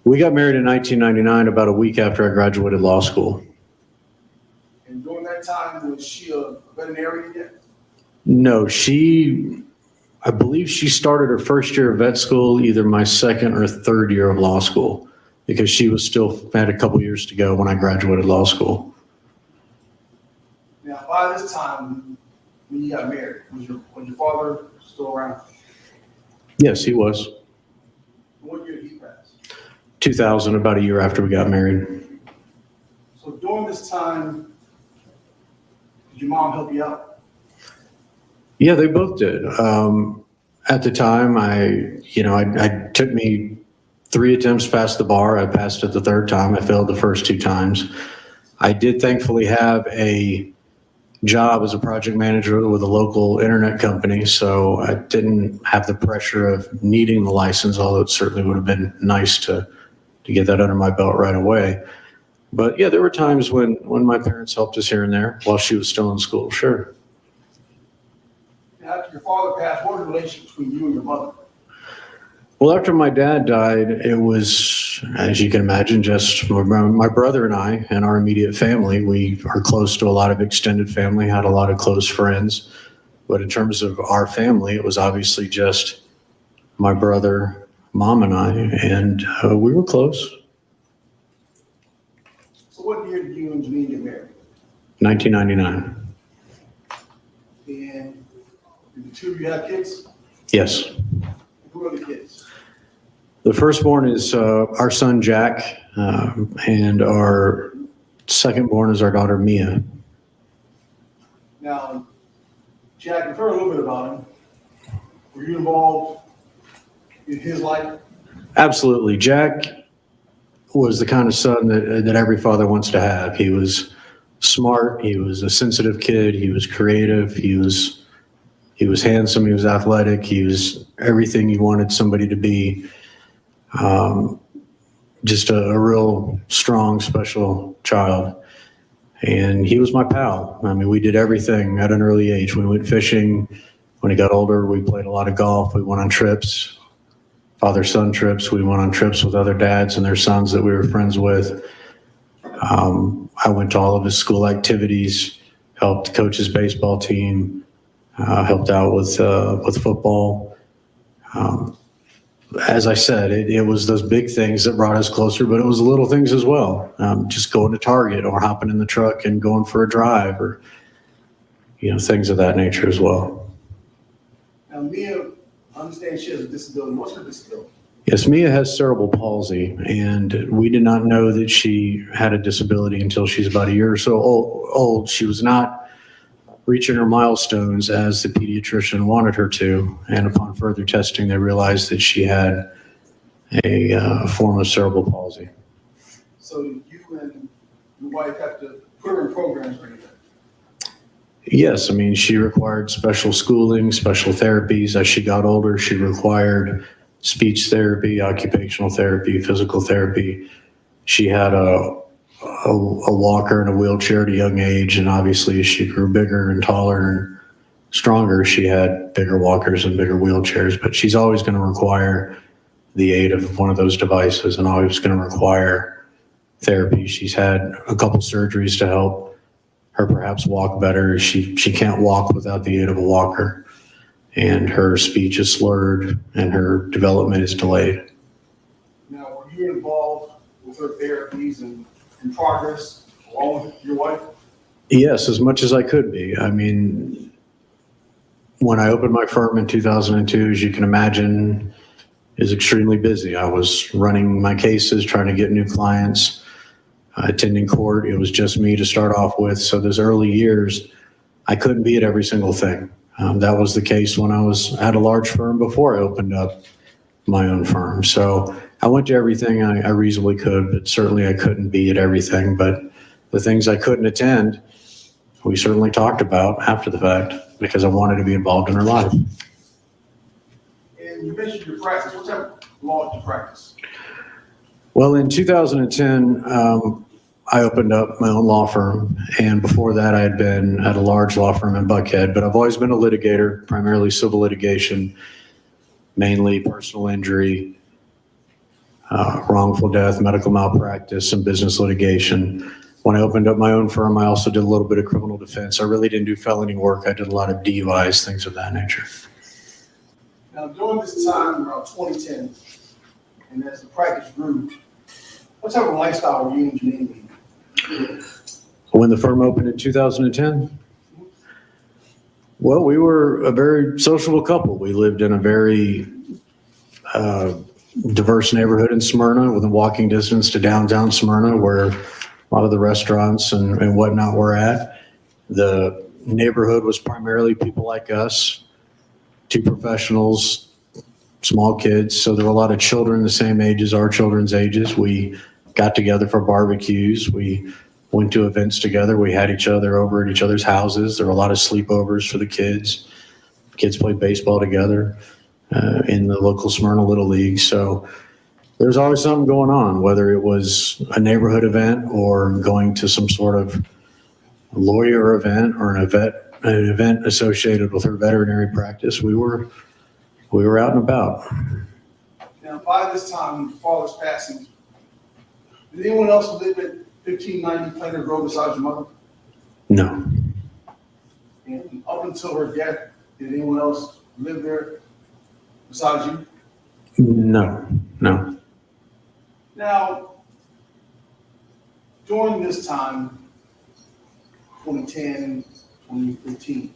We got married in 1999, about a week after I graduated law school. And during that time, was she a veterinarian yet? No, I believe she started her first year of vet school, either my second or third year of law school, because she was still had a couple years to go when I graduated law school. Now, by this time, when you got married, was your father still around? Yes, he was. What year did he pass? 2000, about a year after we got married. So during this time, did your mom help you out? Yeah, they both did. At the time, I took me 3 attempts past the bar. I passed it the third time. I failed the first 2 times. I did thankfully have a job as a project manager with a local internet company, so I didn't have the pressure of needing the license, although it certainly would have been nice to get that under my belt right away. But yeah, there were times when my parents helped us here and there while she was still in school, sure. After your father passed, what was the relationship between you and your mother? Well, after my dad died, it was, as you can imagine, just my brother and I and our immediate family. We are close to a lot of extended family, had a lot of close friends. But in terms of our family, it was obviously just my brother, mom, and I, and we were close. So what year did you and Janine get married? 1999. And did the two of you have kids? Yes. Who are the kids? The firstborn is our son, Jack, and our secondborn is our daughter, Mia. Now, Jack, we've heard a little bit about him. Were you involved in his life? Absolutely. Jack was the kind of son that every father wants to have. He was smart. He was a sensitive kid. He was creative. He was handsome. He was athletic. He was everything you wanted somebody to be. Just a real strong, special child. And he was my pal. I mean, we did everything at an early age. We went fishing. When he got older, we played a lot of golf. We went on trips, father-son trips. We went on trips with other dads and their sons that we were friends with. I went to all of his school activities, helped coach his baseball team, helped out with football. As I said, it was those big things that brought us closer, but it was the little things as well. Just going to Target or hopping in the truck and going for a drive or things of that nature as well. Now, Mia, I understand she has a disability. What's her disability? Yes, Mia has cerebral palsy, and we did not know that she had a disability until she's about a year or so old. She was not reaching her milestones as the pediatrician wanted her to, and upon further testing, they realized that she had a form of cerebral palsy. So you and your wife have to put her in programs or anything? Yes, I mean, she required special schooling, special therapies. As she got older, she required speech therapy, occupational therapy, physical therapy. She had a walker and a wheelchair at a young age, and obviously as she grew bigger and taller and stronger, she had bigger walkers and bigger wheelchairs, but she's always going to require the aid of one of those devices and always going to require therapy. She's had a couple surgeries to help her perhaps walk better. She can't walk without the aid of a walker, and her speech is slurred and her development is delayed. Now, were you involved with her therapies and in progress along with your wife? Yes, as much as I could be. I mean, when I opened my firm in 2002, as you can imagine, is extremely busy. I was running my cases, trying to get new clients, attending court. It was just me to start off with. So those early years, I couldn't be at every single thing. That was the case when I was at a large firm before I opened up my own firm. So I went to everything I reasonably could, but certainly I couldn't be at everything. But the things I couldn't attend, we certainly talked about after the fact because I wanted to be involved in her life. And you mentioned your practice. What type of law did you practice? Well, in 2010, I opened up my own law firm. And before that, I had been at a large law firm in Buckhead. But I've always been a litigator, primarily civil litigation, mainly personal injury, wrongful death, medical malpractice, and business litigation. When I opened up my own firm, I also did a little bit of criminal defense. I really didn't do felony work. I did a lot of DUIs, things of that nature. Now, during this time, around 2010, and as the practice grew, what type of lifestyle were you and Janine leading? When the firm opened in 2010? Well, we were a very sociable couple. We lived in a very diverse neighborhood in Smyrna within walking distance to downtown Smyrna, where a lot of the restaurants and whatnot were at. The neighborhood was primarily people like us, two professionals, small kids. So there were a lot of children the same age as our children's ages. We got together for barbecues. We went to events together. We had each other over at each other's houses. There were a lot of sleepovers for the kids. Kids played baseball together in the local Smyrna Little League. So there's always something going on, whether it was a neighborhood event or going to some sort of lawyer event or an event associated with her veterinary practice. We were out and about. Now, by this time, father's passing, did anyone else live at 1590 Planter Grove besides your mother? No. And up until her death, did anyone else live there besides you? No. Now, during this time, 2010, 2015,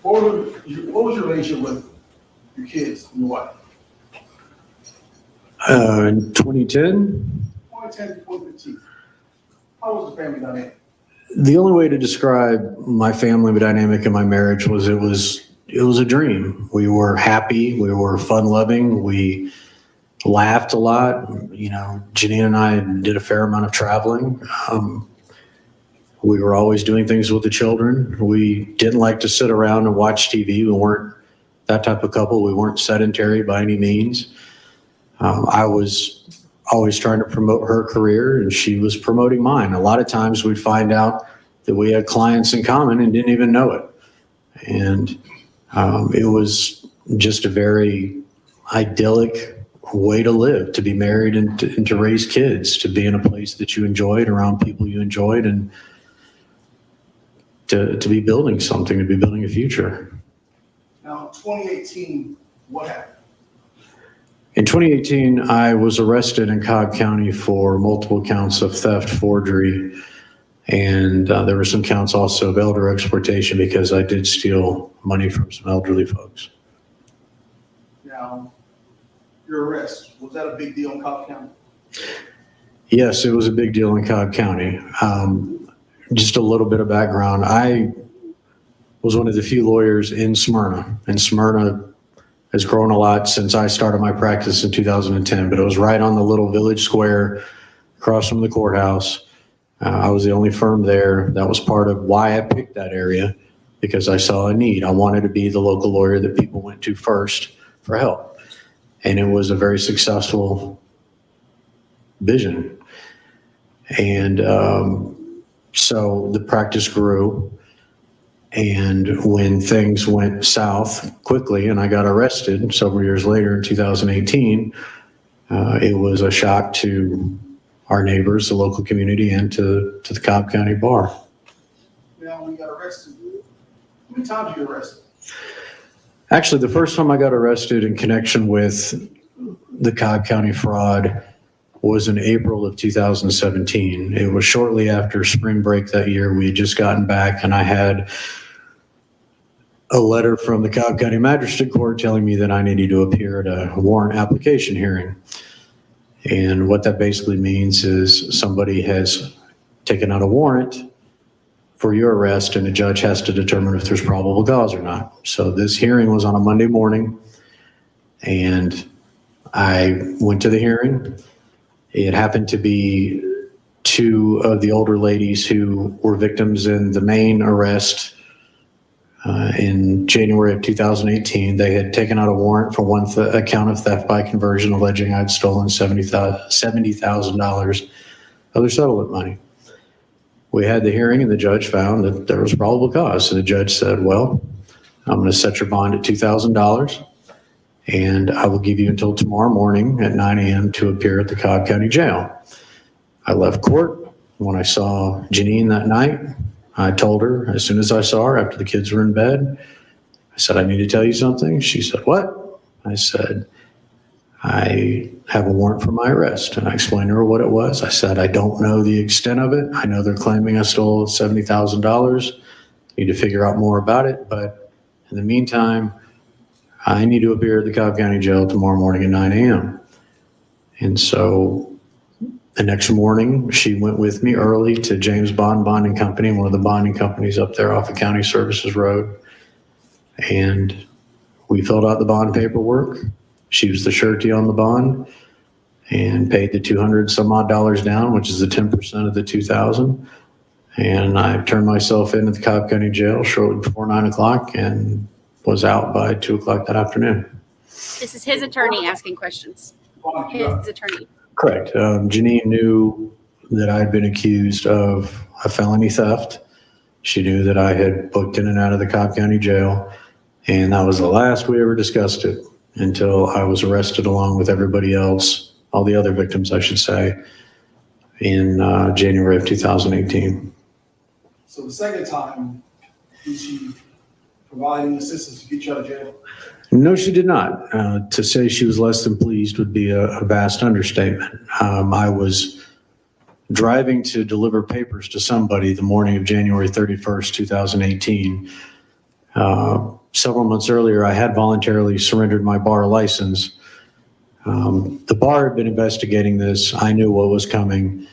what was your relationship with your kids and your wife? In 2010? 2010 to 2015. How was the family dynamic? The only way to describe my family dynamic and my marriage was it was a dream. We were happy. We were fun-loving. We laughed a lot. You know, Janine and I did a fair amount of traveling. We were always doing things with the children. We didn't like to sit around and watch TV. We weren't that type of couple. We weren't sedentary by any means. I was always trying to promote her career, and she was promoting mine. A lot of times we'd find out that we had clients in common and didn't even know it. And it was just a very idyllic way to live, to be married and to raise kids, to be in a place that you enjoyed, around people you enjoyed, and to be building something, to be building a future. Now, 2018, what happened? In 2018, I was arrested in Cobb County for multiple counts of theft, forgery, And there were some counts also of elder exploitation because I did steal money from some elderly folks. Now, your arrest, was that a big deal in Cobb County? Yes, it was a big deal in Cobb County. Just a little bit of background. I was one of the few lawyers in Smyrna, and Smyrna has grown a lot since I started my practice in 2010, but it was right on the little village square across from the courthouse. I was the only firm there. That was part of why I picked that area, because I saw a need. I wanted to be the local lawyer that people went to first for help. And it was a very successful vision. And so the practice grew. And when things went south quickly and I got arrested several years later in 2018, it was a shock to our neighbors, the local community, and to the Cobb County Bar. Now, when you got arrested, how many times were you arrested? Actually, the first time I got arrested in connection with the Cobb County fraud was in April of 2017. It was shortly after spring break that year. We had just gotten back, and I had a letter from the Cobb County Magistrate Court telling me that I needed to appear at a warrant application hearing. And what that basically means is somebody has taken out a warrant for your arrest, and the judge has to determine if there's probable cause or not. So this hearing was on a Monday morning, and I went to the hearing. It happened to be two of the older ladies who were victims in the main arrest in January of 2018. They had taken out a warrant for one account of theft by conversion, alleging I'd stolen $70,000 of their settlement money. We had the hearing, and the judge found that there was probable cause. So the judge said, well, I'm going to set your bond at $2,000, and I will give you until tomorrow morning at 9 a.m. to appear at the Cobb County Jail. I left court. When I saw Janine that night, I told her, as soon as I saw her after the kids were in bed, I said, I need to tell you something. She said, what? I said, I have a warrant for my arrest. And I explained to her what it was. I said, I don't know the extent of it. I know they're claiming I stole $70,000. Need to figure out more about it. But in the meantime, I need to appear at the Cobb County Jail tomorrow morning at 9 a.m. And so the next morning, she went with me early to James Bond Bonding Company, one of the bonding companies up there off of County Services Road. And we filled out the bond paperwork. She was the surety on the bond and paid the $200 some odd down, which is the 10% of the $2,000. And I turned myself in at the Cobb County Jail shortly before 9 o'clock and was out by 2 o'clock that afternoon. This is his attorney asking questions. His attorney. Correct. Janine knew that I had been accused of a felony theft. She knew that I had booked in and out of the Cobb County Jail, and that was the last we ever discussed it until I was arrested along with everybody else, all the other victims, I should say, in January of 2018. So the second time, did she provide any assistance to get you out of jail? No, she did not. To say she was less than pleased would be a vast understatement. I was driving to deliver papers to somebody the morning of January 31st, 2018. Several months earlier, I had voluntarily surrendered my bar license. The bar had been investigating this. I knew what was coming,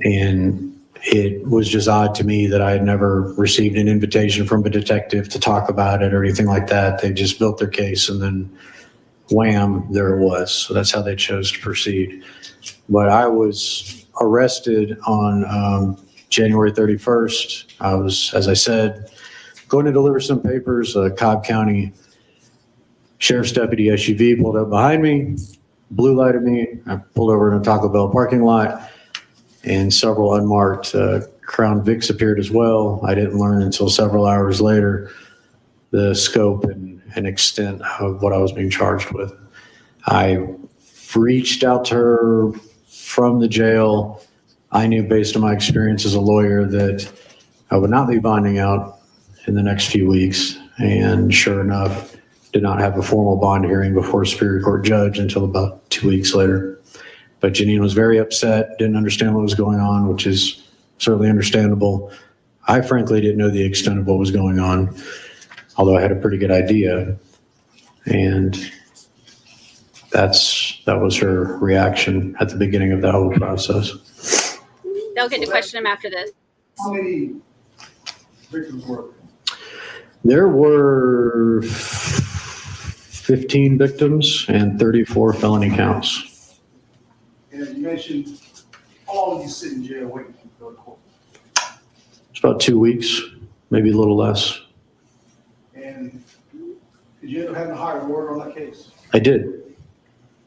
and it was just odd to me that I had never received an invitation from a detective to talk about it or anything like that. They just built their case, and then wham, there it was. So that's how they chose to proceed. But I was arrested on January 31st. I was, as I said, going to deliver some papers. A Cobb County Sheriff's Deputy SUV pulled up behind me, blue lighted me. I pulled over in a Taco Bell parking lot, and several unmarked Crown Vics appeared as well. I didn't learn until several hours later the scope and extent of what I was being charged with. I reached out to her from the jail. I knew based on my experience as a lawyer that I would not be bonding out in the next few weeks. And sure enough, did not have a formal bond hearing before a Superior Court judge until about 2 weeks later. But Janine was very upset, didn't understand what was going on, which is certainly understandable. I frankly didn't know the extent of what was going on, although I had a pretty good idea. And that was her reaction at the beginning of that whole process. They'll get to question him after this. How many victims were There were 15 victims and 34 felony counts. there? And you mentioned, how long did you sit in jail waiting to go to court? It's about 2 weeks, maybe a little less. And did you end up having to hire a lawyer on that case? I did.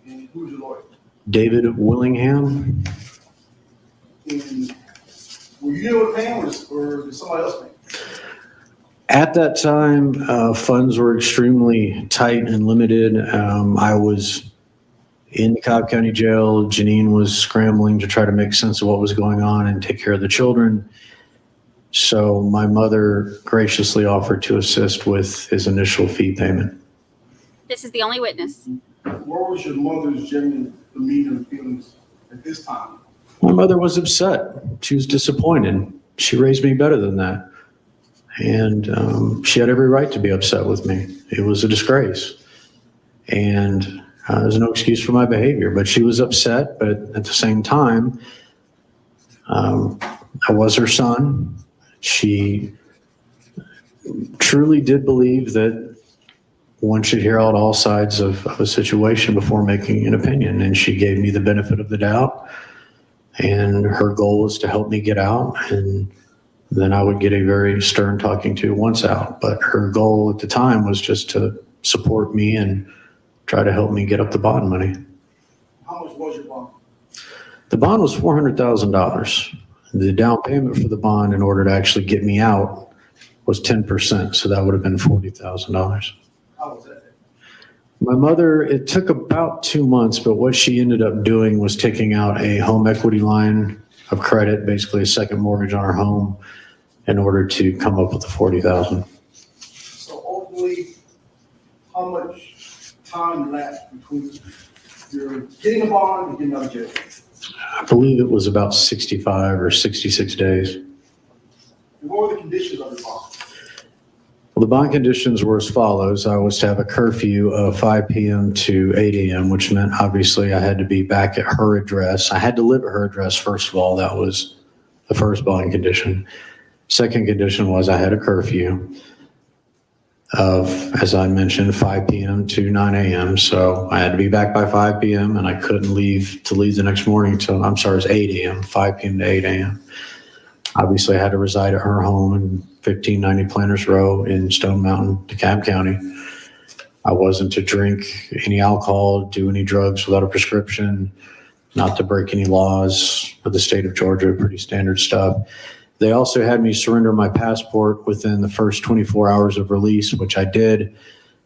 And who was your lawyer? David Willingham. And were you able to pay him, or did somebody else pay him? At that time, funds were extremely tight and limited. I was in the Cobb County Jail. Janine was scrambling to try to make sense of what was going on and take care of the children. So my mother graciously offered to assist with his initial fee payment. This is the only witness. What was your mother's general demeanor and feelings at this time? My mother was upset. She was disappointed. She raised me better than that. And she had every right to be upset with me. It was a disgrace. And there's no excuse for my behavior, but she was upset. But at the same time, I was her son. She truly did believe that one should hear out all sides of a situation before making an opinion. And she gave me the benefit of the doubt. And her goal was to help me get out. And then I would get a very stern talking to once out. But her goal at the time was just to support me and try to help me get up the bond money. How much was your bond? The bond was $400,000. The down payment for the bond in order to actually get me out was 10%. So that would have been $40,000. How was that? My mother, it took about 2 months, but what she ended up doing was taking out a home equity line of credit, basically a second mortgage on our home, in order to come up with the $40,000. So ultimately, how much time lapsed between your getting a bond and getting out of jail? I believe it was about 65 or 66 days. And what were the conditions of the bond? Well, the bond conditions were as follows. I was to have a curfew of 5 p.m. to 8 a.m., which meant obviously I had to be back at her address. I had to live at her address, first of all. That was the first bond condition. Second condition was I had a curfew of, as I mentioned, 5 p.m. to 9 a.m. So I had to be back by 5 p.m. and I couldn't leave the next morning till, it was 8 a.m., 5 p.m. to 8 a.m. Obviously, I had to reside at her home in 1590 Planters Row in Stone Mountain, DeKalb County. I wasn't to drink any alcohol, do any drugs without a prescription, not to break any laws of the state of Georgia, pretty standard stuff. They also had me surrender my passport within the first 24 hours of release, which I did,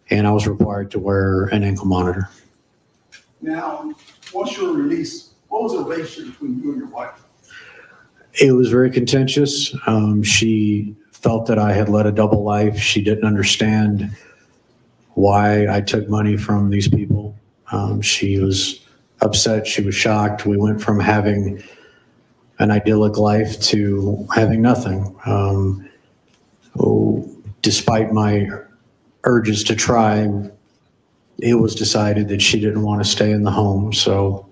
and I was required to wear an ankle monitor. Now, once you were released, what was the relationship between you and your wife? It was very contentious. She felt that I had led a double life. She didn't understand why I took money from these people. She was upset. She was shocked. We went from having an idyllic life to having nothing. Despite my urges to try, it was decided that she didn't want to stay in the home. So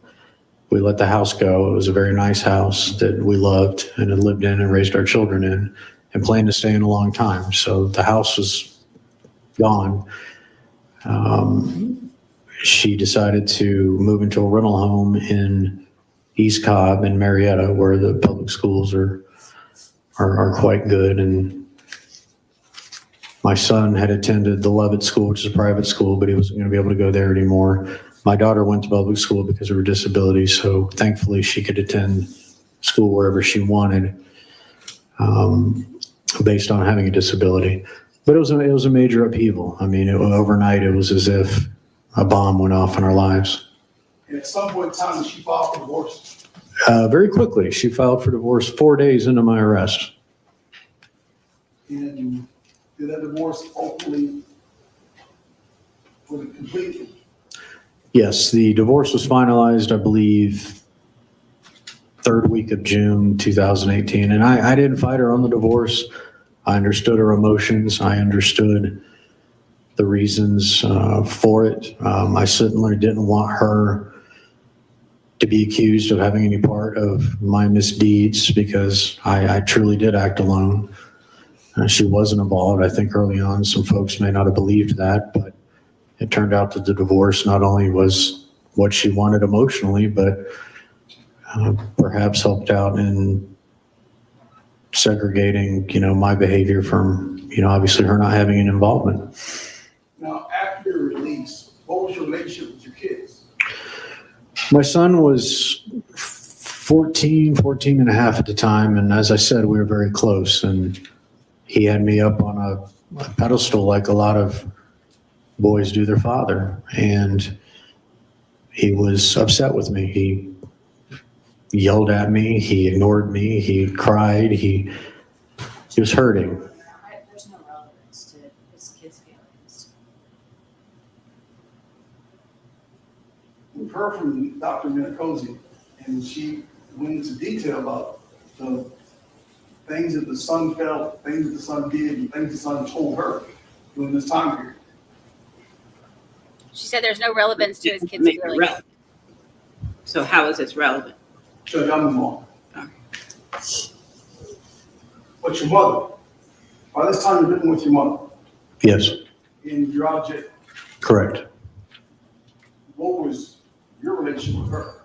we let the house go. It was a very nice house that we loved and had lived in and raised our children in and planned to stay in a long time. So the house was gone. She decided to move into a rental home in East Cobb and Marietta, where the public schools are quite good. And my son had attended the Lovett School, which is a private school, but he wasn't going to be able to go there anymore. My daughter went to public school because of her disability, so thankfully she could attend school wherever she wanted, based on having a disability. But it was a major upheaval. I mean, overnight it was as if a bomb went off in our lives. And at some point in time, she filed for divorce. Very quickly, she filed for divorce 4 days into my arrest. And did that divorce ultimately was it completed? Yes, the divorce was finalized, I believe, third week of June 2018. And I didn't fight her on the divorce. I understood her emotions. I understood the reasons for it. I certainly didn't want her to be accused of having any part of my misdeeds because I truly did act alone. She wasn't involved. I think early on some folks may not have believed that, but it turned out that the divorce not only was what she wanted emotionally, but perhaps helped out in segregating, my behavior from, obviously her not having an involvement. Now, after your release, what was your relationship with your kids? My son was 14 and a half at the time. And as I said, we were very close. And he had me up on a pedestal like a lot of boys do their father. And he was upset with me. He yelled at me. He ignored me. He cried. He was hurting. There's no relevance to his kids' feelings. We've heard from Dr. Minicozy, and she went into detail about the things that the son felt, things that the son did, and things the son told her during this time period. She said there's no relevance to his kids' Make it feelings. relevant. So how is this relevant? Judge, I'm wrong. But your mother, by this time you're living with your mother, Yes, and you're out of jail. correct. What was your relationship with her?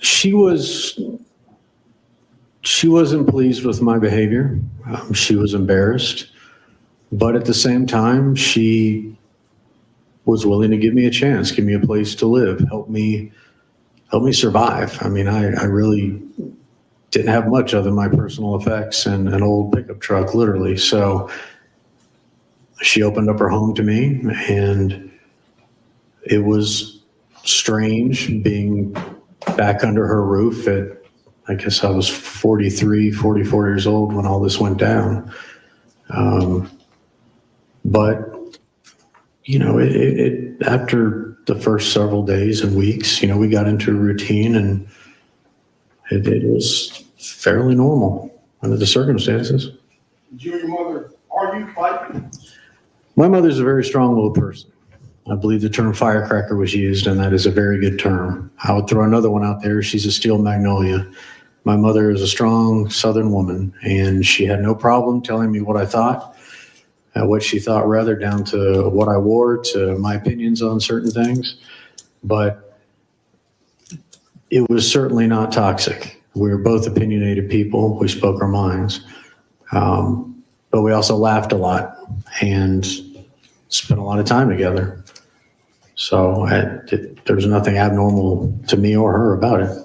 She wasn't pleased with my behavior. She was embarrassed, but at the same time, she was willing to give me a chance, give me a place to live, help me survive. I mean, I really didn't have much other than my personal effects and an old pickup truck, literally. So she opened up her home to me, and it was strange being back under her roof at, I guess I was 43, 44 years old when all this went down. But, after the first several days and weeks, we got into a routine, and it was fairly normal under the circumstances. Did you and your mother argue, fight? My mother's a very strong-willed person. I believe the term firecracker was used, and that is a very good term. I would throw another one out there. She's a steel magnolia. My mother is a strong Southern woman, and she had no problem telling me what I thought, what she thought, rather, down to what I wore, to my opinions on certain things. But it was certainly not toxic. We were both opinionated people. We spoke our minds. But we also laughed a lot and spent a lot of time together. So there was nothing abnormal to me or her about it.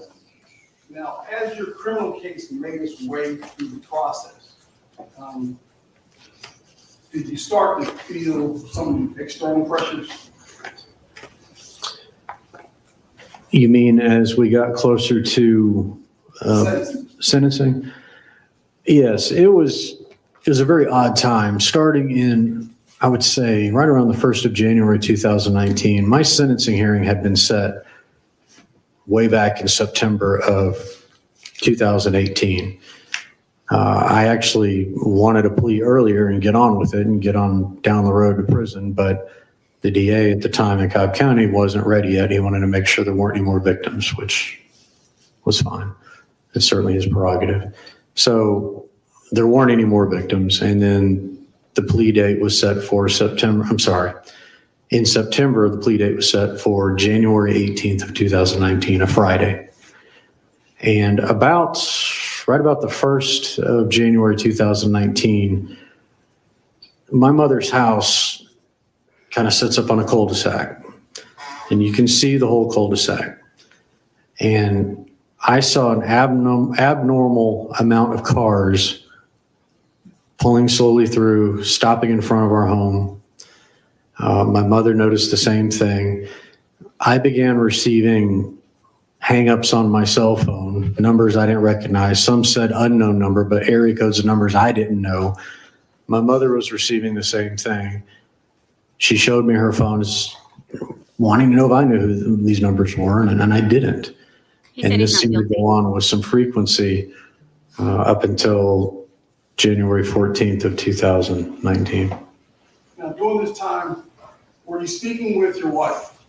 Now, as your criminal case made its way through the process, did you start to feel some external pressures? You mean as we got closer to sentencing? Yes, it was a very odd time. Starting in, I would say, right around the 1st of January 2019, my sentencing hearing had been set way back in September of 2018. I actually wanted to plea earlier and get on with it and get on down the road to prison, but the DA at the time in Cobb County wasn't ready yet. He wanted to make sure there weren't any more victims, which was fine. It's certainly his prerogative. So there weren't any more victims. And then the plea date was set for in September, the plea date was set for January 18th of 2019, a Friday. And right about the 1st of January 2019, my mother's house kind of sits up on a cul-de-sac, and you can see the whole cul-de-sac. And I saw an abnormal amount of cars pulling slowly through, stopping in front of our home. My mother noticed the same thing. I began receiving hang-ups on my cell phone, numbers I didn't recognize. Some said unknown number, but area codes and numbers I didn't know. My mother was receiving the same thing. She showed me her phone, wanting to know if I knew who these numbers were, and I didn't. He said And he's this not seemed to guilty. go on with some frequency up until January 14th of 2019. Now, during this time, were you speaking with your wife?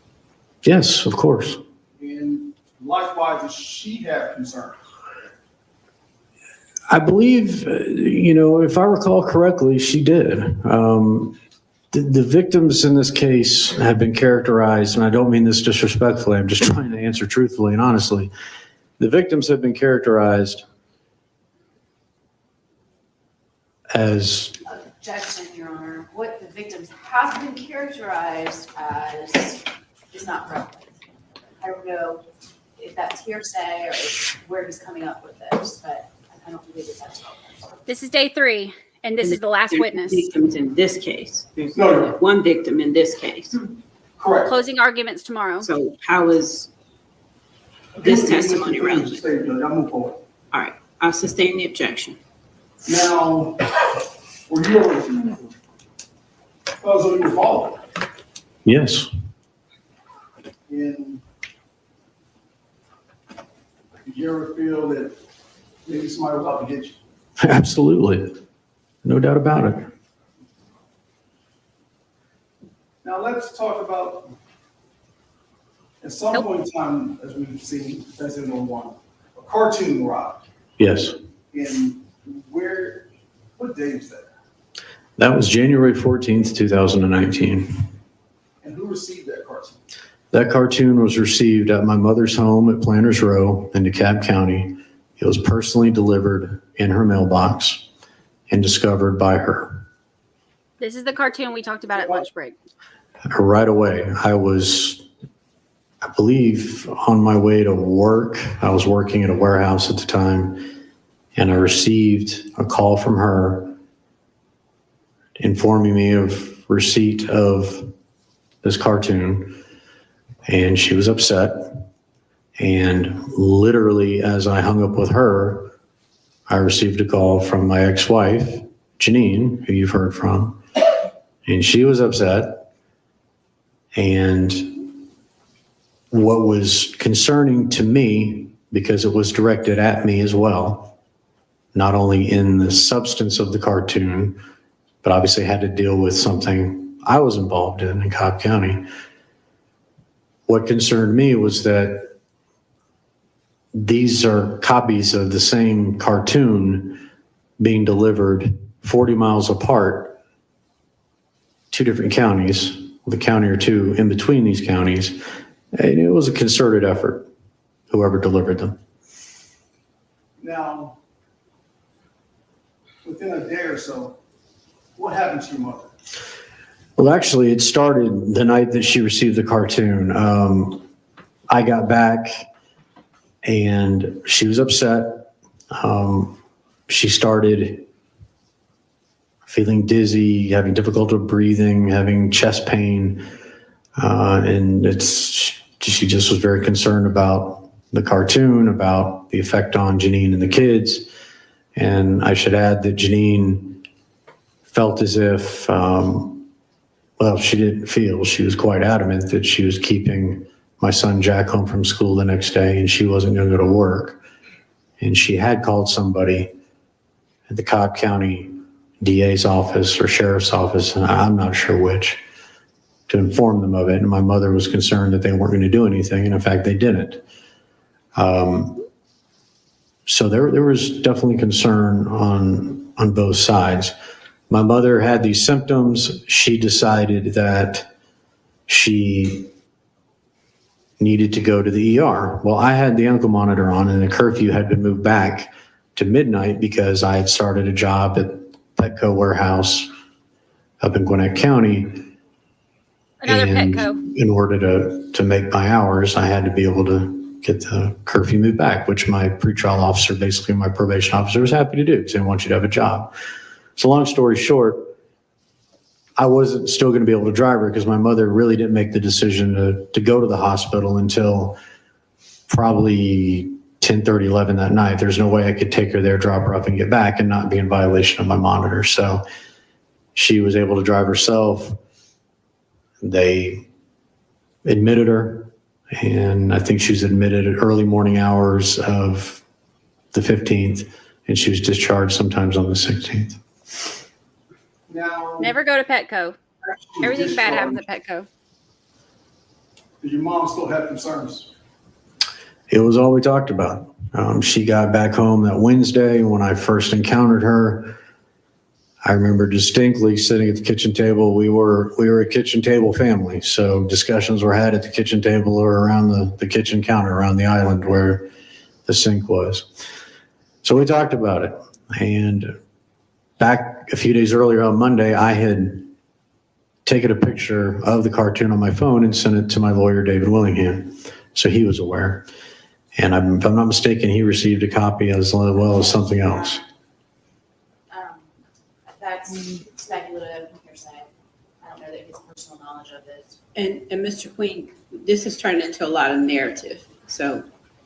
Yes, of course. And likewise, does she have concerns? I believe, if I recall correctly, she did. The victims in this case have been characterized, and I don't mean this disrespectfully, I'm just trying to answer truthfully and honestly. The victims have been characterized as, Objection, Your Honor. What the victims have been characterized as is not relevant. I don't know if that's hearsay or where he's coming up with this, but I don't believe that that's relevant. This is day 3, and this is the last There's witness. Victims in this case. There's No. one victim in this case. Correct. Closing arguments tomorrow. So how is this testimony relevant? State, Judge, I'll move forward. All right, I'll sustain the objection. Now, were you ever, so you were following? yes, And did you ever feel that maybe somebody was out to get you? absolutely. No doubt about it. Now, let's talk about, at some point in time, as we've seen, that's in one, a cartoon arrived. Yes. And what day was that? That was January 14th, 2019. And who received that cartoon? That cartoon was received at my mother's home at Planters Row in DeKalb County. It was personally delivered in her mailbox and discovered by her. This is the cartoon we talked about at lunch break. Right away, I believe, on my way to work. I was working at a warehouse at the time, and I received a call from her informing me of receipt of this cartoon, and she was upset. And literally, as I hung up with her, I received a call from my ex-wife, Janine, who you've heard from, and she was upset. And what was concerning to me, because it was directed at me as well, not only in the substance of the cartoon, but obviously had to deal with something I was involved in Cobb County. What concerned me was that these are copies of the same cartoon being delivered 40 miles apart, 2 different counties, with a county or 2 in between these counties. And it was a concerted effort, whoever delivered them. Now, within a day or so, what happened to your mother? Well, actually, it started the night that she received the cartoon. I got back and she was upset. She started feeling dizzy, having difficulty breathing, having chest pain. And she just was very concerned about the cartoon, about the effect on Janine and the kids. And I should add that Janine felt as if, she didn't feel, she was quite adamant that she was keeping my son Jack home from school the next day and she wasn't going to go to work. And she had called somebody at the Cobb County DA's office or sheriff's office, and I'm not sure which, to inform them of it. And my mother was concerned that they weren't going to do anything. And in fact, they didn't. So there was definitely concern on both sides. My mother had these symptoms. She decided that she needed to go to the ER. Well, I had the ankle monitor on and the curfew had been moved back to midnight because I had started a job at Petco warehouse up in Gwinnett County. Another And Petco. in order to make my hours, I had to be able to get the curfew moved back, which my pretrial officer, basically my probation officer, was happy to do because they want you to have a job. So long story short, I wasn't still going to be able to drive her because my mother really didn't make the decision to go to the hospital until probably 10:30, 11 that night. There's no way I could take her there, drop her off, and get back and not be in violation of my monitor. So she was able to drive herself. They admitted her And I think she was admitted at early morning hours of the 15th, and she was discharged sometimes on the 16th. Now. Never go to Petco. Everything bad happens at Petco. Did your mom still have concerns? It was all we talked about. She got back home that Wednesday when I first encountered her. I remember distinctly sitting at the kitchen table. We were a kitchen table family, so discussions were had at the kitchen table or around the kitchen counter around the island where the sink was. So we talked about it. And back a few days earlier on Monday, I had taken a picture of the cartoon on my phone and sent it to my lawyer, David Willingham, so he was aware. And if I'm not mistaken, he received a copy as well as something else. That's speculative, hearsay. I don't know that he has personal knowledge of it. And Mr. Queen, this is turning into a lot of narrative. So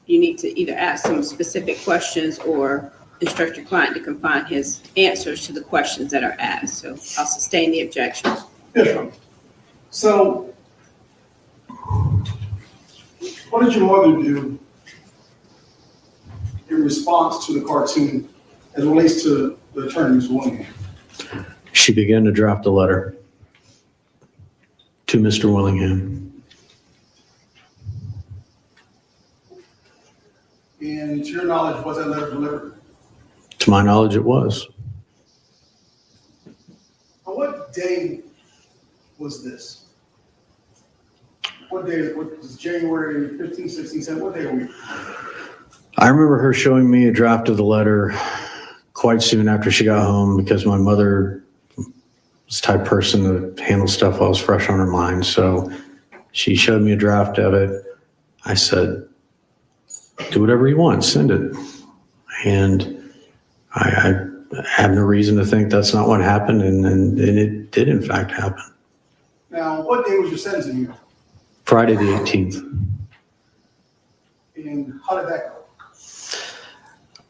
you need to either ask some specific questions or instruct your client to confine his answers to the questions that are asked. So I'll sustain the objection. Yes, ma'am. So, what did your mother do in response to the cartoon as it relates to the attorney's Willingham? She began to draft a letter to Mr. Willingham. And to your knowledge, was that letter delivered? To my knowledge, it was. On what day was this? What day was January 15, 16, 17? What day are we? I remember her showing me a draft of the letter quite soon after she got home because my mother was the type of person to handle stuff while it was fresh on her mind. So she showed me a draft of it. I said, do whatever you want, send it. And I have no reason to think that's not what happened, and it did in fact happen. Now, what day was your sentencing hearing? Friday the 18th. And how did that go?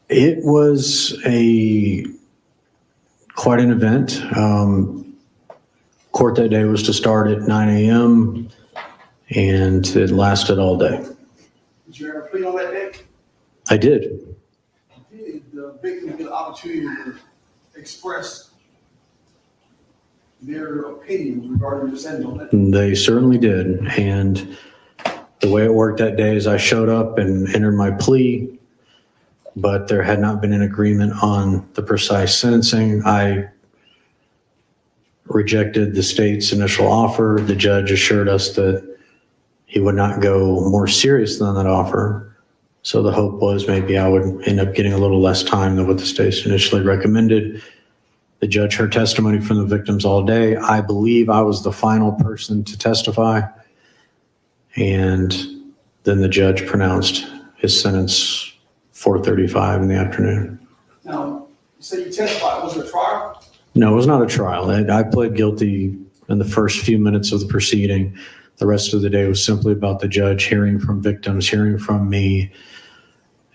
It was quite an event. Court that day was to start at 9 a.m. and it lasted all day. Did you ever plead on that day? I did. Did the victim get an opportunity to express their opinions regarding your sentence on that? They certainly did. And the way it worked that day is I showed up and entered my plea, but there had not been an agreement on the precise sentencing. I rejected the state's initial offer. The judge assured us that he would not go more serious than that offer. So the hope was maybe I would end up getting a little less time than what the state initially recommended. The judge heard testimony from the victims all day. I believe I was the final person to testify. And then the judge pronounced his sentence 4:35 in the afternoon. Now, you said you testified. Was it a trial? No, it was not a trial. I pled guilty in the first few minutes of the proceeding. The rest of the day was simply about the judge hearing from victims, hearing from me,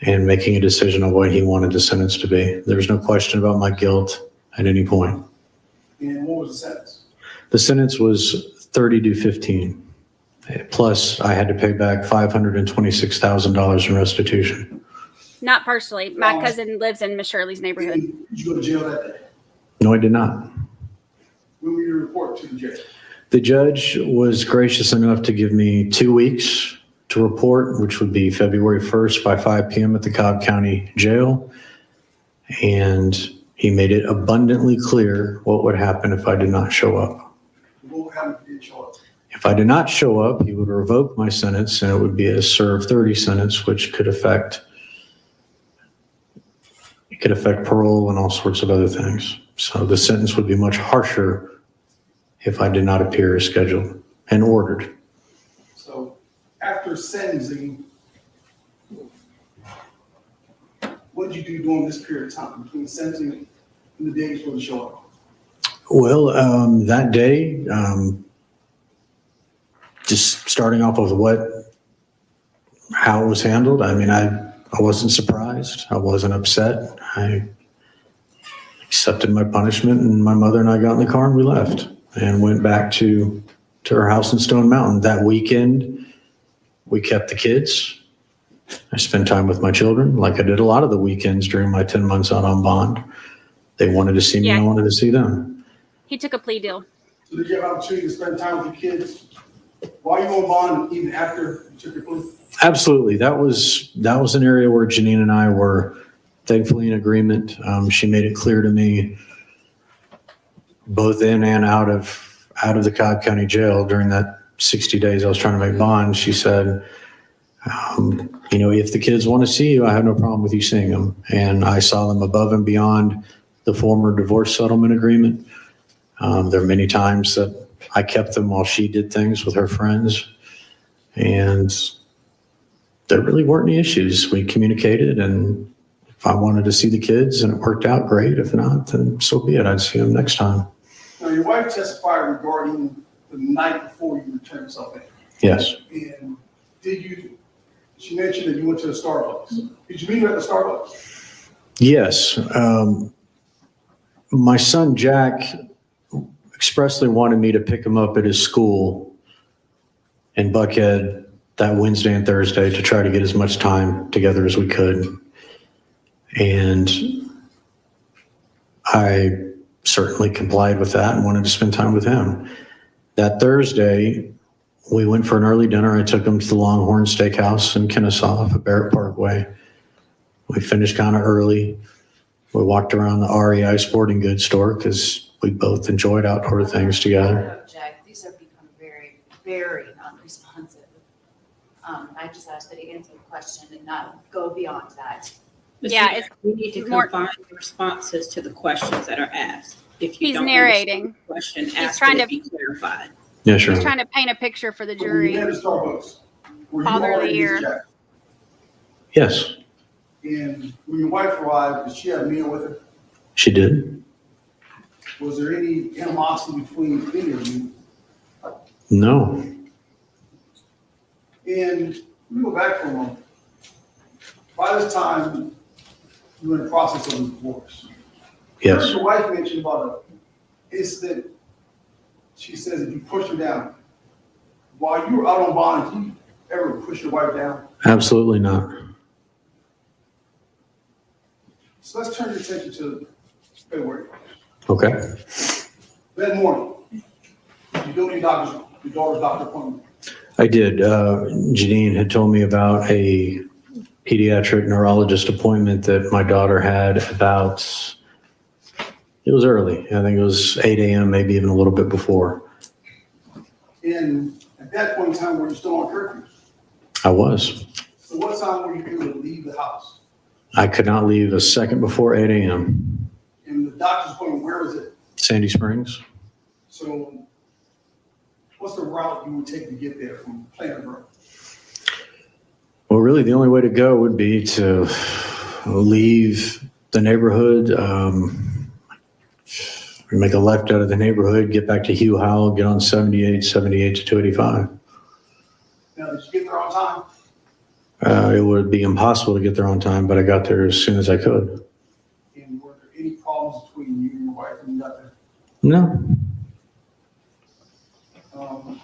and making a decision on what he wanted the sentence to be. There was no question about my guilt at any point. And what was the sentence? The sentence was 30 to 15. Plus, I had to pay back $526,000 in restitution. Not personally. My cousin lives in Miss Shirley's neighborhood. Did you go to jail that day? No, I did not. When will you report to the judge? The judge was gracious enough to give me 2 weeks to report, which would be February 1st by 5 p.m. at the Cobb County Jail. And he made it abundantly clear what would happen if I did not show up. What would happen if you didn't show up? If I did not show up, he would revoke my sentence, and it would be a serve 30 sentence, which could affect parole and all sorts of other things. So the sentence would be much harsher if I did not appear as scheduled and ordered. So after sentencing, what did you do during this period of time between sentencing and the day before the show up? Well, that day, just starting off with how it was handled. I mean, I wasn't surprised. I wasn't upset. I accepted my punishment, and my mother and I got in the car and we left and went back to her house in Stone Mountain. That weekend, We kept the kids. I spent time with my children like I did a lot of the weekends during my 10 months out on bond. They wanted to see me. Yeah. I wanted to see them. He took a plea deal. So did you have an opportunity to spend time with your kids while you were on bond, even after you took your plea? Absolutely. That was an area where Janine and I were thankfully in agreement. She made it clear to me both in and out of the Cobb County Jail during that 60 days I was trying to make bond. She said, if the kids want to see you, I have no problem with you seeing them. And I saw them above and beyond the former divorce settlement agreement. There are many times that I kept them while she did things with her friends. And there really weren't any issues. We communicated, and if I wanted to see the kids and it worked out, great. If not, then so be it. I'd see them next time. Now, your wife testified regarding the night before you returned yourself in. Yes. And she mentioned that you went to the Starbucks. Did you meet her at the Starbucks? Yes. My son, Jack, expressly wanted me to pick him up at his school in Buckhead that Wednesday and Thursday to try to get as much time together as we could. And I certainly complied with that and wanted to spend time with him. That Thursday, we went for an early dinner. I took him to the Longhorn Steakhouse in Kennesaw off of Barrett Parkway. We finished kind of early. We walked around the REI sporting goods store because we both enjoyed outdoor things together. Jack, these have become very, very non-responsive. I just asked that he answer the question and not go beyond that. Yeah, it's We need to more- confine the responses to the questions that are asked. If you He's don't narrating. understand the question, ask trying it to- to be clarified. Yeah, sure. He's trying to paint a picture for the When you jury. met at Starbucks, were you Father of the already year. with Jack? Yes, And when your wife arrived, did she have a meal with her? she did. Was there any animosity between any of you? No. And we go back for a moment. By this time, you were in the process of a divorce. Yes. Your wife mentioned about an incident. She says if you pushed her down. While you were out on bond, did you ever push your wife down? Absolutely not. So let's turn your attention to February. Okay. That morning, you go to your daughter's doctor appointment. I did. Janine had told me about a pediatric neurologist appointment that my daughter had it was early. I think it was 8 a.m., maybe even a little bit before. And at that point in time, were you still on curfew? I was. So what time were you able to leave the house? I could not leave a second before 8 a.m. And the doctor's appointment, where was it? Sandy Springs. So what's the route you would take to get there from Planet Road? Well, really, the only way to go would be to leave the neighborhood, make a left out of the neighborhood, get back to Hugh Howell, get on 78 to 285. Now, did you get there on time? It would be impossible to get there on time, but I got there as soon as I could. And were there any problems between you and your wife when you got there? No,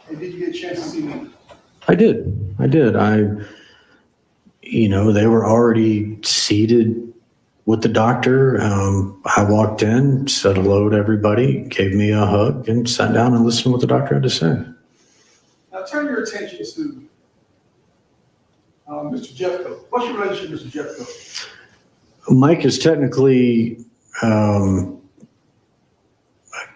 And did you get a chance to see me? I did. They were already seated with the doctor. I walked in, said hello to everybody, gave me a hug, and sat down and listened to what the doctor had to say. Now turn your attention to Mr. Jeffco. What's your relationship with Mr. Jeffco? Mike is technically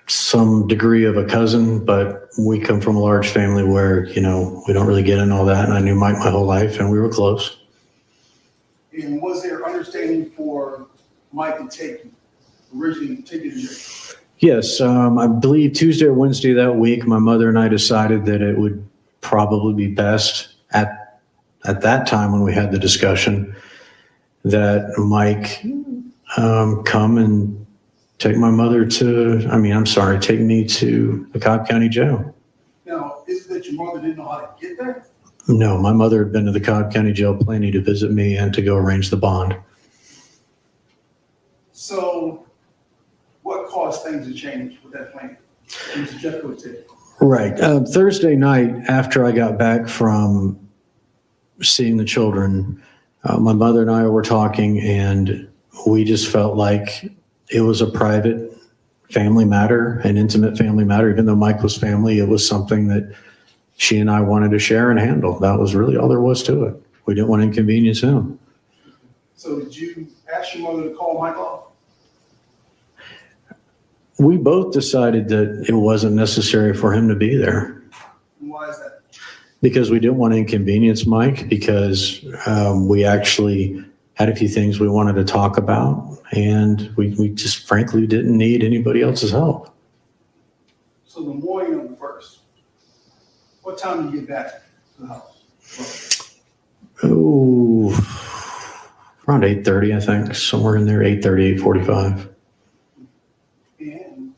some degree of a cousin, but we come from a large family where, we don't really get into all that. And I knew Mike my whole life, and we were close. And was there understanding for Mike to originally take you to jail? Yes, I believe Tuesday or Wednesday that week, my mother and I decided that it would probably be best at that time when we had the discussion that Mike come and take me to the Cobb County Jail. Now, is it that your mother didn't know how to get there? No, my mother had been to the Cobb County Jail plenty to visit me and to go arrange the bond. So what caused things to change with that plan? Mr. Jeffco said. Right. Thursday night, after I got back from seeing the children, my mother and I were talking, and we just felt like it was a private family matter, an intimate family matter. Even though Mike was family, it was something that she and I wanted to share and handle. That was really all there was to it. We didn't want to inconvenience him. So did you ask your mother to call Mike off? We both decided that it wasn't necessary for him to be there And why is that? because we didn't want to inconvenience Mike, because we actually had a few things we wanted to talk about, and we just frankly didn't need anybody else's help. So the morning of the first, what time did you get back to the house? Oh, around 8:30, I think, somewhere in there, 8:30, 8:45. And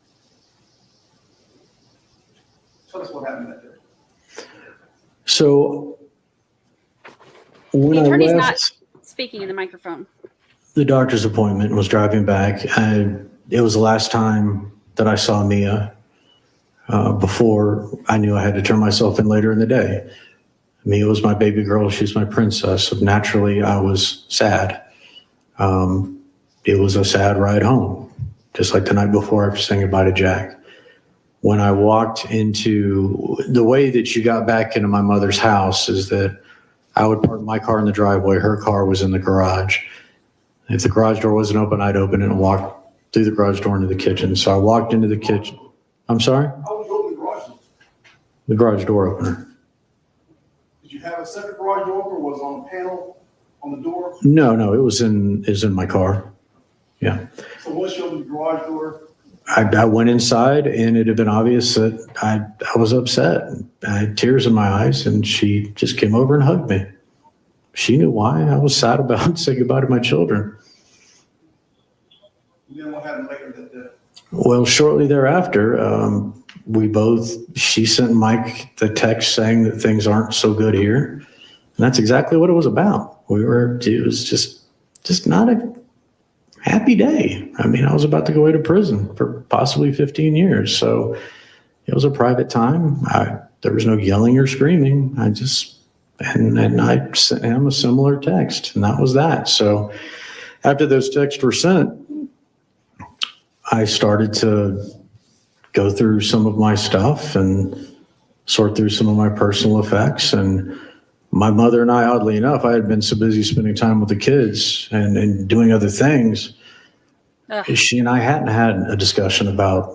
tell us what happened that day. So when The I attorney's left not speaking in the microphone. the doctor's appointment and was driving back, it was the last time that I saw Mia before I knew I had to turn myself in later in the day. Mia was my baby girl. She's my princess. So naturally, I was sad. It was a sad ride home, just like the night before after saying goodbye to Jack. When I walked into the way that you got back into my mother's house is that I would park my car in the driveway. Her car was in the garage. If the garage door wasn't open, I'd open it and walk through the garage door into the kitchen. So I walked into the kitchen. I'm sorry? How would you open the garage door? The garage door opener. Did you have a separate garage door or was it on a panel on the door? No, it was in my car. Yeah. So once you opened the garage door, I went inside, and it had been obvious that I was upset. I had tears in my eyes, and she just came over and hugged me. She knew why. I was sad about saying goodbye to my children. and then what happened later that day? Well, shortly thereafter, she sent Mike the text saying that things aren't so good here. And that's exactly what it was about. It was just not a happy day. I mean, I was about to go away to prison for possibly 15 years. So it was a private time. There was no yelling or screaming. And I sent him a similar text, and that was that. So after those texts were sent, I started to go through some of my stuff and sort through some of my personal effects. And my mother and I, oddly enough, I had been so busy spending time with the kids and doing other things. Ugh. She and I hadn't had a discussion about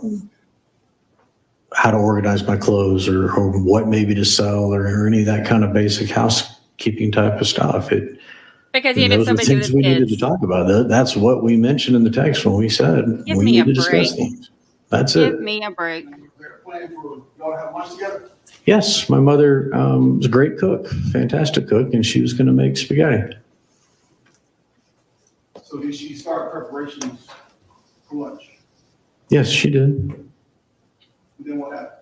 how to organize my clothes or what maybe to sell or any of that kind of basic housekeeping type of stuff. Because he had been Those so are busy with things his we needed to kids. talk about. That's what we mentioned in the text when we said Give we me need a to discuss break. things. That's it. Give me a break. Was there a plan for y'all to have lunch together? Yes, my mother was a great cook, fantastic cook, and she was going to make spaghetti. So did she start preparations for lunch? Yes, she did. And then what happened?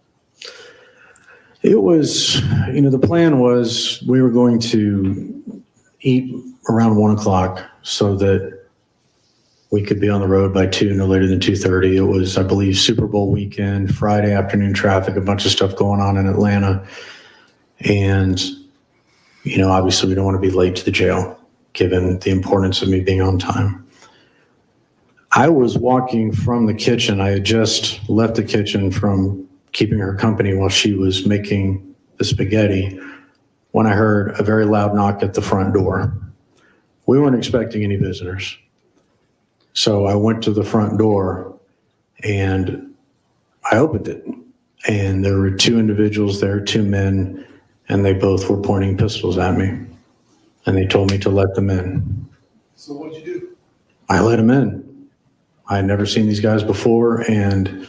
It was, the plan was we were going to eat around 1:00 so that we could be on the road by 2, no later than 2:30. It was, I believe, Super Bowl weekend, Friday afternoon traffic, a bunch of stuff going on in Atlanta. And, obviously we don't want to be late to the jail, given the importance of me being on time. I was walking from the kitchen. I had just left the kitchen from keeping her company while she was making the spaghetti when I heard a very loud knock at the front door. We weren't expecting any visitors. So I went to the front door and I opened it. And there were 2 individuals there, 2 men, and they both were pointing pistols at me. And they told me to let them in. So what'd you do? I let them in. I had never seen these guys before, and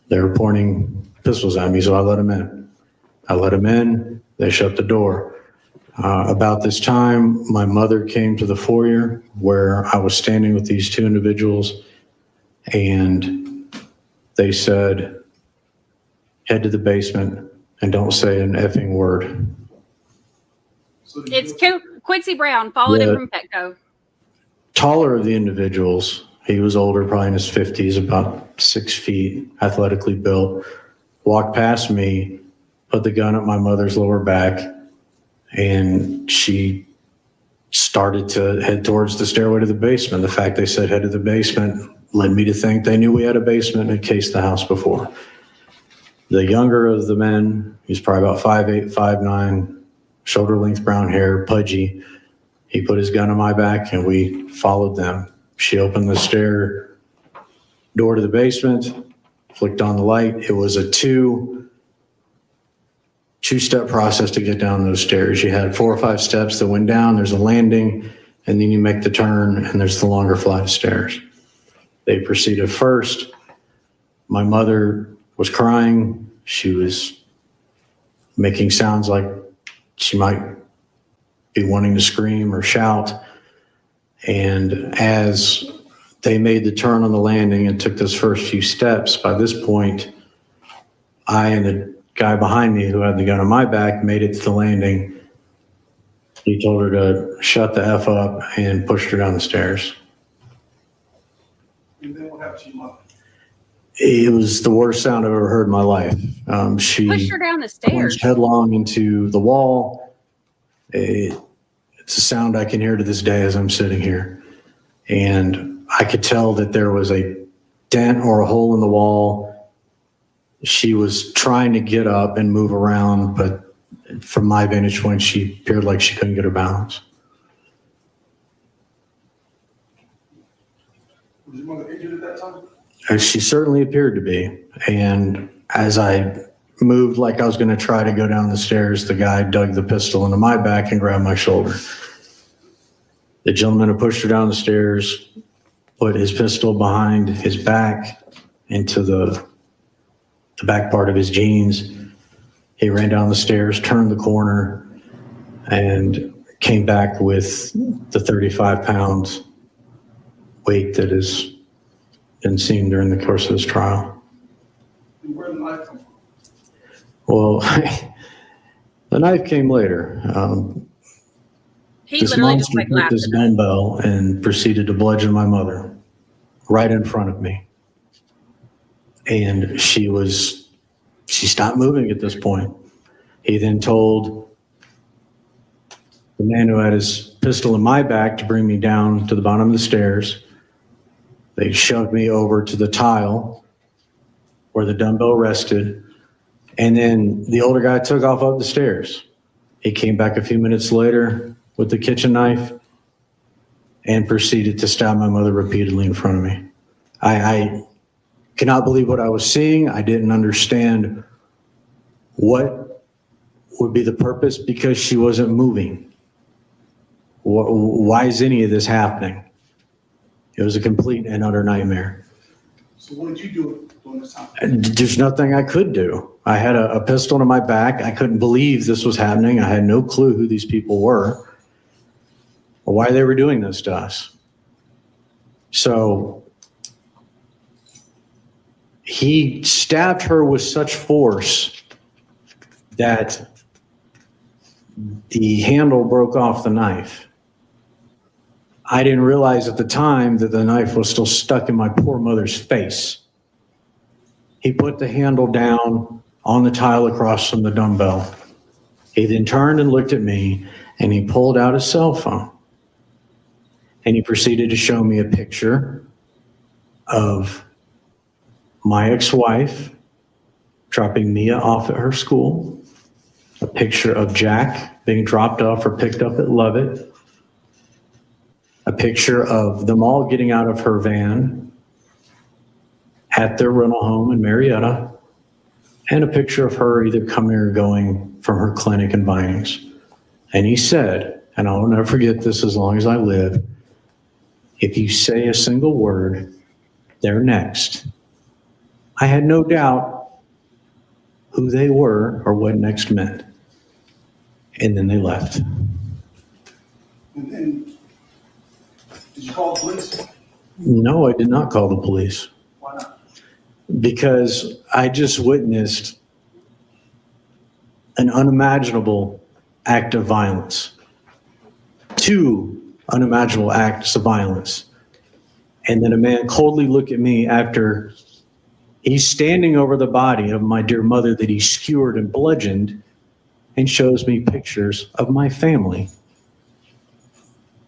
they were pointing pistols at me, so I let them in. I let them in. They shut the door. About this time, my mother came to the foyer where I was standing with these 2 individuals, and they said, "Head to the basement and don't say an effing word." So did It's you- Quincy Brown, followed him Yeah. from Petco. Taller of the individuals, he was older, probably in his 50s, about 6 feet, athletically built, walked past me, put the gun at my mother's lower back, and she started to head towards the stairway to the basement. The fact they said head to the basement led me to think they knew we had a basement and had cased the house before. The younger of the men, he's probably about 5'8", 5'9", shoulder-length brown hair, pudgy. He put his gun on my back and we followed them. She opened the stair door to the basement, flicked on the light. It was a two-step process to get down those stairs. You had 4 or 5 steps that went down, there's a landing, and then you make the turn and there's the longer flight of stairs. They proceeded first. My mother was crying. She was making sounds like she might be wanting to scream or shout. And as they made the turn on the landing and took those first few steps, by this point, I and the guy behind me who had the gun on my back made it to the landing. He told her to shut the F up and pushed her down the stairs. And then what happened to your mother? It was the worst sound I've ever heard in my life. She Pushed her down the stairs. plunged headlong into the wall. It's a sound I can hear to this day as I'm sitting here. And I could tell that there was a dent or a hole in the wall. She was trying to get up and move around, but from my vantage point, she appeared like she couldn't get her balance. Was your mother injured at that time? She certainly appeared to be. And as I moved like I was going to try to go down the stairs, the guy dug the pistol into my back and grabbed my shoulder. The gentleman who pushed her down the stairs put his pistol behind his back into the back part of his jeans. He ran down the stairs, turned the corner, and came back with the 35-pound weight that has been seen during the course of this trial. And where did the knife come from? Well, the knife came later. He This literally just monster like took laughed. this dumbbell and proceeded to bludgeon my mother right in front of me. And she stopped moving at this point. He then told the man who had his pistol in my back to bring me down to the bottom of the stairs. They shoved me over to the tile where the dumbbell rested. And then the older guy took off up the stairs. He came back a few minutes later with the kitchen knife and proceeded to stab my mother repeatedly in front of me. I cannot believe what I was seeing. I didn't understand what would be the purpose because she wasn't moving. Why is any of this happening? It was a complete and utter nightmare. So what did you do during this time? There's nothing I could do. I had a pistol in my back. I couldn't believe this was happening. I had no clue who these people were or why they were doing this to us. So he stabbed her with such force that the handle broke off the knife. I didn't realize at the time that the knife was still stuck in my poor mother's face. He put the handle down on the tile across from the dumbbell. He then turned and looked at me and he pulled out his cell phone. And he proceeded to show me a picture of my ex-wife dropping Mia off at her school, a picture of Jack being dropped off or picked up at Lovett, a picture of them all getting out of her van at their rental home in Marietta, and a picture of her either coming or going from her clinic in Vinings. And he said, and I'll never forget this as long as I live, if you say a single word, they're next. I had no doubt who they were or what next meant. And then they left. And then, did you call the police? No, I did not call the police. Why not? Because I just witnessed an unimaginable act of violence. 2 unimaginable acts of violence. And then a man coldly looked at me after he's standing over the body of my dear mother that he skewered and bludgeoned, and shows me pictures of my family.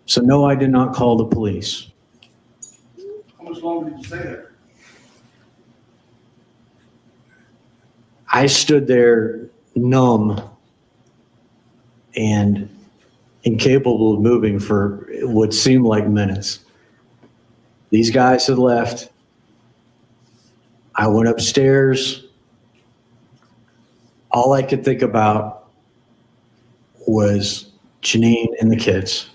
So no, I did not call the police. How much longer did you stay there? I stood there numb and incapable of moving for what seemed like minutes. These guys had left. I went upstairs. All I could think about was Janine and the kids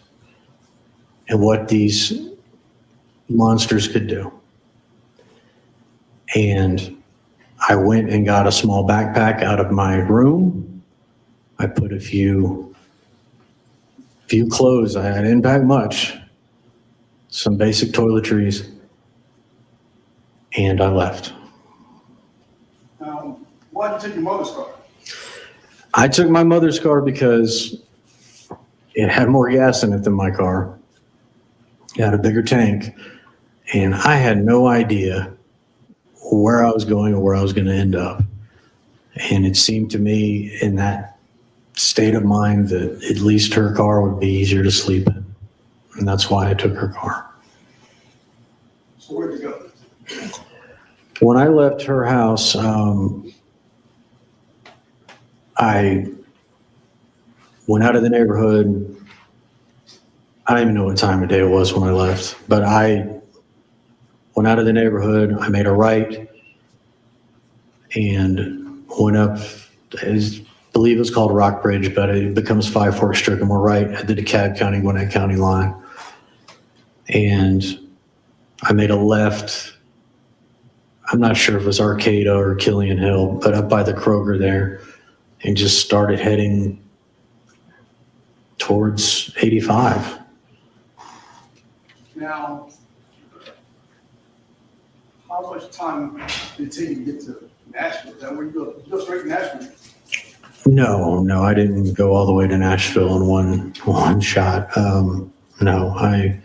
and what these monsters could do. And I went and got a small backpack out of my room. I put a few clothes. I didn't pack much. Some basic toiletries. And I left. Why did you take your mother's car? I took my mother's car because it had more gas in it than my car. It had a bigger tank. And I had no idea where I was going or where I was going to end up. And it seemed to me in that state of mind that at least her car would be easier to sleep in. And that's why I took her car. So where'd you go? When I left her house, I went out of the neighborhood. I don't even know what time of day it was when I left, but I went out of the neighborhood. I made a right and went up, I believe it was called Rock Bridge, but it becomes Five Forks Sycamore right at the DeKalb County, Gwinnett County line. And I made a left. I'm not sure if it was Arcata or Killian Hill, but up by the Kroger there, and just started heading towards 85. Now, how much time did it take you to get to Nashville? Is that where you go? You go straight to Nashville? No, I didn't go all the way to Nashville in one shot. No, I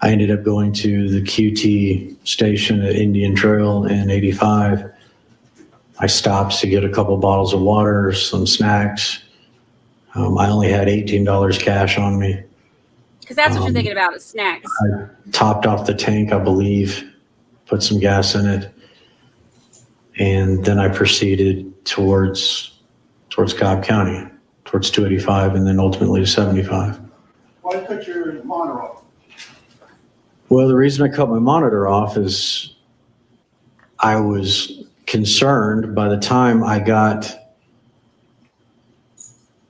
ended up going to the QT station at Indian Trail in 85. I stopped to get a couple bottles of water, some snacks. I only had $18 cash on me. Because that's what you're thinking about is snacks. I topped off the tank, I believe, put some gas in it, and then I proceeded towards Cobb County, towards 285, and then ultimately to 75. Why cut your monitor off? Well, the reason I cut my monitor off is I was concerned by the time I got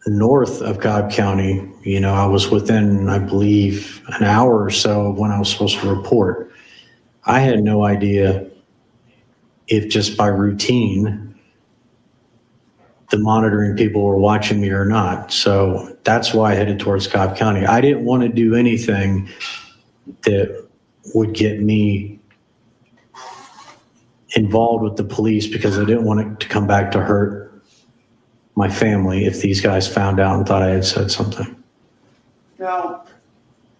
north of Cobb County, I was within, I believe, an hour or so of when I was supposed to report. I had no idea if just by routine the monitoring people were watching me or not. So that's why I headed towards Cobb County. I didn't want to do anything that would get me involved with the police because I didn't want it to come back to hurt my family if these guys found out and thought I had said something. Now,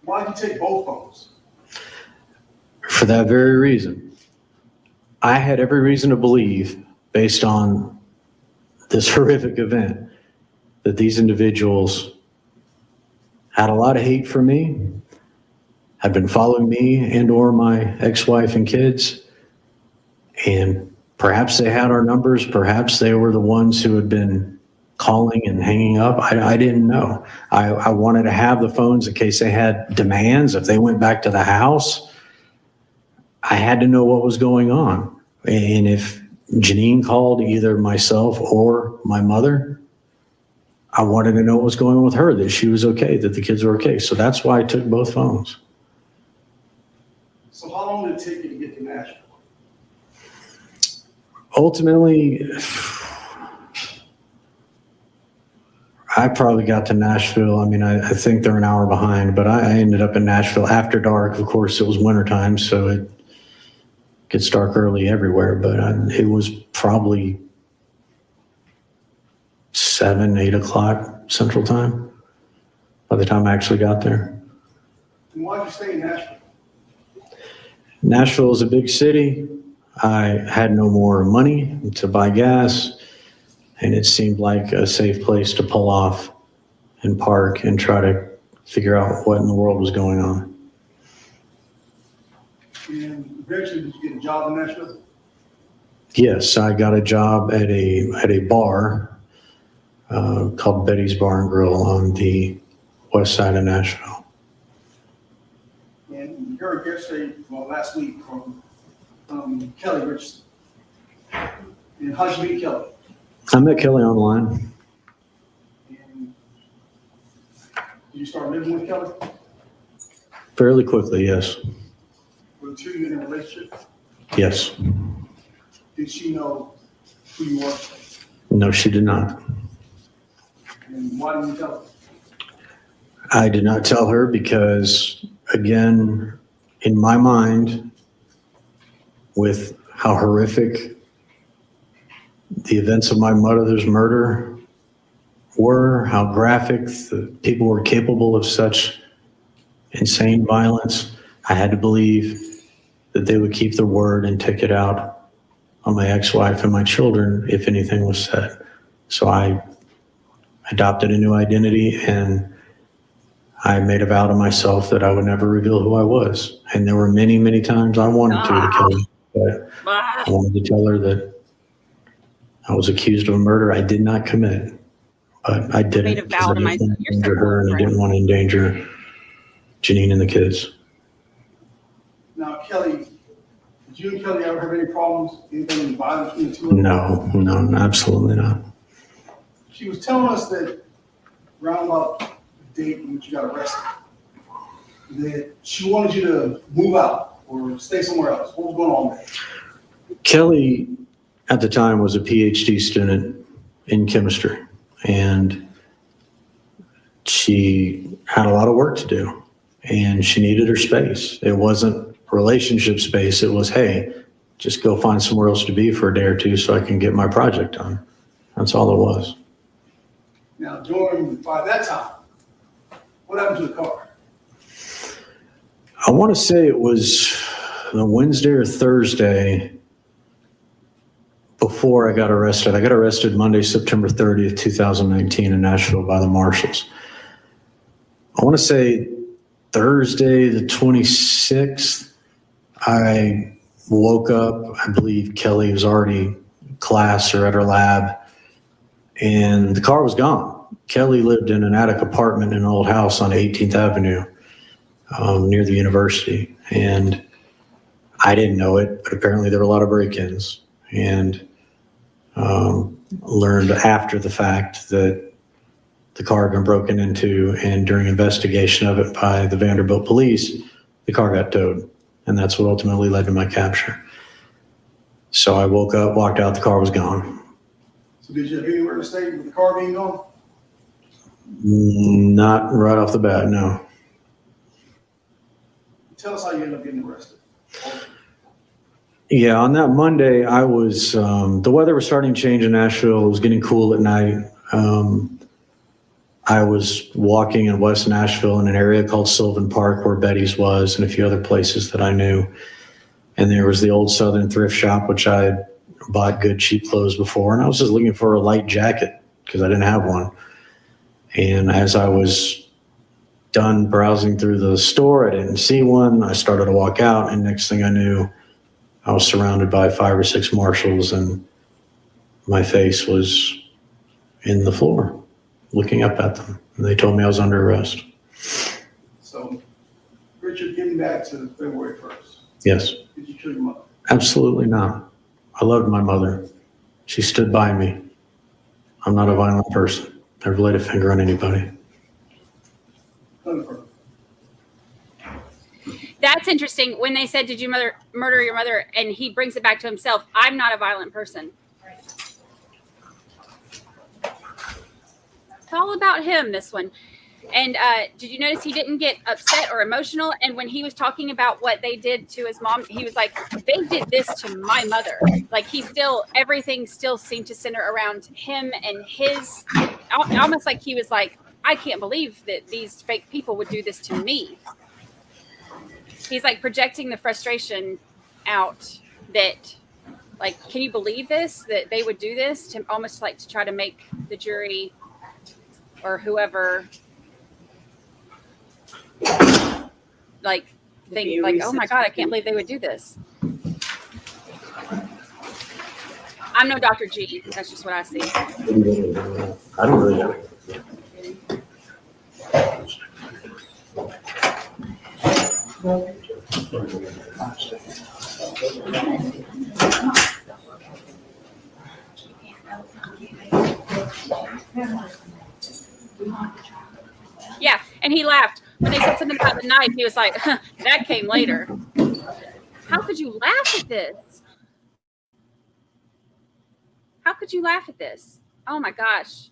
why did you take both phones? For that very reason. I had every reason to believe, based on this horrific event, that these individuals had a lot of hate for me, had been following me and or my ex-wife and kids, and perhaps they had our numbers, perhaps they were the ones who had been calling and hanging up. I didn't know. I wanted to have the phones in case they had demands. If they went back to the house, I had to know what was going on. And if Janine called either myself or my mother, I wanted to know what was going on with her, that she was okay, that the kids were okay. So that's why I took both phones. So how long did it take you to get to Nashville? Ultimately, I probably got to Nashville. I mean, I think they're an hour behind, but I ended up in Nashville after dark. Of course, it was wintertime, so it gets dark early everywhere, but it was probably 7, 8 o'clock Central Time by the time I actually got there. And why did you stay in Nashville? Nashville is a big city. I had no more money to buy gas, And it seemed like a safe place to pull off and park and try to figure out what in the world was going on. And eventually, did you get a job in Nashville? Yes, I got a job at a bar called Betty's Bar and Grill on the west side of Nashville. And you heard yesterday, well, last week from Kelly Richardson. And how'd you meet Kelly? I met Kelly online. And did you start living with Kelly? Fairly quickly, yes. Were the two of you in a relationship? Yes. Did she know who you were? No, she did not. And why didn't you tell her? I did not tell her because, again, in my mind, with how horrific the events of my mother's murder were, how graphic the people were capable of such insane violence, I had to believe that they would keep their word and take it out on my ex-wife and my children if anything was said. So I adopted a new identity, and I made a vow to myself that I would never reveal who I was. And there were many, many times I wanted to kill her, but I wanted to tell her that I was accused of a murder I did not commit, but I didn't. Made a vow to because I didn't myself. want to endanger her, and I didn't want to endanger Janine and the kids. Now, Kelly, did you and Kelly ever have any problems, anything violent between the two of you? No, absolutely not. She was telling us that around about the date in which you got arrested, that she wanted you to move out or stay somewhere else. What was going on there? Kelly, at the time, was a PhD student in chemistry, and she had a lot of work to do, and she needed her space. It wasn't relationship space. It was, hey, just go find somewhere else to be for a day or two so I can get my project done. That's all it was. Now, by that time, what happened to the car? I want to say it was the Wednesday or Thursday before I got arrested. I got arrested Monday, September 30th, 2019 in Nashville by the marshals. I want to say Thursday, the 26th, I woke up. I believe Kelly was already in class or at her lab, and the car was gone. Kelly lived in an attic apartment in an old house on 18th Avenue near the university, and I didn't know it, but apparently there were a lot of break-ins, and learned after the fact that the car had been broken into, and during investigation of it by the Vanderbilt police, the car got towed, and that's what ultimately led to my capture. So I woke up, walked out, the car was gone. So did you have anywhere to stay with the car being gone? Not right off the bat, no. Tell us how you ended up getting arrested. Yeah, on that Monday, I was, the weather was starting to change in Nashville. It was getting cool at night. I was walking in West Nashville in an area called Sylvan Park where Betty's was and a few other places that I knew. And there was the old Southern thrift shop, which I had bought good cheap clothes before. And I was just looking for a light jacket because I didn't have one. And as I was done browsing through the store, I didn't see one. I started to walk out, and next thing I knew, I was surrounded by 5 or 6 marshals, and my face was in the floor, looking up at them. And they told me I was under arrest. So, Richard, getting back to February 1st. Yes. Did you kill your mother? Absolutely not. I loved my mother. She stood by me. I'm not a violent person. Never laid a finger on anybody. That's interesting. When they said, did you murder your mother? And he brings it back to himself. I'm not a violent person. It's all about him, this one. And did you notice he didn't get upset or emotional? And when he was talking about what they did to his mom, he was like, they did this to my mother. Like everything still seemed to center around him and his, almost like he was like, I can't believe that these fake people would do this to me. He's like projecting the frustration out that Like, can you believe this, that they would do this to almost like to try to make the jury or whoever like think like, oh my God, I can't believe they would do this. I'm no Dr. G. That's just what I see. I don't really know. Yeah, and he laughed when they said something about the knife. He was like, huh, "That came later." How could you laugh at this? How could you laugh at this? Oh my gosh.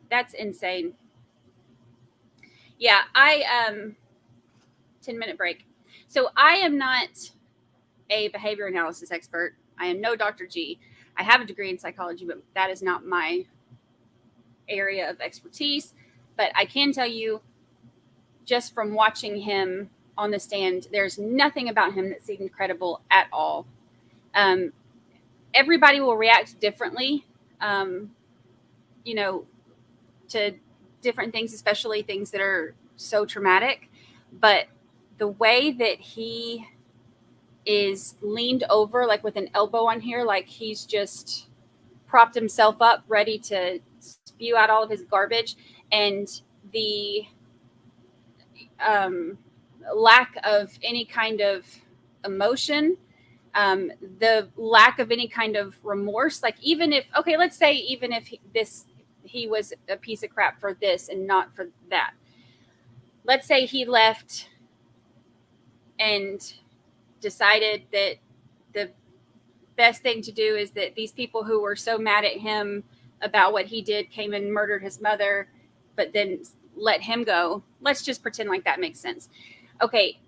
That's insane. Yeah, 10-minute break. So I am not a behavior analysis expert. I am no Dr. G. I have a degree in psychology, but that is not my area of expertise. But I can tell you, just from watching him on the stand, there's nothing about him that seemed credible at all. Everybody will react differently, to different things, especially things that are so traumatic. But the way that he is leaned over, like with an elbow on here, like he's just propped himself up, ready to spew out all of his garbage, and the lack of any kind of emotion, the lack of any kind of remorse. Like, even if, okay, let's say even if he was a piece of crap for this and not for that. Let's say he left and decided that the best thing to do is that these people who were so mad at him about what he did came and murdered his mother, but then let him go. Let's just pretend like that makes sense. Okay,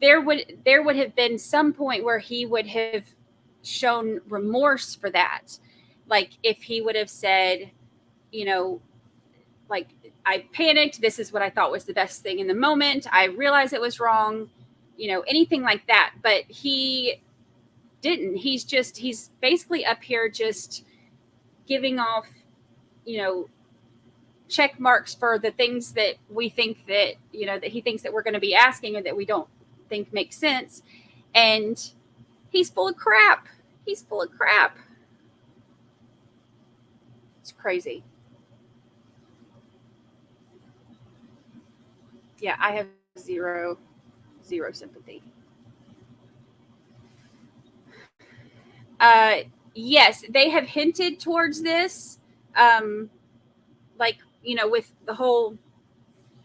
there would have been some point where he would have shown remorse for that. Like, if he would have said, like, I panicked. This is what I thought was the best thing in the moment. I realized it was wrong, anything like that. But he didn't. He's basically up here just giving off, check marks for the things that we think that, that he thinks that we're going to be asking or that we don't think makes sense. And he's full of crap. He's full of crap. It's crazy. Yeah, I have zero sympathy. Yes, they have hinted towards this. Like, with the whole,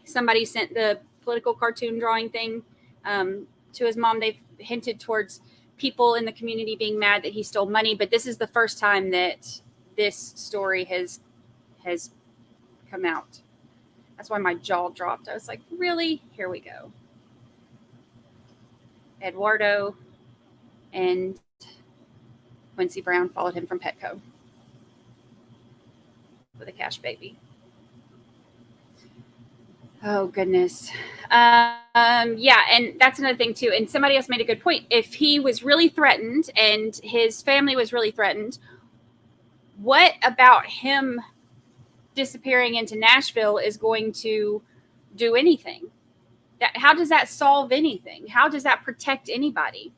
somebody sent the political cartoon drawing thing to his mom. They've hinted towards people in the community being mad that he stole money. But this is the first time that this story has come out. That's why my jaw dropped. I was like, really? Here we go. Eduardo and Quincy Brown followed him from Petco with a cash baby. Oh, goodness. Yeah, and that's another thing, too. And somebody else made a good point. If he was really threatened and his family was really threatened, what about him disappearing into Nashville is going to do anything? How does that solve anything? How does that protect anybody?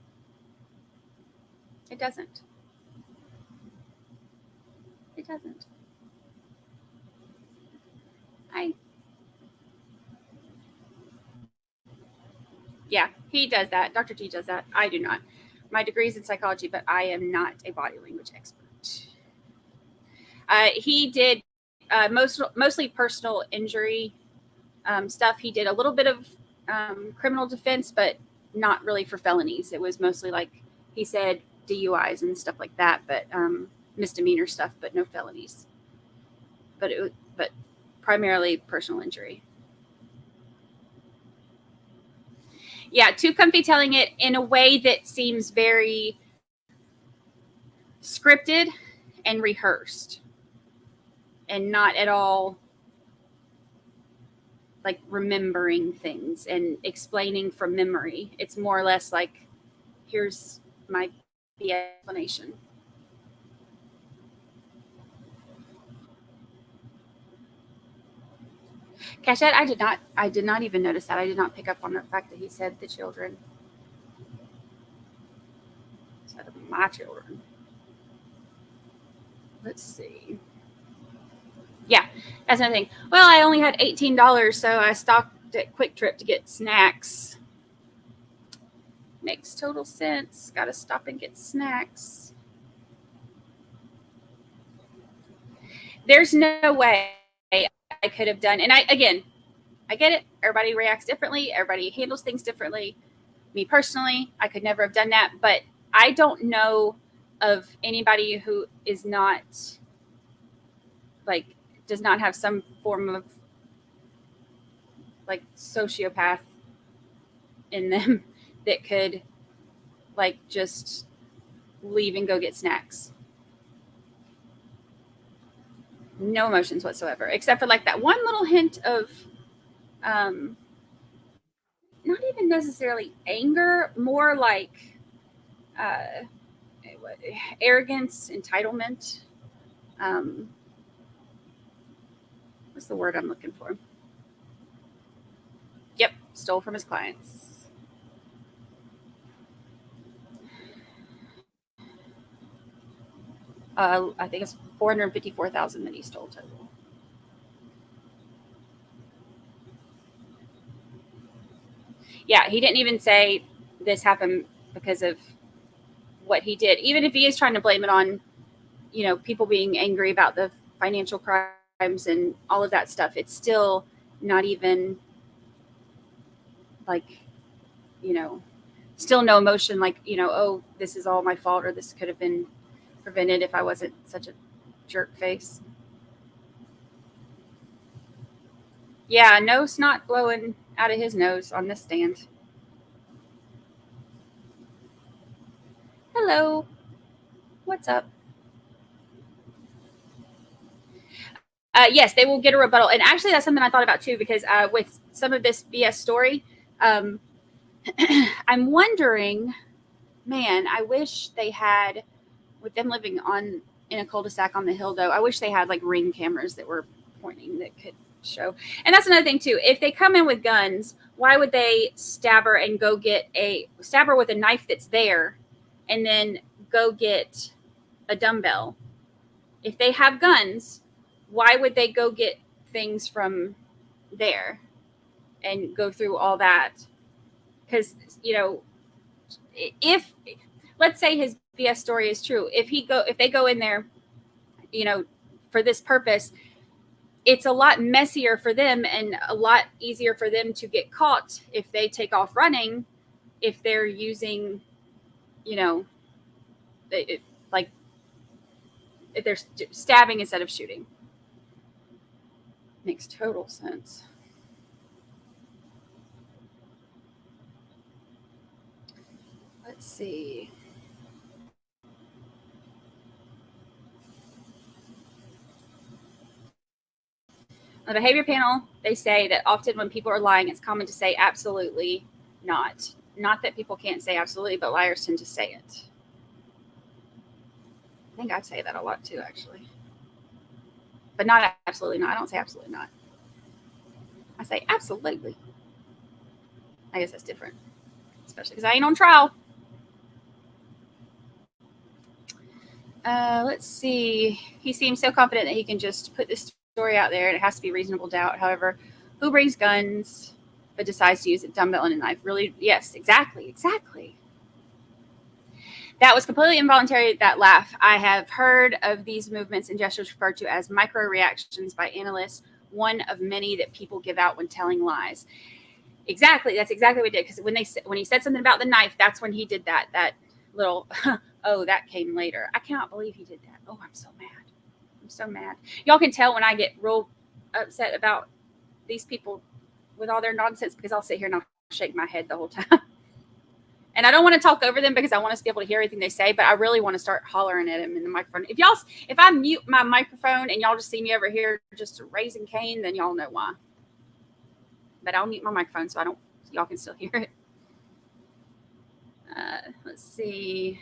It doesn't. It doesn't. Yeah, he does that. Dr. G does that. I do not. My degree is in psychology, but I am not a body language expert. He did mostly personal injury stuff. He did a little bit of criminal defense, but not really for felonies. It was mostly, like he said, DUIs and stuff like that, but misdemeanor stuff, but no felonies. But primarily personal injury. Yeah, Too Comfy telling it in a way that seems very scripted and rehearsed and not at all like remembering things and explaining from memory. It's more or less like, here's my explanation. Cachette, I did not even notice that. I did not pick up on the fact that he said the children. Instead of my children. Let's see. Yeah, that's another thing. Well, I only had $18, so I stopped at Quick Trip to get snacks. Makes total sense. Got to stop and get snacks. There's no way I could have done, and I get it. Everybody reacts differently. Everybody handles things differently. Me personally, I could never have done that, but I don't know of anybody who is not, like, does not have some form of, like, sociopath in them that could, like, just leave and go get snacks. No emotions whatsoever, except for, like, that one little hint of, not even necessarily anger, more like arrogance, entitlement. What's the word I'm looking for? Yep, stole from his clients. I think it's $454,000 that he stole total. Yeah, he didn't even say this happened because of what he did. Even if he is trying to blame it on, you know, people being angry about the financial crimes and all of that stuff, it's still not even, like, you know, still no emotion, like, you know, oh, this is all my fault, or this could have been prevented if I wasn't such a jerk face. Yeah, no snot blowing out of his nose on this stand. Hello. What's up? Yes, they will get a rebuttal. And actually, that's something I thought about too, because with some of this BS story, I'm wondering, man, I wish they had, with them living in a cul-de-sac on the hill, though, I wish they had like ring cameras that were pointing that could show. And that's another thing too. If they come in with guns, why would they stab her and go get stab her with a knife that's there and then go get a dumbbell? If they have guns, why would they go get things from there and go through all that? Because, you know, if, let's say his BS story is true, if they go in there, you know, for this purpose, it's a lot messier for them and a lot easier for them to get caught if they take off running, if they're using, you know, like if they're stabbing instead of shooting. Makes total sense. Let's see. On the behavior panel, they say that often when people are lying, it's common to say absolutely not. Not that people can't say absolutely, but liars tend to say it. I think I'd say that a lot too, actually. But not absolutely not. I don't say absolutely not. I say absolutely. I guess that's different, especially because I ain't on trial. Let's see. He seems so confident that he can just put this story out there and it has to be reasonable doubt. However, who brings guns but decides to use a dumbbell and a knife? Really? Yes, exactly. That was completely involuntary, that laugh. I have heard of these movements and gestures referred to as micro reactions by analysts, one of many that people give out when telling lies. Exactly. That's exactly what he did. Because when he said something about the knife, that's when he did that little, oh, that came later. I cannot believe he did that. Oh, I'm so mad. Y'all can tell when I get real upset about these people with all their nonsense, because I'll sit here and I'll shake my head the whole time. And I don't want to talk over them because I want us to be able to hear everything they say, but I really want to start hollering at them in the microphone. If I mute my microphone and y'all just see me over here just raising Cain, then y'all know why. but I'll mute my microphone so y'all can still hear it. Let's see.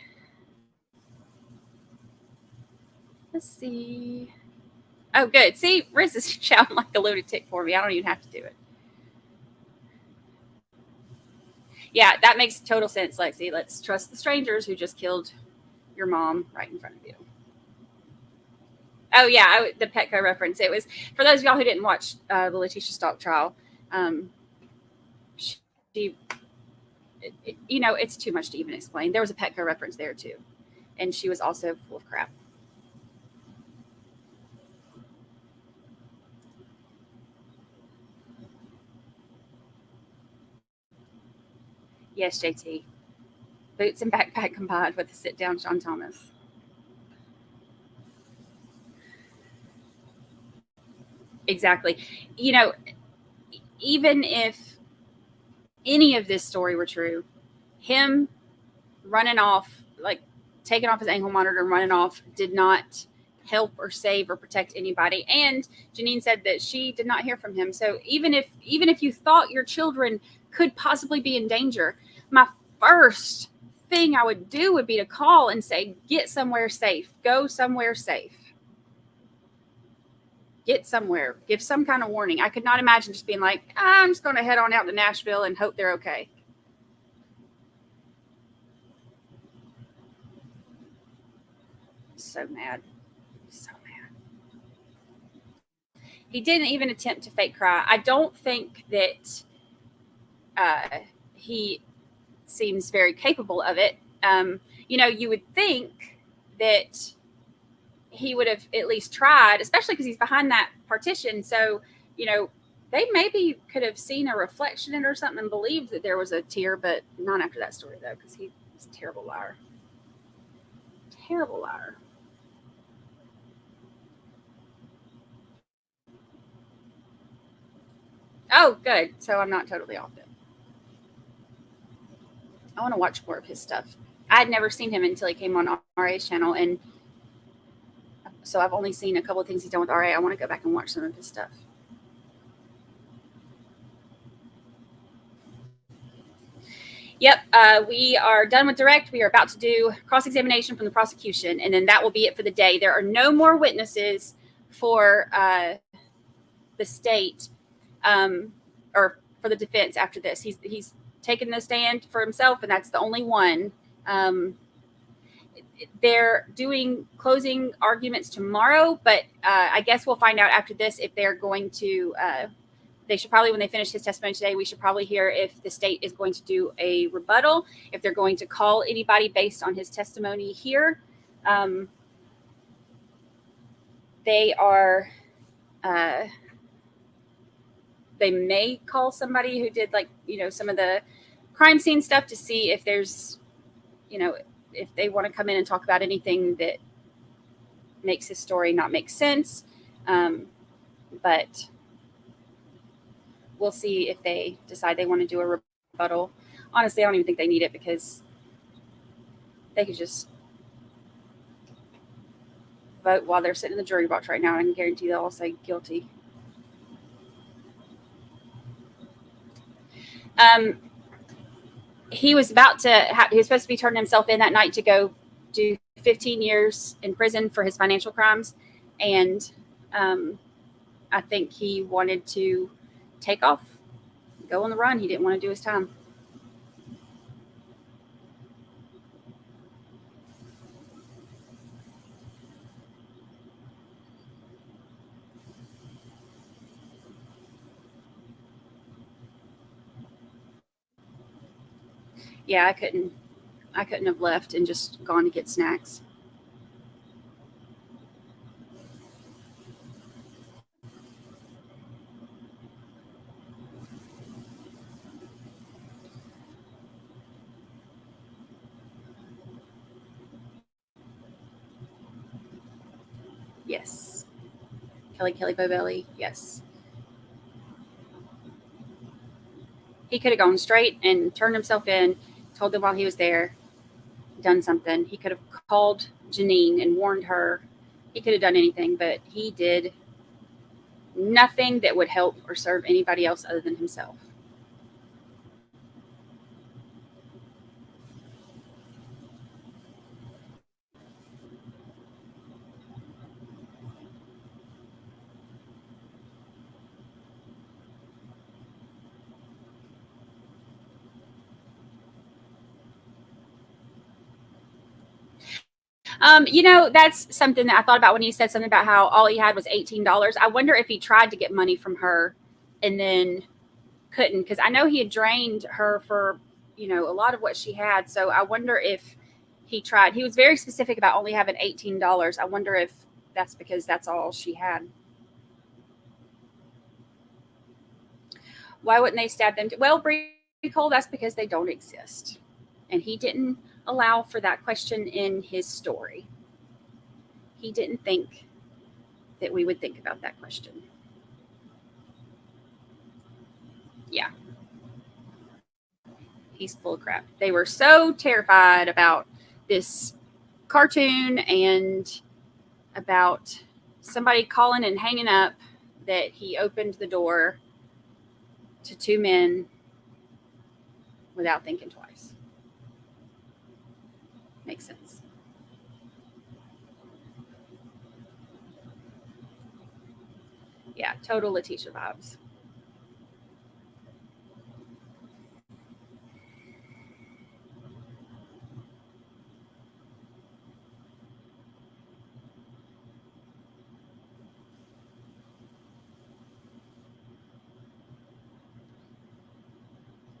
Oh, good. See, Riz is shouting like a lunatic for me. I don't even have to do it. Yeah, that makes total sense, Lexi. Let's trust the strangers who just killed your mom right in front of you. Oh, yeah, the Petco reference. It was, for those of y'all who didn't watch the Letitia Stalk trial, it's too much to even explain. There was a Petco reference there, too. And she was also full of crap. Yes, JT. Boots and backpack combined with a sit-down Sean Thomas. Exactly. Even if any of this story were true, him running off, like taking off his ankle monitor and running off, did not help or save or protect anybody. And Janine said that she did not hear from him. So even if you thought your children could possibly be in danger, my first thing I would do would be to call and say, get somewhere safe, go somewhere safe. Get somewhere, give some kind of warning. I could not imagine just being like, I'm just going to head on out to Nashville and hope they're okay. So mad. He didn't even attempt to fake cry. I don't think that he seems very capable of it. You would think that he would have at least tried, especially because he's behind that partition. So, they maybe could have seen a reflection in it or something and believed that there was a tear, but not after that story, though, because he's a terrible liar. Terrible liar. Oh, good. So I'm not totally off it. I want to watch more of his stuff. I had never seen him until he came on RA's channel, and so I've only seen a couple of things he's done with RA. I want to go back and watch some of his stuff. Yep, we are done with direct. We are about to do cross-examination from the prosecution, and then that will be it for the day. There are no more witnesses for the state or for the defense after this. He's taken the stand for himself, and that's the only one. They're doing closing arguments tomorrow, but I guess we'll find out after this if they're going to they should probably, when they finish his testimony today, we should probably hear if the state is going to do a rebuttal, if they're going to call anybody based on his testimony here. They are, they may call somebody who did some of the crime scene stuff to see if there's, if they want to come in and talk about anything that makes his story not make sense. But we'll see if they decide they want to do a rebuttal. Honestly, I don't even think they need it because they could just vote while they're sitting in the jury box right now, and I can guarantee they'll all say guilty. He was about to, he was supposed to be turning himself in that night to go do 15 years in prison for his financial crimes. And I think he wanted to take off, go on the run. He didn't want to do his time. Yeah, I couldn't have left and just gone to get snacks. Yes. Kelly Bobelli, yes. He could have gone straight and turned himself in, told them while he was there, done something. He could have called Janine and warned her. He could have done anything, but he did nothing that would help or serve anybody else other than himself. That's something that I thought about when he said something about how all he had was $18. I wonder if he tried to get money from her and then couldn't, because I know he had drained her for, a lot of what she had. So I wonder if he tried. He was very specific about only having $18. I wonder if that's because that's all she had. Why wouldn't they stab them? Well, Bree Cole, that's because they don't exist. And he didn't allow for that question in his story. He didn't think that we would think about that question. Yeah. He's full of crap. They were so terrified about this cartoon and about somebody calling and hanging up that he opened the door to two men without thinking twice. Makes sense. Yeah, total Letitia vibes.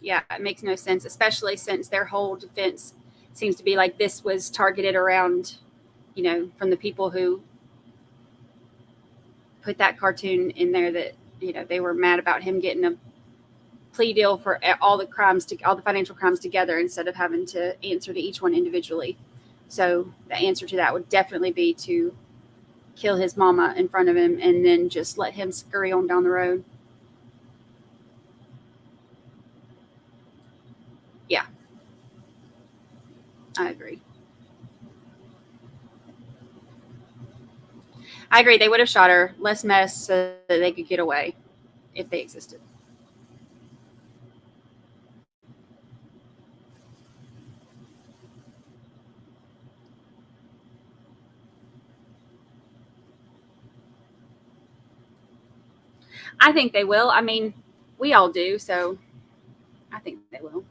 Yeah, it makes no sense, especially since their whole defense seems to be like this was targeted around, from the people who put that cartoon in there that, they were mad about him getting a plea deal for all the financial crimes together instead of having to answer to each one individually. So the answer to that would definitely be to kill his mama in front of him and then just let him scurry on down the road. Yeah. I agree. They would have shot her. Less mess so that they could get away if they existed. I think they will. I mean, we all do, so I think they will.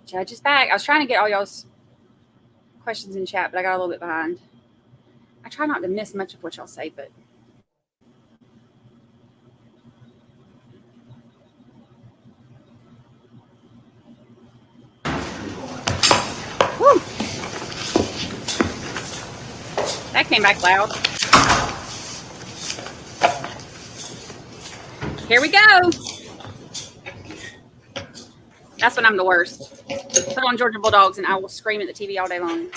Judge is back. I was trying to get all y'all's questions in chat, but I got a little bit behind. I try not to miss much of what y'all say, but woo! That came back loud. Here we go. That's when I'm the worst. Put on Georgia Bulldogs and I will scream at the TV all day long.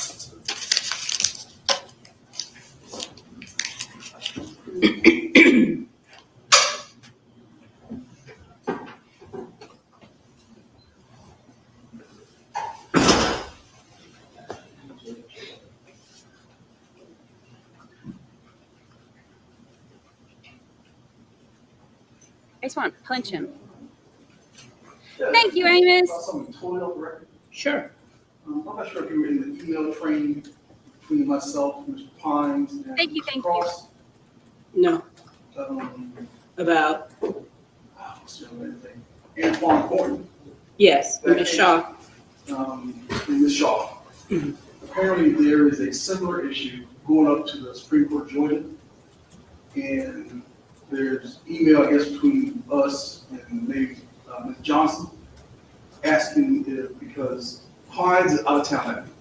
I just want to punch him. Thank you, Amos. Sure. I'm not sure if you were in the email train between myself, Mr. Pines, and Thank you. Cross. No. About Antoine Gordon. Yes, Ms. Shaw. And Ms. Shaw. Mm-hmm. Apparently, there is a similar issue going up to the Supreme Court, Georgia, and there's email, I guess, between us and maybe Ms. Johnson, asking if, because Pines is out of town that week,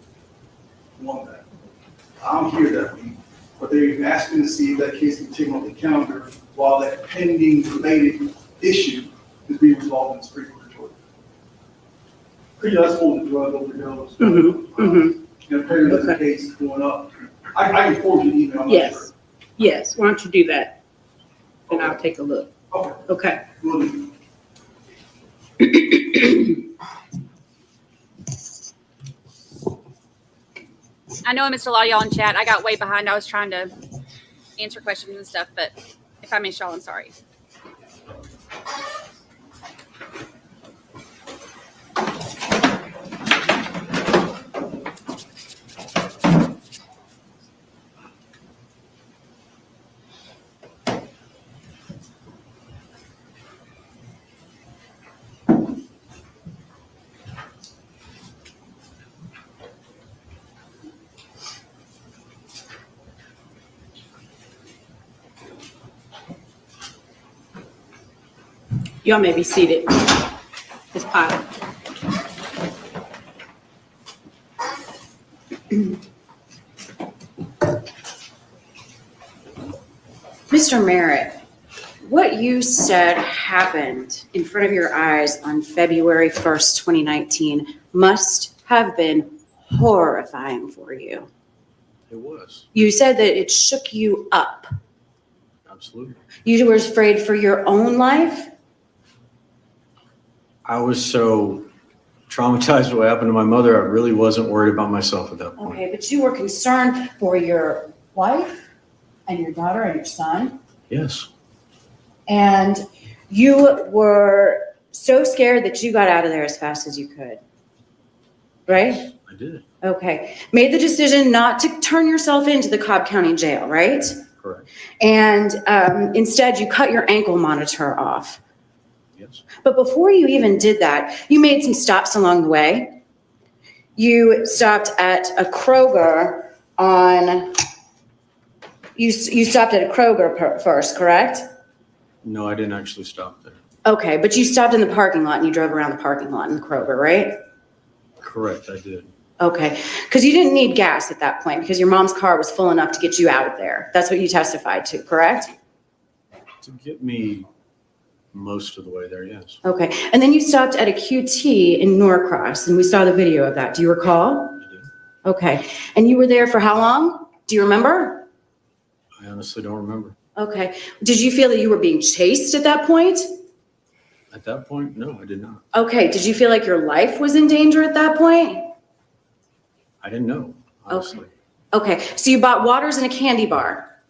one day. I'm here that week, but they're asking to see if that case can be taken off the calendar while that pending related issue is being resolved in the Supreme Court of Georgia. Pretty that's holding the drug overdose. And apparently there's a case going up. I can forward you an email. Yes. Yes. Why don't you do that? And I'll take a look. Okay. Okay. Will do. I know I missed a lot of y'all in chat. I got way behind. I was trying to answer questions and stuff, but if I missed y'all, I'm sorry. Y'all may be seated. Ms. Potter. Mr. Merritt, what you said happened in front of your eyes on February 1st, 2019 must have been horrifying for you. It was, You said that it shook you up. absolutely. You were afraid for your own life? I was so traumatized by what happened to my mother, I really wasn't worried about myself at that point. Okay, but you were concerned for your wife and your daughter and your son. Yes, And you were so scared that you got out of there as fast as you could. Right? I did, Okay. Made the decision not to turn yourself into the Cobb County Jail, right? correct, And instead, you cut your ankle monitor off. yes. But before you even did that, you made some stops along the way. You stopped at a Kroger you stopped at a Kroger first, correct? No, I didn't actually stop there. Okay, but you stopped in the parking lot and you drove around the parking lot in the Kroger, right? Correct, I did. Okay, because you didn't need gas at that point because your mom's car was full enough to get you out of there. That's what you testified to, correct? To get me most of the way there, yes. Okay, and then you stopped at a QT in Norcross and we saw the video of that. Do you recall? I did. Okay, and you were there for how long? Do you remember? I honestly don't remember. Okay, did you feel that you were being chased at that point? At that point, no, I did not. Okay, did you feel like your life was in danger at that point? I didn't know, honestly. Okay, so you bought waters and a candy bar.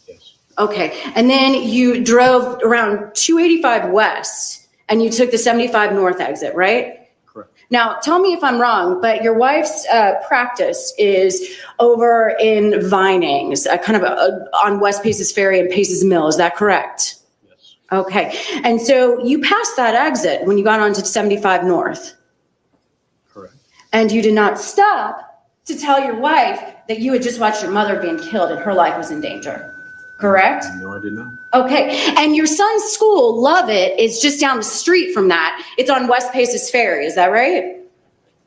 Yes, Okay, and then you drove around 285 West and you took the 75 North exit, right? correct. Now, tell me if I'm wrong, but your wife's practice is over in Vinings, kind of on West Paces Ferry and Paces Mill. Is that correct? Yes, Okay, and so you passed that exit when you got onto 75 North, correct. and you did not stop to tell your wife that you had just watched your mother being killed and her life was in danger, correct? No, I did not. Okay, and your son's school, Lovett, is just down the street from that. It's on West Paces Ferry, is that right?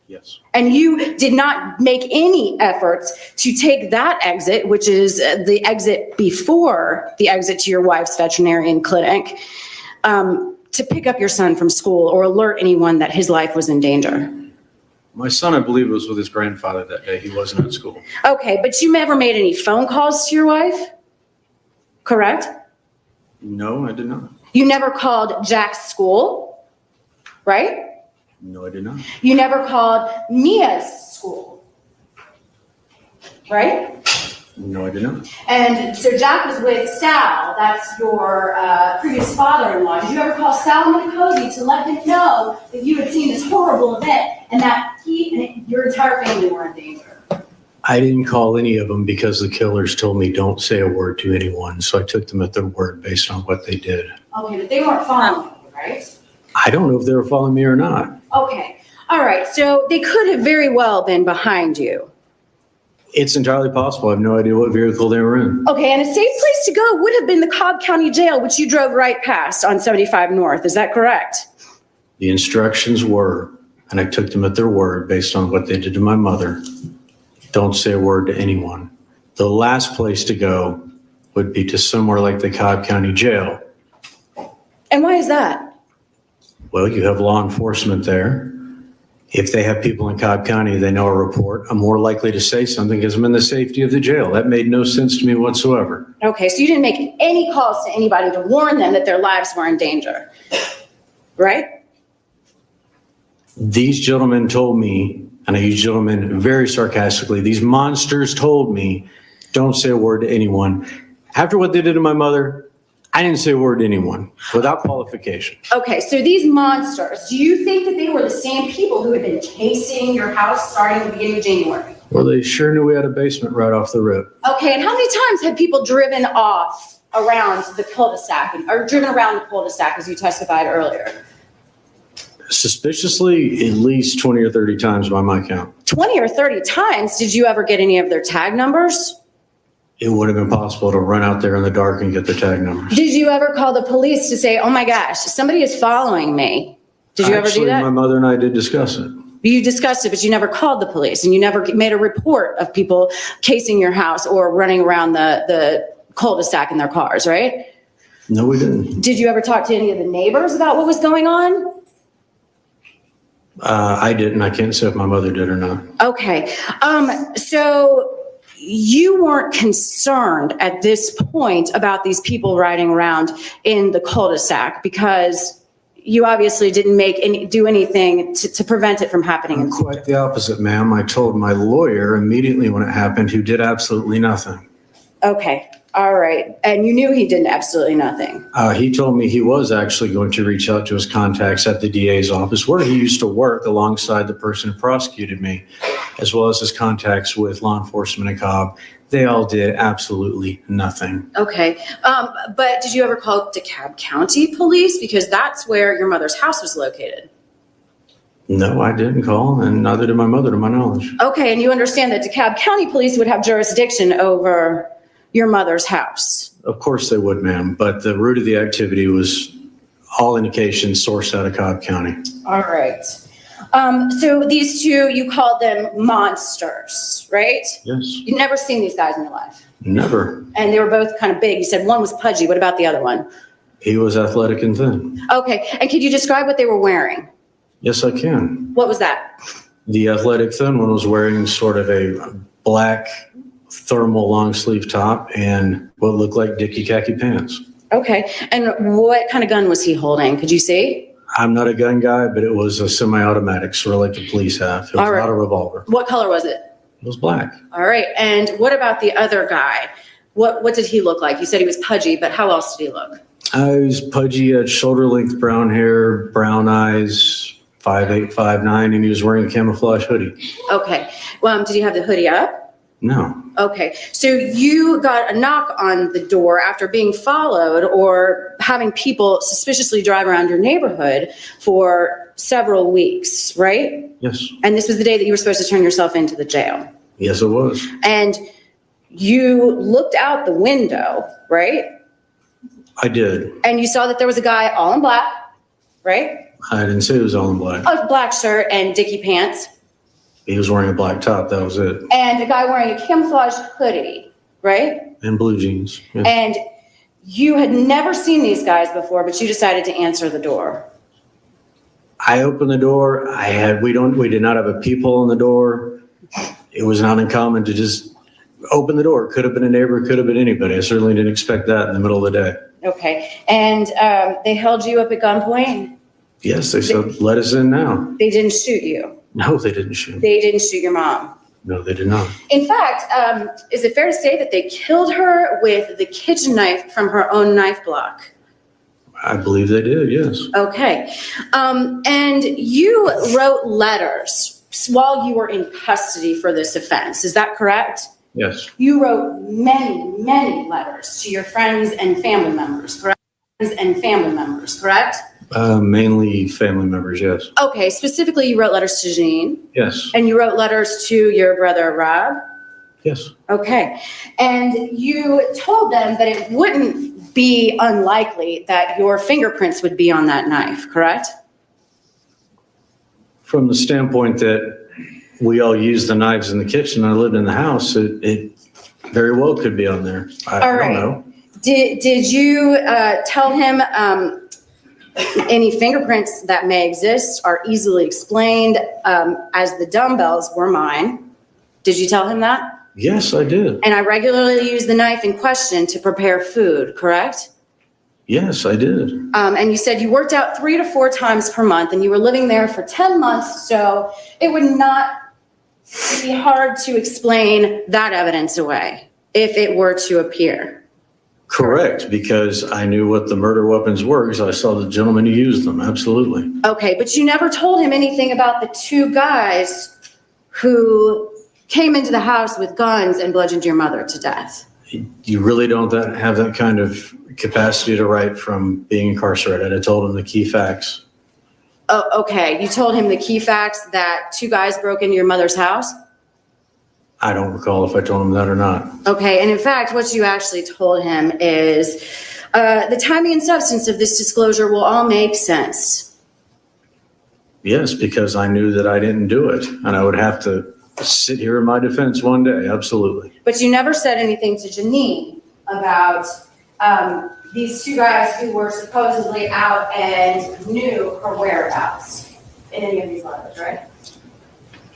Yes, And you did not make any efforts to take that exit, which is the exit before the exit to your wife's veterinarian clinic, to pick up your son from school or alert anyone that his life was in danger. my son, I believe, was with his grandfather that day. He wasn't at school. Okay, but you never made any phone calls to your wife, correct? No, I did not. You never called Jack's school, right? No, I did not. You never called Mia's school, right? No, I did not. And so Jack was with Sal, that's your previous father-in-law. Did you ever call Sal Minicozy to let him know that you had seen this horrible event and that he and your entire family were in danger? I didn't call any of them because the killers told me don't say a word to anyone. So I took them at their word based on what they did. Okay, but they weren't following you, right? I don't know if they were following me or not. Okay, all right, so they could have very well been behind you. It's entirely possible. I have no idea what vehicle they were in. Okay, and a safe place to go would have been the Cobb County Jail, which you drove right past on 75 North. Is that correct? The instructions were, and I took them at their word based on what they did to my mother. Don't say a word to anyone. The last place to go would be to somewhere like the Cobb County Jail. And why is that? Well, you have law enforcement there. If they have people in Cobb County, they know a report. I'm more likely to say something because I'm in the safety of the jail. That made no sense to me whatsoever. Okay, so you didn't make any calls to anybody to warn them that their lives were in danger, right? These gentlemen told me, and I use gentlemen very sarcastically, these monsters told me, don't say a word to anyone. After what they did to my mother, I didn't say a word to anyone without qualification. Okay, so these monsters, do you think that they were the same people who had been casing your house starting at the beginning of January? Well, they sure knew we had a basement right off the rip. Okay, and how many times have people driven off around the cul-de-sac, or driven around the cul-de-sac as you testified earlier? Suspiciously, at least 20 or 30 times by my count. 20 or 30 times? Did you ever get any of their tag numbers? It would have been possible to run out there in the dark and get their tag numbers. Did you ever call the police to say, oh my gosh, somebody is following me? Did you ever do Actually, that? my mother and I did discuss it. You discussed it, but you never called the police, and you never made a report of people casing your house or running around the cul-de-sac in their cars, right? No, we didn't. Did you ever talk to any of the neighbors about what was going on? I didn't. I can't say if my mother did or not. Okay, so you weren't concerned at this point about these people riding around in the cul-de-sac because you obviously didn't do anything to prevent it from happening. I'm quite the opposite, ma'am. I told my lawyer immediately when it happened, who did absolutely nothing. Okay, all right. And you knew he did absolutely nothing. He told me he was actually going to reach out to his contacts at the DA's office where he used to work alongside the person who prosecuted me, as well as his contacts with law enforcement and Cobb. They all did absolutely nothing. Okay, but did you ever call DeKalb County Police? Because that's where your mother's house was located. No, I didn't call, and neither did my mother, to my knowledge. Okay, and you understand that DeKalb County Police would have jurisdiction over your mother's house? Of course they would, ma'am, but the root of the activity was all indications sourced out of Cobb County. All right. So these two, you called them monsters, right? Yes. You've never seen these guys in your life? Never. And they were both kind of big. You said one was pudgy. What about the other one? He was athletic and thin. Okay, and could you describe what they were wearing? Yes, I can. What was that? The athletic thin one was wearing sort of a black thermal long sleeve top and what looked like Dickie khaki pants. Okay, and what kind of gun was he holding? Could you see? I'm not a gun guy, but it was a semi-automatic, sort of like the police have. It was All right. not a revolver. What color was it? It was black. All right, and what about the other guy? What did he look like? You said he was pudgy, but how else did he look? I was pudgy, had shoulder-length brown hair, brown eyes, 5'8", 5'9", and he was wearing a camouflage hoodie. Okay, well, did he have the hoodie up? No. Okay, so you got a knock on the door after being followed or having people suspiciously drive around your neighborhood for several weeks, right? Yes. And this was the day that you were supposed to turn yourself into the jail. Yes, it was. And you looked out the window, right? I did. And you saw that there was a guy all in black, right? I didn't say it was all in black. A black shirt and Dickie pants. He was wearing a black top. That was it. And a guy wearing a camouflage hoodie, right? And blue jeans. Yes. And you had never seen these guys before, but you decided to answer the door. I opened the door. We did not have a peephole in the door. It was not uncommon to just open the door. Could have been a neighbor, could have been anybody. I certainly didn't expect that in the middle of the day. Okay. And they held you up at gunpoint? Yes, they said, let us in now. They didn't shoot you? No, they didn't shoot. They didn't shoot your mom? No, they did not. In fact, is it fair to say that they killed her with the kitchen knife from her own knife block? I believe they did, yes. Okay. And you wrote letters while you were in custody for this offense. Is that correct? Yes. You wrote many, many letters to your friends and family members, correct? Friends and family members, correct? Mainly family members, yes. Okay, specifically you wrote letters to Jean. Yes. And you wrote letters to your brother Rob. Yes. Okay, and you told them that it wouldn't be unlikely that your fingerprints would be on that knife, correct? From the standpoint that we all use the knives in the kitchen, I lived in the house, it very well could be on there. I don't know. Did you tell him any fingerprints that may exist are easily explained as the dumbbells were mine? Did you tell him that? Yes, I did. And I regularly use the knife in question to prepare food, correct? Yes, I did. And you said you worked out 3 to 4 times per month and you were living there for 10 months, so it would not it'd be hard to explain that evidence away if it were to appear. Correct, because I knew what the murder weapons were, because I saw the gentleman who used them, absolutely. Okay, but you never told him anything about the two guys who came into the house with guns and bludgeoned your mother to death. You really don't have that kind of capacity to write from being incarcerated. I told him the key facts. Oh, okay. You told him the key facts that two guys broke into your mother's house? I don't recall if I told him that or not. Okay, and in fact, what you actually told him is the timing and substance of this disclosure will all make sense. Yes, because I knew that I didn't do it, and I would have to sit here in my defense one day, absolutely. But you never said anything to Janine about these two guys who were supposedly out and knew her whereabouts in any of these letters, right?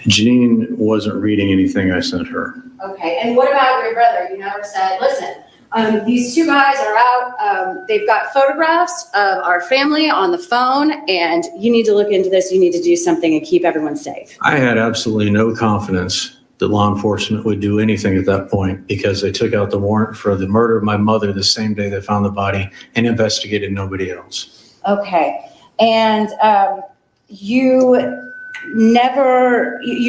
Janine wasn't reading anything I sent her. Okay, and what about your brother? You never said, listen, these two guys are out, they've got photographs of our family on the phone, and you need to look into this, you need to do something and keep everyone safe. I had absolutely no confidence that law enforcement would do anything at that point because they took out the warrant for the murder of my mother the same day they found the body and investigated nobody else. Okay, and you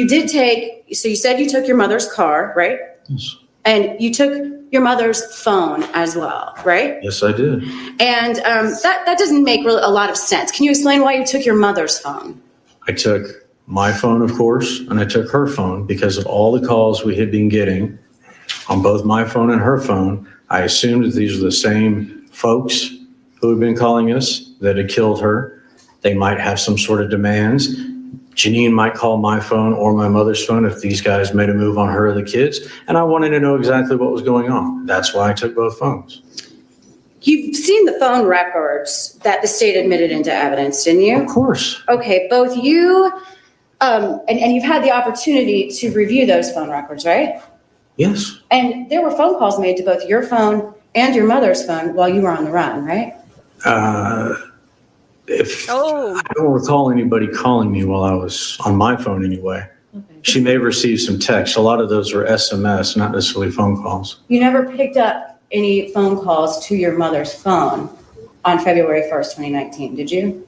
did take, so you said you took your mother's car, right? Yes. And you took your mother's phone as well, right? Yes, I did. And that doesn't make really a lot of sense. Can you explain why you took your mother's phone? I took my phone, of course, and I took her phone because of all the calls we had been getting on both my phone and her phone. I assumed that these were the same folks who had been calling us that had killed her. They might have some sort of demands. Janine might call my phone or my mother's phone if these guys made a move on her or the kids. And I wanted to know exactly what was going on. That's why I took both phones. You've seen the phone records that the state admitted into evidence, didn't you? Of course. Okay, both you, and you've had the opportunity to review those phone records, right? Yes. And there were phone calls made to both your phone and your mother's phone while you were on the run, right? I don't recall anybody calling me while I was on my phone anyway. Okay. She may have received some texts. A lot of those were SMS, not necessarily phone calls. You never picked up any phone calls to your mother's phone on February 1st, 2019, did you?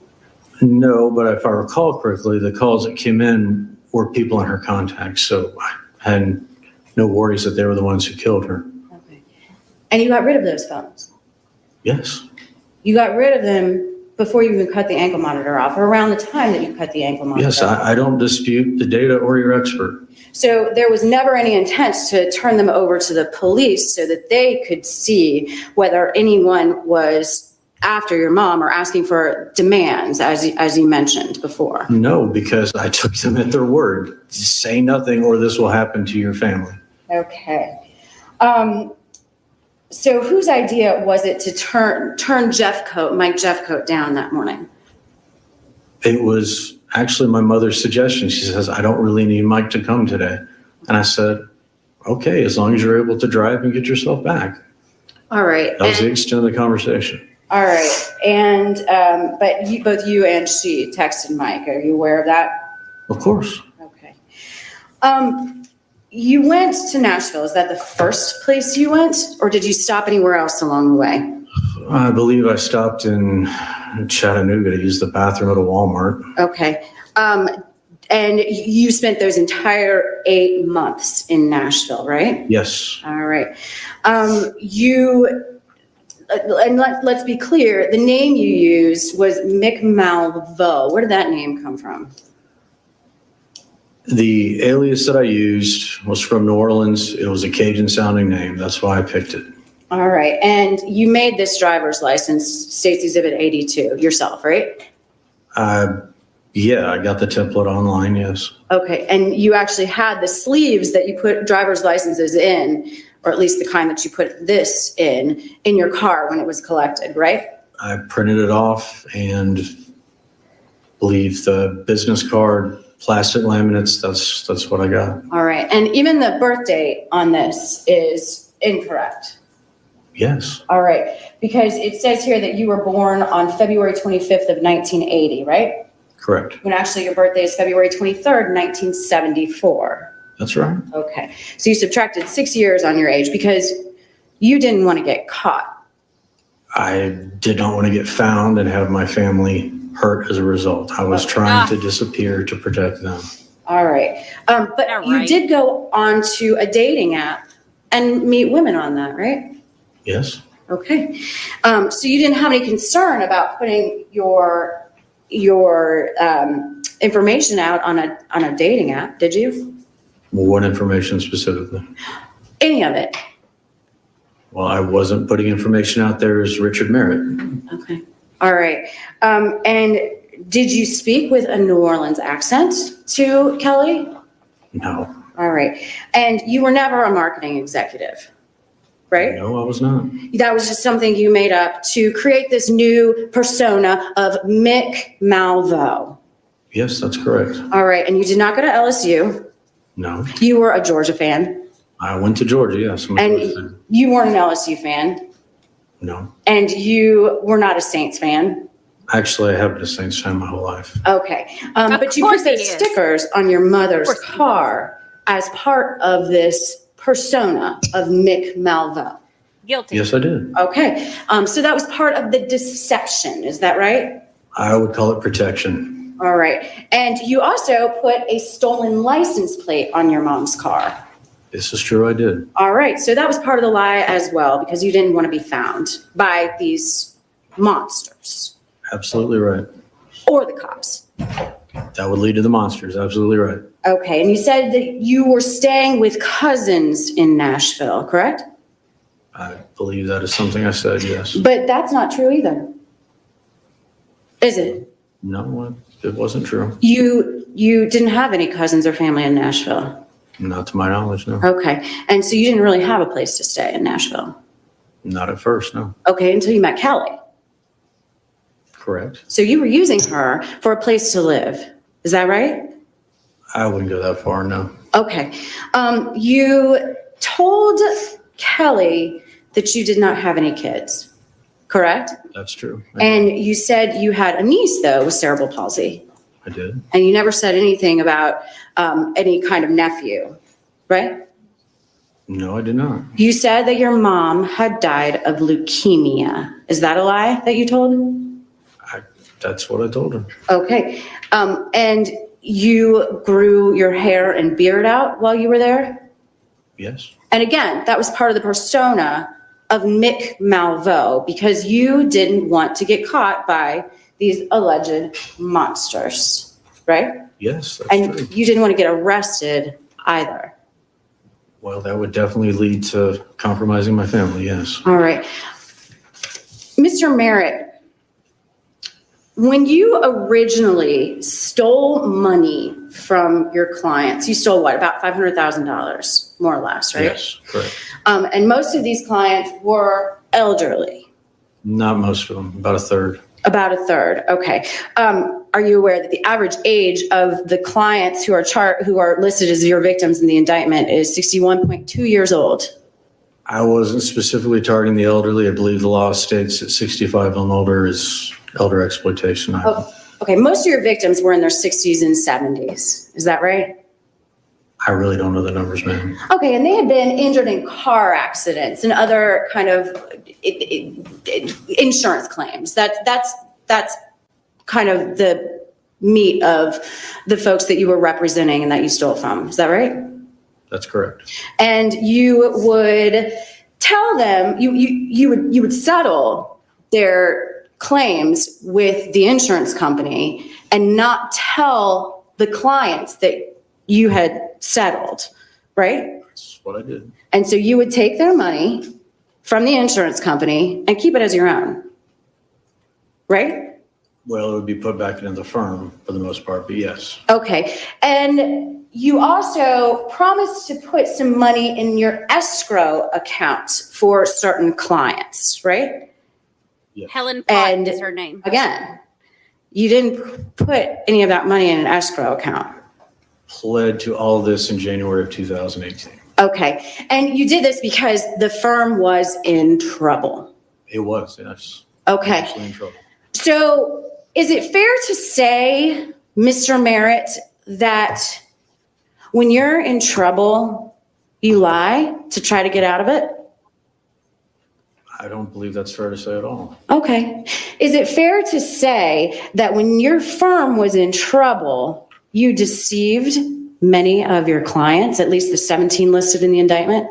No, but if I recall correctly, the calls that came in were people in her contacts, so I had no worries that they were the ones who killed her. Okay. And you got rid of those phones? Yes. You got rid of them before you even cut the ankle monitor off, or around the time that you cut the ankle monitor Yes, off? I don't dispute the data or your expert. So there was never any intent to turn them over to the police so that they could see whether anyone was after your mom or asking for demands, as you mentioned before? No, because I took them at their word. Say nothing or this will happen to your family. Okay. So whose idea was it to turn Mike Jeffcoat down that morning? It was actually my mother's suggestion. She says, I don't really need Mike to come today. And I said, okay, as long as you're able to drive and get yourself back. All right. That was the extent of the conversation. All right. And, but both you and she texted Mike. Are you aware of that? Of course. Okay. You went to Nashville. Is that the first place you went, or did you stop anywhere else along the way? I believe I stopped in Chattanooga to use the bathroom at a Walmart. Okay. And you spent those entire 8 months in Nashville, right? Yes. All right. Let's be clear, the name you used was Mick Malvo. Where did that name come from? The alias that I used was from New Orleans. It was a Cajun sounding name. That's why I picked it. All right. And you made this driver's license, State's Exhibit 82, yourself, right? Yeah, I got the template online, yes. Okay. And you actually had the sleeves that you put driver's licenses in, or at least the kind that you put this in your car when it was collected, right? I printed it off and believe the business card, plastic laminates, that's what I got. All right. And even the birth date on this is incorrect. Yes. All right. Because it says here that you were born on February 25th of 1980, right? Correct. When actually your birthday is February 23rd, 1974. That's right. Okay. So you subtracted 6 years on your age because you didn't want to get caught. I did not want to get found and have my family hurt as a result. I was trying to disappear to protect them. All right. But All you right. did go on to a dating app and meet women on that, right? Yes? Okay. So you didn't have any concern about putting your information out on a dating app, did you? Well, what information specifically? Any of it? Well, I wasn't putting information out there as Richard Merritt. Okay. All right. And did you speak with a New Orleans accent to Kelly? No. All right. And you were never a marketing executive, right? No, I was not. That was just something you made up to create this new persona of Mick Malvo. Yes, that's correct. All right. And you did not go to LSU. No. You were a Georgia fan. I went to Georgia, yes. I'm a Georgia fan. And you weren't an LSU fan. No. And you were not a Saints fan. Actually, I have been a Saints fan my whole life. Okay. Of But you course put he those is. stickers on your mother's Of course he car as part of this persona of Mick Malvo. Guilty. Yes, I did. Okay. So that was part of the deception. Is that right? I would call it protection. All right. And you also put a stolen license plate on your mom's car. This is true, I did. All right. So that was part of the lie as well, because you didn't want to be found by these monsters Absolutely right. or the cops. That would lead to the monsters. Absolutely right. Okay. And you said that you were staying with cousins in Nashville, correct? I believe that is something I said, yes. But that's not true either. Is it? No, it wasn't true. You didn't have any cousins or family in Nashville. Not to my knowledge, no. Okay. And so you didn't really have a place to stay in Nashville. Not at first, no. Okay. Until you met Kelly. Correct. So you were using her for a place to live. Is that right? I wouldn't go that far, no. Okay. You told Kelly that you did not have any kids, correct? That's true. And you said you had a niece, though, with cerebral palsy. I did. And you never said anything about any kind of nephew, right? No, I did not. You said that your mom had died of leukemia. Is that a lie that you told? That's what I told her. Okay. And you grew your hair and beard out while you were there? Yes. And again, that was part of the persona of Mick Malvo because you didn't want to get caught by these alleged monsters, right? Yes, that's And true. you didn't want to get arrested either. Well, that would definitely lead to compromising my family, yes. All right. Mr. Merritt, when you originally stole money from your clients, you stole what, about $500,000, more or less, right? Yes, correct. And most of these clients were elderly, Not most of them, about a third. about a third. Okay. Are you aware that the average age of the clients who are listed as your victims in the indictment is 61.2 years old? I wasn't specifically targeting the elderly. I believe the law states that 65 and older is elder exploitation. Oh, okay. Most of your victims were in their 60s and 70s. Is that right? I really don't know the numbers, ma'am. Okay, and they had been injured in car accidents and other kind of insurance claims. That's kind of the meat of the folks that you were representing and that you stole from. Is that right? That's correct. And you would tell them you would settle their claims with the insurance company and not tell the clients that you had settled, right? That's what I did. And so you would take their money from the insurance company and keep it as your own, right? Well, it would be put back into the firm for the most part, but yes. Okay. And you also promised to put some money in your escrow account for certain clients, right? Yes. Helen Pot And- is her name. Again, you didn't put any of that money in an escrow account. Pled to all of this in January of 2018. Okay. And you did this because the firm was in trouble. It was, yes. Okay. Actually in trouble. So is it fair to say, Mr. Merritt, that when you're in trouble, you lie to try to get out of it? I don't believe that's fair to say at all. Okay. Is it fair to say that when your firm was in trouble, you deceived many of your clients, at least the 17 listed in the indictment?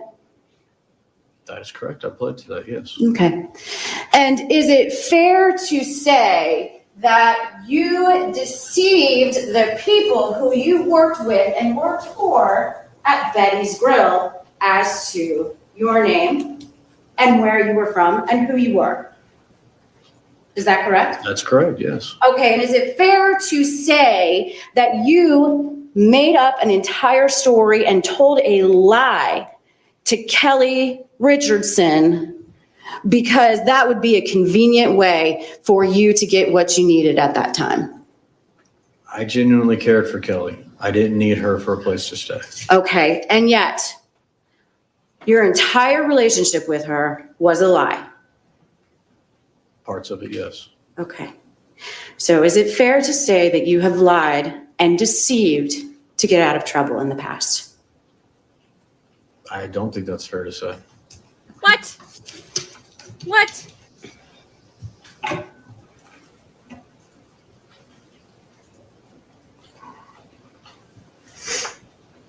That is correct. I pled to that, yes. Okay. And is it fair to say that you deceived the people who you worked with and worked for at Betty's Grill as to your name and where you were from and who you were? Is that correct? That's correct, yes. Okay, and is it fair to say that you made up an entire story and told a lie to Kelly Richardson because that would be a convenient way for you to get what you needed at that time? I genuinely cared for Kelly. I didn't need her for a place to stay. Okay, and yet your entire relationship with her was a lie. Parts of it, yes. Okay. So is it fair to say that you have lied and deceived to get out of trouble in the past? I don't think that's fair to say. What? What?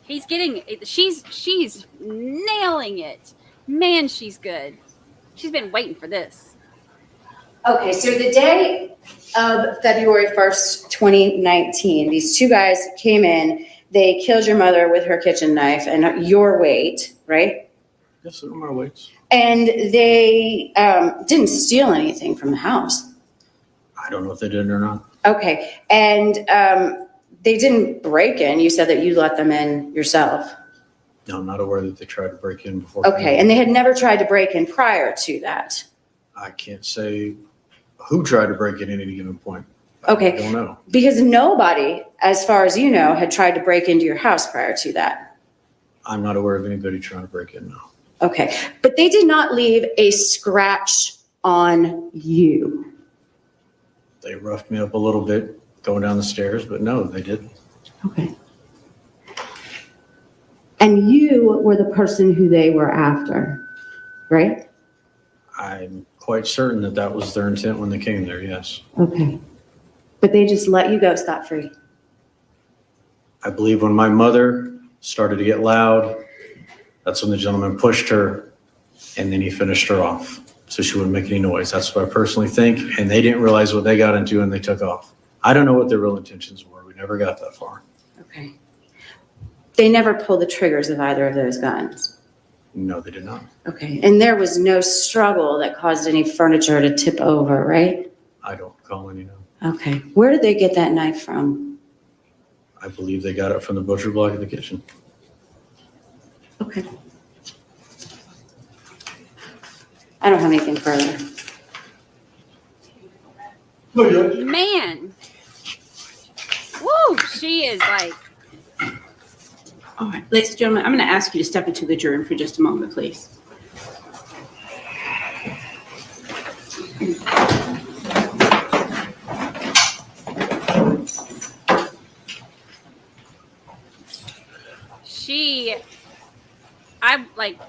He's getting, she's nailing it. Man, she's good. She's been waiting for this. Okay, so the day of February 1st, 2019, these two guys came in, they killed your mother with her kitchen knife and your weight, right? Yes, they're my weights. And they didn't steal anything from the house. I don't know if they did or not. Okay, and they didn't break in. You said that you let them in yourself. No, I'm not aware that they tried to break in before. Okay, and they had never tried to break in prior to that. I can't say who tried to break in at any given point. Okay. I don't know. Because nobody, as far as you know, had tried to break into your house prior to that. I'm not aware of anybody trying to break in, no. Okay, but they did not leave a scratch on you. They roughed me up a little bit going down the stairs, but no, they didn't. Okay. And you were the person who they were after, right? I'm quite certain that that was their intent when they came there, yes. Okay. But they just let you go scot-free. I believe when my mother started to get loud, that's when the gentleman pushed her, and then he finished her off so she wouldn't make any noise. That's what I personally think, and they didn't realize what they got into and they took off. I don't know what their real intentions were. We never got that far. Okay. They never pulled the triggers of either of those guns. No, they did not. Okay, and there was no struggle that caused any furniture to tip over, right? I don't recall any, no. Okay, where did they get that knife from? I believe they got it from the butcher block in the kitchen. Okay. I don't have anything further. Man. Woo, she is like, All right, ladies and gentlemen, I'm going to ask you to step into the jury room for just a moment, please.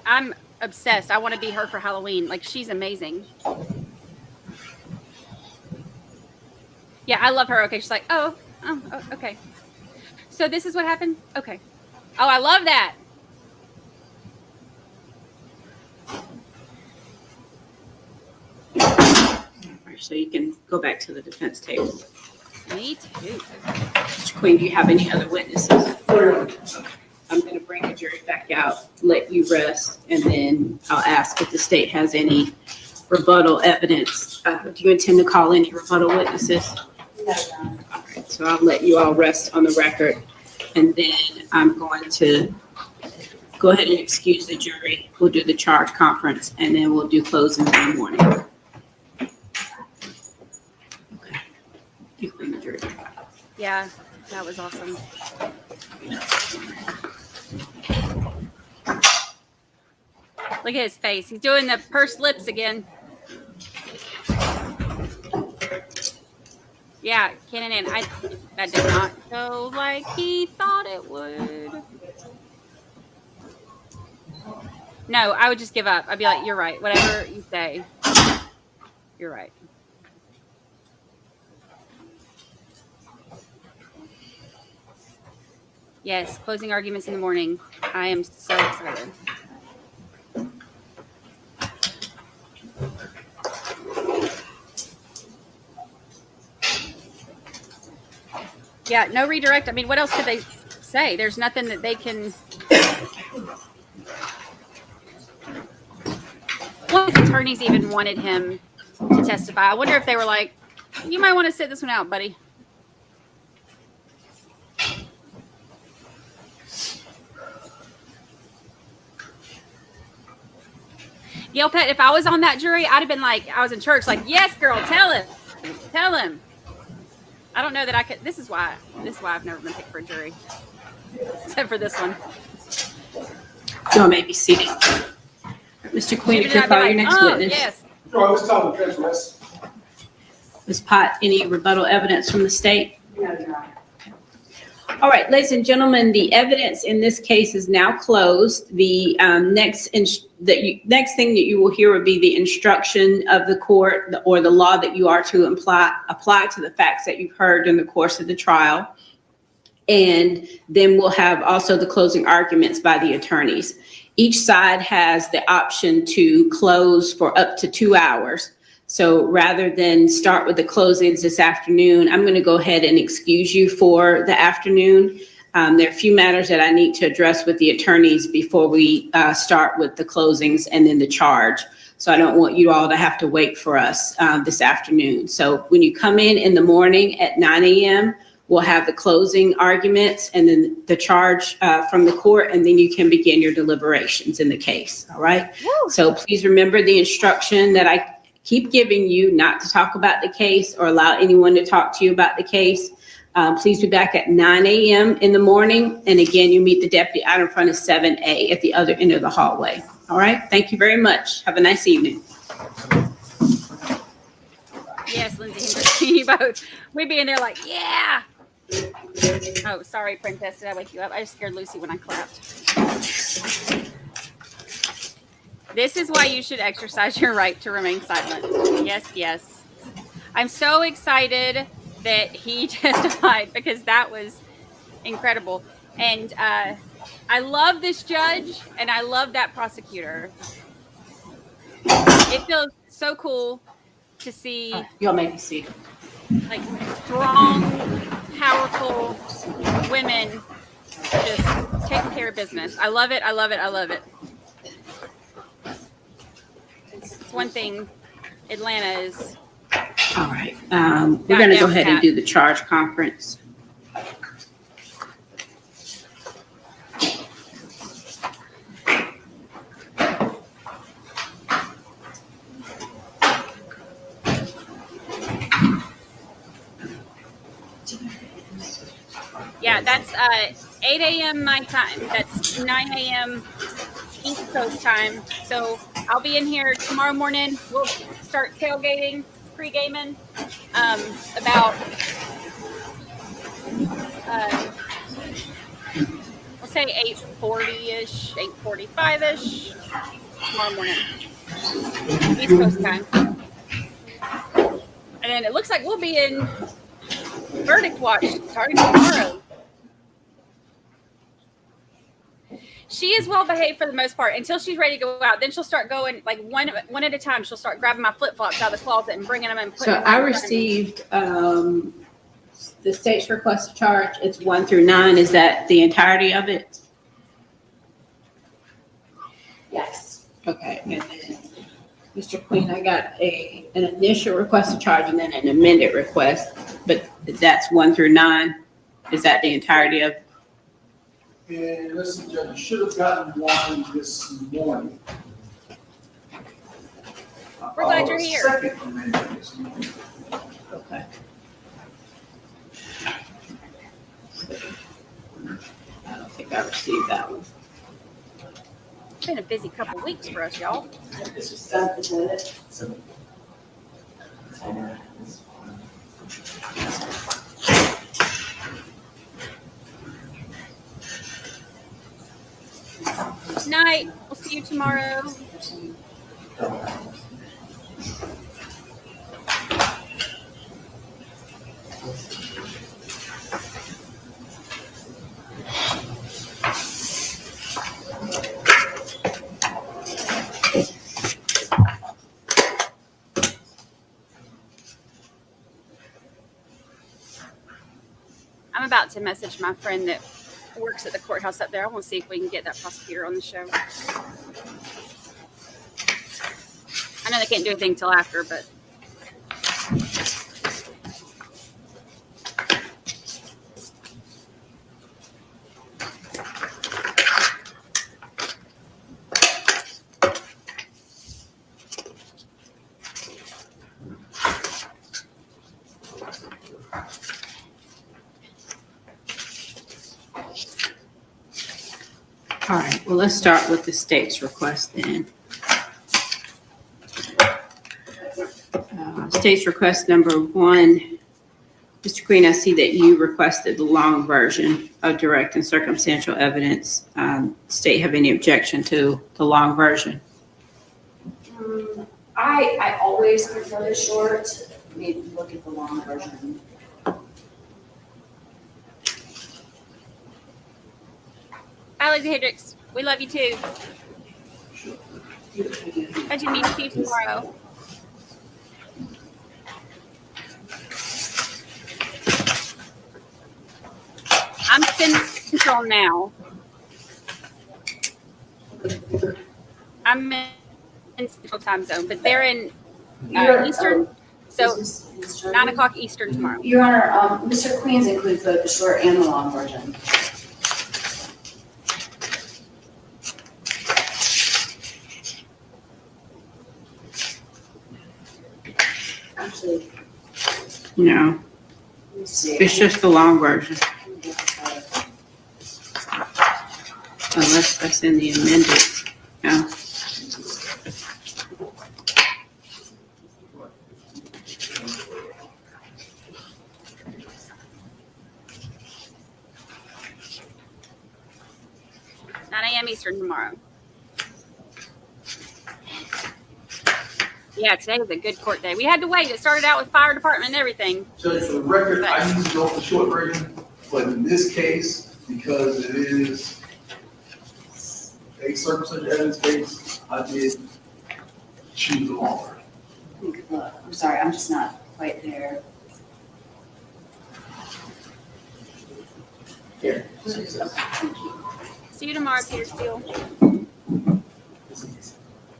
I'm obsessed. I want to be her for Halloween. Like, she's amazing. Yeah, I love her. Okay, she's like, oh, okay. So this is what happened? Okay. Oh, I love that. So you can go back to the defense table. Me too. Mr. Queen, do you have any other witnesses? I'm going to bring the jury back out, let you rest, and then I'll ask if the state has any rebuttal evidence. Do you intend to call any rebuttal witnesses? No. All right, so I'll let you all rest on the record, and then I'm going to go ahead and excuse the jury. We'll do the charge conference, and then we'll do closing in the morning. Okay. You clean the jury. Yeah, that was awesome. Look at his face. He's doing the pursed lips again. Yeah, Cannon, that did not go like he thought it would. No, I would just give up. I'd be like, you're right. Whatever you say, you're right. Yes, closing arguments in the morning. I am so excited. Yeah, no redirect. I mean, what else could they say? There's nothing that they can. One of his attorneys even wanted him to testify. I wonder if they were like, you might want to sit this one out, buddy. Gail Pett, if I was on that jury, I'd have been like, I was in church, like, yes, girl, tell him. Tell him. I don't know that I could. This is why I've never been picked for a jury. Except for this one. You may be seated. Mr. Queen, if you call your next witness. Yes. This time the transcripts. Ms. Pott, any rebuttal evidence from the state? No, Your Honor. All right, ladies and gentlemen, the evidence in this case is now closed. The next thing that you will hear would be the instruction of the court or the law that you are to apply to the facts that you've heard in the course of the trial. And then we'll have also the closing arguments by the attorneys. Each side has the option to close for up to 2 hours. So rather than start with the closings this afternoon, I'm going to go ahead and excuse you for the afternoon. There are a few matters that I need to address with the attorneys before we start with the closings and then the charge. So I don't want you all to have to wait for us this afternoon. So when you come in the morning at 9 a.m., we'll have the closing arguments and then the charge from the court, and then you can begin your deliberations in the case. All right. Woo. So please remember the instruction that I keep giving you not to talk about the case or allow anyone to talk to you about the case. Please be back at 9 a.m. in the morning. And again, you meet the deputy out in front of 7A at the other end of the hallway. All right. Thank you very much. Have a nice evening. Yes, Lindsay, you both. We'd be in there like, yeah. Oh, sorry, Princess. Did I wake you up? I just scared Lucy when I clapped. This is why you should exercise your right to remain silent. Yes, yes. I'm so excited that he testified because that was incredible. And I love this judge and I love that prosecutor. It feels so cool to see Y'all may be seated. like strong, powerful women just taking care of business. I love it. I love it. I love it. It's one thing Atlanta is. All right. We're going to go ahead and do the charge conference. Yeah, that's 8 a.m. my time. That's 9 a.m. East Coast time. So I'll be in here tomorrow morning. We'll start tailgating, pre-gaming, about we'll say 8:40-ish, 8:45-ish tomorrow morning, East Coast time. And then it looks like we'll be in verdict watch starting tomorrow. She is well behaved for the most part until she's ready to go out. Then she'll start going like one at a time. She'll start grabbing my flip flops out of the closet and bringing them and putting So them I right in front of me. received the state's request to charge. It's 1 through 9. Is that the entirety of it? Yes. Okay. And then, Mr. Queen, I got an initial request to charge and then an amended request, but that's 1 through 9. Is that the entirety of? And listen, Judge, you should have gotten one this morning. We're glad you're here. Second amendment this morning. Okay. I don't think I received that one. It's been a busy couple weeks for us, y'all. This is done, isn't it? Night. We'll See you tomorrow. I'm about to message my friend that works at the courthouse up there. I want to see if we can get that prosecutor on the show. I know they can't do anything till after, but. All right, well, let's start with the state's request then. State's request number 1. Mr. Queen, I see that you requested the long version of direct and circumstantial evidence. State have any objection to the long version? I always prefer the short. Maybe look at the long version. Bye, Lizzie Hendricks. We love you too. Glad you meet you tomorrow. I'm Central now. I'm in Central time zone, but they're in Eastern. So 9 o'clock Eastern tomorrow. Your Honor, Mr. Queens includes both the short and the long version. Actually, No, let me see. it's just the long version. Unless that's in the amended. No. Eastern tomorrow. Yeah, today was a good court day. We had to wait. It started out with fire department and everything. Judge, for the record, I usually go for the short version, but in this case, because it is a circumstantial evidence case, I did choose the long version. Look, I'm sorry, I'm just not quite there. Here. Okay, thank you. See you tomorrow, Petersfield.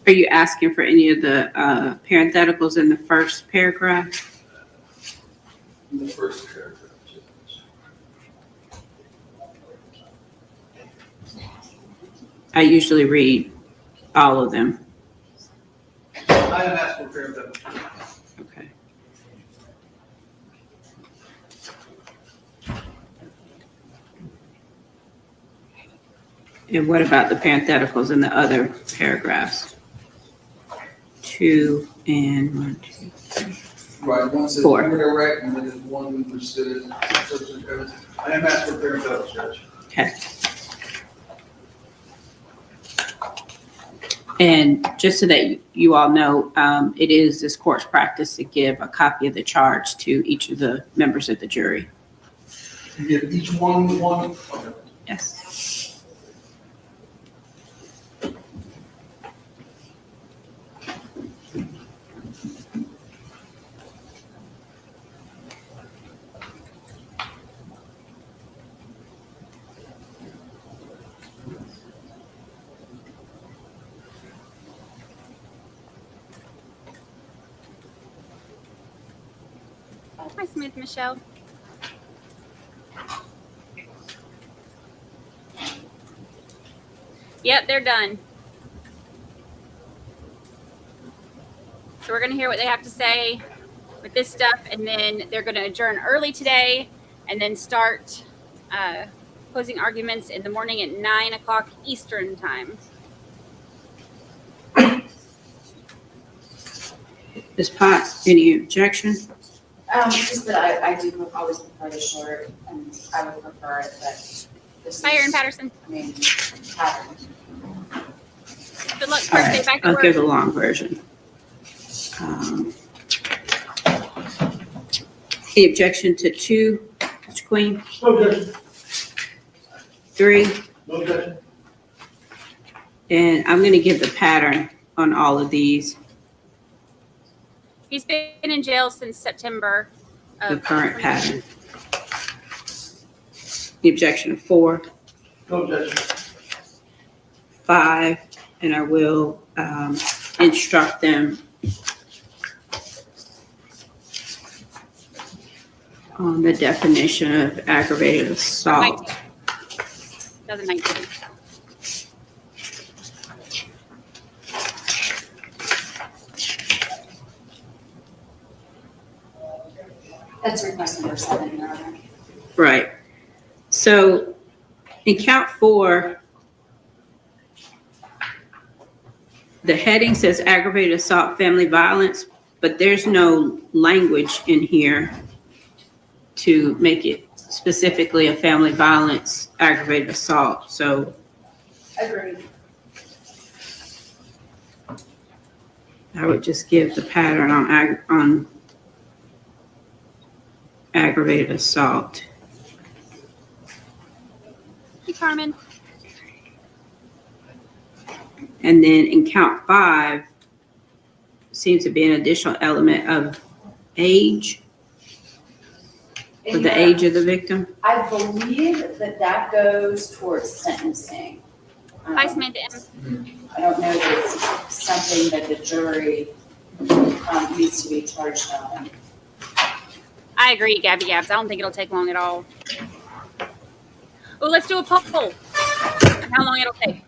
Are you asking for any of the parentheticals in the first paragraph? In the first paragraph. I usually read all of them. I didn't ask for parenthetical. Okay. And what about the parentheticals in the other paragraphs? 2 and 1, 2, 3. Right, one says Four. indirect, and then there's one which says circumstantial evidence. I am asking for parenthetical, Judge. Okay. And just so that you all know, it is this court's practice to give a copy of the charge to each of the members of the jury. You give each one, okay. Yes. Hi, Smith Michelle. Yep, they're done. So we're going to hear what they have to say with this stuff, and then they're going to adjourn early today and then start closing arguments in the morning at 9 o'clock Eastern time. Ms. Potts, any objection? Just that I do always prefer the short, and I would prefer it, but this is. Hi, Erin Patterson. I mean, pattern. Good luck, All Thursday. right, Back to I'll work. give the long version. Any objection to 2, Mr. Queen? No objection. 3, No objection. and I'm going to give the pattern on all of these, He's been in jail since September. the current pattern. The objection of 4, No objection. 5, and I will instruct them on the definition of aggravated assault. 2019. That's request number 7, Your Honor. Right. So in count 4, the heading says aggravated assault, family violence, but there's no language in here to make it specifically a family violence aggravated assault. So Agreed. I would just give the pattern on aggravated assault. Hey, Carmen. And then in count 5, seems to be an additional element of age, or the age of the victim. I believe that goes towards sentencing. Hi, Samantha. I don't know that it's something that the jury needs to be charged on. I agree, Gabby Gabs. I don't think it'll take long at all. Oh, let's do a poll. How long it'll take?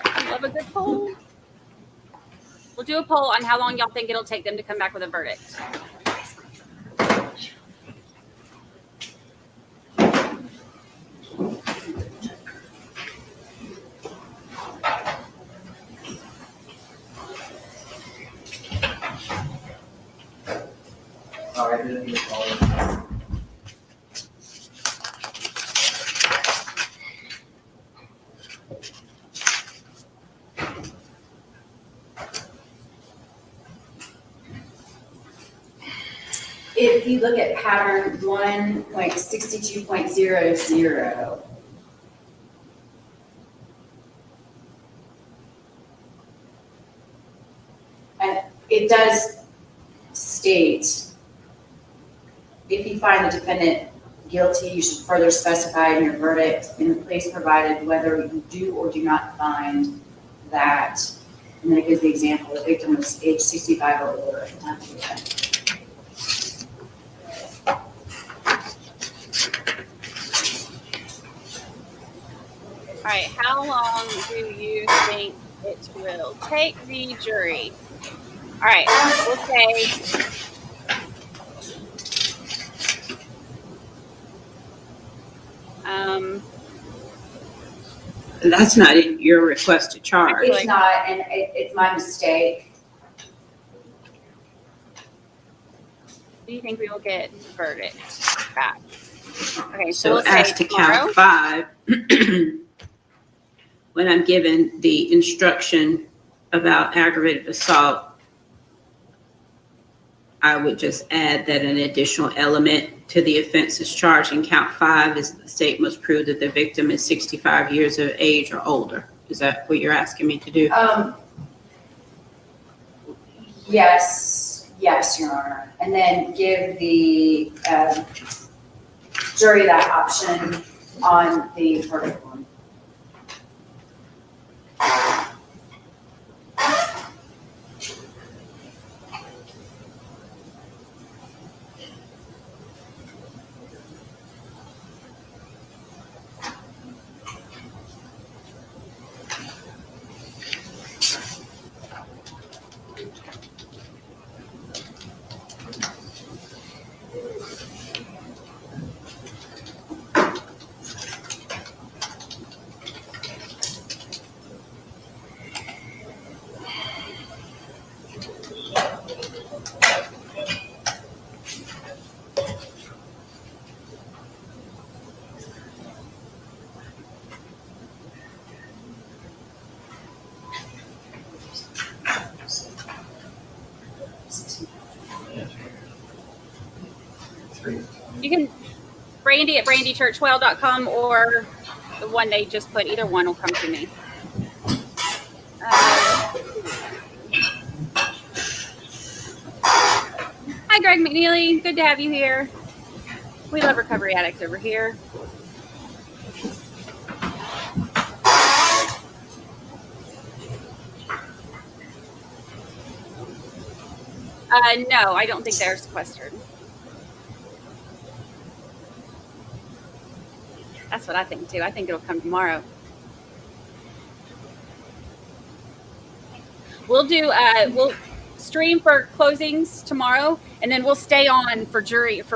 I love a good poll. We'll do a poll on how long y'all think it'll take them to come back with a verdict. All right, then, you're calling. If you look at pattern 1.62.00, and it does state, if you find the defendant guilty, you should further specify in your verdict in the place provided whether you do or do not find that, and then it gives the example, the victim was age 65 or older at the time of the event. All right, how long do you think it will take the jury? All right, we'll say That's not your request to charge. It's not, and it's my mistake. do you think we will get the verdict back? Okay, so So we'll as say to tomorrow. count 5, when I'm given the instruction about aggravated assault, I would just add that an additional element to the offenses charged in count 5 is the state must prove that the victim is 65 years of age or older. Is that what you're asking me to do? Yes, Your Honor. And then give the jury that option on the verdict form. You can Brandi at brandychurchwell.com or the one they just put. Either one will come to me. Hi, Greg McNeely. Good to have you here. We love recovery addicts over here. No, I don't think they're sequestered. That's what I think too. I think it'll come tomorrow. We'll stream for closings tomorrow, and then we'll stay on for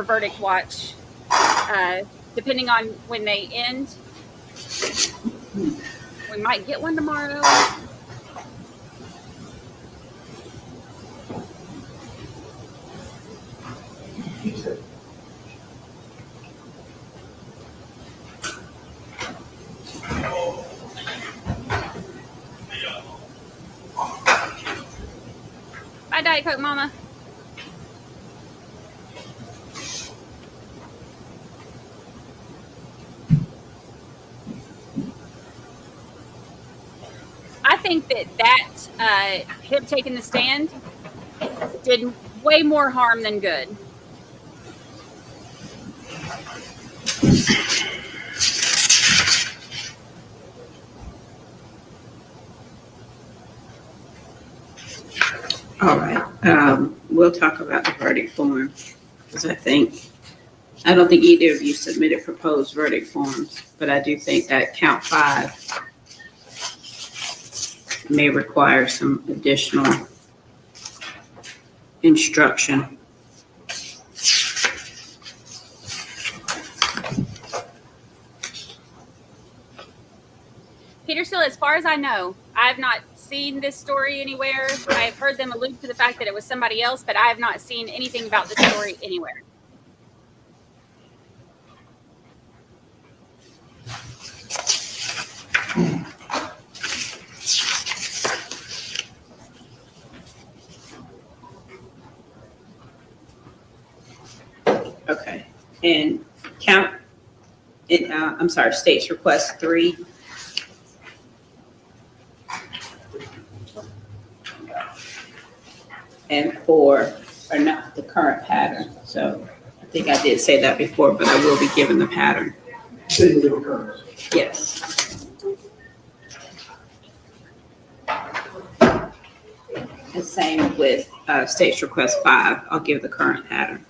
verdict watch, depending on when they end. We might get one tomorrow. Bye, Diet Coke Mama. I think that him taking the stand did way more harm than good. All right, we'll talk about the verdict form, because I don't think either of you submitted proposed verdict forms, but I do think that count 5 may require some additional instruction. Peter, still, as far as I know, I have not seen this story anywhere. I've heard them allude to the fact that it was somebody else, but I have not seen anything about the story anywhere. Okay, and state's request 3. And 4 are not the current pattern. So I think I did say that before, but I will be given the pattern. Yes. The same with state's request 5. I'll give the current pattern.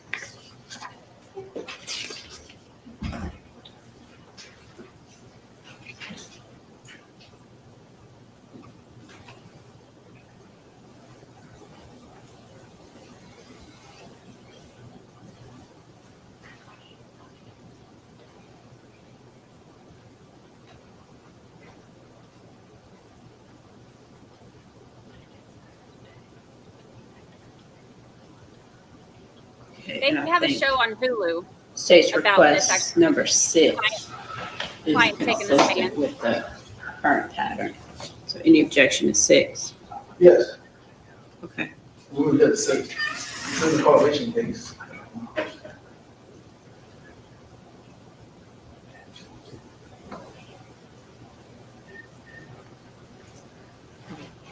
They have a show on Hulu. State's about request number 6 is client taking the consistent stand. with the current pattern. So any objection to 6? Yes, Okay. we would have to say, it's in the causation case.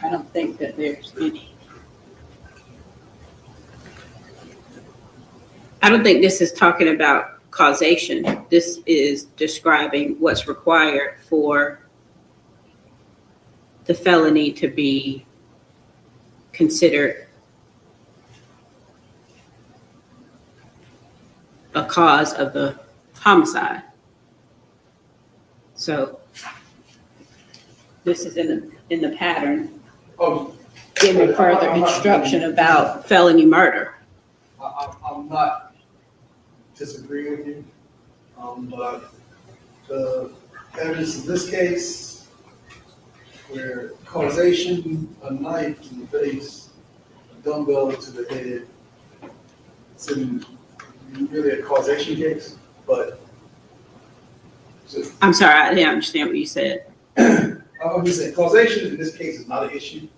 I don't think that there's any. I don't think this is talking about causation. This is describing what's required for the felony to be considered a cause of the homicide. So this is in the pattern, Oh, giving further instruction about felony murder. I'm not disagreeing with you, but the evidence in this case, where causation, a knife to the face, a dumbbell to the head, it's really a causation case, but. I'm sorry, I didn't understand what you said. I'm just saying, causation in this case is not an issue.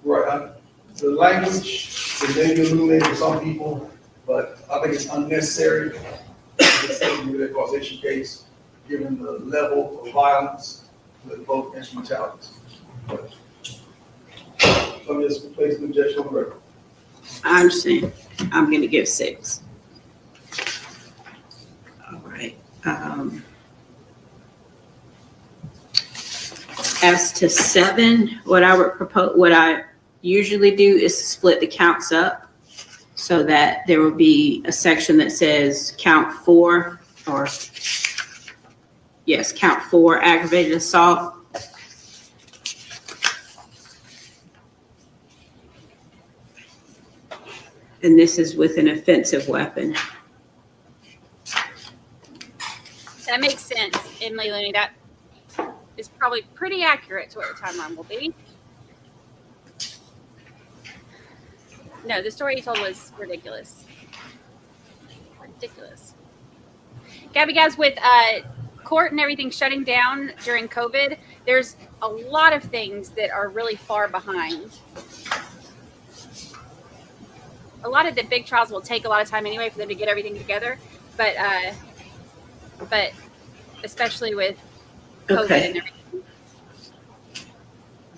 Right, the language, it may be illuminated for some people, but I think it's unnecessary to say with a causation case, given the level of violence with both instrumentalities. But, so I'm just placing the objection on the record. I understand. I'm gonna give 6. All right. As to 7, what I usually do is to split the counts up so that there will be a section that says count 4 count 4 aggravated assault. And this is with an offensive weapon. That makes sense, Emily Looney. That is probably pretty accurate to what the timeline will be. No, the story you told was ridiculous. Ridiculous. Gabby, guys, with court and everything shutting down during COVID, there's a lot of things that are really far behind. A lot of the big trials will take a lot of time anyway for them to get everything together, but especially with COVID Okay. and everything.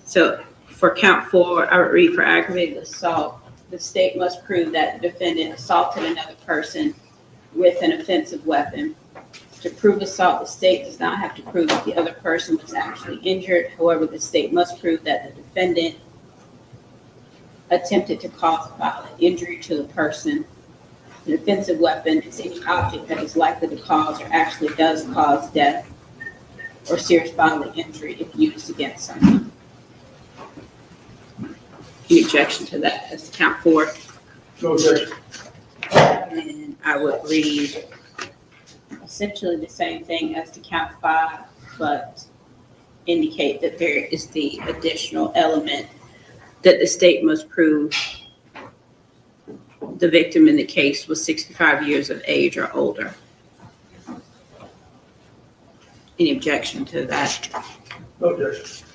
So for count 4, I would read for aggravated assault, the state must prove that the defendant assaulted another person with an offensive weapon. To prove assault, the state does not have to prove that the other person was actually injured. However, the state must prove that the defendant attempted to cause violent injury to the person. An offensive weapon is any object that is likely to cause or actually does cause death or serious bodily injury if used against someone. Any objection to that as to count 4? No objection. And I would read essentially the same thing as to count 5, but indicate that there is the additional element that the state must prove the victim in the case was 65 years of age or older. Any objection to that? No objection.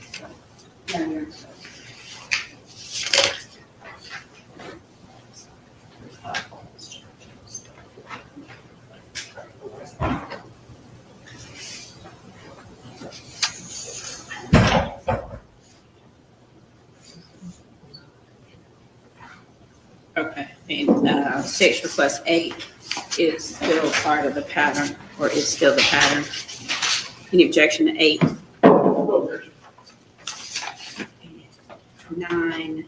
Okay, and 6 request 8 is still part of the pattern, or is still the pattern. Any objection to 8? No objection. 9.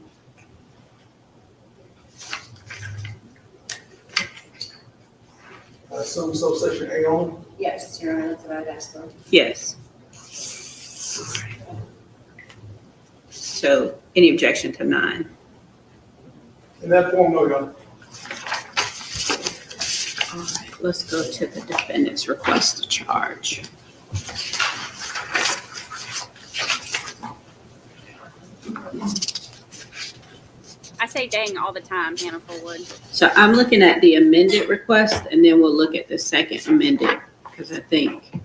I assume subsection A only? Yes, Your Honor, that's what I'd ask for. Yes. So any objection to 9? In that form, no, Your Honor. All right, let's go to the defendant's request to charge. I say dang all the time, Hannah Fullwood. So I'm looking at the amended request, and then we'll look at the second amended, because I think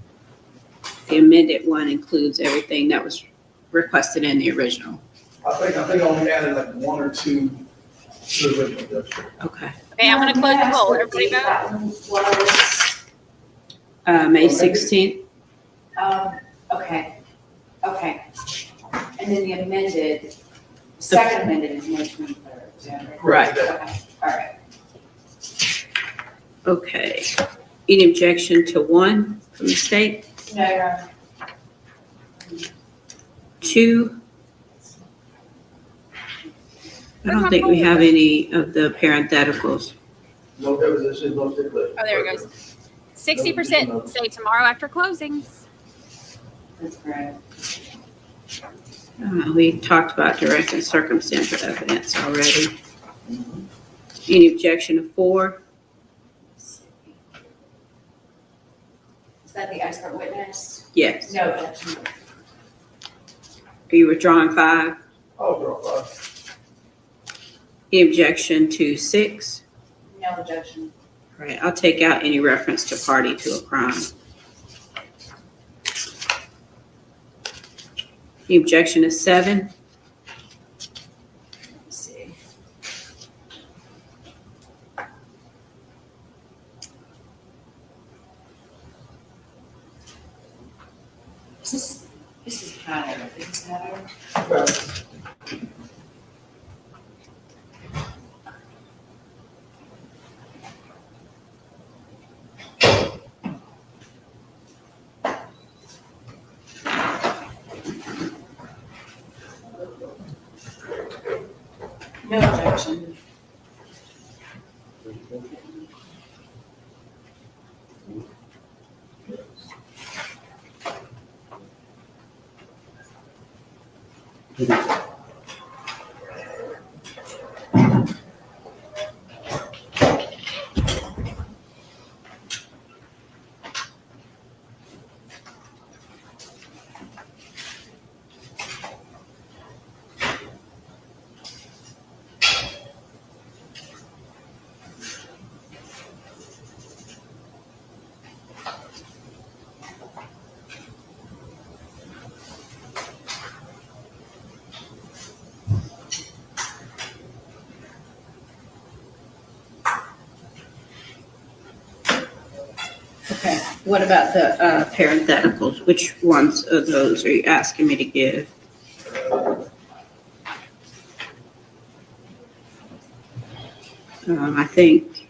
the amended one includes everything that was requested in the original. I think I only added like 1 or 2 to the original, Judge. Okay. Okay, I'm going to close the poll. Everybody vote. That one was, May 16th? okay. And then the amended, second amended is May 23rd. Is that Right. Okay, all right. Okay. Any objection to 1 from the state? No, Your Honor. 2? I don't think we have any of the parentheticals. No deposition, no stipulation. Oh, there it goes. 60% say tomorrow after closings. That's correct. We talked about direct and circumstantial evidence already. Any objection to 4? Is that the expert witness? Yes. No objection. Are you withdrawing 5? I'll draw 5. Any objection to 6? No objection. All right, I'll take out any reference to party to a crime. Any objection to 7? Let's see. This is Tyler, this is Tyler. No objection. Okay, what about the parentheticals? Which ones of those are you asking me to give? I think,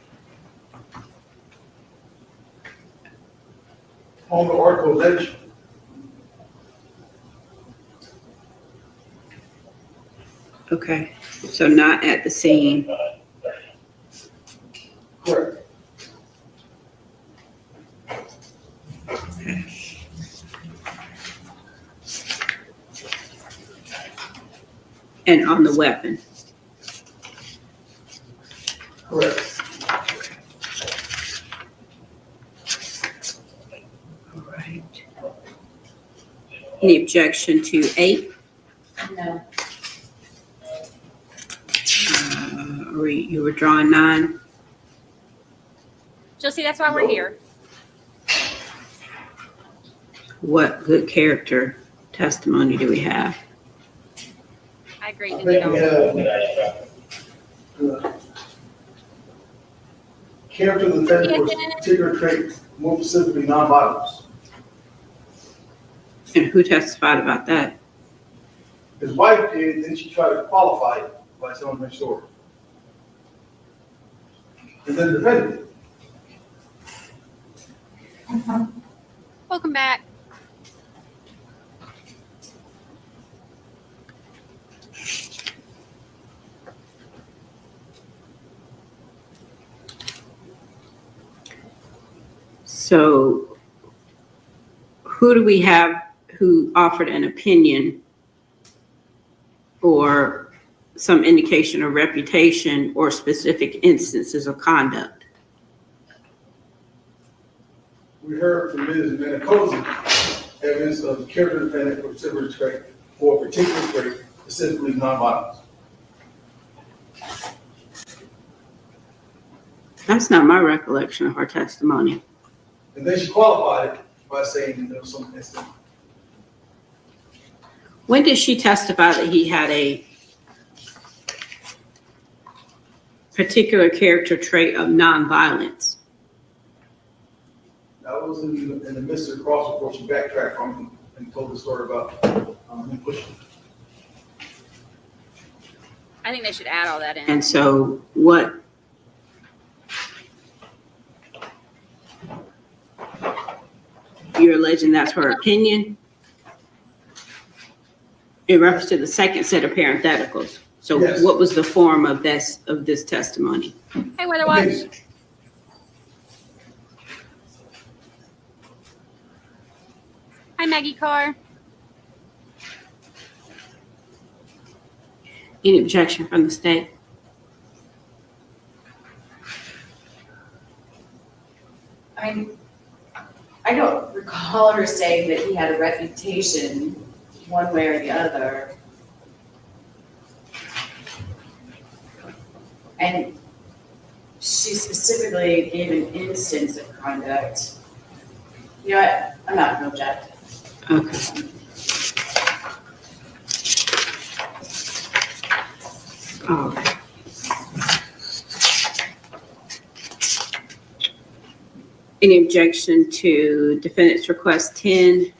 On the article edge, okay, so not at the scene. correct. And on the weapon. Correct. All right. Any objection to 8? No. Or you were drawing 9? Josie, that's why we're here. What good character testimony do we have? I agree. I And think you we don't. have character of the defendant for particular traits, more specifically nonviolence. And who testified about that? His wife did, then she tried to qualify it by telling her story. And then the defendant did. Welcome back. So who do we have who offered an opinion or some indication of reputation or specific instances of conduct? We heard from Ms. Manicosi evidence of character of the defendant for a particular trait, specifically nonviolence. That's not my recollection of her testimony. And then she qualified it by saying there was some incident. When did she testify that he had a particular character trait of nonviolence? That was in the midst of the cross report. She backtracked from him and told the story about him pushing. I think they should add all that in. And so what? You're alleging that's her opinion in reference to the second set of parentheticals. So Yes. what was the form of this testimony? Hey, Weather Watch. Hi, Maggie Carr. Any objection from the state? I mean, I don't recall her saying that he had a reputation one way or the other. And she specifically gave an instance of conduct. You know what? I'm not going to object. Okay. All right. Any objection to defendant's request 10?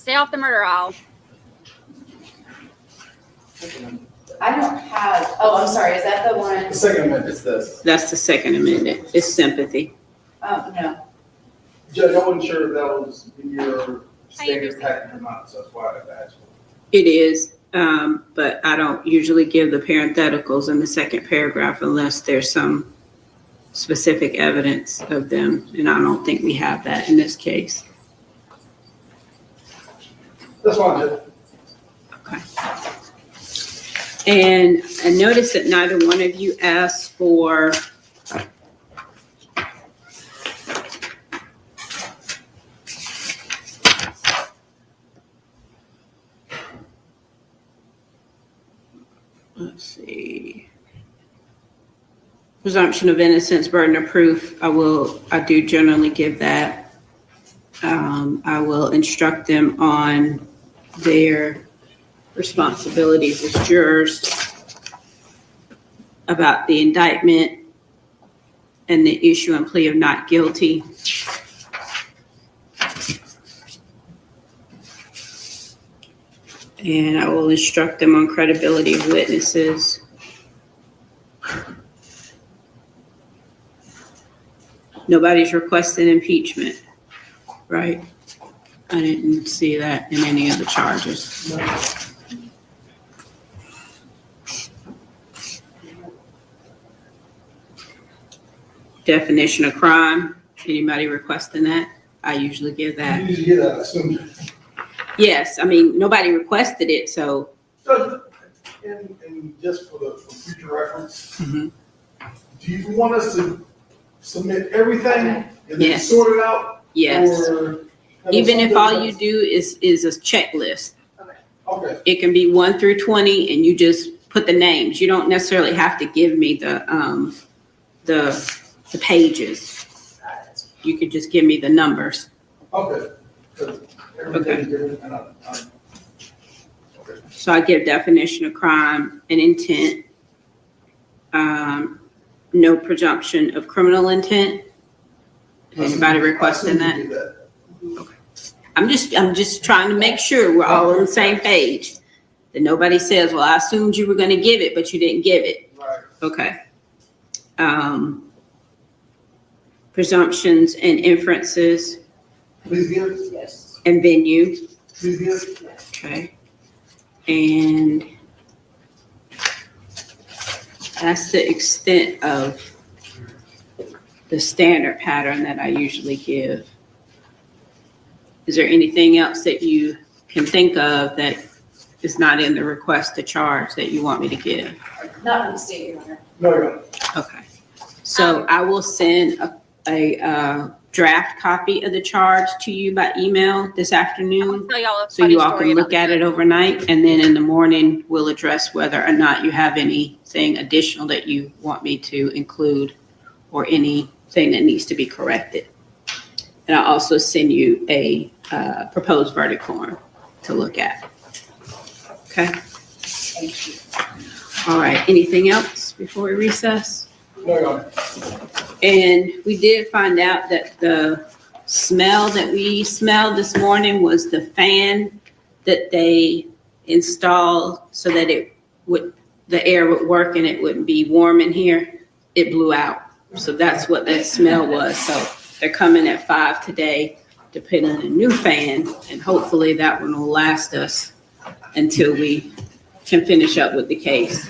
Stay off the murder aisle. I don't have, oh, I'm sorry, is that the one? The second amendment is this. That's the second amendment. It's sympathy. No. Judge, I wasn't sure if that was in your standard package or not, so that's why I asked. It is, but I don't usually give the parentheticals in the second paragraph unless there's some specific evidence of them, and I don't think we have that in this case. That's fine, Judge. Okay. And I noticed that neither one of you asked for let's see. Presumption of innocence, burden of proof. I do generally give that. I will instruct them on their responsibilities as jurors, about the indictment and the issue and plea of not guilty. And I will instruct them on credibility of witnesses. Nobody's requesting impeachment, right? I didn't see that in any of the charges. Definition of crime, anybody requesting that? I usually give that. You usually get that, I assume. Yes, I mean, nobody requested it, so. Judge, and just for future reference, Mhm. do you want us to submit everything and then Yes. sort it out? Yes, Or even if all you do is a checklist. Okay, It can be 1 through 20 and you just put the names. You don't necessarily have to give me the pages. You could just give me the numbers. okay. 'Cause everything's different, and I'm- okay. So I give definition of crime and intent. No presumption of criminal intent. Anybody requesting I assume you that? did that. I'm just trying to make sure we're all on the same page. That nobody says, well, I assumed you were gonna give it, but you didn't give it. Right. Okay. Presumptions and inferences Please give, Yes. and venue. please give. Okay. And that's the extent of the standard pattern that I usually give. Is there anything else that you can think of that is not in the request to charge that you want me to give? Not from the state, Your Honor. No, you're not. Okay. So I will send a draft copy of the charge to you by email this afternoon. Tell y'all a So funny you all story can about look at it overnight, and then in the morning, we'll address whether or not you have anything additional that you want me to include or anything that needs to be corrected. And I'll also send you a proposed verdict form to look at. Okay? Thank you. All right, anything else before we recess? No, you're not. And we did find out that the smell that we smelled this morning was the fan that they installed so that the air would work and it wouldn't be warm in here. It blew out. So that's what that smell was. So they're coming at 5 today to put in a new fan, and hopefully that one will last us until we can finish up with the case.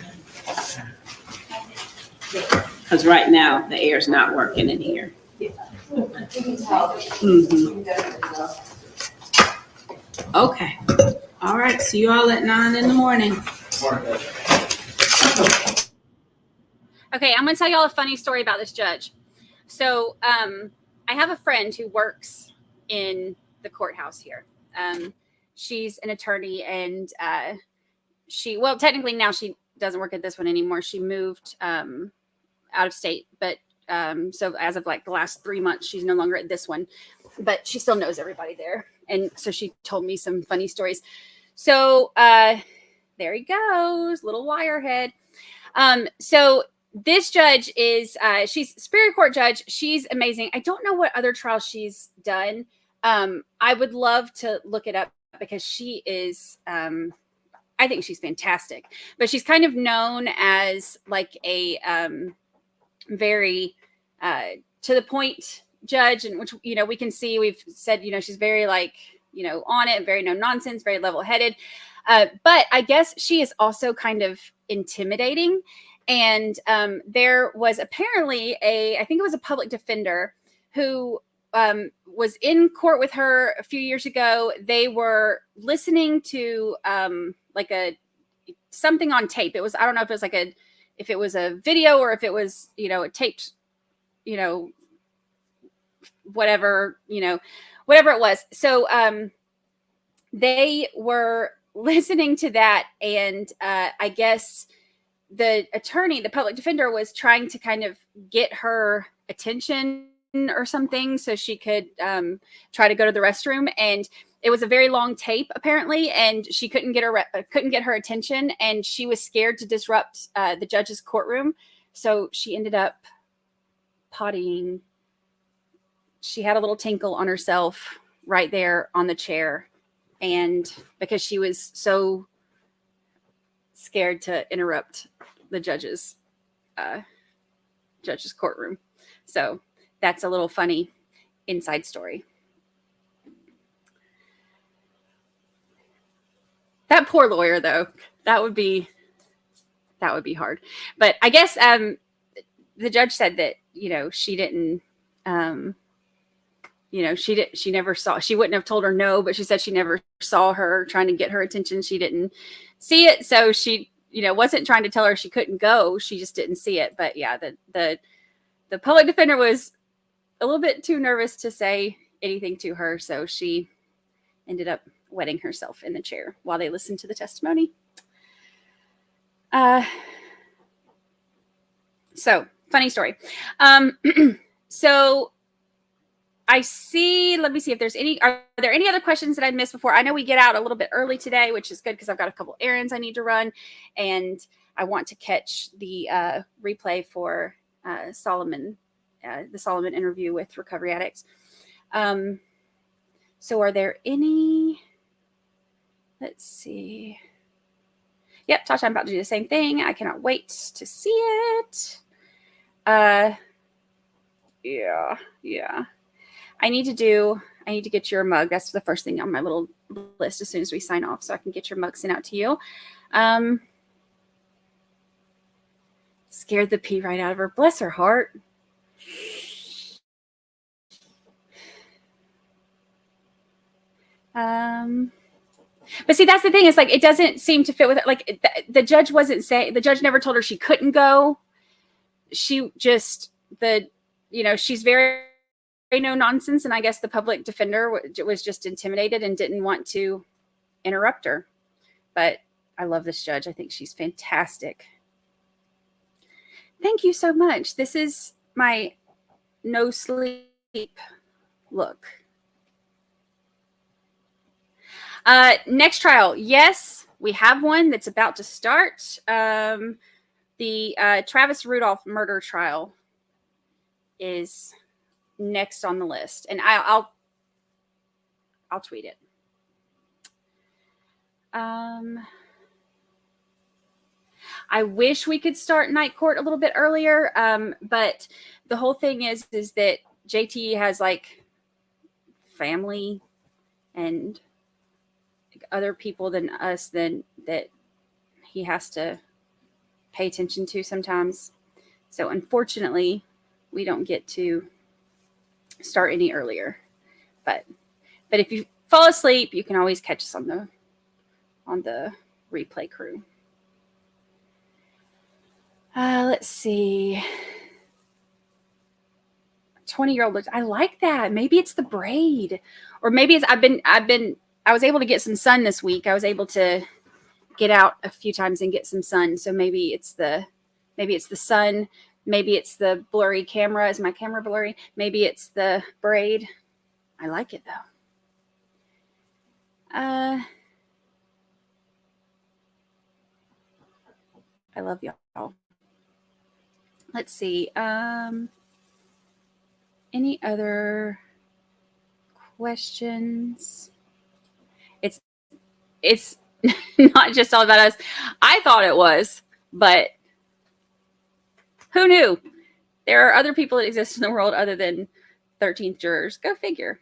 Because right now, the air's not working in here. We can tell. Mhm. We can definitely tell. Okay. All right. See you all at 9 in the morning. Okay, I'm gonna tell y'all a funny story about this judge. So I have a friend who works in the courthouse here. She's an attorney, and well, technically now she doesn't work at this one anymore. She moved out of state, but so as of like the last 3 months, she's no longer at this one, but she still knows everybody there. And so she told me some funny stories. So there he goes, little wirehead. So this judge is, she's Superior Court judge. She's amazing. I don't know what other trials she's done. I would love to look it up because she is, I think she's fantastic, but she's kind of known as like a very to the point judge, and which, we can see, we've said, she's very like, on it, very no nonsense, very level headed. But I guess she is also kind of intimidating. And there was apparently I think it was a public defender who was in court with her a few years ago. They were listening to like something on tape. It was, I don't know if it was if it was a video or if it was, a taped, whatever it was. So they were listening to that, and I guess the attorney, the public defender, was trying to kind of get her attention or something so she could try to go to the restroom. And it was a very long tape apparently, and she couldn't get her attention, and she was scared to disrupt the judge's courtroom. So she ended up pottying. She had a little tinkle on herself right there on the chair, and because she was so scared to interrupt the judge's courtroom. So that's a little funny inside story. That poor lawyer, though, that would be hard. But I guess the judge said that, she didn't, she never saw, she wouldn't have told her no, but she said she never saw her trying to get her attention. She didn't see it. So she, wasn't trying to tell her she couldn't go. She just didn't see it. But yeah, the public defender was a little bit too nervous to say anything to her. So she ended up wetting herself in the chair while they listened to the testimony. So funny story. So I see, let me see if are there any other questions that I missed before? I know we get out a little bit early today, which is good because I've got a couple errands I need to run, and I want to catch the replay for Solomon, the Solomon interview with recovery addicts. So are there any, let's see. Yep, Tasha, I'm about to do the same thing. I cannot wait to see it. Yeah. I need to get your mug. That's the first thing on my little list as soon as we sign off, so I can get your mug sent out to you. Scared the pee right out of her. Bless her heart. But see, that's the thing. Is like, it doesn't seem to fit with it. Like the judge the judge never told her she couldn't go. She just, she's very no nonsense. And I guess the public defender was just intimidated and didn't want to interrupt her. But I love this judge. I think she's fantastic. Thank you so much. This is my no sleep look. Next trial. Yes, we have one that's about to start. The Travis Rudolph murder trial is next on the list, and I'll tweet it. I wish we could start night court a little bit earlier, but the whole thing is that JT has like family and other people than us that he has to pay attention to sometimes. So unfortunately, we don't get to start any earlier. But if you fall asleep, you can always catch us on the replay crew. Let's see. 20-year-old looks. I like that. Maybe it's the braid, or maybe it's I was able to get some sun this week. I was able to get out a few times and get some sun. So maybe it's the sun. Maybe it's the blurry camera. Is my camera blurry? Maybe it's the braid. I like it though. I love y'all. Let's see. Any other questions? It's it's not just all about us. I thought it was, but who knew? There are other people that exist in the world other than 13th jurors. Go figure.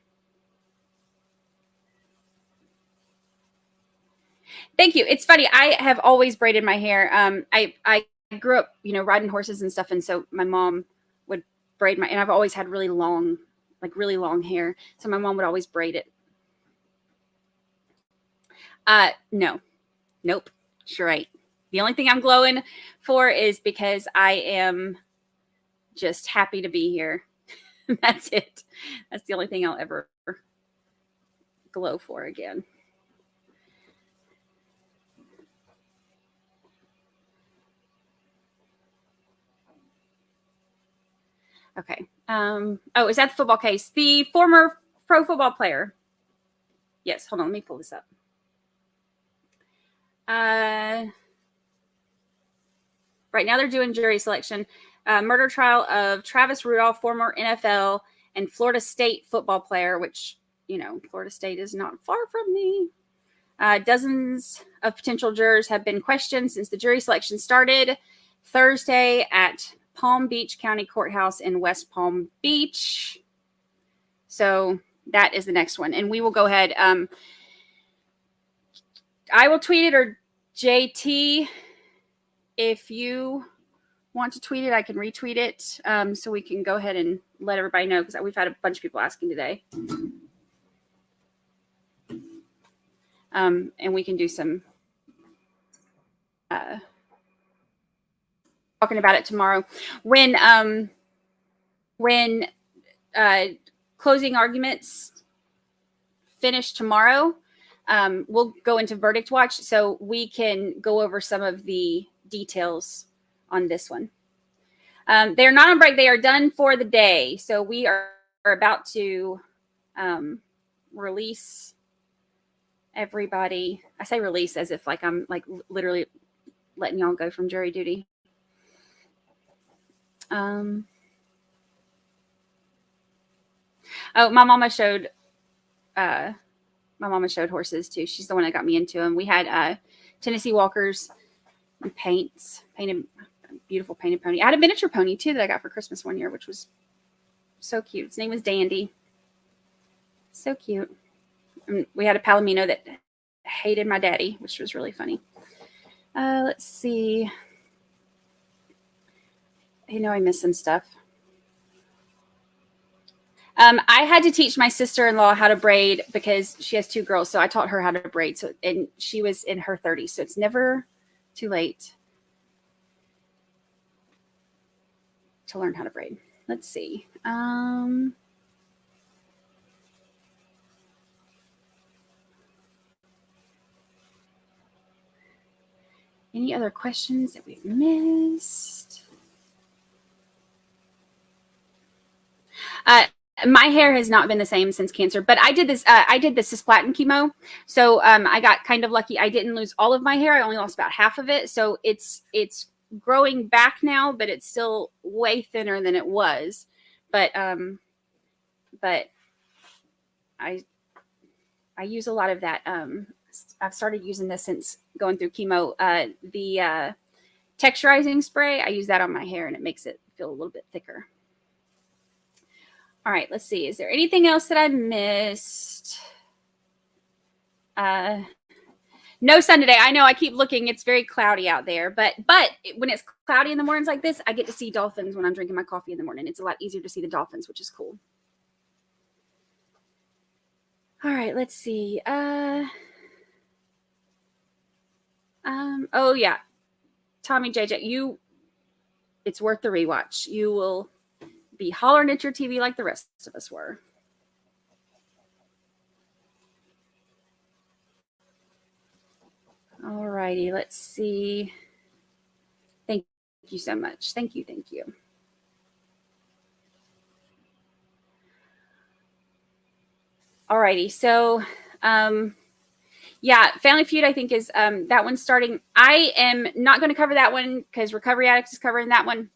Thank you. It's funny. I have always braided my hair. I grew up, riding horses and stuff. And so my mom would braid and I've always had really long hair. So my mom would always braid it. No, nope. Sure. Right. The only thing I'm glowing for is because I am just happy to be here. That's it. That's the only thing I'll ever glow for again. Okay. Oh, is that the football case? The former pro football player. Yes. Hold on. Let me pull this up. Right now they're doing jury selection. Murder trial of Travis Rudolph, former NFL and Florida State football player, which, Florida State is not far from me. Dozens of potential jurors have been questioned since the jury selection started Thursday at Palm Beach County Courthouse in West Palm Beach. So that is the next one. And we will go ahead. I will tweet it, or JT, if you want to tweet it, I can retweet it. So we can go ahead and let everybody know, because we've had a bunch of people asking today. And we can do some talking about it tomorrow. When closing arguments finish tomorrow, we'll go into verdict watch, so we can go over some of the details on this one. They're not on break. They are done for the day. So we are about to release everybody. I say release as if like I'm like literally letting y'all go from jury duty. Oh, my mama showed horses too. She's the one that got me into them. We had Tennessee walkers and painted beautiful painted pony. I had a miniature pony too that I got for Christmas one year, which was so cute. Its name was Dandy. So cute. And we had a Palomino that hated my daddy, which was really funny. Let's see. I missed some stuff. I had to teach my sister-in-law how to braid because she has 2 girls. So I taught her how to braid. So, and she was in her 30s. So it's never too late to learn how to braid. Let's see. Any other questions that we've missed? My hair has not been the same since cancer, but I did this. I did the cisplatin chemo, so I got kind of lucky. I didn't lose all of my hair. I only lost about half of it, so it's growing back now, but it's still way thinner than it was. But I use a lot of that. I've started using this since going through chemo. The texturizing spray, I use that on my hair, and it makes it feel a little bit thicker. All right, let's see. Is there anything else that I missed? No sun today. I know I keep looking. It's very cloudy out there. But when it's cloudy in the mornings like this, I get to see dolphins when I'm drinking my coffee in the morning. It's a lot easier to see the dolphins, which is cool. All right, let's see. Oh, yeah. Tommy JJ, it's worth the rewatch. You will be hollering at your TV like the rest of us were. All righty, let's see. Thank you so much. Thank you. All righty, so yeah, Family Feud, I think, is that one's starting. I am not going to cover that one because Recovery Addicts is covering that one.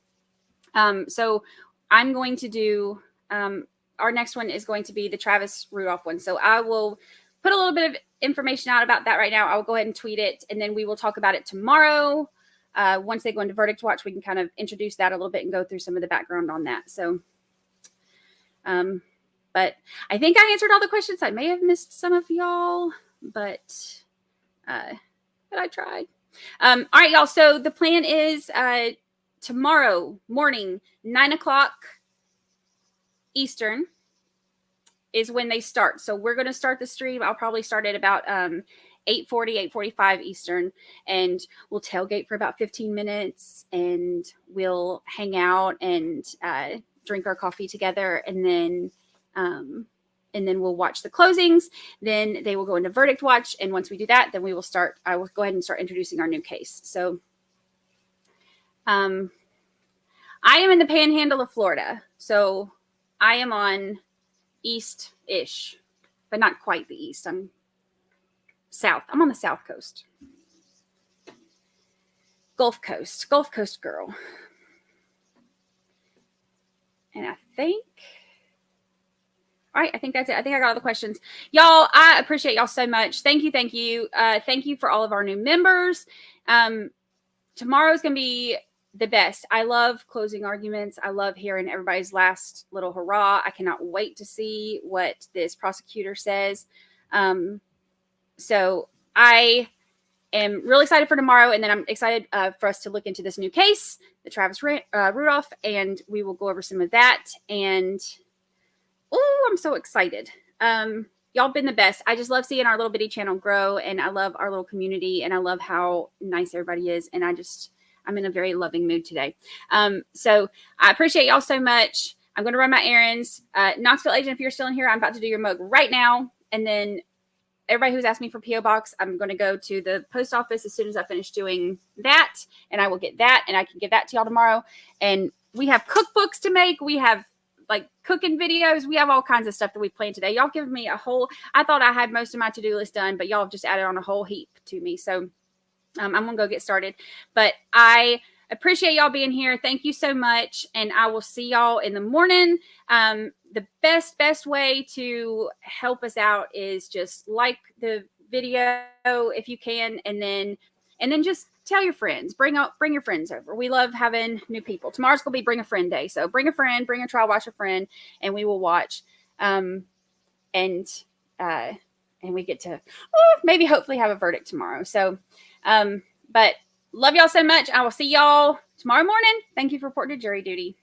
So I'm going to do, our next one is going to be the Travis Rudolph one. So I will put a little bit of information out about that right now. I'll go ahead and tweet it, and then we will talk about it tomorrow. Once they go into verdict watch, we can kind of introduce that a little bit and go through some of the background on that. So, but I think I answered all the questions. I may have missed some of y'all, but I tried. All right, y'all. So the plan is tomorrow morning, 9 o'clock Eastern is when they start. So we're going to start the stream. I'll probably start at about 8:40, 8:45 Eastern, and we'll tailgate for about 15 minutes, and we'll hang out and drink our coffee together, and then we'll watch the closings. Then they will go into verdict watch, and once we do that, then I will go ahead and start introducing our new case. So I am in the panhandle of Florida, so I am on east-ish, but not quite the east. I'm south. I'm on the south coast. Gulf Coast girl. And I think, all right, I think that's it. I think I got all the questions. Y'all, I appreciate y'all so much. Thank you. Thank you for all of our new members. Tomorrow's going to be the best. I love closing arguments. I love hearing everybody's last little hurrah. I cannot wait to see what this prosecutor says. So I am really excited for tomorrow, and then I'm excited for us to look into this new case, the Travis Rudolph, and we will go over some of that. And oh, I'm so excited. Y'all been the best. I just love seeing our little bitty channel grow, and I love our little community, and I love how nice everybody is, and I'm in a very loving mood today. So I appreciate y'all so much. I'm going to run my errands. Knoxville agent, if you're still in here, I'm about to do your mug right now, and then everybody who's asked me for P.O. Box, I'm going to go to the post office as soon as I finish doing that, and I will get that, and I can give that to y'all tomorrow. And we have cookbooks to make. We have like cooking videos. We have all kinds of stuff that we planned today. Y'all given me I thought I had most of my to-do list done, but y'all have just added on a whole heap to me. So I'm going to go get started. But I appreciate y'all being here. Thank you so much. And I will see y'all in the morning. The best way to help us out is just like the video if you can, and then just tell your friends. Bring your friends over. We love having new people. Tomorrow's gonna be Bring a Friend Day, so bring a friend, bring a trial watch a friend, and we will watch. And we get to maybe hopefully have a verdict tomorrow. So, but love y'all so much. I will see y'all tomorrow morning. Thank you for reporting to jury duty.